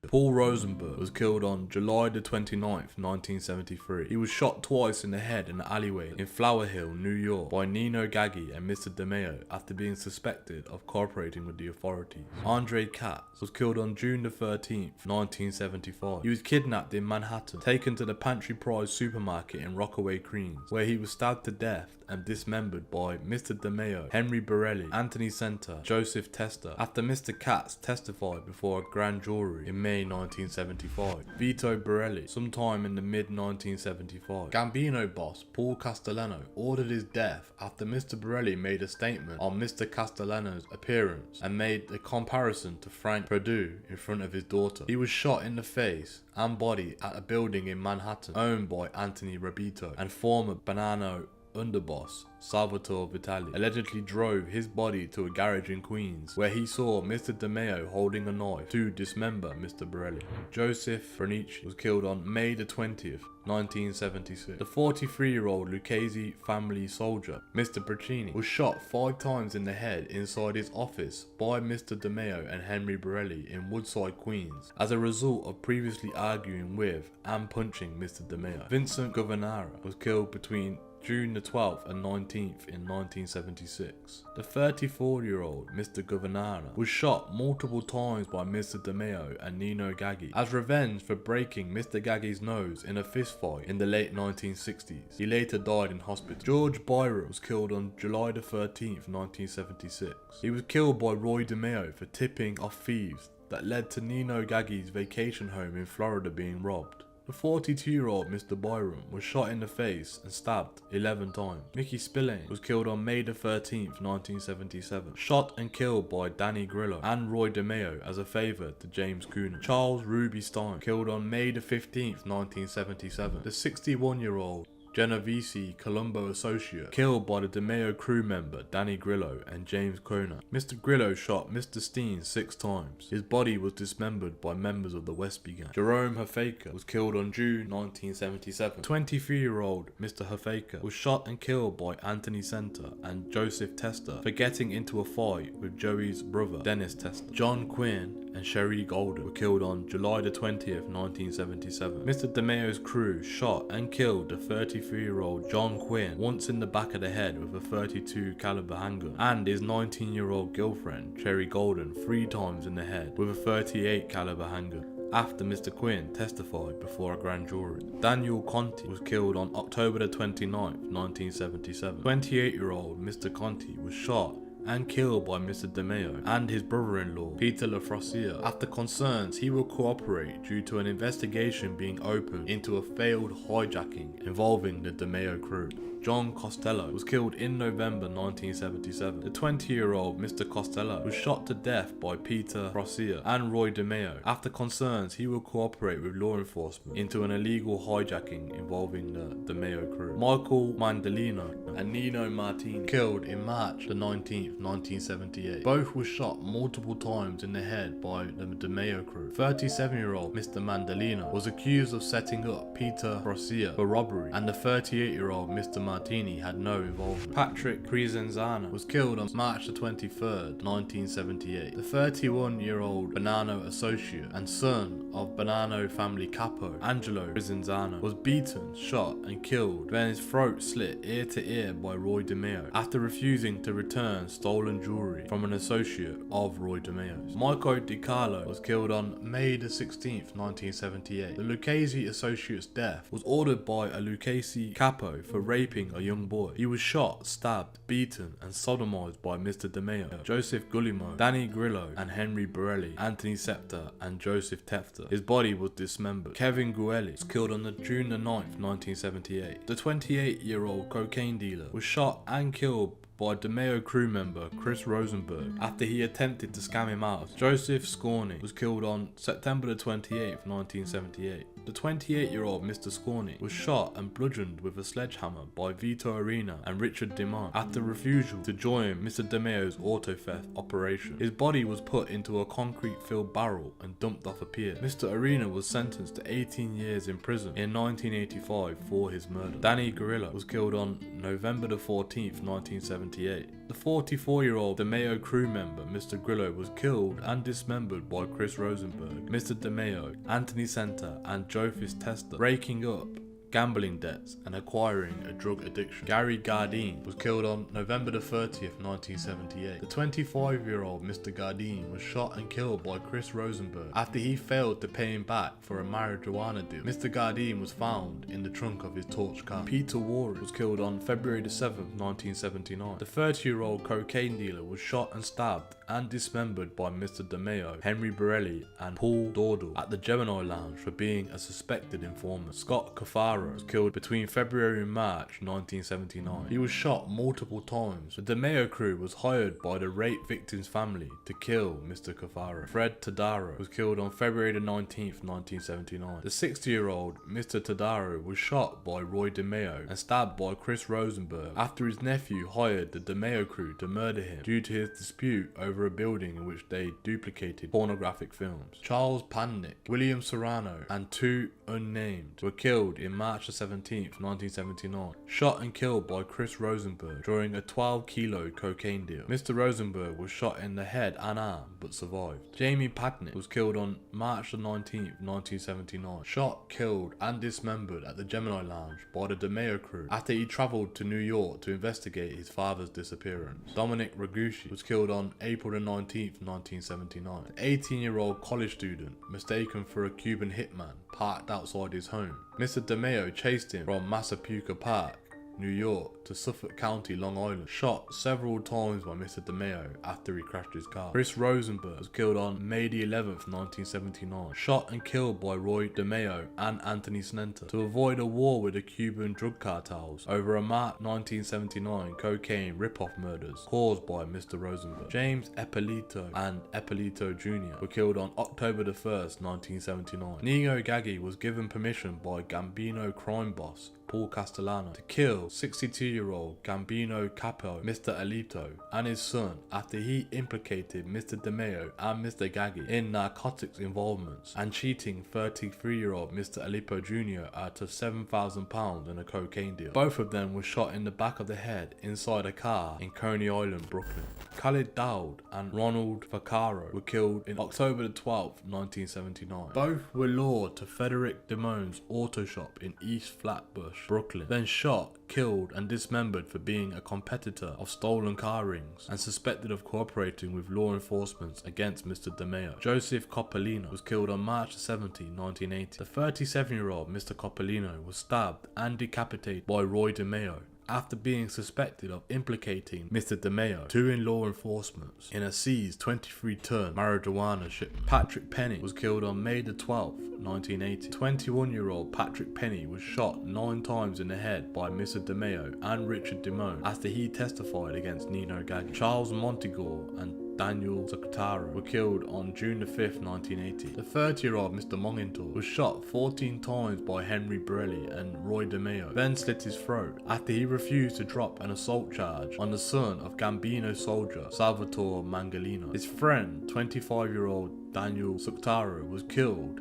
Paul Rosenberg was killed on July the 29th, 1973. He was shot twice in the head in an alleyway in Flower Hill, New York by Nino Gaggi and Mr. DeMeo after being suspected of cooperating with the authorities. Andre Katz was killed on June the 13th, 1975. He was kidnapped in Manhattan, taken to the Pantry Prize supermarket in Rockaway, Queens, where he was stabbed to death and dismembered by Mr. DeMeo, Henry Borelli, Anthony Center, Joseph Testa, after Mr. Katz testified before a grand jury in May 1975. Vito Borelli, sometime in the mid-1975. Gambino boss Paul Castellano ordered his death after Mr. Borelli made a statement on Mr. Castellano's appearance and made a comparison to Frank Perdue in front of his daughter. He was shot in the face and body at a building in Manhattan owned by Anthony Rabito and former Banano underboss Salvatore Vitali allegedly drove his body to a garage in Queens where he saw Mr. DeMeo holding a knife to dismember Mr. Borelli. Joseph Franici was killed on May the 20th, 1976. The 43-year-old Lucchese family soldier, Mr. Braccini, was shot 5 times in the head inside his office by Mr. DeMeo and Henry Borelli in Woodside, Queens, as a result of previously arguing with and punching Mr. DeMeo. Vincent Governara was killed between June the 12th and 19th in 1976. The 34-year-old Mr. Governara was shot multiple times by Mr. DeMeo and Nino Gaggi as revenge for breaking Mr. Gaggi's nose in a fistfight in the late 1960s. He later died in hospital. George Byron was killed on July the 13th, 1976. He was killed by Roy DeMeo for tipping off thieves that led to Nino Gaggi's vacation home in Florida being robbed. The 42-year-old Mr. Byron was shot in the face and stabbed 11 times. Mickey Spillane was killed on May the 13th, 1977, shot and killed by Danny Grillo and Roy DeMeo as a favour to James Coonan. Charles Ruby Stein, killed on May the 15th, 1977. The 61-year-old Genovese Colombo associate, killed by the DeMeo crew member Danny Grillo and James Coonan. Mr. Grillo shot Mr. Steen 6 times. His body was dismembered by members of the Westby Gang. Jerome Huffaker was killed on June 1977. 23-year-old Mr. Huffaker was shot and killed by Anthony Center and Joseph Tester for getting into a fight with Joey's brother Dennis Tester. John Quinn and Sherry Golden were killed on July the 20th, 1977. Mr. DeMeo's crew shot and killed the 33-year-old John Quinn once in the back of the head with a .32 caliber handgun and his 19-year-old girlfriend Sherry Golden 3 times in the head with a .38 caliber handgun, after Mr. Quinn testified before a grand jury. Daniel Conti was killed on October the 29th, 1977. 28-year-old Mr. Conti was shot and killed by Mr. DeMeo and his brother-in-law Peter LaFrosia after concerns he will cooperate due to an investigation being opened into a failed hijacking involving the DeMeo crew. John Costello was killed in November 1977. The 20-year-old Mr. Costello was shot to death by Peter Frossia and Roy DeMeo after concerns he will cooperate with law enforcement into an illegal hijacking involving the DeMeo crew. Michael Mandolino and Nino Martini killed in March the 19th, 1978. Both were shot multiple times in the head by the DeMeo crew. 37-year-old Mr. Mandolino was accused of setting up Peter Frossia for robbery, and the 38-year-old Mr. Martini had no involvement. Patrick Crescenzano was killed on March the 23rd, 1978. The 31-year-old Bonanno associate and son of Bonanno family capo, Angelo Crescenzano, was beaten, shot and killed, then his throat slit ear to ear by Roy DeMeo after refusing to return stolen jewelry from an associate of Roy DeMeo's. Michael DiCarlo was killed on May the 16th, 1978. The Lucchese associate's death was ordered by a Lucchese capo for raping a young boy. He was shot, stabbed, beaten and sodomized by Mr. DeMeo, Joseph Gullimo, Danny Grillo and Henry Borelli, Anthony Scepter and Joseph Tefter. His body was dismembered. Kevin Guelli was killed on June the 9th, 1978. The 28-year-old cocaine dealer was shot and killed by DeMeo crew member Chris Rosenberg after he attempted to scam him out. Joseph Scorney was killed on September the 28th, 1978. The 28-year-old Mr. Scorney was shot and bludgeoned with a sledgehammer by Vito Arena and Richard DeMont after refusal to join Mr. DeMeo's auto theft operation. His body was put into a concrete-filled barrel and dumped off a pier. Mr. Arena was sentenced to 18 years in prison in 1985 for his murder. Danny Guerrilla was killed on November the 14th, 1978. The 44-year-old DeMeo crew member Mr. Grillo was killed and dismembered by Chris Rosenberg, Mr. DeMeo, Anthony Center and Joseph Tester, breaking up gambling debts and acquiring a drug addiction. Gary Gardine was killed on November the 30th, 1978. The 25-year-old Mr. Gardine was shot and killed by Chris Rosenberg after he failed to pay him back for a marijuana deal. Mr. Gardine was found in the trunk of his torched car. Peter Warren was killed on February the 7th, 1979. The 30-year-old cocaine dealer was shot and stabbed and dismembered by Mr. DeMeo, Henry Borelli, and Paul Dordal at the Gemini Lounge for being a suspected informant. Scott Cafaro was killed between February and March 1979. He was shot multiple times. The DeMeo crew was hired by the rape victim's family to kill Mr. Cafaro. Fred Tadaro was killed on February the 19th, 1979. The 60-year-old Mr. Tadaro was shot by Roy DeMeo and stabbed by Chris Rosenberg after his nephew hired the DeMeo crew to murder him due to his dispute over a building in which they duplicated pornographic films. Charles Pannick, William Serrano, and two unnamed were killed in March 17th, 1979, shot and killed by Chris Rosenberg during a 12-kilo cocaine deal. Mr. Rosenberg was shot in the head and arm but survived. Jamie Padnick was killed on March 19th, 1979, shot, killed, and dismembered at the Gemini Lounge by the DeMeo crew after he travelled to New York to investigate his father's disappearance. Dominic Ragucci was killed on April 19th, 1979. An 18-year-old college student, mistaken for a Cuban hitman, parked outside his home. Mr. DeMeo chased him from Massapequa Park, New York, to Suffolk County, Long Island, shot several times by Mr. DeMeo after he crashed his car. Chris Rosenberg was killed on May the 11th, 1979, shot and killed by Roy DeMeo and Anthony Snenter to avoid a war with the Cuban drug cartels over a March 1979 cocaine rip-off murders caused by Mr. Rosenberg. James Eppolito and Eppolito Jr. were killed on October the 1st, 1979. Nino Gaggi was given permission by Gambino crime boss Paul Castellano to kill 62-year-old Gambino capo Mr. Alito and his son after he implicated Mr. DeMeo and Mr. Gaggi in narcotics involvements and cheating 33-year-old Mr. Alipo Jr. out of £7,000 in a cocaine deal. Both of them were shot in the back of the head inside a car in Coney Island, Brooklyn. Khalid Dowd and Ronald Vaccaro were killed in October 12, 1979. Both were lured to Frederick DeMone's auto shop in East Flatbush, Brooklyn, then shot, killed, and dismembered for being a competitor of stolen car rings and suspected of cooperating with law enforcement against Mr. DeMeo. Joseph Coppolino was killed on March 17, 1980. The 37-year-old Mr. Coppolino was stabbed and decapitated by Roy DeMeo after being suspected of implicating Mr. DeMeo, two in law enforcement, in a seized 23-ton marijuana ship. Patrick Penny was killed on May the 12th, 1980. 21-year-old Patrick Penny was shot 9 times in the head by Mr. DeMeo and Richard DeMone after he testified against Nino Gaggi. Charles Montegore and Daniel Zucataro were killed on June 5, 1980. The 30-year-old Mr. Mongentor was shot 14 times by Henry Borelli and Roy DeMeo, then slit his throat after he refused to drop an assault charge on the son of Gambino soldier Salvatore Mangalino. His friend, 25-year-old Daniel Zucataro, was killed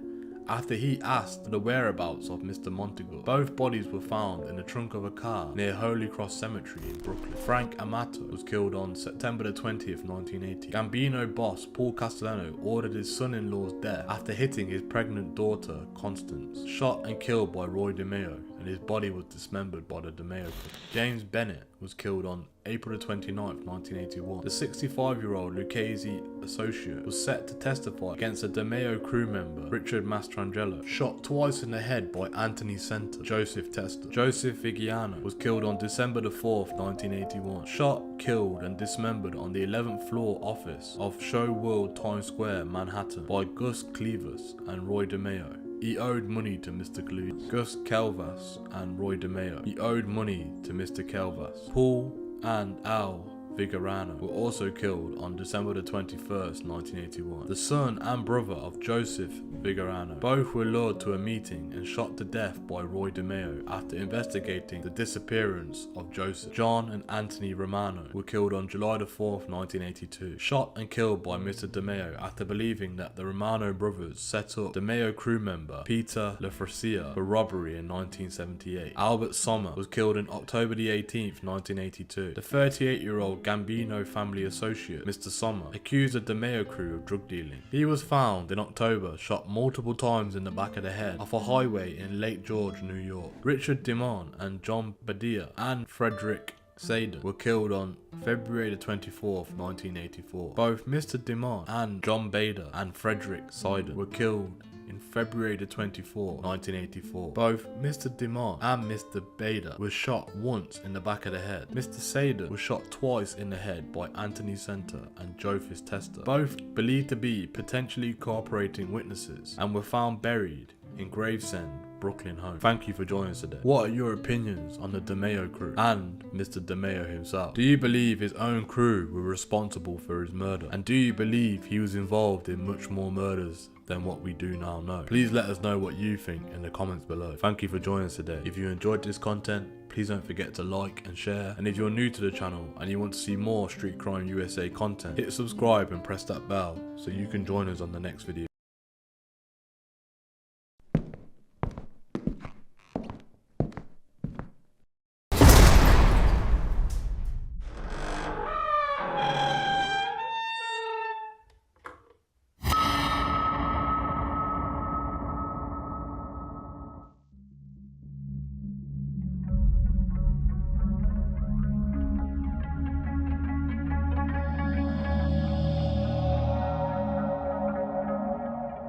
after he asked for the whereabouts of Mr. Montegore. Both bodies were found in the trunk of a car near Holy Cross Cemetery in Brooklyn. Frank Amato was killed on September 20th, 1980. Gambino boss Paul Castellano ordered his son-in-law's death after hitting his pregnant daughter, Constance, shot and killed by Roy DeMeo, and his body was dismembered by the DeMeo crew. James Bennett was killed on April 29th, 1981. The 65-year-old Lucchese associate was set to testify against a DeMeo crew member, Richard Mastrangelo, shot twice in the head by Anthony Center, Joseph Testa. Joseph Vigiano was killed on December 4th, 1981, shot, killed, and dismembered on the 11th floor office of Show World Times Square, Manhattan, by Gus Clevis and Roy DeMeo. He owed money to Mr. Clevis. Gus Kelvas and Roy DeMeo. He owed money to Mr. Kelvas. Paul and Al Vigorano were also killed on December 21st, 1981. The son and brother of Joseph Vigorano. Both were lured to a meeting and shot to death by Roy DeMeo after investigating the disappearance of Joseph. John and Anthony Romano were killed on July 4th, 1982. Shot and killed by Mr. DeMeo after believing that the Romano brothers set up DeMeo crew member Peter Lefrancia for robbery in 1978. Albert Sommer was killed on October 18th, 1982. The 38-year-old Gambino family associate, Mr. Sommer, accused the DeMeo crew of drug dealing. He was found in October, shot multiple times in the back of the head off a highway in Lake George, New York. Richard Dimon and John Badia and Frederick Saden were killed on February 24th, 1984. Both Mr. Dimon and John Bader and Frederick Saden were killed in February the 24th, 1984. Both Mr. Dimon and Mr. Bader were shot once in the back of the head. Mr. Sader was shot twice in the head by Anthony Center and Jophis Tester, both believed to be potentially cooperating witnesses, and were found buried in Gravesend, Brooklyn home. Thank you for joining us today. What are your opinions on the DeMeo crew and Mr. DeMeo himself? Do you believe his own crew were responsible for his murder? And do you believe he was involved in much more murders than what we do now know? Please let us know what you think in the comments below. Thank you for joining us today. If you enjoyed this content, please don't forget to like and share. And if you're new to the channel and you want to see more Street Crime USA content, hit subscribe and press that bell so you can join us on the next video.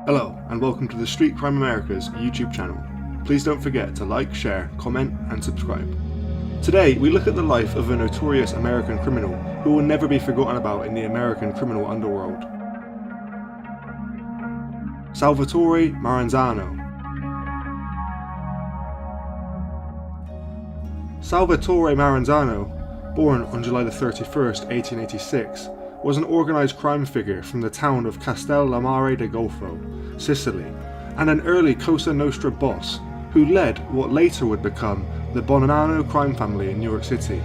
Hello, and welcome to the Street Crime America's YouTube channel. Please don't forget to like, share, comment, and subscribe. Today, we look at the life of a notorious American criminal who will never be forgotten about in the American criminal underworld. Salvatore Maranzano. Salvatore Maranzano, born on July 31st, 1886, was an organised crime figure from the town of Castellammare de Golfo, Sicily, and an early Cosa Nostra boss who led what later would become the Bonanno crime family in New York City.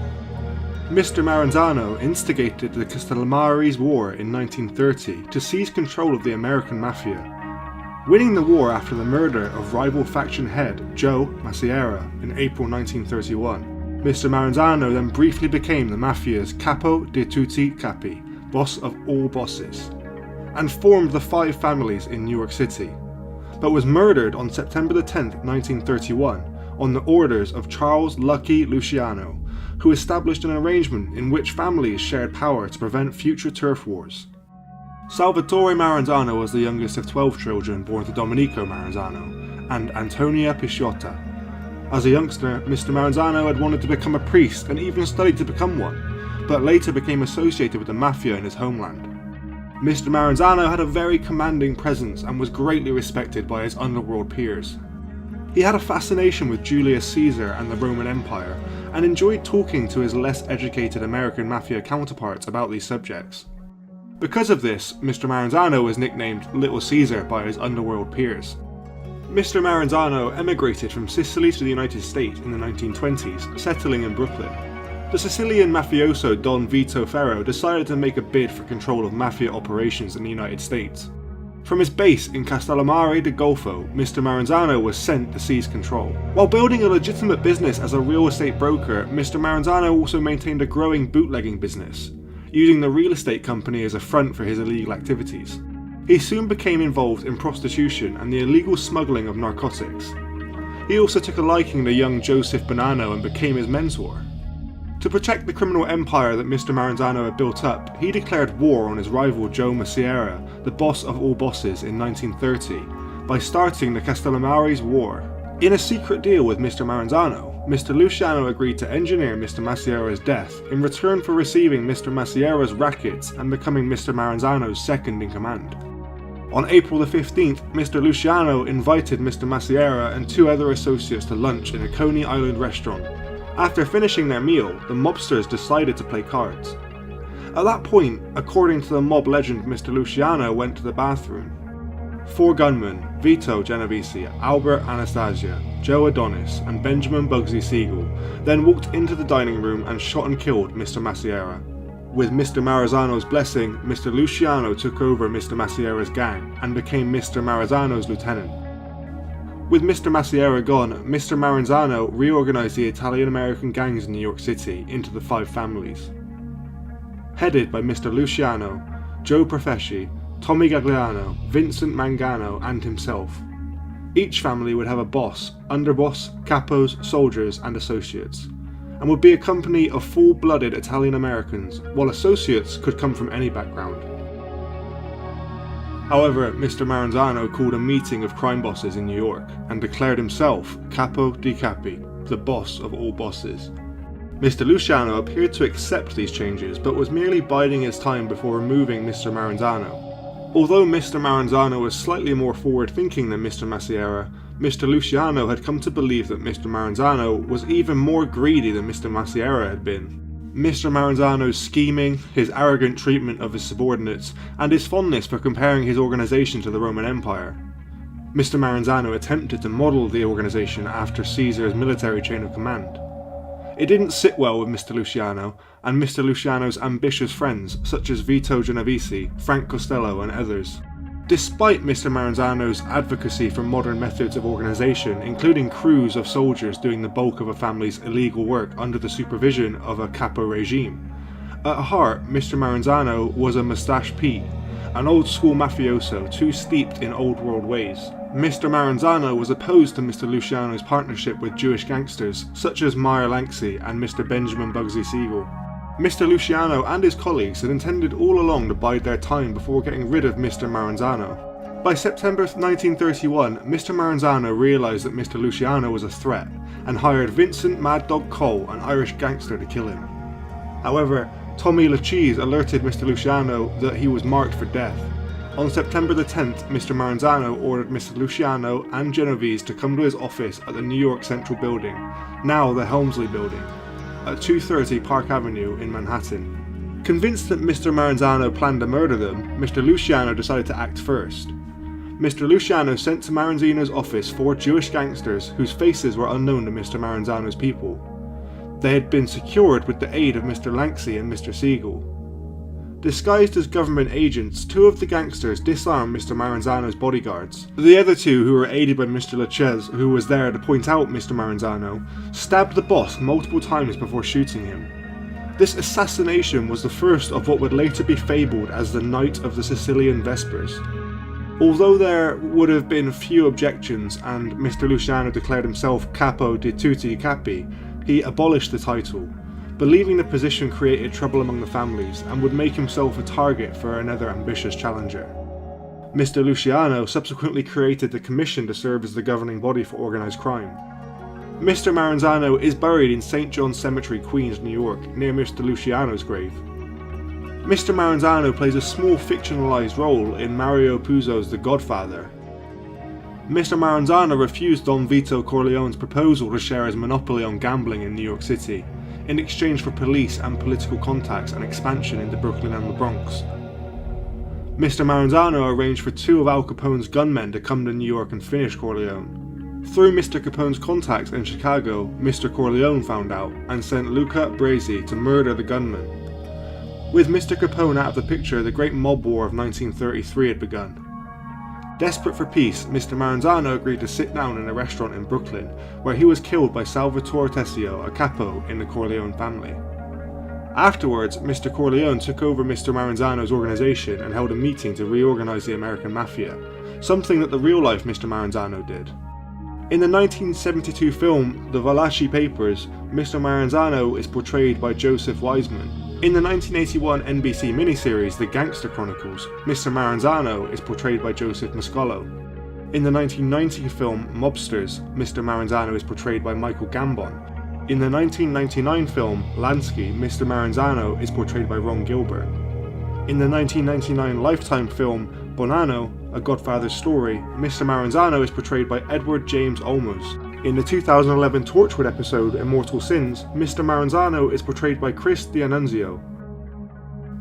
Mr. Maranzano instigated the Castellammare's War in 1930 to seize control of the American Mafia, winning the war after the murder of rival faction head Joe Maciera in April 1931. Mr. Maranzano then briefly became the Mafia's capo di tutti capi, boss of all bosses, and formed the Five Families in New York City, but was murdered on September 10, 1931 on the orders of Charles Lucky Luciano, who established an arrangement in which families shared power to prevent future turf wars. Salvatore Maranzano was the youngest of 12 children born to Domenico Maranzano and Antonia Pisciotta. As a youngster, Mr. Maranzano had wanted to become a priest and even studied to become one, but later became associated with the Mafia in his homeland. Mr. Maranzano had a very commanding presence and was greatly respected by his underworld peers. He had a fascination with Julius Caesar and the Roman Empire, and enjoyed talking to his less educated American Mafia counterparts about these subjects. Because of this, Mr. Maranzano was nicknamed Little Caesar by his underworld peers. Mr. Maranzano emigrated from Sicily to the United States in the 1920s, settling in Brooklyn. The Sicilian mafioso Don Vito Ferro decided to make a bid for control of mafia operations in the United States. From his base in Castellammare de Golfo, Mr. Maranzano was sent to seize control. While building a legitimate business as a real estate broker, Mr. Maranzano also maintained a growing bootlegging business, using the real estate company as a front for his illegal activities. He soon became involved in prostitution and the illegal smuggling of narcotics. He also took a liking to young Joseph Bonanno and became his mentor. To protect the criminal empire that Mr. Maranzano had built up, he declared war on his rival Joe Maciera, the boss of all bosses, in 1930, by starting the Castellammare's War. In a secret deal with Mr. Maranzano, Mr. Luciano agreed to engineer Mr. Maciera's death in return for receiving Mr. Maciera's rackets and becoming Mr. Maranzano's second in command. On April the 15th, Mr. Luciano invited Mr. Maciera and two other associates to lunch in a Coney Island restaurant. After finishing their meal, the mobsters decided to play cards. At that point, according to the mob legend, Mr. Luciano went to the bathroom. Four gunmen, Vito Genovese, Albert Anastasia, Joe Adonis, and Benjamin Bugsy Siegel, then walked into the dining room and shot and killed Mr. Maciera. With Mr. Maranzano's blessing, Mr. Luciano took over Mr. Maciera's gang and became Mr. Maranzano's lieutenant. With Mr. Maciera gone, Mr. Maranzano reorganized the Italian-American gangs in New York City into the Five Families. Headed by Mr. Luciano, Joe Profesci, Tommy Gagliano, Vincent Mangano, and himself. Each family would have a boss, underboss, capos, soldiers, and associates, and would be a company of full-blooded Italian-Americans, while associates could come from any background. However, Mr. Maranzano called a meeting of crime bosses in New York and declared himself capo di capi, the boss of all bosses. Mr. Luciano appeared to accept these changes, but was merely biding his time before removing Mr. Maranzano. Although Mr. Maranzano was slightly more forward-thinking than Mr. Maciera, Mr. Luciano had come to believe that Mr. Maranzano was even more greedy than Mr. Maciera had been. Mr. Maranzano's scheming, his arrogant treatment of his subordinates, and his fondness for comparing his organisation to the Roman Empire. Mr. Maranzano attempted to model the organisation after Caesar's military chain of command. It didn't sit well with Mr. Luciano and Mr. Luciano's ambitious friends such as Vito Genovese, Frank Costello and others. Despite Mr. Maranzano's advocacy for modern methods of organisation, including crews of soldiers doing the bulk of a family's illegal work under the supervision of a capo regime, at heart Mr. Maranzano was a moustache Pete, an old school mafioso too steeped in old world ways. Mr. Maranzano was opposed to Mr. Luciano's partnership with Jewish gangsters such as Meyer Langsy and Mr. Benjamin Bugsy Siegel. Mr. Luciano and his colleagues had intended all along to bide their time before getting rid of Mr. Maranzano. By September 1931, Mr. Maranzano realised that Mr. Luciano was a threat and hired Vincent Mad Dog Cole, an Irish gangster, to kill him. However, Tommy LaCheese alerted Mr. Luciano that he was marked for death. On September the 10th, Mr. Maranzano ordered Mr. Luciano and Genovese to come to his office at the New York Central Building, now the Helmsley Building, at 230 Park Avenue in Manhattan. Convinced that Mr. Maranzano planned to murder them, Mr. Luciano decided to act first. Mr. Luciano sent to Maranzano's office 4 Jewish gangsters whose faces were unknown to Mr. Maranzano's people. They had been secured with the aid of Mr. Langsy and Mr. Siegel. Disguised as government agents, 2 of the gangsters disarmed Mr. Maranzano's bodyguards. The other 2, who were aided by Mr. Lachaise, who was there to point out Mr. Maranzano, stabbed the boss multiple times before shooting him. This assassination was the first of what would later be fabled as the Night of the Sicilian Vespers. Although there would have been few objections and Mr. Luciano declared himself capo di tutti i capi, he abolished the title, believing the position created trouble among the families and would make himself a target for another ambitious challenger. Mr. Luciano subsequently created the Commission to serve as the governing body for organised crime. Mr. Maranzano is buried in St. John's Cemetery, Queens, New York, near Mr. Luciano's grave. Mr. Maranzano plays a small fictionalised role in Mario Puzo's The Godfather. Mr. Maranzano refused Don Vito Corleone's proposal to share his monopoly on gambling in New York City, in exchange for police and political contacts and expansion into Brooklyn and the Bronx. Mr. Maranzano arranged for 2 of Al Capone's gunmen to come to New York and finish Corleone. Through Mr. Capone's contacts in Chicago, Mr. Corleone found out and sent Luca Brasi to murder the gunman. With Mr. Capone out of the picture, the Great Mob War of 1933 had begun. Desperate for peace, Mr. Maranzano agreed to sit down in a restaurant in Brooklyn, where he was killed by Salvatore Tessio, a capo in the Corleone family. Afterwards, Mr. Corleone took over Mr. Maranzano's organisation and held a meeting to reorganise the American Mafia, something that the real-life Mr. Maranzano did. In the 1972 film The Valachi Papers, Mr. Maranzano is portrayed by Joseph Wiseman. In the 1981 NBC miniseries The Gangster Chronicles, Mr. Maranzano is portrayed by Joseph Mascolo. In the 1990 film Mobsters, Mr. Maranzano is portrayed by Michael Gambon. In the 1999 film Lansky, Mr. Maranzano is portrayed by Ron Gilbert. In the 1999 Lifetime film Bonanno, A Godfather's Story, Mr. Maranzano is portrayed by Edward James Olmos. In the 2011 Torchwood episode Immortal Sins, Mr. Maranzano is portrayed by Chris D'Annunzio.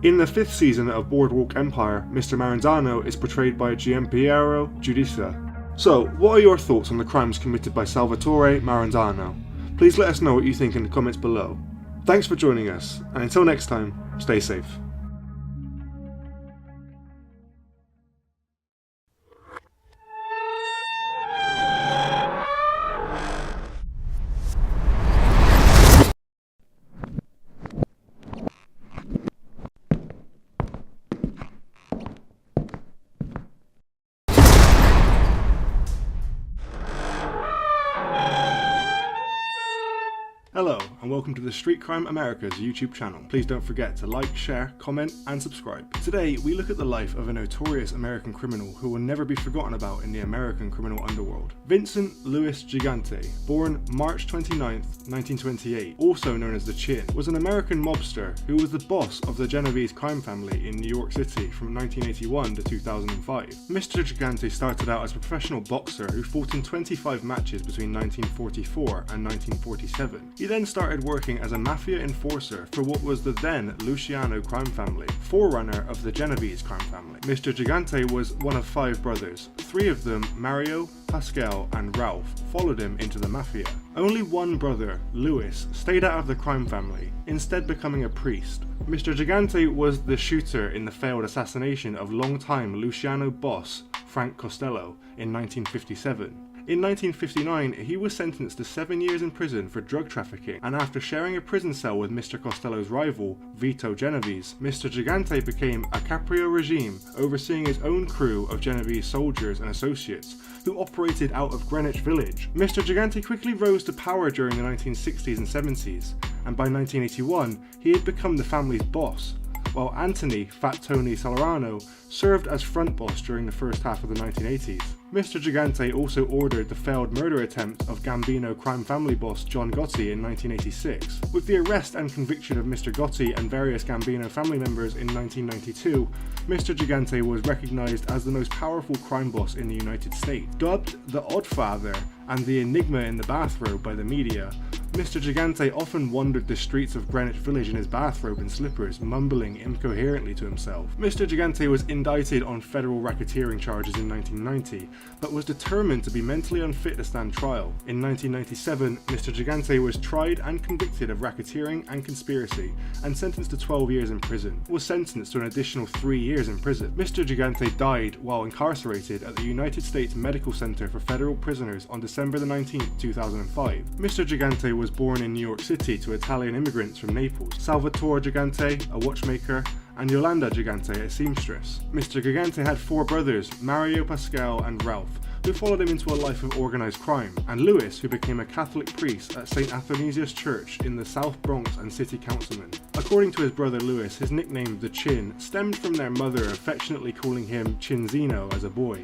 In the 5th season of Boardwalk Empire, Mr. Maranzano is portrayed by Giampiero Giudice. So, what are your thoughts on the crimes committed by Salvatore Maranzano? Please let us know what you think in the comments below. Thanks for joining us, and until next time, stay safe. Hello, and welcome to the Street Crime America's YouTube channel. Please don't forget to like, share, comment, and subscribe. Today, we look at the life of a notorious American criminal who will never be forgotten about in the American criminal underworld. Vincent Louis Gigante, born March 29th, 1928, also known as the Chin, was an American mobster who was the boss of the Genovese crime family in New York City from 1981 to 2005. Mr. Gigante started out as a professional boxer who fought in 25 matches between 1944 and 1947. He then started working as a mafia enforcer for what was the then Luciano crime family, forerunner of the Genovese crime family. Mr. Gigante was one of 5 brothers. 3 of them, Mario, Pascal, and Ralph, followed him into the mafia. Only one brother, Louis, stayed out of the crime family, instead becoming a priest. Mr. Gigante was the shooter in the failed assassination of longtime Luciano boss Frank Costello in 1957. In 1959, he was sentenced to 7 years in prison for drug trafficking, and after sharing a prison cell with Mr. Costello's rival, Vito Genovese, Mr. Gigante became a Caprio regime, overseeing his own crew of Genovese soldiers and associates, who operated out of Greenwich Village. Mr. Gigante quickly rose to power during the 1960s and 70s, and by 1981, he had become the family's boss, while Anthony Fat Tony Salerno served as front boss during the first half of the 1980s. Mr. Gigante also ordered the failed murder attempt of Gambino crime family boss John Gotti in 1986. With the arrest and conviction of Mr. Gotti and various Gambino family members in 1992, Mr. Gigante was recognized as the most powerful crime boss in the United States. Dubbed the Oddfather and the Enigma in the bathrobe by the media, Mr. Gigante often wandered the streets of Greenwich Village in his bathrobe and slippers, mumbling incoherently to himself. Mr. Gigante was indicted on federal racketeering charges in 1990, but was determined to be mentally unfit to stand trial. In 1997, Mr. Gigante was tried and convicted of racketeering and conspiracy, and sentenced to 12 years in prison. Was sentenced to an additional 3 years in prison. Mr. Gigante died while incarcerated at the United States Medical Center for Federal Prisoners on December 19, 2005. Mr. Gigante was born in New York City to Italian immigrants from Naples, Salvatore Gigante, a watchmaker, and Yolanda Gigante, a seamstress. Mr. Gigante had 4 brothers, Mario, Pascal, and Ralph, who followed him into a life of organised crime, and Louis, who became a Catholic priest at St. Athanasius Church in the South Bronx and city councilman. According to his brother Louis, his nickname, the Chin, stemmed from their mother affectionately calling him Cinzino as a boy,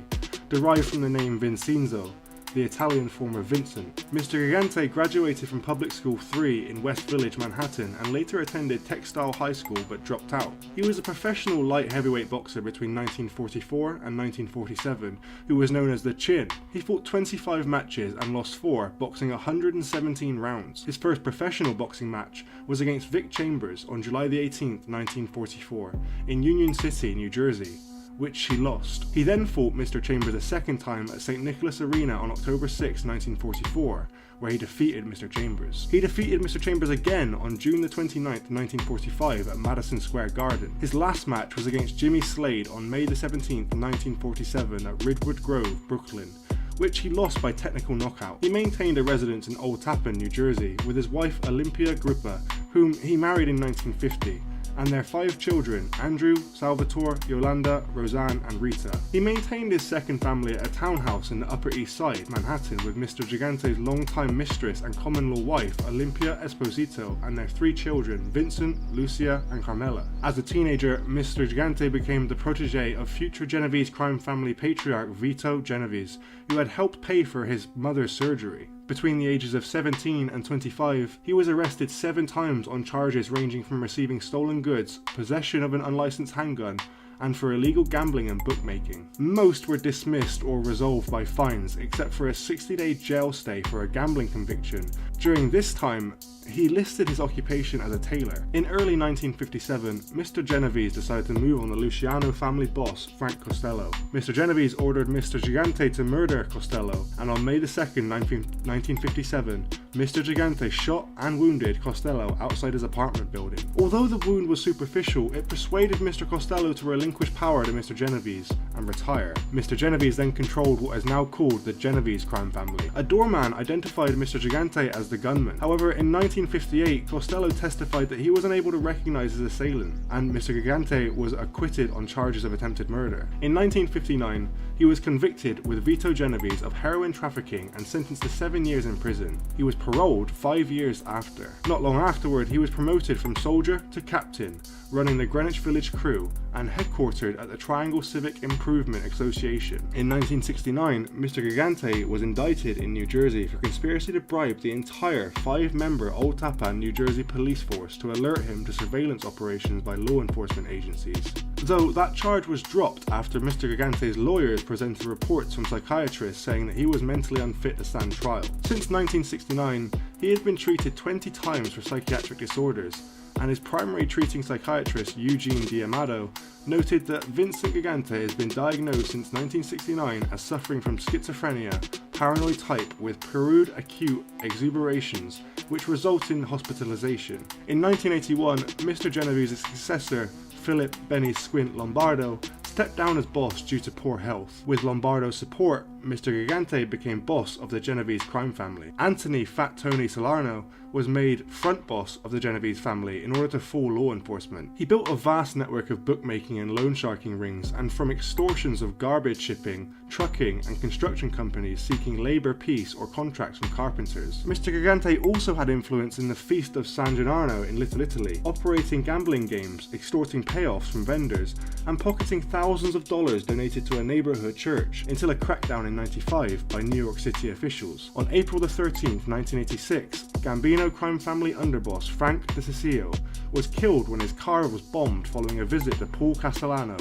derived from the name Vincenzo, the Italian form of Vincent. Mr. Gigante graduated from Public School 3 in West Village, Manhattan, and later attended Textile High School but dropped out. He was a professional light heavyweight boxer between 1944 and 1947, who was known as the Chin. He fought 25 matches and lost 4, boxing 117 rounds. His first professional boxing match was against Vic Chambers on July 18, 1944, in Union City, New Jersey, which he lost. He then fought Mr. Chambers a second time at St. Nicholas Arena on October 6, 1944, where he defeated Mr. Chambers. He defeated Mr. Chambers again on June 29, 1945 at Madison Square Garden. His last match was against Jimmy Slade on May 17, 1947 at Ridgewood Grove, Brooklyn, which he lost by technical knockout. He maintained a residence in Old Tappan, New Jersey, with his wife Olympia Grippa, whom he married in 1950. And their 5 children, Andrew, Salvatore, Yolanda, Roseanne, and Rita. He maintained his second family at a townhouse in the Upper East Side, Manhattan, with Mr. Gigante's longtime mistress and common-law wife, Olympia Esposito, and their 3 children, Vincent, Lucia, and Carmela. As a teenager, Mr. Gigante became the protege of future Genovese crime family patriarch Vito Genovese, who had helped pay for his mother's surgery. Between the ages of 17 and 25, he was arrested 7 times on charges ranging from receiving stolen goods, possession of an unlicensed handgun, and for illegal gambling and bookmaking. Most were dismissed or resolved by fines, except for a 60-day jail stay for a gambling conviction. During this time, he listed his occupation as a tailor. In early 1957, Mr. Genovese decided to move on the Luciano family boss, Frank Costello. Mr. Genovese ordered Mr. Gigante to murder Costello, and on May 2, 1957, Mr. Gigante shot and wounded Costello outside his apartment building. Although the wound was superficial, it persuaded Mr. Costello to relinquish power to Mr. Genovese and retire. Mr. Genovese then controlled what is now called the Genovese crime family. A doorman identified Mr. Gigante as the gunman. However, in 19 1958, Costello testified that he was unable to recognize his assailant, and Mr. Gigante was acquitted on charges of attempted murder. In 1959, he was convicted with Vito Genovese of heroin trafficking and sentenced to 7 years in prison. He was paroled 5 years after. Not long afterward, he was promoted from soldier to captain, running the Greenwich Village crew and headquartered at the Triangle Civic Improvement Association. In 1969, Mr. Gigante was indicted in New Jersey for conspiracy to bribe the entire 5-member Old Tappan, New Jersey police force to alert him to surveillance operations by law enforcement agencies. Though that charge was dropped after Mr. Gigante's lawyers presented reports from psychiatrists saying that he was mentally unfit to stand trial. Since 1969, he had been treated 20 times for psychiatric disorders, and his primary treating psychiatrist, Eugene D'Amato, noted that Vincent Gigante has been diagnosed since 1969 as suffering from schizophrenia, paranoid type with Peroud acute exuberations, which result in hospitalization. In 1981, Mr. Genovese's successor, Philip Benny Squint Lombardo, stepped down as boss due to poor health. With Lombardo's support, Mr. Gigante became boss of the Genovese crime family. Anthony Fat Tony Salerno was made front boss of the Genovese family in order to fool law enforcement. He built a vast network of bookmaking and loan sharking rings, and from extortions of garbage shipping, trucking and construction companies seeking labour peace or contracts from carpenters. Mr. Gigante also had influence in the Feast of San Gennaro in Little Italy, operating gambling games, extorting payoffs from vendors, and pocketing thousands of dollars donated to a neighbourhood church, until a crackdown in 1995 by New York City officials. On April the 13th, 1986, Gambino crime family underboss Frank DeCiccio was killed when his car was bombed following a visit to Paul Castellano,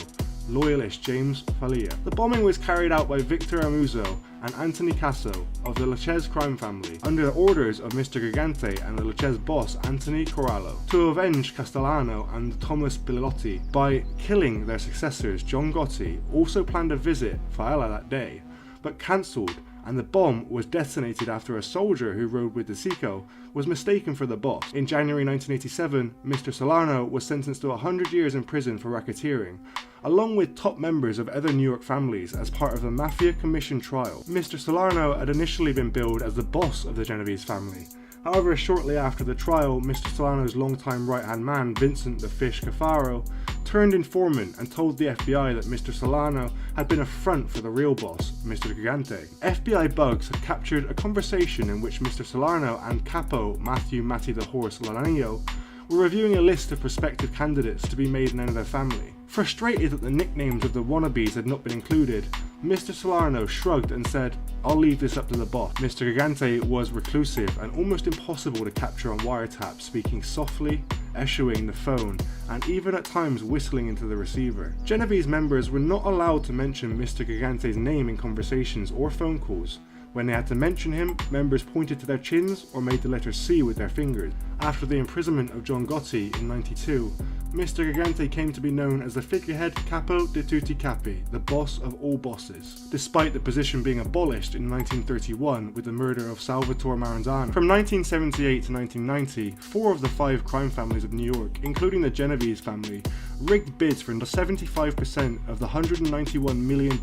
loyalist James Falia. The bombing was carried out by Victor Amuzzo and Anthony Casso of the Lachaise crime family, under the orders of Mr. Gigante and the Lachaise boss Anthony Corallo, to avenge Castellano and Thomas Bilotti by killing their successors. John Gotti also planned a visit Faella that day, but cancelled, and the bomb was detonated after a soldier who rode with DeCiccio was mistaken for the boss. In January 1987, Mr. Salerno was sentenced to 100 years in prison for racketeering, along with top members of other New York families as part of the Mafia Commission trial. Mr. Salerno had initially been billed as the boss of the Genovese family. However, shortly after the trial, Mr. Salerno's longtime right-hand man, Vincent the Fish Cafaro, turned informant and told the FBI that Mr. Salerno had been a front for the real boss, Mr. Gigante. FBI bugs had captured a conversation in which Mr. Salerno and Capo Matthew Matty the Horse Lananio were reviewing a list of prospective candidates to be made in another family. Frustrated that the nicknames of the wannabes had not been included, Mr. Salerno shrugged and said, "I'll leave this up to the boss." Mr. Gigante was reclusive and almost impossible to capture on wiretap, speaking softly, echoing the phone, and even at times whistling into the receiver. Genovese members were not allowed to mention Mr. Gigante's name in conversations or phone calls. When they had to mention him, members pointed to their chins or made the letter C with their fingers. After the imprisonment of John Gotti in '92, Mr. Gigante came to be known as the figurehead Capo di tutti capi, the boss of all bosses, despite the position being abolished in 1931 with the murder of Salvatore Maranzano. From 1978 to 1990, 4 of the 5 crime families of New York, including the Genovese family, rigged bids for 75% of the $191 million,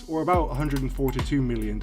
or about $142 million,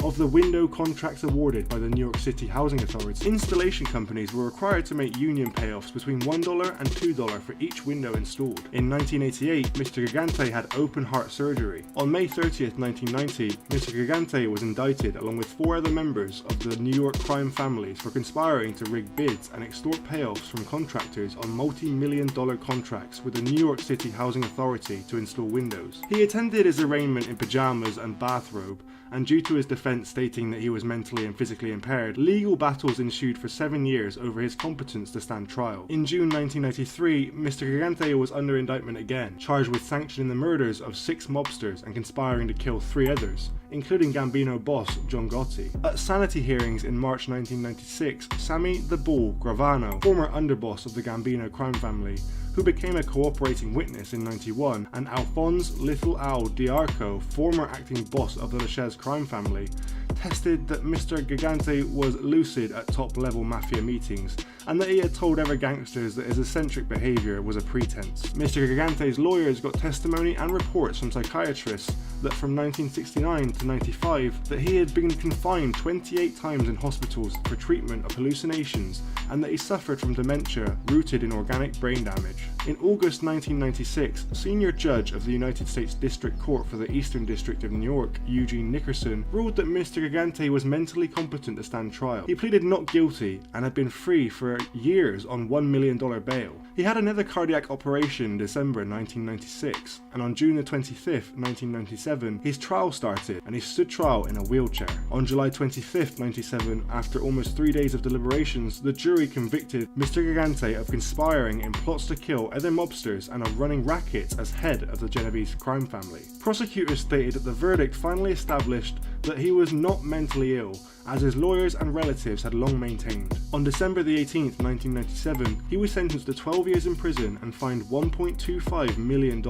of the window contracts awarded by the New York City Housing Authority. Installation companies were required to make union payoffs between $1 and $2 for each window installed. In 1988, Mr. Gigante had open heart surgery. On May 30th, 1990, Mr. Gigante was indicted along with 4 other members of the New York crime families for conspiring to rig bids and extort payoffs from contractors on multi-million-dollar contracts with the New York City Housing Authority to install windows. He attended his arraignment in pajamas and bathrobe, and due to his defense stating that he was mentally and physically impaired, legal battles ensued for 7 years over his competence to stand trial. In June 1993, Mr. Gigante was under indictment again, charged with sanctioning the murders of 6 mobsters and conspiring to kill 3 others, including Gambino boss John Gotti. At sanity hearings in March 1996, Sammy the Bull Gravano, former underboss of the Gambino crime family, who became a cooperating witness in '91, and Alphonse Little Al Diarco, former acting boss of the Lachaise crime family, tested that Mr. Gigante was lucid at top-level mafia meetings, and that he had told other gangsters that his eccentric behaviour was a pretense. Mr. Gigante's lawyers got testimony and reports from psychiatrists that from 1969 to to 95 that he had been confined 28 times in hospitals for treatment of hallucinations and that he suffered from dementia rooted in organic brain damage. In August 1996, senior judge of the United States District Court for the Eastern District of New York, Eugene Nickerson, ruled that Mr. Gigante was mentally competent to stand trial. He pleaded not guilty and had been free for years on $1 million bail. He had another cardiac operation in December 1996, and on June 25, 1997, his trial started and he stood trial in a wheelchair. On July 25, 1997, after almost 3 days of deliberations, the jury convicted Mr. Gigante of conspiring in plots to kill other mobsters and of running rackets as head of the Genovese crime family. Prosecutors stated that the verdict finally established that he was not mentally ill, as his lawyers and relatives had long maintained. On December 18, 1997, he was sentenced to 12 years in prison and fined $1.25 million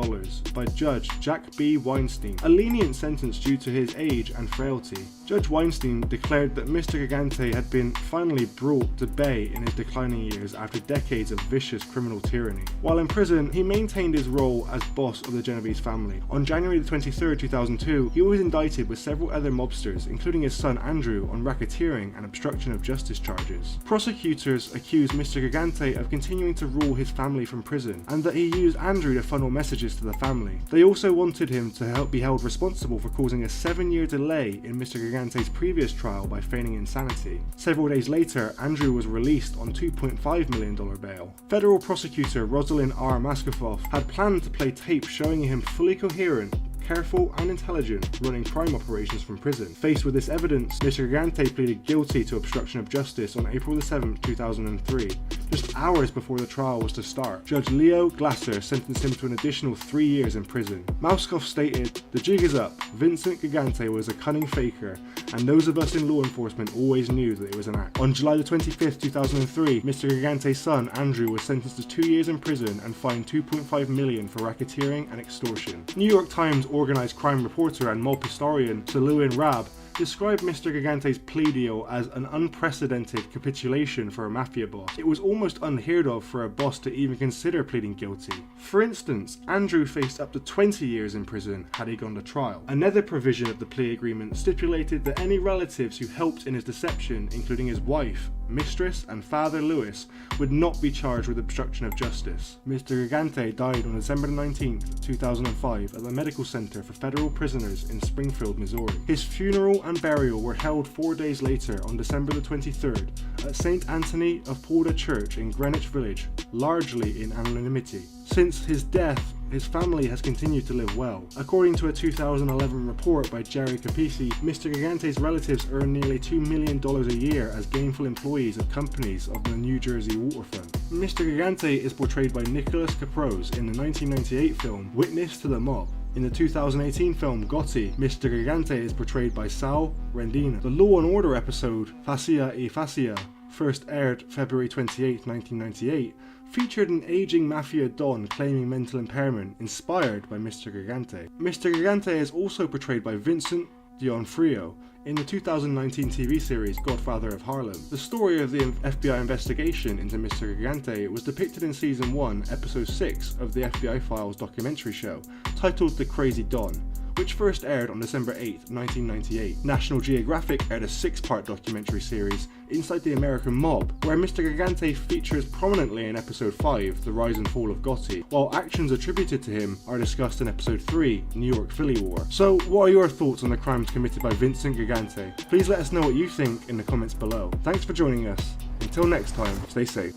by Judge Jack B. Weinstein, a lenient sentence due to his age and frailty. Judge Weinstein declared that Mr. Gigante had been finally brought to bay in his declining years after decades of vicious criminal tyranny. While in prison, he maintained his role as boss of the Genovese family. On January 23, 2002, he was indicted with several other mobsters, including his son Andrew, on racketeering and obstruction of justice charges. Prosecutors accused Mr. Gigante of continuing to rule his family from prison, and that he used Andrew to funnel messages to the family. They also wanted him to be held responsible for causing a 7-year delay in Mr. Gigante's previous trial by feigning insanity. Several days later, Andrew was released on $2.5 million bail. Federal prosecutor Rosalind R. Maskoff had planned to play tape showing him fully coherent, careful and intelligent, running crime operations from prison. Faced with this evidence, Mr. Gigante pleaded guilty to obstruction of justice on April 7, 2003, just hours before the trial was to start. Judge Leo Glasser sentenced him to an additional 3 years in prison. Mauskov stated, "The jig is up. Vincent Gigante was a cunning faker, and those of us in law enforcement always knew that it was an act." On July 25, 2003, Mr. Gigante's son, Andrew, was sentenced to 2 years in prison and fined $2.5 million for racketeering and extortion. New York Times organized crime reporter and mob historian Sir Lewin Rabb described Mr. Gigante's plea deal as an unprecedented capitulation for a mafia boss. It was almost unheard of for a boss to even consider pleading guilty. For instance, Andrew faced up to 20 years in prison had he gone to trial. Another provision of the plea agreement stipulated that any relatives who helped in his deception, including his wife, mistress and father Lewis, would not be charged with obstruction of justice. Mr. Gigante died on December 19, 2005 at the Medical Center for Federal Prisoners in Springfield, Missouri. His funeral and burial were held 4 days later on December 23rd at St. Anthony of Padua Church in Greenwich Village, largely in anonymity. Since his death, his family has continued to live well. According to a 2011 report by Jerry Capisi, Mr. Gigante's relatives earn nearly $2 million a year as gainful employees of companies of the New Jersey waterfront. Mr. Gigante is portrayed by Nicholas Caprose in the 1998 film Witness to the Mob. In the 2018 film Gotti, Mr. Gigante is portrayed by Sal Rendina. The Law & Order episode Fascia e Fascia, first aired February 28, 1998, featured an aging mafia don claiming mental impairment, inspired by Mr. Gigante. Mr. Gigante is also portrayed by Vincent D'Onofrio in the 2019 TV series Godfather of Harlem. The story of the FBI investigation into Mr. Gigante was depicted in Season 1, Episode 6 of the FBI Files documentary show, titled The Crazy Don, which first aired on December 8, 1998. National Geographic aired a 6-part documentary series, Inside the American Mob, where Mr. Gigante features prominently in Episode 5, The Rise and Fall of Gotti, while actions attributed to him are discussed in Episode 3, New York-Philly War. So, what are your thoughts on the crimes committed by Vincent Gigante? Please let us know what you think in the comments below. Thanks for joining us. Until next time, stay safe.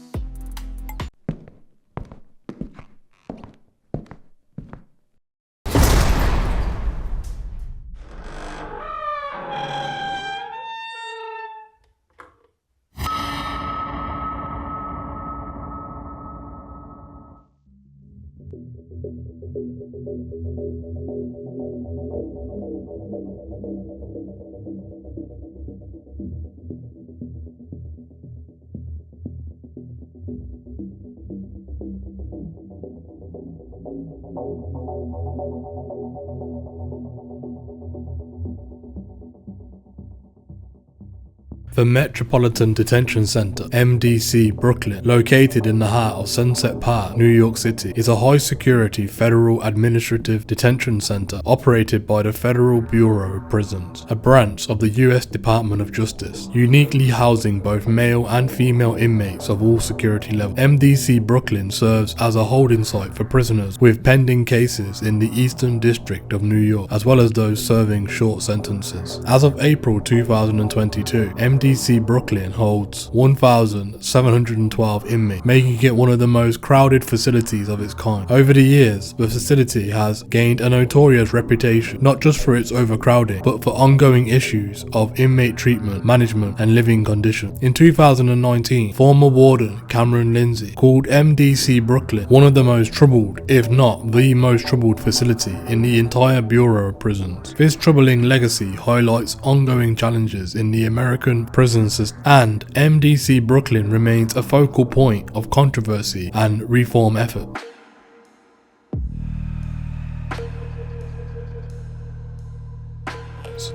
The Metropolitan Detention Center, MDC Brooklyn, located in the heart of Sunset Park, New York City, is a high-security federal administrative detention center operated by the Federal Bureau of Prisons, a branch of the U.S. Department of Justice, uniquely housing both male and female inmates of all security levels. MDC Brooklyn serves as a holding site for prisoners with pending cases in the Eastern District of New York, as well as those serving short sentences. As of April 2022, MDC Brooklyn holds 1,712 inmates, making it one of the most crowded facilities of its kind. Over the years, the facility has gained a notorious reputation, not just for its overcrowding, but for ongoing issues of inmate treatment, management, and living conditions. In 2019, former warden Cameron Lindsay called MDC Brooklyn one of the most troubled, if not the most troubled facility in the entire Bureau of Prisons. This troubling legacy highlights ongoing challenges in the American prison system, and MDC Brooklyn remains a focal point of controversy and reform effort.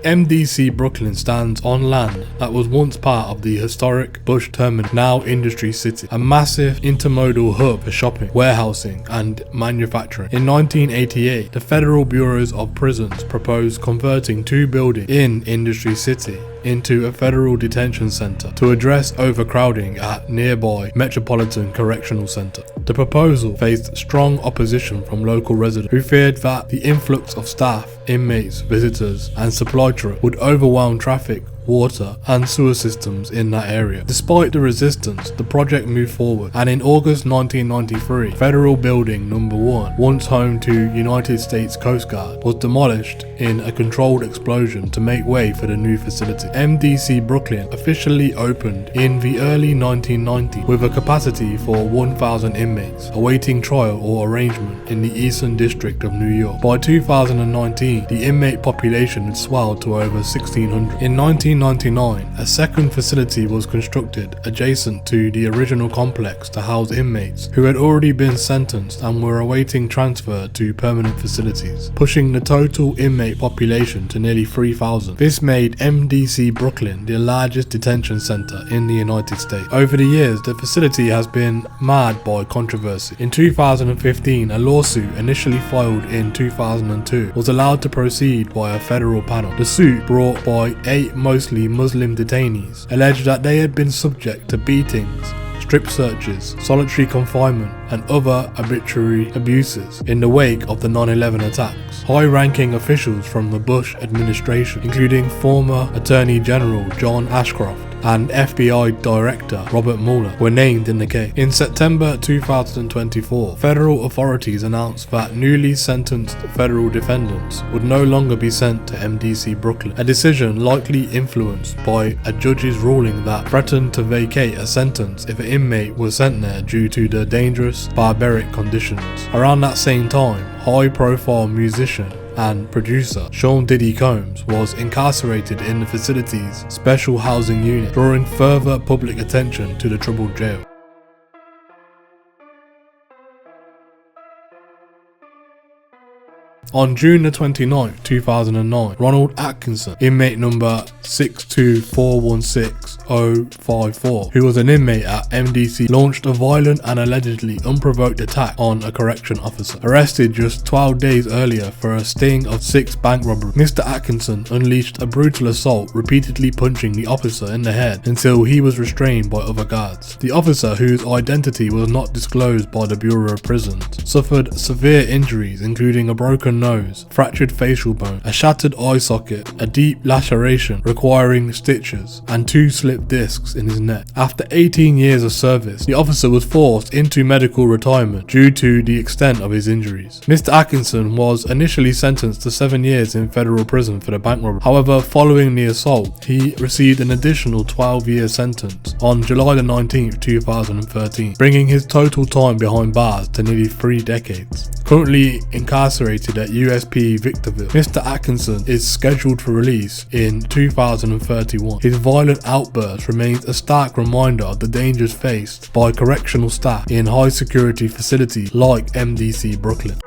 MDC Brooklyn stands on land that was once part of the historic Bush Terminal, now Industry City, a massive intermodal hub for shopping, warehousing, and manufacturing. In 1988, the Federal Bureaus of Prisons proposed converting two buildings in Industry City into a federal detention center to address overcrowding at nearby Metropolitan Correctional Center. The proposal faced strong opposition from local residents who feared that the influx of staff, inmates, visitors, and supply trucks would overwhelm traffic, water, and sewer systems in that area. Despite the resistance, the project moved forward, and in August 1993, Federal Building No. 1, once home to United States Coast Guard, was demolished in a controlled explosion to make way for the new facility. MDC Brooklyn officially opened in the early 1990s with a capacity for 1,000 inmates, awaiting trial or arraignment in the Eastern District of New York. By 2019, the inmate population had swelled to over 1,600. In 1999, a second facility was constructed adjacent to the original complex to house inmates who had already been sentenced and were awaiting transfer to permanent facilities, pushing the total inmate population to nearly 3,000. This made MDC Brooklyn the largest detention center in the United States. Over the years, the facility has been marred by controversy. In 2015, a lawsuit initially filed in 2002 was allowed to proceed by a federal panel. The suit, brought by 8 mostly Muslim detainees, alleged that they had been subject to beatings, strip searches, solitary confinement, and other arbitrary abuses in the wake of the 9/11 attacks. High-ranking officials from the Bush administration, including former Attorney General John Ashcroft and FBI Director Robert Mueller, were named in the case. In September 2024, federal authorities announced that newly sentenced federal defendants would no longer be sent to MDC Brooklyn, a decision likely influenced by a judge's ruling that threatened to vacate a sentence if an inmate was sent there due to the dangerous, barbaric conditions. Around that same time, high-profile musician and producer Sean Diddy Combs was incarcerated in the facility's special housing unit, drawing further public attention to the troubled jail. On June 29, 2009, Ronald Atkinson, inmate number 62416-054, who was an inmate at MDC, launched a violent and allegedly unprovoked attack on a correction officer, arrested just 12 days earlier for a sting of 6 bank robberies. Mr. Atkinson unleashed a brutal assault, repeatedly punching the officer in the head until he was restrained by other guards. The officer, whose identity was not disclosed by the Bureau of Prisons, suffered severe injuries including a broken nose, fractured facial bone, a shattered eye socket, a deep laceration requiring stitches, and 2 slipped discs in his neck. After 18 years of service, the officer was forced into medical retirement due to the extent of his injuries. Mr. Atkinson was initially sentenced to 7 years in federal prison for the bank robbery. However, following the assault, he received an additional 12-year sentence on July 19, 2013, bringing his total time behind bars to nearly 3 decades. Currently incarcerated at USP Victorville, Mr. Atkinson is scheduled for release in 2031. His violent outburst remains a stark reminder of the dangers faced by correctional staff in high security facilities like MDC Brooklyn.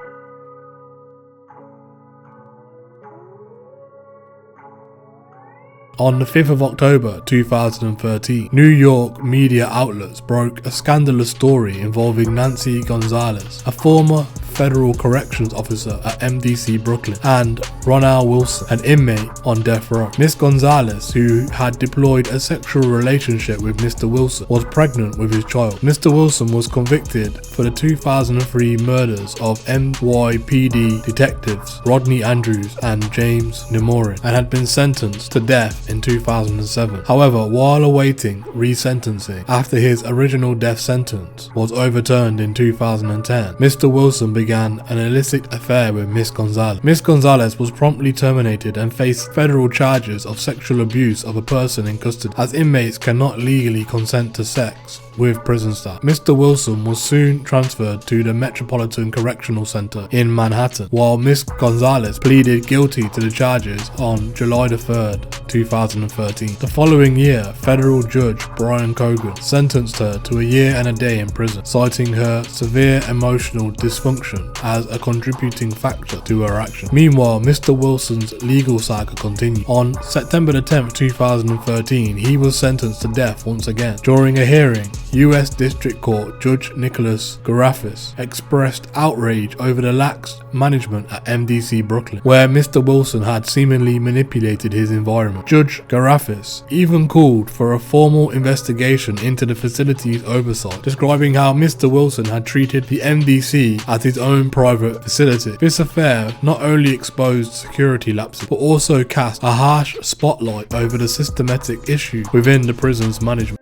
On the 5th of October 2013, New York media outlets broke a scandalous story involving Nancy Gonzalez, a former federal corrections officer at MDC Brooklyn, and Ronald Wilson, an inmate on death row. Miss Gonzalez, who had deployed a sexual relationship with Mr. Wilson, was pregnant with his child. Mr. Wilson was convicted for the 2003 murders of NYPD detectives Rodney Andrews and James Nemorin, and had been sentenced to death in 2007. However, while awaiting resentencing after his original death sentence was overturned in 2010, Mr. Wilson began an illicit affair with Miss Gonzalez. Miss Gonzalez was promptly terminated and faced federal charges of sexual abuse of a person in custody, as inmates cannot legally consent to sex with prison staff. Mr. Wilson was soon transferred to the Metropolitan Correctional Center in Manhattan, while Miss Gonzalez pleaded guilty to the charges on July 3rd, 2013. The following year, federal judge Brian Cogan sentenced her to a year and a day in prison, citing her severe emotional dysfunction as a contributing factor to her actions. Meanwhile, Mr. Wilson's legal saga continued. On September 10th, 2013, he was sentenced to death once again. During a hearing, U.S. District Court Judge Nicholas Garafis expressed outrage over the lax management at MDC Brooklyn, where Mr. Wilson had seemingly manipulated his environment. Judge Garafis even called for a formal investigation into the facility's oversight, describing how Mr. Wilson had treated the MDC as his own private facility. This affair not only exposed security lapses, but also cast a harsh spotlight over the systematic issues within the prison's management.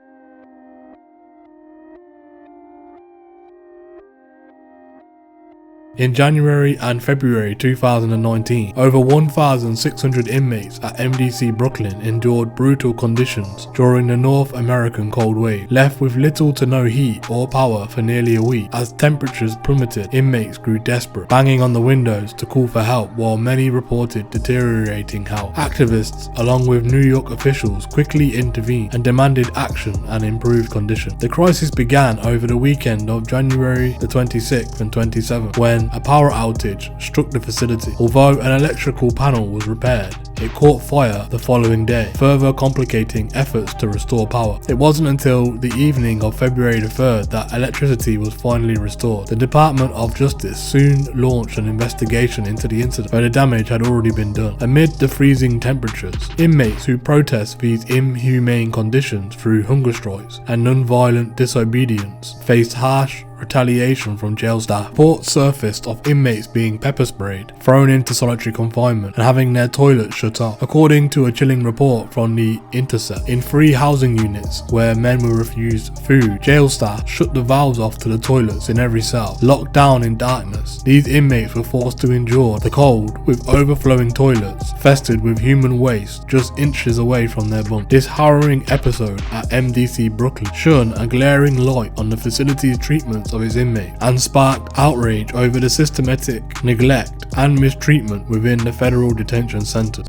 In January and February 2019, over 1,600 inmates at MDC Brooklyn endured brutal conditions during the North American cold wave, left with little to no heat or power for nearly a week. As temperatures plummeted, inmates grew desperate, banging on the windows to call for help, while many reported deteriorating health. Activists, along with New York officials, quickly intervened and demanded action and improved conditions. The crisis began over the weekend of January the 26th and 27th, when a power outage struck the facility. Although an electrical panel was repaired, it caught fire the following day, further complicating efforts to restore power. It wasn't until the evening of February the 3rd that electricity was finally restored. The Department of Justice soon launched an investigation into the incident, where the damage had already been done. Amid the freezing temperatures, inmates who protest these inhumane conditions through hunger strikes and non-violent disobedience faced harsh retaliation from jail staff. Reports surfaced of inmates being pepper sprayed, thrown into solitary confinement, and having their toilets shut off. According to a chilling report from The Intercept, in 3 housing units where men were refused food, jail staff shut the valves off to the toilets in every cell. Locked down in darkness, these inmates were forced to endure the cold with overflowing toilets festered with human waste just inches away from their bunk. This harrowing episode at MDC Brooklyn shone a glaring light on the facility's treatment of his inmates and sparked outrage over the systematic neglect and mistreatment within the federal detention centers.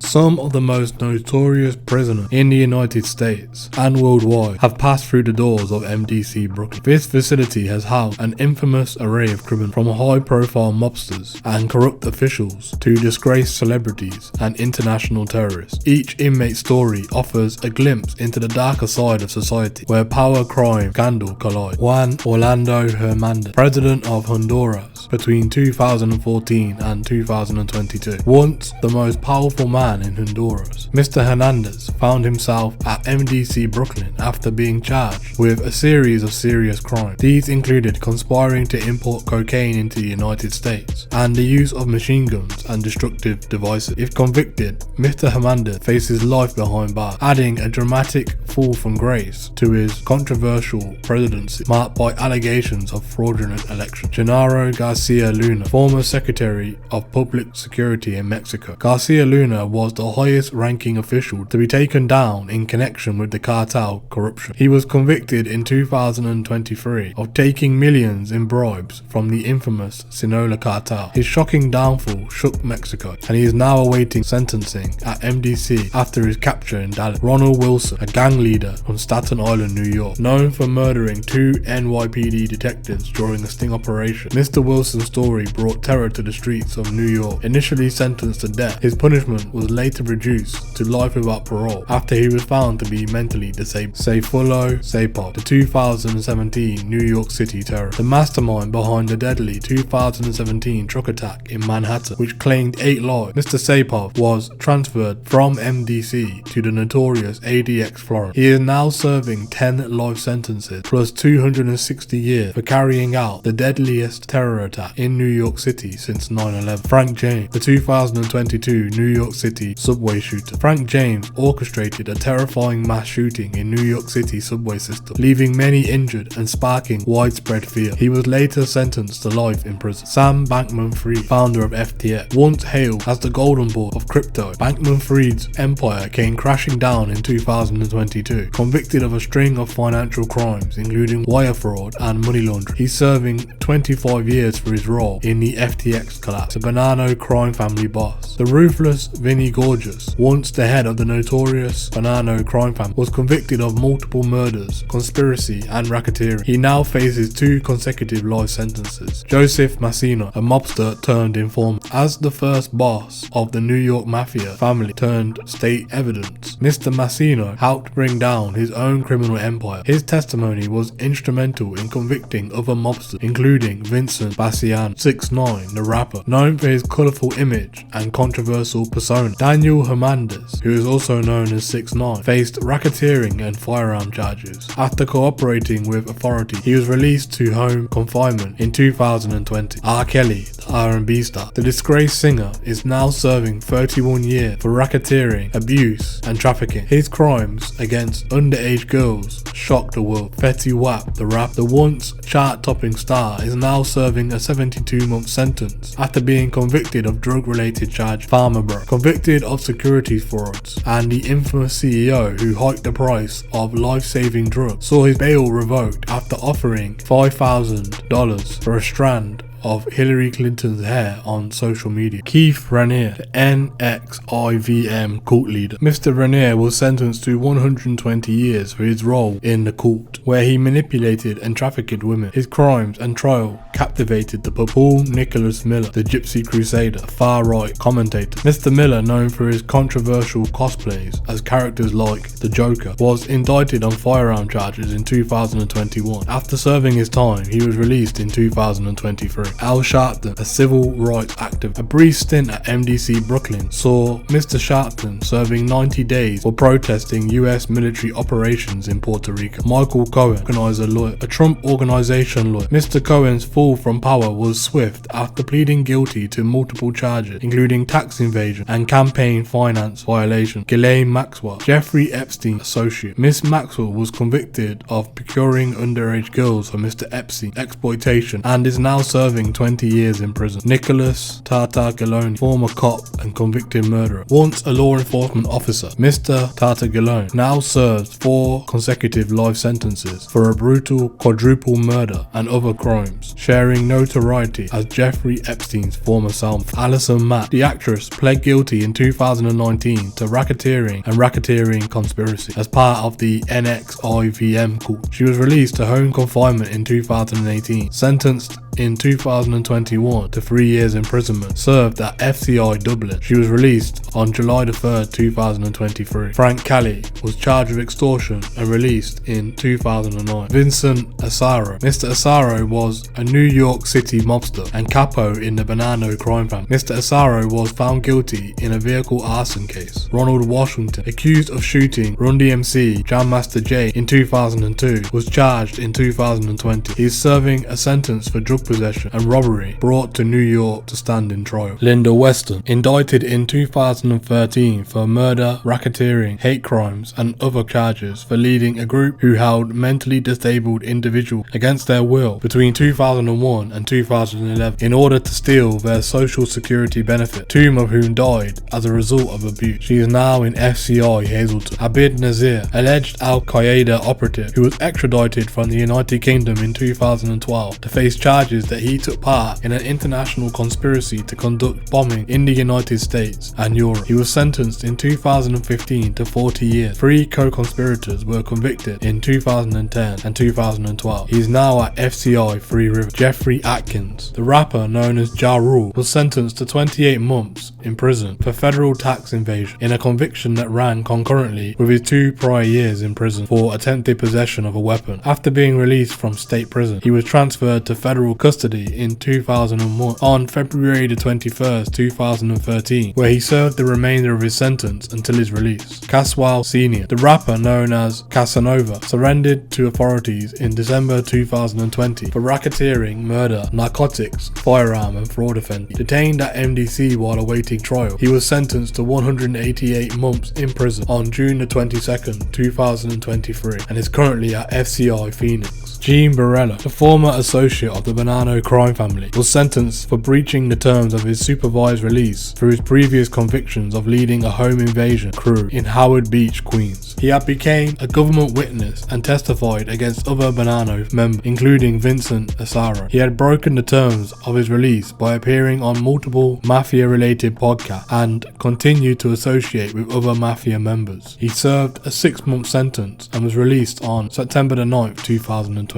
Some of the most notorious prisoners in the United States and worldwide have passed through the doors of MDC Brooklyn. This facility has housed an infamous array of criminals, from high-profile mobsters and corrupt officials to disgraced celebrities and international terrorists. Each inmate story offers a glimpse into the darker side of society, where power, crime, scandal collide. Juan Orlando Hernandez, president of Honduras between 2014 and 2022, once the most powerful man in Honduras, Mr. Hernandez found himself at MDC Brooklyn after being charged with a series of serious crimes. These included conspiring to import cocaine into the United States and the use of machine guns and destructive devices. If convicted, Mr. Hernandez faces life behind bars, adding a dramatic fall from grace to his controversial presidency, marked by allegations of fraudulent elections. Genaro Garcia Luna, former Secretary of Public Security in Mexico. Garcia Luna was the highest ranking official to be taken down in connection with the cartel corruption. He was convicted in 2023 of taking millions in bribes from the infamous Sinaloa cartel. His shocking downfall shook Mexico, and he is now awaiting sentencing at MDC after his capture in Dallas. Ronald Wilson, a gang leader from Staten Island, New York, known for murdering 2 NYPD detectives during a sting operation. Mr. Wilson's story brought terror to the streets of New York. Initially sentenced to death, his punishment was later reduced to life without parole after he was found to be mentally disabled. Sayfullo Saipov, the 2017 New York City terrorist, the mastermind behind the deadly 2017 truck attack in Manhattan, which claimed 8 lives. Mr. Saipov was transferred from MDC to the notorious ADX Florence. He is now serving 10 life sentences plus 260 years for carrying out the deadliest terror attack in New York City since 9/11. Frank James, the 2022 New York City subway shooter. Frank James orchestrated a terrifying mass shooting in New York City subway system, leaving many injured and sparking widespread fear. He was later sentenced to life in prison. Sam Bankman-Fried, founder of FTX, once hailed as the golden boy of crypto. Bankman-Fried's empire came crashing down in 2022, convicted of a string of financial crimes, including wire fraud and money laundering. He's serving 25 years for his role in the FTX collapse. The Bonanno crime family boss. The ruthless Vinnie Gorgeous, once the head of the notorious Bonanno crime family, was convicted of multiple murders, conspiracy, and racketeering. He now faces 2 consecutive life sentences. Joseph Massino, a mobster turned informant. As the first boss of the New York Mafia family turned state evidence, Mr. Massino helped bring down his own criminal empire. His testimony was instrumental in convicting other mobsters, including Vincent Bassiano, 6ix9ine, the rapper, known for his colourful image and controversial persona. Daniel Hernandez, who is also known as 6ix9ine, faced racketeering and firearm charges. After cooperating with authorities, he was released to home confinement in 2020. R. Kelly, the R&B star, the disgraced singer, is now serving 31 years for racketeering, abuse, and trafficking. His crimes against underage girls shocked the world. Fetty Wap, the rapper, the once chart-topping star, is now serving a 72-month sentence after being convicted of drug-related charges. Farmer Bro, convicted of securities frauds, and the infamous CEO who hiked the price of life-saving drugs, saw his bail revoked after offering $5,000 for a strand of Hillary Clinton's hair on social media. Keith Raniere, the NXIVM cult leader. Mr. Raniere was sentenced to 120 years for his role in the cult, where he manipulated and trafficked women. His crimes and trial captivated the public. Paul Nicholas Miller, the Gypsy Crusader, a far-right commentator. Mr. Miller, known for his controversial cosplays as characters like the Joker, was indicted on firearm charges in 2021. After serving his time, he was released in 2023. Al Sharpton, a civil rights activist. A brief stint at MDC Brooklyn saw Mr. Sharpton serving 90 days for protesting US military operations in Puerto Rico. Michael Cohen, organizer lawyer, a Trump organization lawyer. Mr. Cohen's fall from power was swift after pleading guilty to multiple charges, including tax evasion and campaign finance violation. Ghislaine Maxwell, Jeffrey Epstein associate. Miss Maxwell was convicted of procuring underage girls for Mr. Epstein exploitation and is now serving 20 years in prison. Nicholas Tartaglione, former cop and convicted murderer. Once a law enforcement officer, Mr. Tartaglione now serves 4 consecutive life sentences for a brutal quadruple murder and other crimes, sharing notoriety as Jeffrey Epstein's former cellmate. Alison Mack, the actress, pled guilty in 2019 to racketeering conspiracy as part of the NXIVM cult. She was released to home confinement in 2018, sentenced in 2021 to 3 years imprisonment, served at FCI Dublin. She was released on July 3rd, 2023. Frank Kelly was charged with extortion and released in 2009. Vincent Asaro. Mr. Asaro was a New York City mobster and capo in the Bonanno crime family. Mr. Asaro was found guilty in a vehicle arson case. Ronald Washington, accused of shooting Run DMC Jam Master Jay in 2002, was charged in 2020. He is serving a sentence for drug possession and robbery, brought to New York to stand in trial. Linda Weston, indicted in 2013 for murder, racketeering, hate crimes, and other charges for leading a group who held mentally disabled individuals against their will between 2001 and 2011 in order to steal their social security benefit, 2 of whom died as a result of abuse. She is now in FCI Hazleton. Abid Nazir, alleged Al-Qaeda operative who was extradited from the United Kingdom in 2012 to face charges that he took part in an international conspiracy to conduct bombing in the United States and Europe. He was sentenced in 2015 to 40 years. 3 co-conspirators were convicted in 2010 and 2012. He is now at FCI Three Rivers. Jeffrey Atkins, the rapper known as Ja Rule, was sentenced to 28 months in prison for federal tax evasion in a conviction that ran concurrently with his 2 prior years in prison for attempted possession of a weapon. After being released from state prison, he was transferred to federal custody in 2001 on February the 21st, 2013, where he served the remainder of his sentence until his release. Caswell Sr., the rapper known as Casanova, surrendered to authorities in December 2020 for racketeering, murder, narcotics, firearm and fraud offences. Detained at MDC while awaiting trial, he was sentenced to 188 months in prison on June the 22nd, 2023, and is currently at FCI Phoenix. Gene Barella, the former associate of the Bonanno crime family, was sentenced for breaching the terms of his supervised release through his previous convictions of leading a home invasion crew in Howard Beach, Queens. He had become a government witness and testified against other Bonanno members, including Vincent Asaro. He had broken the terms of his release by appearing on multiple mafia-related podcasts and continued to associate with other mafia members. He served a 6-month sentence and was released on September the 9th, 2023.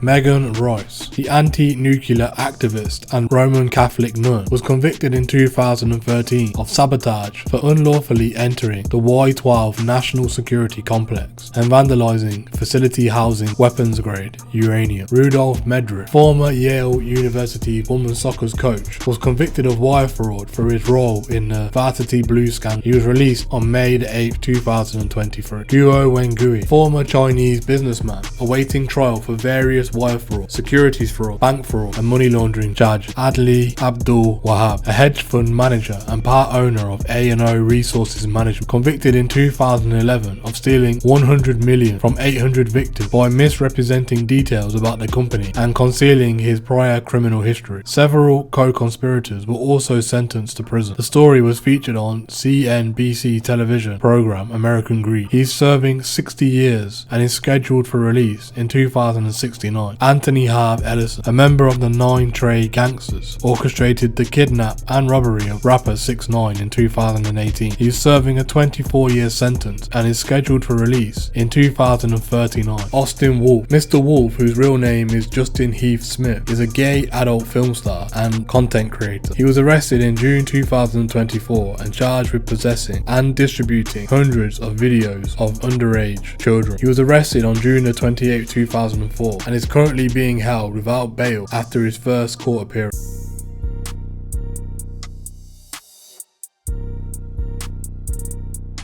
Megan Rice, the anti-nuclear activist and Roman Catholic nun, was convicted in 2013 of sabotage for unlawfully entering the Y-12 National Security Complex and vandalizing facility housing weapons-grade uranium. Rudolph Medrick, former Yale University women's soccer coach, was convicted of wire fraud for his role in the Varsity Blues scandal. He was released on May 8, 2023. Guo Wengui, former Chinese businessman, awaiting trial for various wire fraud, securities fraud, bank fraud and money laundering charges. Adli Abdul Wahab, a hedge fund manager and part owner of A&O Resources Management, convicted in 2011 of stealing 100 million from 800 victims by misrepresenting details about the company and concealing his prior criminal history. Several co-conspirators were also sentenced to prison. The story was featured on CNBC television program American Greed. He is serving 60 years and is scheduled for release in 2069. Anthony Harv Ellison, a member of the 9 Trey Gangsters, orchestrated the kidnap and robbery of rapper 6ix9ine in 2018. He is serving a 24-year sentence and is scheduled for release in 2039. Austin Wolf, Mr. Wolf, whose real name is Justin Heath Smith, is a gay adult film star and content creator. He was arrested in June 2024 and charged with possessing and distributing hundreds of videos of underage children. He was arrested on June 28, 2004 and is currently being held without bail after his first court appearance.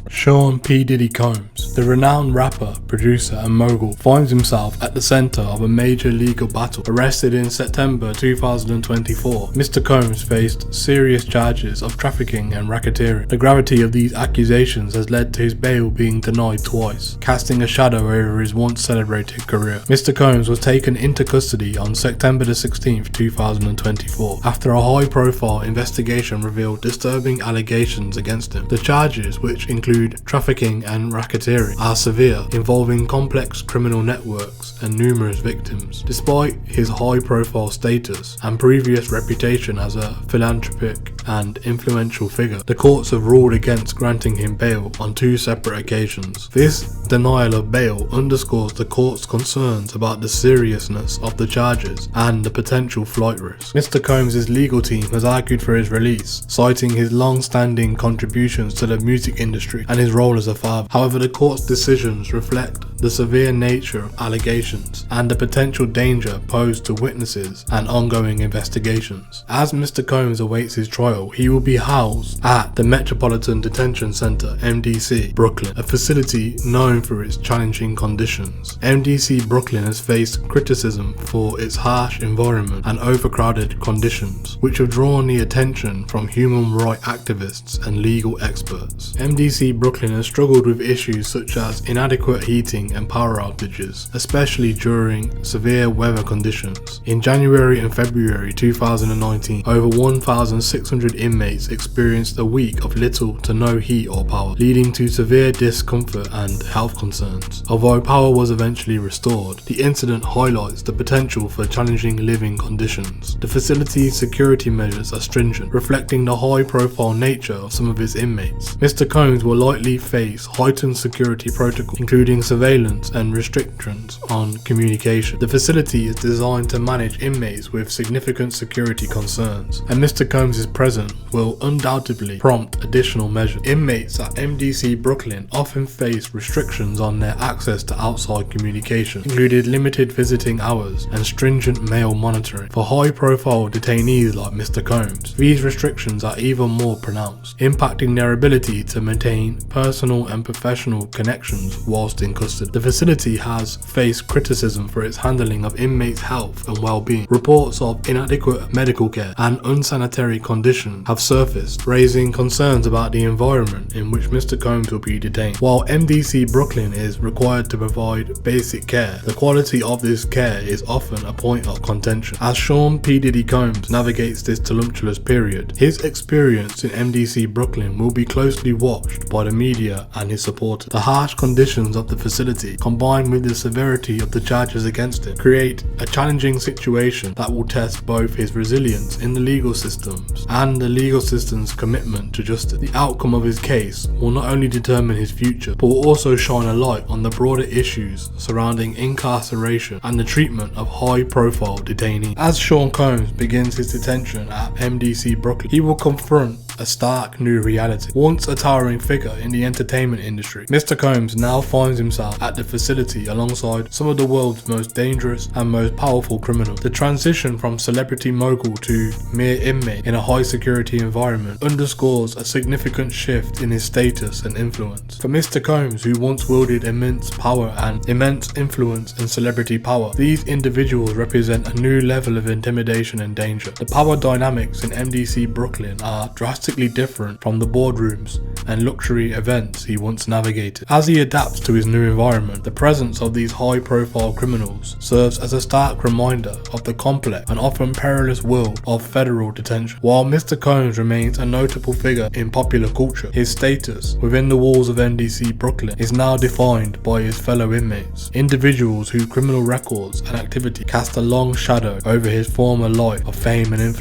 Sean P. Diddy Combs, the renowned rapper, producer and mogul, finds himself at the center of a major legal battle. Arrested in September 2024, Mr. Combs faced serious charges of trafficking and racketeering. The gravity of these accusations has led to his bail being denied twice, casting a shadow over his once celebrated career. Mr. Combs was taken into custody on September 16, 2024, after a high-profile investigation revealed disturbing allegations against him. The charges, which include trafficking and racketeering, are severe, involving complex criminal networks and numerous victims. Despite his high-profile status and previous reputation as a philanthropic and influential figure, the courts have ruled against granting him bail on 2 separate occasions. This denial of bail underscores the court's concerns about the seriousness of the charges and the potential flight risk. Mr. Combs' legal team has argued for his release, citing his long-standing contributions to the music industry and his role as a father. However, the court's decisions reflect the severe nature of allegations and the potential danger posed to witnesses and ongoing investigations. As Mr. Combs awaits his trial, he will be housed at the Metropolitan Detention Center, MDC, Brooklyn, a facility known for its challenging conditions. MDC Brooklyn has faced criticism for its harsh environment and overcrowded conditions, which have drawn the attention from human rights activists and legal experts. MDC Brooklyn has struggled with issues such as inadequate heating lightning and power outages, especially during severe weather conditions. In January and February 2019, over 1,600 inmates experienced a week of little to no heat or power, leading to severe discomfort and health concerns. Although power was eventually restored, the incident highlights the potential for challenging living conditions. The facility's security measures are stringent, reflecting the high-profile nature of some of its inmates. Mr. Combs will likely face heightened security protocols, including surveillance and restrictions on communication. The facility is designed to manage inmates with significant security concerns, and Mr. Combs' presence will undoubtedly prompt additional measures. Inmates at MDC Brooklyn often face restrictions on their access to outside communication, including limited visiting hours and stringent mail monitoring. For high-profile detainees like Mr. Combs, these restrictions are even more pronounced, impacting their ability to maintain personal and professional connections whilst in custody. The facility has faced criticism for its handling of inmates' health and well-being. Reports of inadequate medical care and unsanitary conditions have surfaced, raising concerns about the environment in which Mr. Combs will be detained. While MDC Brooklyn is required to provide basic care, the quality of this care is often a point of contention. As Sean P. Diddy Combs navigates this tumultuous period, his experience in MDC Brooklyn will be closely watched by the media and his supporters. The harsh conditions of the facility, combined with the severity of the charges against him, create a challenging situation that will test both his resilience in the legal systems and the legal system's commitment to justice. The outcome of his case will not only determine his future, but will also shine a light on the broader issues surrounding incarceration and the treatment of high-profile detainees. As Sean Combs begins his detention at MDC Brooklyn, he will confront a stark new reality. Once a towering figure in the entertainment industry, Mr. Combs now finds himself at the facility alongside some of the world's most dangerous and most powerful criminals. The transition from celebrity mogul to mere inmate in a high security environment underscores a significant shift in his status and influence. For Mr. Combs, who once wielded immense power and immense influence and celebrity power, these individuals represent a new level of intimidation and danger. The power dynamics in MDC Brooklyn are drastically different from the boardrooms and luxury events he once navigated. As he adapts to his new environment, the presence of these high-profile criminals serves as a stark reminder of the complex and often perilous world of federal detention. While Mr. Combs remains a notable figure in popular culture, his status within the walls of MDC Brooklyn is now defined by his fellow inmates, individuals whose criminal records and activity cast a long shadow over his former life of fame and influence.